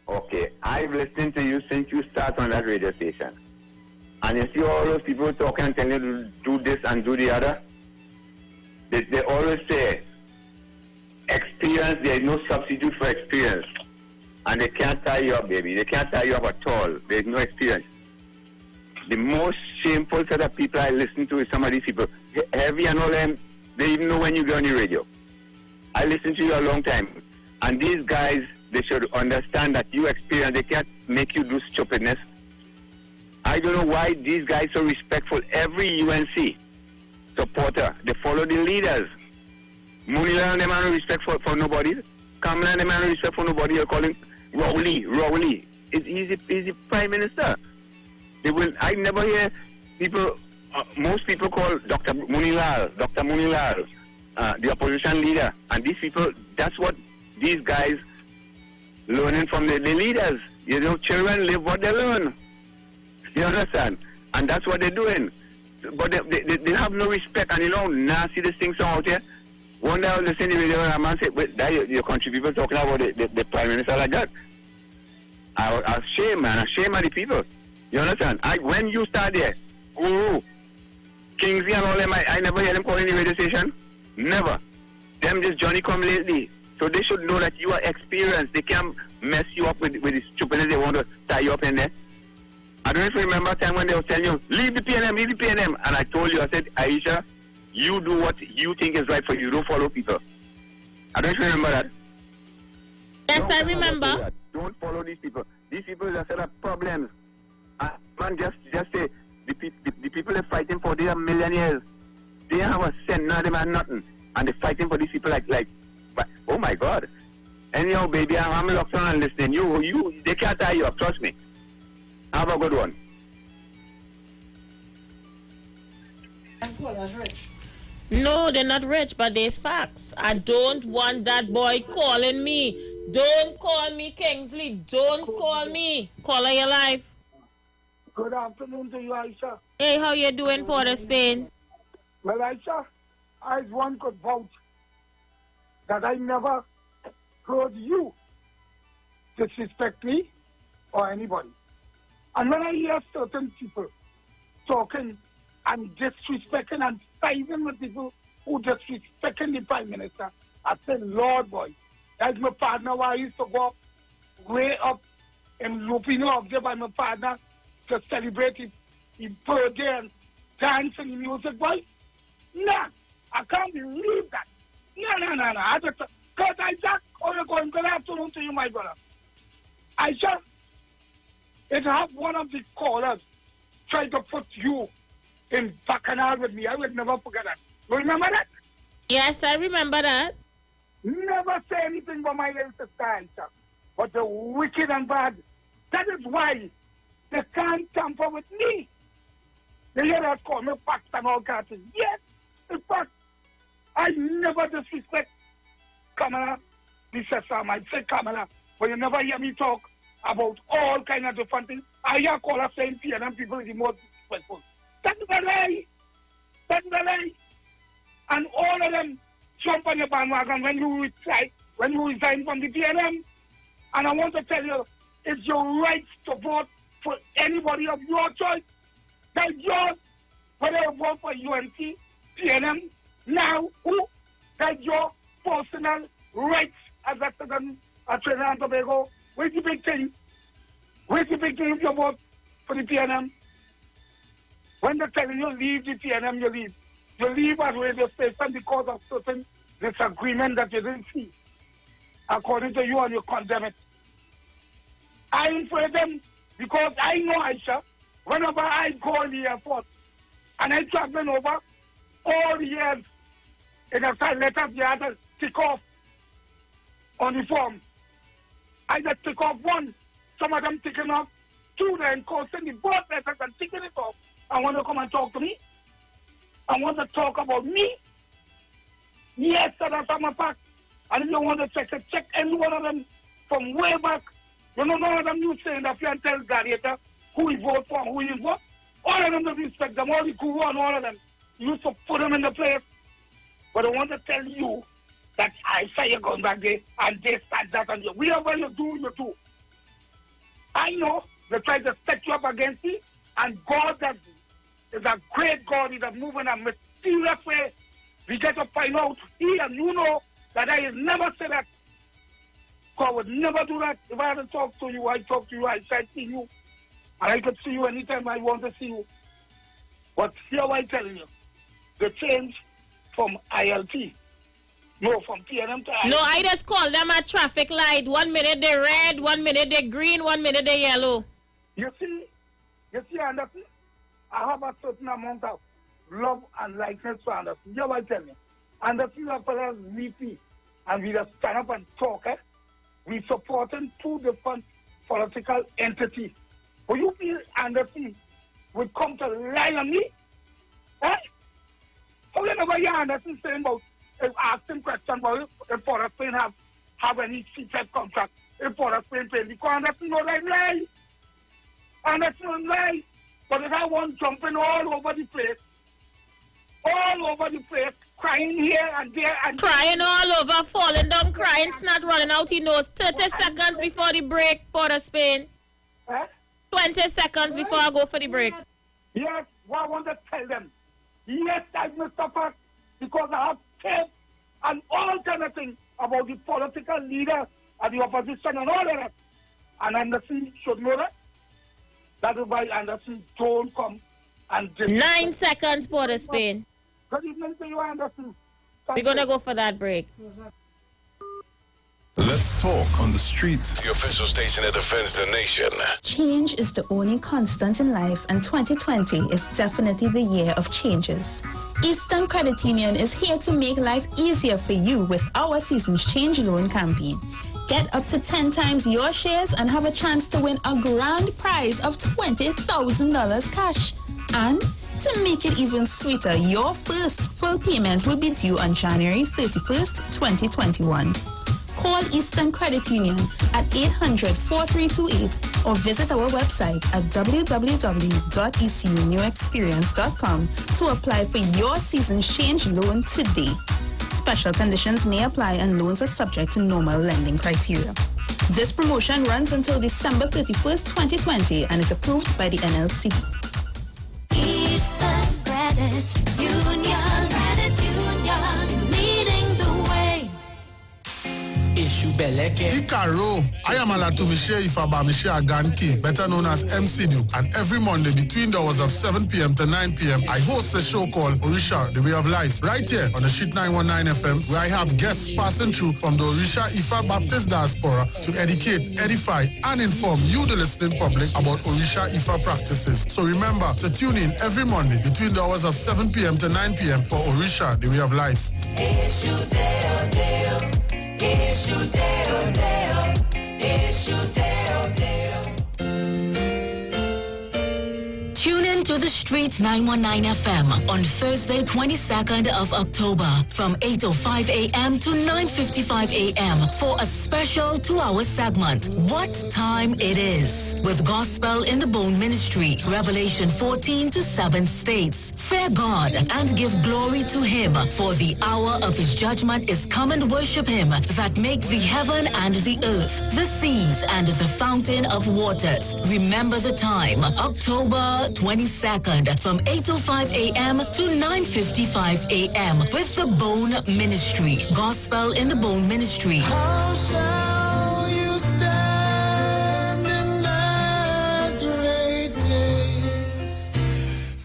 Speaker 13: Okay, I've listened to you since you started on that radio station. And you see all those people talking and telling you to do this and do the other? They always say, experience, there is no substitute for experience. And they can't tie you up, baby. They can't tie you up at all. There is no experience. The most shameful set of people I listen to is some of these people. Heavy and all them, they even know when you go on the radio. I listen to you a long time. And these guys, they should understand that you experience, they can't make you do stupidness. I don't know why these guys are so respectful. Every UNC supporter, they follow the leaders. Munila and them have no respect for nobody. Kamala and them have no respect for nobody. You're calling Rowley. He's the Prime Minister. I never hear people, most people call Dr. Munilal, the opposition leader. And these people, that's what these guys learning from the leaders. You know, children live what they learn. You understand? And that's what they're doing. But they have no respect. And you know, nasty these things out here. One day I was listening to the video and a man said, "Wait, that your country people talking about the Prime Minister like that." I was ashamed, man. Ashamed of the people. You understand? When you start there, Kingsley and all them, I never hear them calling the radio station. Never. Them just Johnny come lately. So they should know that you are experienced. They can't mess you up with the stupidness they want to tie you up in there. I don't know if you remember a time when they were telling you, leave the PNM. And I told you, I said, Aisha, you do what you think is right for you. Don't follow people. I don't know if you remember that.
Speaker 4: Yes, I remember.
Speaker 13: Don't follow these people. These people are set up problems. Man, just say, the people they're fighting for, they are millionaires. They have a cent, none of them have nothing. And they're fighting for these people like oh my God. Anyhow, baby, I'm locked on and listening. They can't tie you up, trust me. Have a good one.
Speaker 4: No, they're not rich, but there's facts. I don't want that boy calling me. Don't call me, Kingsley. Don't call me. Caller, your life.
Speaker 8: Good afternoon to you, Aisha.
Speaker 4: Hey, how you doing, Port of Spain?
Speaker 8: Well, Aisha, as one could vouch that I never heard you disrespect me or anybody. And when I hear certain people talking and disrespecting and siding with people who disrespecting the Prime Minister, I say, Lord boy, that's my partner where I used to go way up in Lupino Observe by my partner to celebrate his birthday and dance and music, boy. Nah, I can't believe that. No. I just, because Isaac, good afternoon to you, my brother. Aisha, it have one of the callers try to put you in bacchanal with me. I would never forget that. You remember that?
Speaker 4: Yes, I remember that.
Speaker 8: Never say anything about my little sister, Aisha. But the wicked and bad That is why they can't tamper with me. They hear us call me facts and all kinds of things. Yes, in fact, I never disrespect Kamala. This is I might say Kamala, but you never hear me talk about all kinds of different things. I hear callers saying PNM people are the most disrespectful. That's the lie. That's the lie. And all of them jump on your bandwagon when you resign from the PNM. And I want to tell you, it's your right to vote for anybody of your choice. That's yours. Whether you vote for UNC, PNM, now, who? That's your personal rights as a citizen of Trinidad and Tobago. Where's the big thing? Where's the big thing if you vote for the PNM? When they're telling you leave the PNM, you leave. You leave at radio station because of certain disagreement that you didn't see. According to you, and you condemn it. I ain't for them because I know Aisha. Whenever I go in the airport and I traveling over all the years, in a time letters you have to tick off on the form. I just tick off one. Some of them ticking off two, then send the both letters and ticking it off. I want to come and talk to me. I want to talk about me. Yes, that's my fact. And if you want to check any one of them from way back. You know, none of them you saying that you can tell Gladiator who he vote for, who he vote. All of them don't respect them, all the cool and all of them. You used to put them in the place. But I want to tell you that I say you're going back there and this and that and whatever you do, you do. I know they try to set you up against it, and God that is a great God, is a moving a mysterious way. We get to find out, he and you know that I never say that. God would never do that. If I had to talk to you, I talk to you, I try to see you. And I could see you anytime I want to see you. But here I'm telling you, the change from ILT, no, from PNM to ILT.
Speaker 4: No, I just call them a traffic light. 1 minute they red, 1 minute they green, 1 minute they yellow.
Speaker 8: You see, Anderson, I have a certain amount of love and likeness for Anderson. You know what I tell you? Anderson is a fellow leafy, and we just stand up and talk, eh? We supporting two different political entities. Will you feel Anderson would come to lie on me? Eh? How you never hear Anderson saying about, asking questions about if Port Spain have any CTEC contract, if Port Spain pay, because Anderson knows I lie. Anderson knows lie. But if I want jumping all over the place, crying here and there. And
Speaker 4: crying all over, falling down, crying, snot running out his nose. 30 seconds before the break, Port of Spain. 20 seconds before I go for the break.
Speaker 8: Yes, what I want to tell them. Yes, I must suffer because I have faith and all kind of things about the political leader and the opposition and all of that. And Anderson should know that. That is why Anderson don't come and...
Speaker 4: 9 seconds, Port of Spain.
Speaker 8: Good evening to you, Anderson.
Speaker 4: We're going to go for that break.
Speaker 22: Let's talk on the street.
Speaker 14: The official station that defends the nation.
Speaker 18: Change is the only constant in life, and 2020 is definitely the year of changes. Eastern Credit Union is here to make life easier for you with our Seasons Change Loan campaign. Get up to 10 times your shares and have a chance to win a grand prize of $20,000 cash. And to make it even sweeter, your first full payment will be due on January 31st, 2021. Call Eastern Credit Union at 800-4328 or visit our website at www.ecunewexperience.com to apply for your Seasons Change Loan today. Special conditions may apply and loans are subject to normal lending criteria. This promotion runs until December 31st, 2020 and is approved by the NLC.
Speaker 15: Eastern Credit Union, leading the way.
Speaker 22: Ikaro, I am Alatumishe Ifaba Mishe Aganki, better known as MC Duke, and every Monday between the hours of 7 p.m. to 9 p.m. I host a show called Orisha, The Way of Life, right here on the Sheet 919 FM, where I have guests passing through from the Orisha Ifa Baptist Diaspora to educate, edify, and inform you, the listening public, about Orisha Ifa practices. So remember to tune in every Monday between the hours of 7 p.m. to 9 p.m. for Orisha, The Way of Life.
Speaker 2: Listen to the Streets 919 FM on Thursday, 22nd of October from 8:05 a.m. to 9:55 a.m. for a special 2-hour segment, What Time It Is, with Gospel in the Bone Ministry, Revelation 14 to 7 states, fear God and give glory to Him, for the hour of His judgment is come, and worship Him that makes the heaven and the earth, the seas and the fountain of waters. Remember the time, October 22nd from 8:05 a.m. to 9:55 a.m. with the Bone Ministry, Gospel in the Bone Ministry.
Speaker 15: How shall you stand in that great day?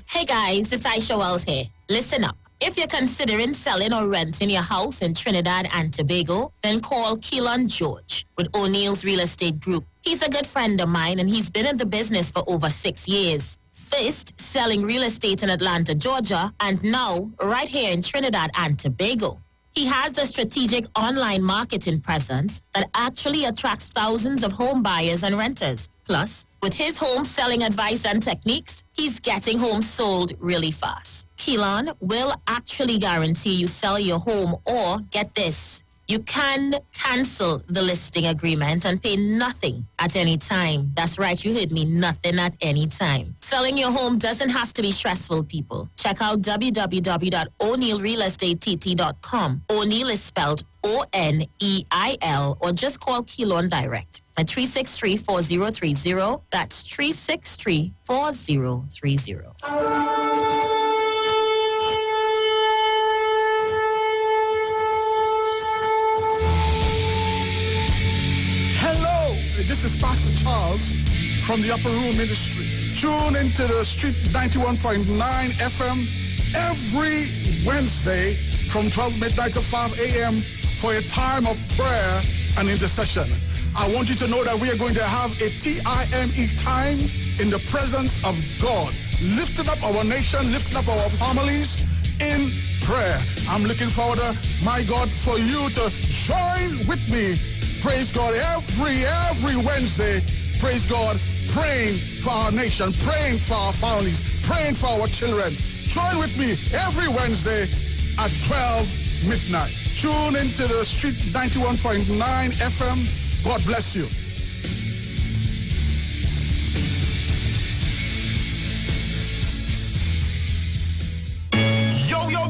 Speaker 4: Hey guys, it's Aisha Wells here. Listen up. If you're considering selling or renting your house in Trinidad and Tobago, then call Keelan George with O'Neill's Real Estate Group. He's a good friend of mine and he's been in the business for over 6 years. First, selling real estate in Atlanta, Georgia, and now right here in Trinidad and Tobago. He has a strategic online marketing presence that actually attracts thousands of home buyers and renters. Plus, with his home selling advice and techniques, he's getting homes sold really fast. Keelan will actually guarantee you sell your home, or get this, you can cancel the listing agreement and pay nothing at any time. That's right, you heard me, nothing at any time. Selling your home doesn't have to be stressful, people. Check out www.o'neillrealestatetT.com. O'Neill is spelled O-N-E-I-L, or just call Keelan direct at 363-4030. That's 363-4030.
Speaker 22: This is Pastor Charles from the Upper Room Ministry. Tune into the Street 91.9 FM every Wednesday from 12 midnight to 5 a.m. for a time of prayer and intercession. I want you to know that we are going to have a TIME time in the presence of God, lifting up our nation, lifting up our families in prayer. I'm looking forward, my God, for you to join with me. Praise God, every Wednesday, praise God, praying for our nation, praying for our families, praying for our children. Join with me every Wednesday at 12 midnight. Tune into the Street 91.9 FM. God bless you.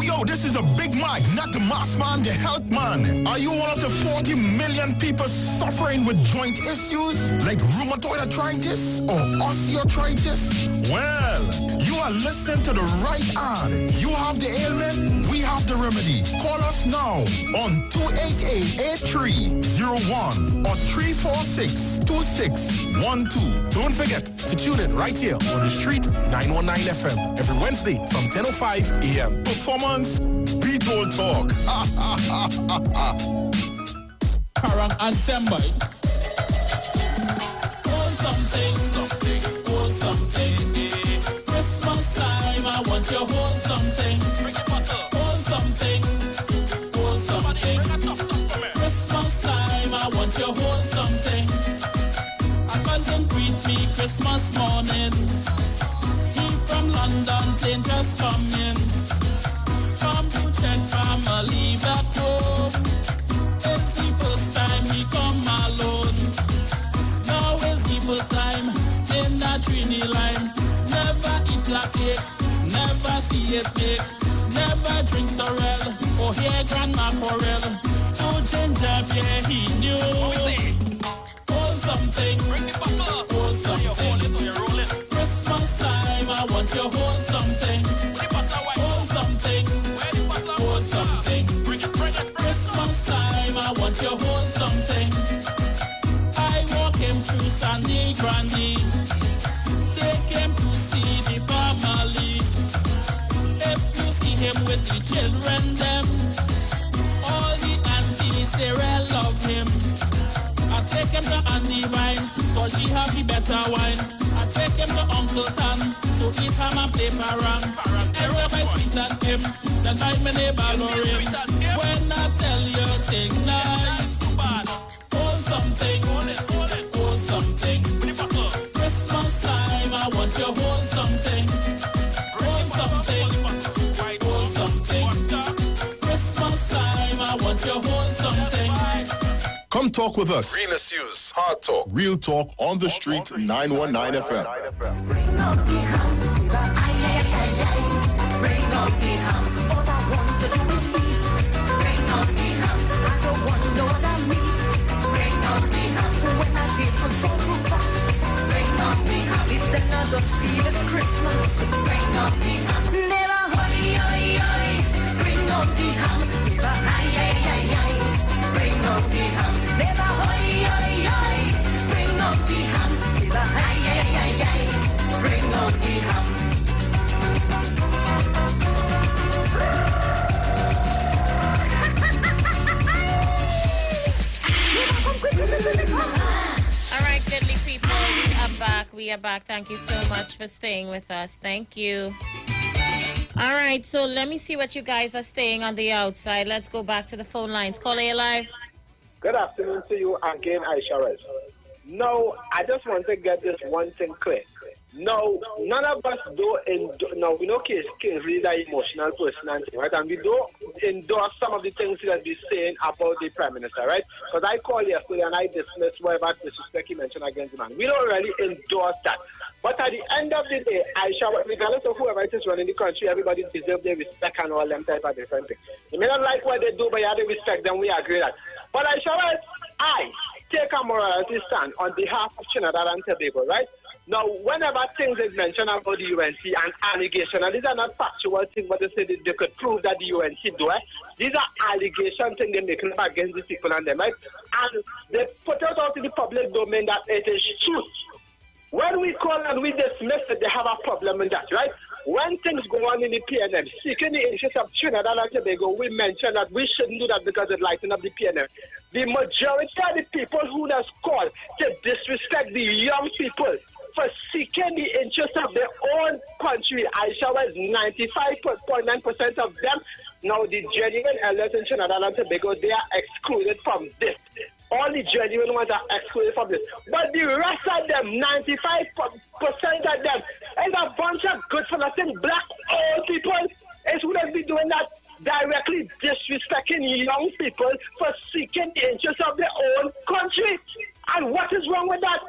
Speaker 17: Yo, this is a Big Mike, not the mass man, the health man. Are you one of the 40 million people suffering with joint issues like rheumatoid arthritis or osteoarthritis? Well, you are listening to the right ad. You have the ailment, we have the remedy. Call us now on 288-8301 or 346-2612.
Speaker 19: Don't forget to tune in right here on the Street 919 FM every Wednesday from 10:05 a.m.
Speaker 17: Performance beat all talk.
Speaker 20: Parang and Sembai. Hold something, hold something. Christmas time, I want you to hold something. Hold something, hold something. Christmas time, I want you to hold something. A cousin greet me Christmas morning. He from London, plane just come in. Come to check family back home. It's the first time he come alone. Now is the first time in that Trini line. Never eat black cake, never see it bake. Never drink sorrel or hear grandma quarrel. To ginger beer he knew. Hold something, hold something. Christmas time I want you to hold something. Hold something, hold something. Christmas time I want you to hold something. I walk him through Sandy Grandy. Take him to see the family. If you see him with the children them, all the aunties they all love him. I take him to Auntie Vine, cause she have the better wine. I take him to Uncle Tan to eat ham and play parang. Everybody sweet at him, then my neighbor Lorraine. When I tell you thing nice, hold something, hold something. Christmas time, I want you to hold something.
Speaker 7: talk with us.
Speaker 14: Real issues, hard talk.
Speaker 7: Real talk on the street, 919 FM.
Speaker 4: We are back. Thank you so much for staying with us. Thank you. All right, so let me see what you guys are saying on the outside. Let's go back to the phone lines. Call A Live.
Speaker 3: Good afternoon to you again, Aisha Rez. No, I just want to get this one thing clear. No, none of us we know Kingsley is an emotional person, right? And we don't endorse some of the things that he's saying about the Prime Minister, right? Because I called yesterday and I dismissed whatever disrespect he mentioned against the man. We don't really endorse that. But at the end of the day, Aisha, regardless of whoever it is running the country, everybody deserves their respect and all them type of different things. You may not like what they do, but you have to respect them. We agree that. But Aisha, I take a morality stand on behalf of Trinidad and Tobago, right? Now, whenever things is mentioned about the UNC and allegation, and these are not factual things, but they say they could prove that the UNC do it. These are allegation things they're making up against the people and them, right? And they put it out to the public domain that it is truth. When we call and we dismiss it, they have a problem in that, right? When things go on in the PNM, seeking the interest of Trinidad and Tobago, we mention that we shouldn't do that because it lightens up the PNM. The majority of the people who has called to disrespect the young people for seeking the interest of their own country, Aisha was 95.9% of them. Now, the genuine elders in Trinidad and Tobago, they are excluded from this. All the genuine ones are excluded from this. But the rest of them, 95% of them, is a bunch of good-for-nothing black old people. Is who has been doing that, directly disrespecting young people for seeking the interest of their own country. And what is wrong with that,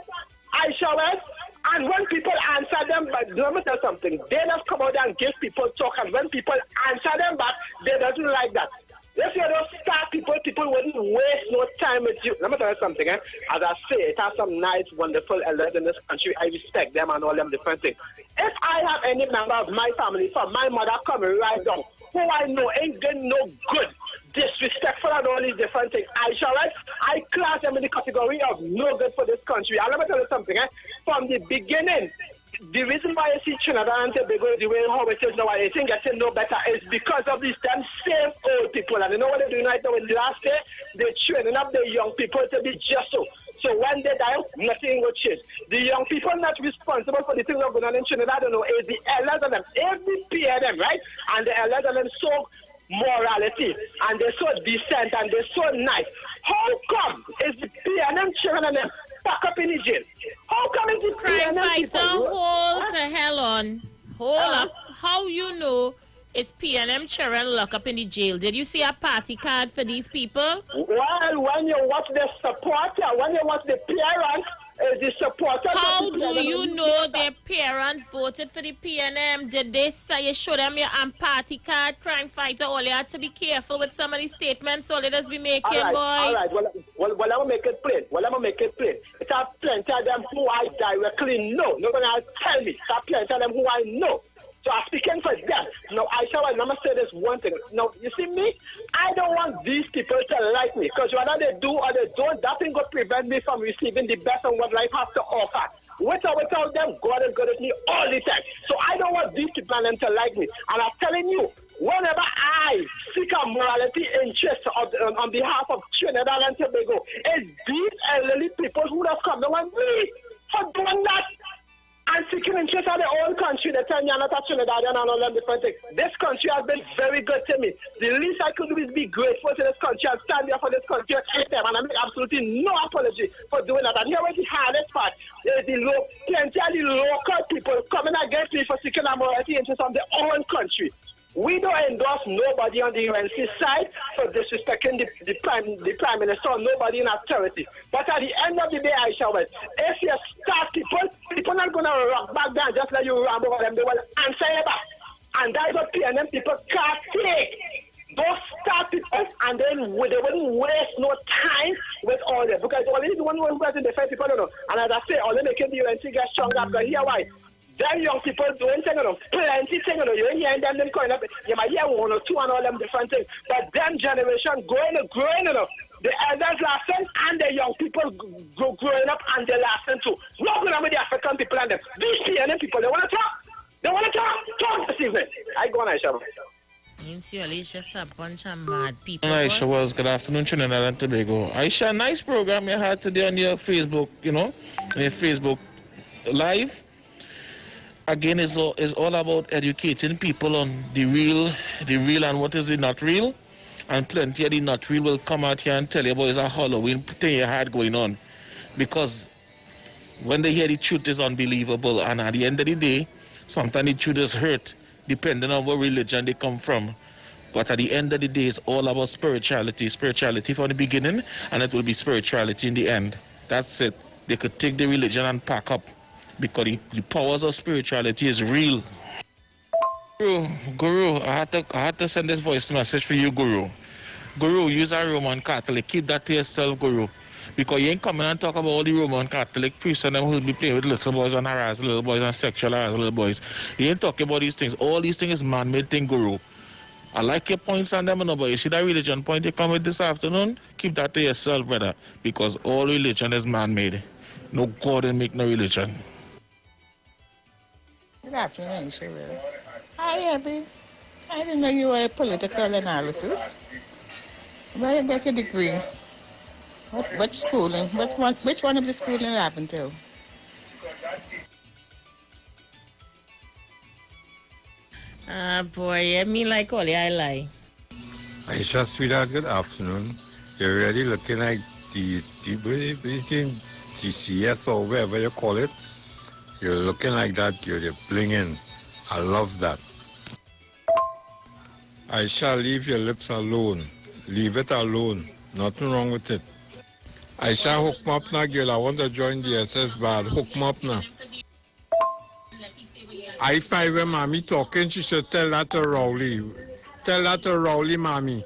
Speaker 3: Aisha West? And when people answer them back, let me tell you something. They just come out and give people talk, and when people answer them back, they doesn't like that. If you don't start people wouldn't waste no time with you. Let me tell you something, As I say, it has some nice, wonderful elders in this country. I respect them and all them different things. If I have any member of my family, from my mother coming right down, who I know ain't getting no good, disrespectful and all these different things, I class them in the category of no good for this country. And let me tell you something, From the beginning, the reason why I see Trinidad and Tobago the way how it is now, I think getting no better is because of these damn same old people. And you know what they're doing right now in the last day? They're training up the young people to be just so. So when they die, nothing will change. The young people not responsible for the things that are going on in Trinidad, I don't know, is the elders of them. Every PNM, right? And the elders of them so morality, and they're so decent, and they're so nice. How come is the PNM children and them back up in the jail? How come is the
Speaker 4: Crime
Speaker 3: PNM
Speaker 4: fighter, hold the hell on. Hold up. How you know is PNM children locked up in the jail? Did you see a party card for these people?
Speaker 3: Well, when you watch the supporter, when you watch the parents, the supporter.
Speaker 4: How do you know their parents voted for the PNM? Did they say you show them your party card, crime fighter? All you have to be careful with some of these statements all let us be making, boy.
Speaker 3: All right. Well, I'm going to make it plain. It's a plenty of them who I directly know. Nobody else tell me. It's a plenty of them who I know. So I'm speaking for them. Now, I'm going to say this one thing. Now, you see me? I don't want these people to like me. Because whether they do or they don't, that thing will prevent me from receiving the best of what life has to offer. With or without them, God is good at me all the time. So I don't want these people and them to like me. And I'm telling you, whenever I seek a morality interest on behalf of Trinidad and Tobago, it's these elderly people who have come down and me for doing that. And seeking interest of their own country, they tell me I'm not a Trinidadian and all them different things. This country has been very good to me. The least I could do is be grateful to this country and stand there for this country and hate them. And I make absolutely no apology for doing that. And here is the hardest part. Is plenty of the local people coming against me for seeking a morality interest of their own country. We don't endorse nobody on the UNC side for disrespecting the Prime Minister or nobody in authority. But at the end of the day, Aisha, if you start people not going to rock back down just like you ram over them. They will answer you back. And that is what PNM people can't take. Those start people, and then they wouldn't waste no time with all them. Because only the one who goes in the fight, people don't know. And as I say, only making the UNC get stronger. Because here why? Them young people doing things, plenty things, you ain't hearing them going up. You might hear one or two and all them different things. But them generation growing, the elders laughing and the young people growing up and they laughing too. Not going with the African people and them. These PNM people, they want to talk. They want to talk this evening. I go on, Aisha.
Speaker 4: It's just a bunch of mad people.
Speaker 5: Aisha was good afternoon, Trinidad and Tobago. Aisha, nice program you had today on your Facebook, on your Facebook Live. Again, it's all about educating people on the real and what is the not real. And plenty of the not real will come out here and tell you about it's a Halloween thing you had going on. Because when they hear the truth is unbelievable, and at the end of the day, sometimes the truth is hurt, depending on what religion they come from. But at the end of the day, it's all about spirituality. Spirituality from the beginning, and it will be spirituality in the end. That's it. They could take the religion and pack up. Because the powers of spirituality is real. Guru, I had to send this voice message for you, Guru. Guru, use a Roman Catholic. Keep that to yourself, Guru. Because you ain't coming and talk about all the Roman Catholic priests and them who'll be playing with little boys and harass little boys and sexual harass little boys. You ain't talking about these things. All these things is man-made thing, Guru. I like your points on them, but you see that religion point you come with this afternoon? Keep that to yourself, brother. Because all religion is man-made. No God will make no religion.
Speaker 16: Good afternoon, Cheryl. Hi, Abby. I didn't know you were a political analysis. Where did you get your degree? What schooling? Which one of the schooling happened to?
Speaker 4: Boy, me like all I lie.
Speaker 21: Aisha, sweetheart, good afternoon. You're really looking like the TCS or whatever you call it. You're looking like that, you're blinging. I love that. I shall leave your lips alone. Leave it alone. Nothing wrong with it. I shall hook me up now, girl. I want to join the SS band. Hook me up now. I find when mommy talking, she should tell that to Rowley. Tell that to Rowley, mommy.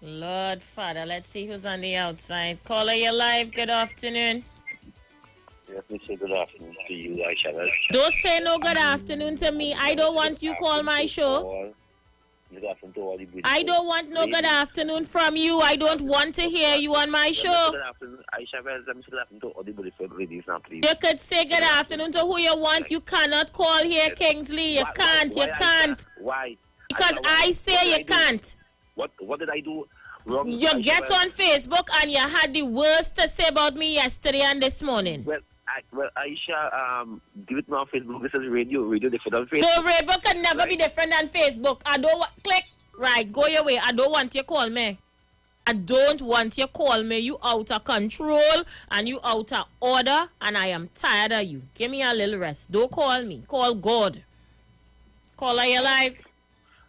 Speaker 4: Lord Father, let's see who's on the outside. Caller, you're live. Good afternoon.
Speaker 23: Let me say good afternoon to you, Aisha.
Speaker 4: Don't say no good afternoon to me. I don't want you call my show. I don't want no good afternoon from you. I don't want to hear you on my show. You could say good afternoon to who you want. You cannot call here, Kingsley. You can't. You can't.
Speaker 23: Why?
Speaker 4: Because I say you can't.
Speaker 23: What did I do wrong?
Speaker 4: You get on Facebook and you had the worst to say about me yesterday and this morning.
Speaker 23: Well, Aisha, give it on Facebook. This is radio different on Facebook.
Speaker 4: No, radio can never be different than Facebook. I don't want, click, right, go your way. I don't want you to call me. I don't want you to call me. You out of control and you out of order and I am tired of you. Give me a little rest. Don't call me. Call God. Caller, you live?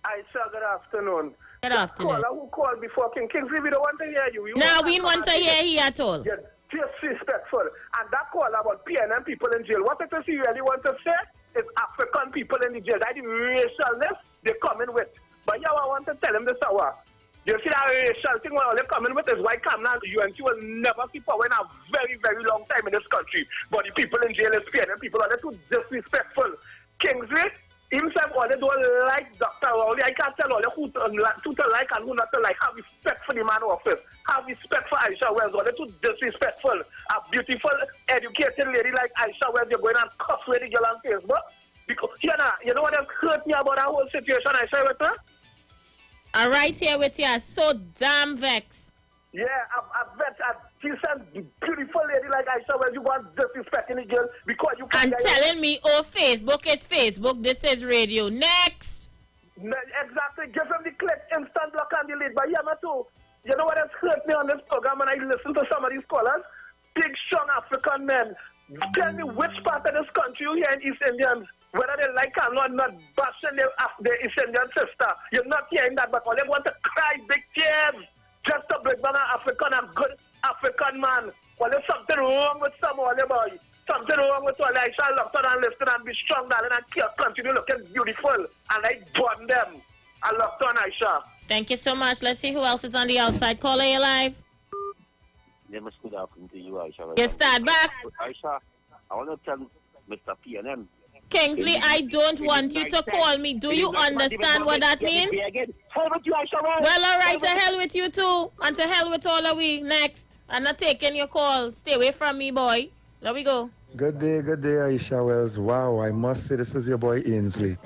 Speaker 3: Aisha, good afternoon.
Speaker 4: Good afternoon.
Speaker 3: Caller who called before Kingsley, we don't want to hear you.
Speaker 4: No, we don't want to hear you at all.
Speaker 3: You're disrespectful. And that call about PNM people in jail, what it is you really want to say is African people in the jail. That is racialness they're coming with. But yeah, I want to tell them this hour. You see that racial thing when they're coming with is white Cameron and the UNC will never see power in a very, very long time in this country. But the people in jail is PNM people, and they're too disrespectful. Kingsley himself, all they don't like Dr. Rowley. I can't tell all who to like and who not to like. Have respect for the man office. Have respect for Aisha Wells. All they too disrespectful. A beautiful, educated lady like Aisha Wells, you're going and cuss with the girl on Facebook. Because, you know what has hurt me about that whole situation I share with her?
Speaker 4: I'm right here with you. I'm so damn vexed.
Speaker 3: Yeah, I bet a decent, beautiful lady like Aisha Wells, you want disrespecting the girl because you can't.
Speaker 4: And telling me, oh, Facebook is Facebook, this is radio. Next.
Speaker 3: Exactly. Give him the click, instant block and delete. But yeah, me too. You know what has hurt me on this program when I listen to some of these callers? Big, strong African men. Tell me which part of this country you hear in East Indians whether they like it or not bashing the East Indian sister. You're not hearing that, but all they want to cry big tears just to bring back an African, a good African man. Well, there's something wrong with some of the boy. Something wrong with all. I shall look and listen and be strong, darling, and continue looking beautiful. And I burn them. I love on Aisha.
Speaker 4: Thank you so much. Let's see who else is on the outside. Caller, you live.
Speaker 23: Good afternoon to you, Aisha.
Speaker 4: You start back.
Speaker 23: Aisha, I want to tell Mr. PNM.
Speaker 4: Kingsley, I don't want you to call me. Do you understand what that means? Well, all right, to hell with you too. And to hell with all of we. Next. I'm not taking your call. Stay away from me, boy. There we go.
Speaker 1: Good day, Aisha Wells. Wow, I must say this is your boy Ainsley.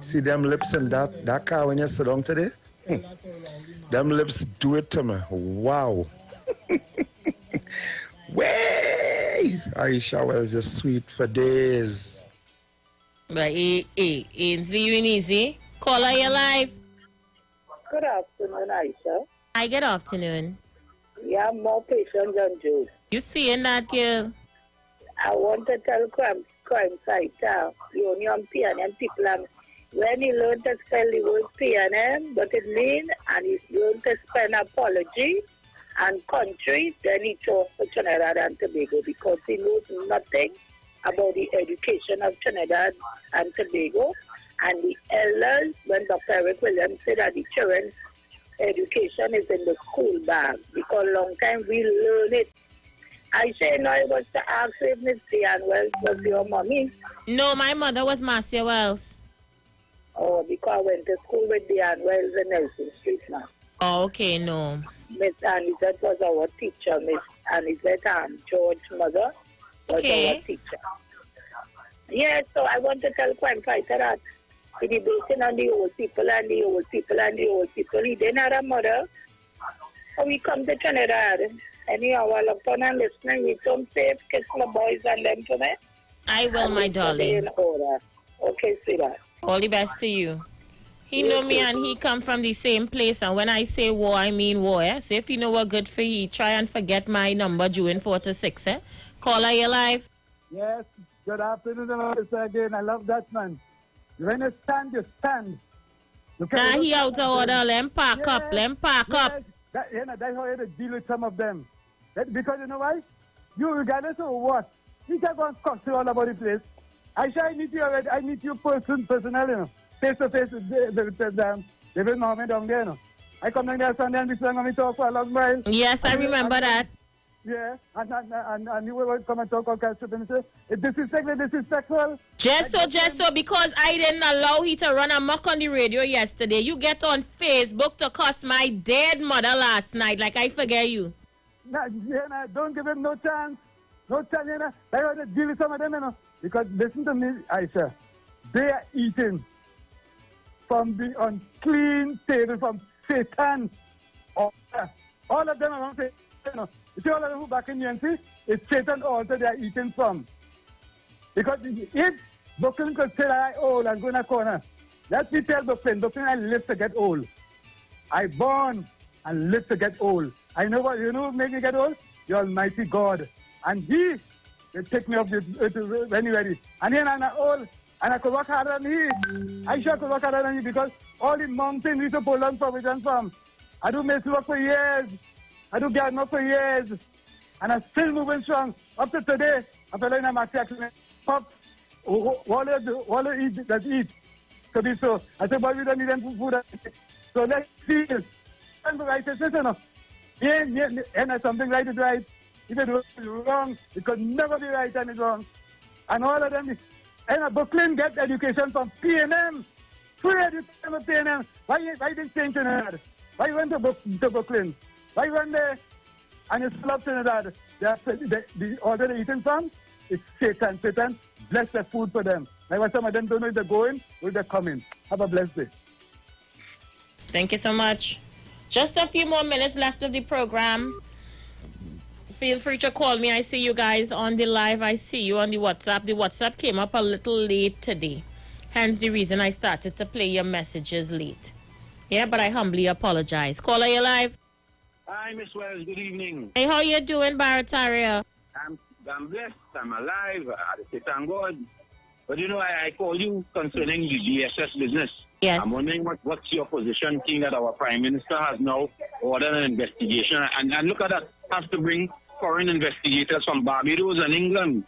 Speaker 1: See them lips in that car when you sit down today? Them lips do it to me. Wow. Way! Aisha Wells is sweet for days.
Speaker 4: But Ainsley, you easy. Caller, you live.
Speaker 6: Good afternoon, Aisha.
Speaker 4: Hi, good afternoon.
Speaker 6: You have more patience than Joe.
Speaker 4: You seeing that, girl?
Speaker 6: I want to tell crime fighter, the Union PNM people, when he learned to spell the word PNM, but it means, and he's learned to spell apology and country, then he chose for Trinidad and Tobago because he knows nothing about the education of Trinidad and Tobago. And the elders, when Dr. Eric Williams said that the children's education is in the school bag, because long time we learn it. I say no, I was to ask if Miss Diane Wells was your mommy.
Speaker 4: No, my mother was Marcia Wells.
Speaker 6: Oh, because I went to school with Diane Wells in Nelson Street now.
Speaker 4: Oh, okay, no.
Speaker 6: Miss Anisette was our teacher. Miss Anisette George's mother was our teacher. Yeah, so I want to tell Crime Fighter that he debating on the old people and the old people and the old people. He didn't have a mother. So we come to Trinidad. Anyhow, I look on and listening. We don't safe, kiss my boys and them to me.
Speaker 4: I will, my darling.
Speaker 6: In order. Okay, sweetheart.
Speaker 4: All the best to you. He know me and he come from the same place, and when I say war, I mean war, eh? So if you know what good for you, try and forget my number, June 4-6, eh? Caller, you live?
Speaker 8: Yes, good afternoon, officer again. I love that, man. When you stand, you stand.
Speaker 4: Nah, he out of order. Let him park up. Let him park up.
Speaker 8: That's how you deal with some of them. Because you know why? You, regardless of what, you can go and talk to all about the place. I meet you already. I meet you personally, you know. Face to face with them. They will know me down there, you know. I come down there Sunday and be saying, we talk for a long while.
Speaker 4: Yes, I remember that.
Speaker 8: Yeah, and you will come and talk all kinds of things and say, disrespectful.
Speaker 4: Just so, because I didn't allow he to run amok on the radio yesterday, you get on Facebook to cuss my dead mother last night, like I forget you.
Speaker 8: Don't give him no chance. No chance, you know. I want to deal with some of them, you know. Because listen to me, Aisha. They are eating from the unclean table from Satan. All of them are saying, you know, you see all of them who back in UNC, it's Satan altar they are eating from. Because if Brooklyn could say that I'm old and go in a corner, let me tell Brooklyn, I live to get old. I born and live to get old. I know what, you know what make me get old? The Almighty God. And He will take me up when He's ready. And then I'm old, and I could work harder than He. I sure could work harder than He because all the mountains we used to pull on from. I do mess work for years. I do garden work for years. And I'm still moving strong. Up to today, I'm feeling I'm actually pop. All they eat, that eat. To be so. I said, boy, we don't need them food. So let's feel. And righteousness, you know. Yeah, and something right is right. If it was wrong, it could never be right and it's wrong. And all of them, and Brooklyn get education from PNM. Free education from PNM. Why didn't change Trinidad? Why went to Brooklyn? Why went there? And you still up Trinidad. The order they're eating from is Satan. Satan, bless the food for them. Like what some of them don't know if they're going or they're coming. Have a blessed day.
Speaker 4: Thank you so much. Just a few more minutes left of the program. Feel free to call me. I see you guys on the live. I see you on the WhatsApp. The WhatsApp came up a little late today. Hence the reason I started to play your messages late. Yeah, but I humbly apologize. Caller, you live?
Speaker 11: Hi, Miss Wells. Good evening.
Speaker 4: Hey, how you doing, Barataria?
Speaker 11: I'm blessed. I'm alive. I say thank God. But you know, I called you concerning the DSS business.
Speaker 4: Yes.
Speaker 11: I'm wondering what's your position, seeing that our Prime Minister has now ordered an investigation. And look at that, have to bring foreign investigators from Barbados and England.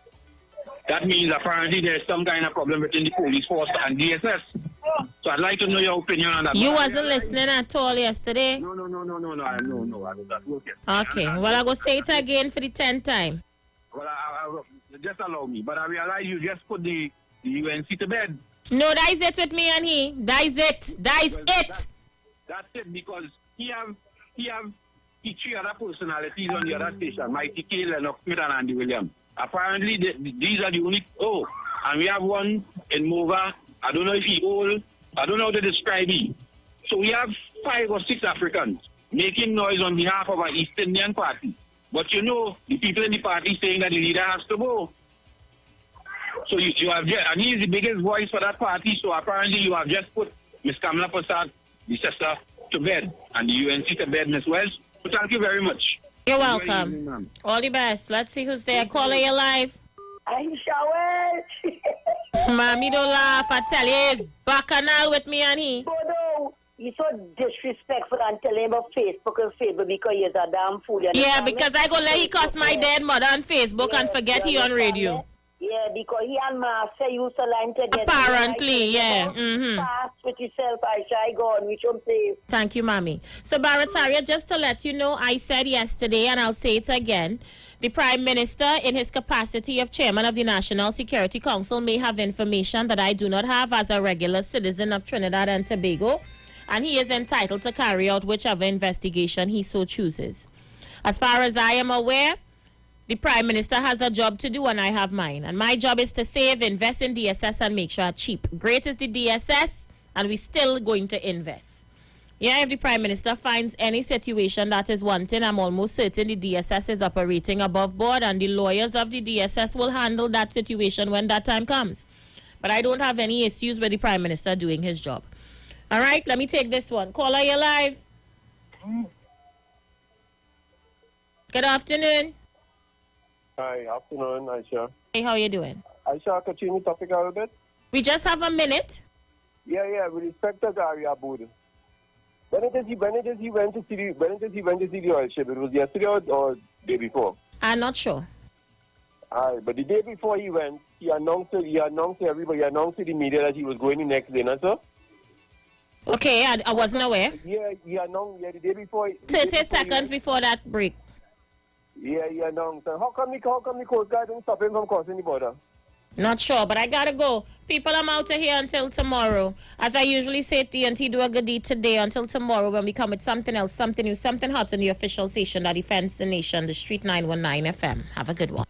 Speaker 11: That means apparently there's some kind of problem between the police force and DSS. So I'd like to know your opinion on that.
Speaker 4: You wasn't listening at all yesterday?
Speaker 11: No. I don't work yet.
Speaker 4: Okay. Well, I go say it again for the 10th time.
Speaker 11: Well, I just allow me. But I realize you just put the UNC to bed.
Speaker 4: No, that is it with me and he. That is it. That's
Speaker 11: it, because he three other personalities on the other station, Mikey K, Lennox Smith, and Andy Williams. Apparently, these are the only... Oh, and we have one in Mova. I don't know if he old. I don't know how to describe him. So we have 5 or 6 Africans making noise on behalf of our East Indian party. But you know, the people in the party saying that the leader has to go. So you have just... And he is the biggest voice for that party. So apparently you have just put Ms. Kamala Prasad, the sister, to bed. And the UNC to bed, Ms. Wells. So thank you very much.
Speaker 4: You're welcome. All the best. Let's see who's there. Caller, you're live.
Speaker 6: Aisha Wells.
Speaker 4: Mommy, don't laugh. I tell you, it's bacchanal with me and he.
Speaker 6: Bodo, you're so disrespectful and telling him about Facebook and Facebook because he's a damn fool.
Speaker 4: Yeah, because I go let he cuss my dead mother on Facebook and forget he on radio.
Speaker 6: Yeah, because he and Master used to line together.
Speaker 4: Apparently, yeah.
Speaker 6: Fast with yourself, Aisha. I go on, which I'm saying.
Speaker 4: Thank you, Mommy. So, Barataria, just to let you know, I said yesterday, and I'll say it again, the Prime Minister, in his capacity of Chairman of the National Security Council, may have information that I do not have as a regular citizen of Trinidad and Tobago, and he is entitled to carry out whichever investigation he so chooses. As far as I am aware, the Prime Minister has a job to do and I have mine. And my job is to save, invest in DSS and make sure it's cheap. Great is the DSS and we're still going to invest. Yeah, if the Prime Minister finds any situation that is wanting, I'm almost certain the DSS is operating above board and the lawyers of the DSS will handle that situation when that time comes. But I don't have any issues with the Prime Minister doing his job. All right, let me take this one. Caller, you're live. Good afternoon.
Speaker 9: Hi, afternoon, Aisha.
Speaker 4: Hey, how you doing?
Speaker 9: Aisha, could you change the topic a little bit?
Speaker 4: We just have a minute.
Speaker 9: Yeah, with respect to Gary Aboud. When it is he went to see the oil ship? It was yesterday or day before?
Speaker 4: I'm not sure.
Speaker 9: But the day before he went, he announced to everybody, to the media that he was going the next day, not so?
Speaker 4: Okay, I wasn't aware.
Speaker 9: Yeah, he announced the day before.
Speaker 4: 30 seconds before that break.
Speaker 9: Yeah, he announced. How come the Coast Guard didn't stop him from crossing the border?
Speaker 4: Not sure, but I gotta go. People, I'm out of here until tomorrow. As I usually say, TNT do a good deed today until tomorrow when we come with something else, something new, something hot on the official station that defends the nation, the Street 919 FM. Have a good one.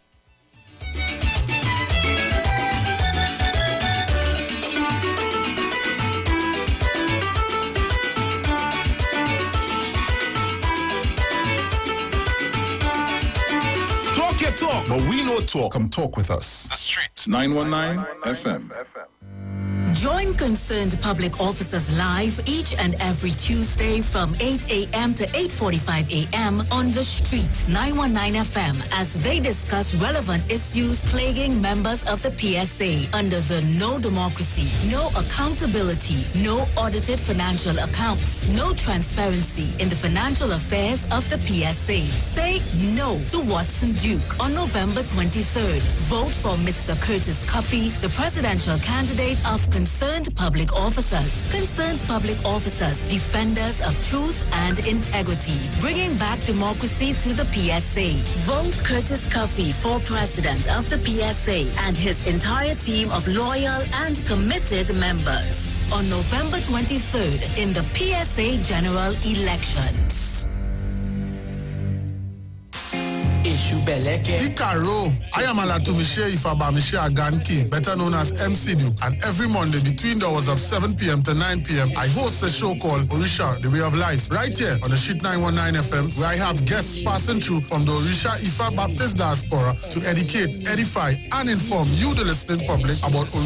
Speaker 17: Talk, but we know talk. Come talk with us. The Street 919 FM.
Speaker 2: Join Concerned Public Officers live each and every Tuesday from 8 a.m. to 8:45 a.m. on The Street 919 FM as they discuss relevant issues plaguing members of the PSA under the No Democracy, No Accountability, No Audited Financial Accounts, No Transparency in the Financial Affairs of the PSA. Say no to Watson Duke on November 23rd. Vote for Mr. Curtis Cuffey, the presidential candidate of Concerned Public Officers. Concerned Public Officers, defenders of truth and integrity, bringing back democracy to the PSA. Vote Curtis Cuffey for president of the PSA and his entire team of loyal and committed members on November 23rd in the PSA general elections.
Speaker 22: Ikaro, I am Alatumishe Ifabamishe Aganki, better known as MC Duke, and every Monday between the hours of 7 p.m. to 9 p.m. I host a show called Orisha, The Way of Life, right here on the Street 919 FM, where I have guests passing through from the Orisha Ifa Baptist Diaspora to educate, edify, and inform you, the listening public, about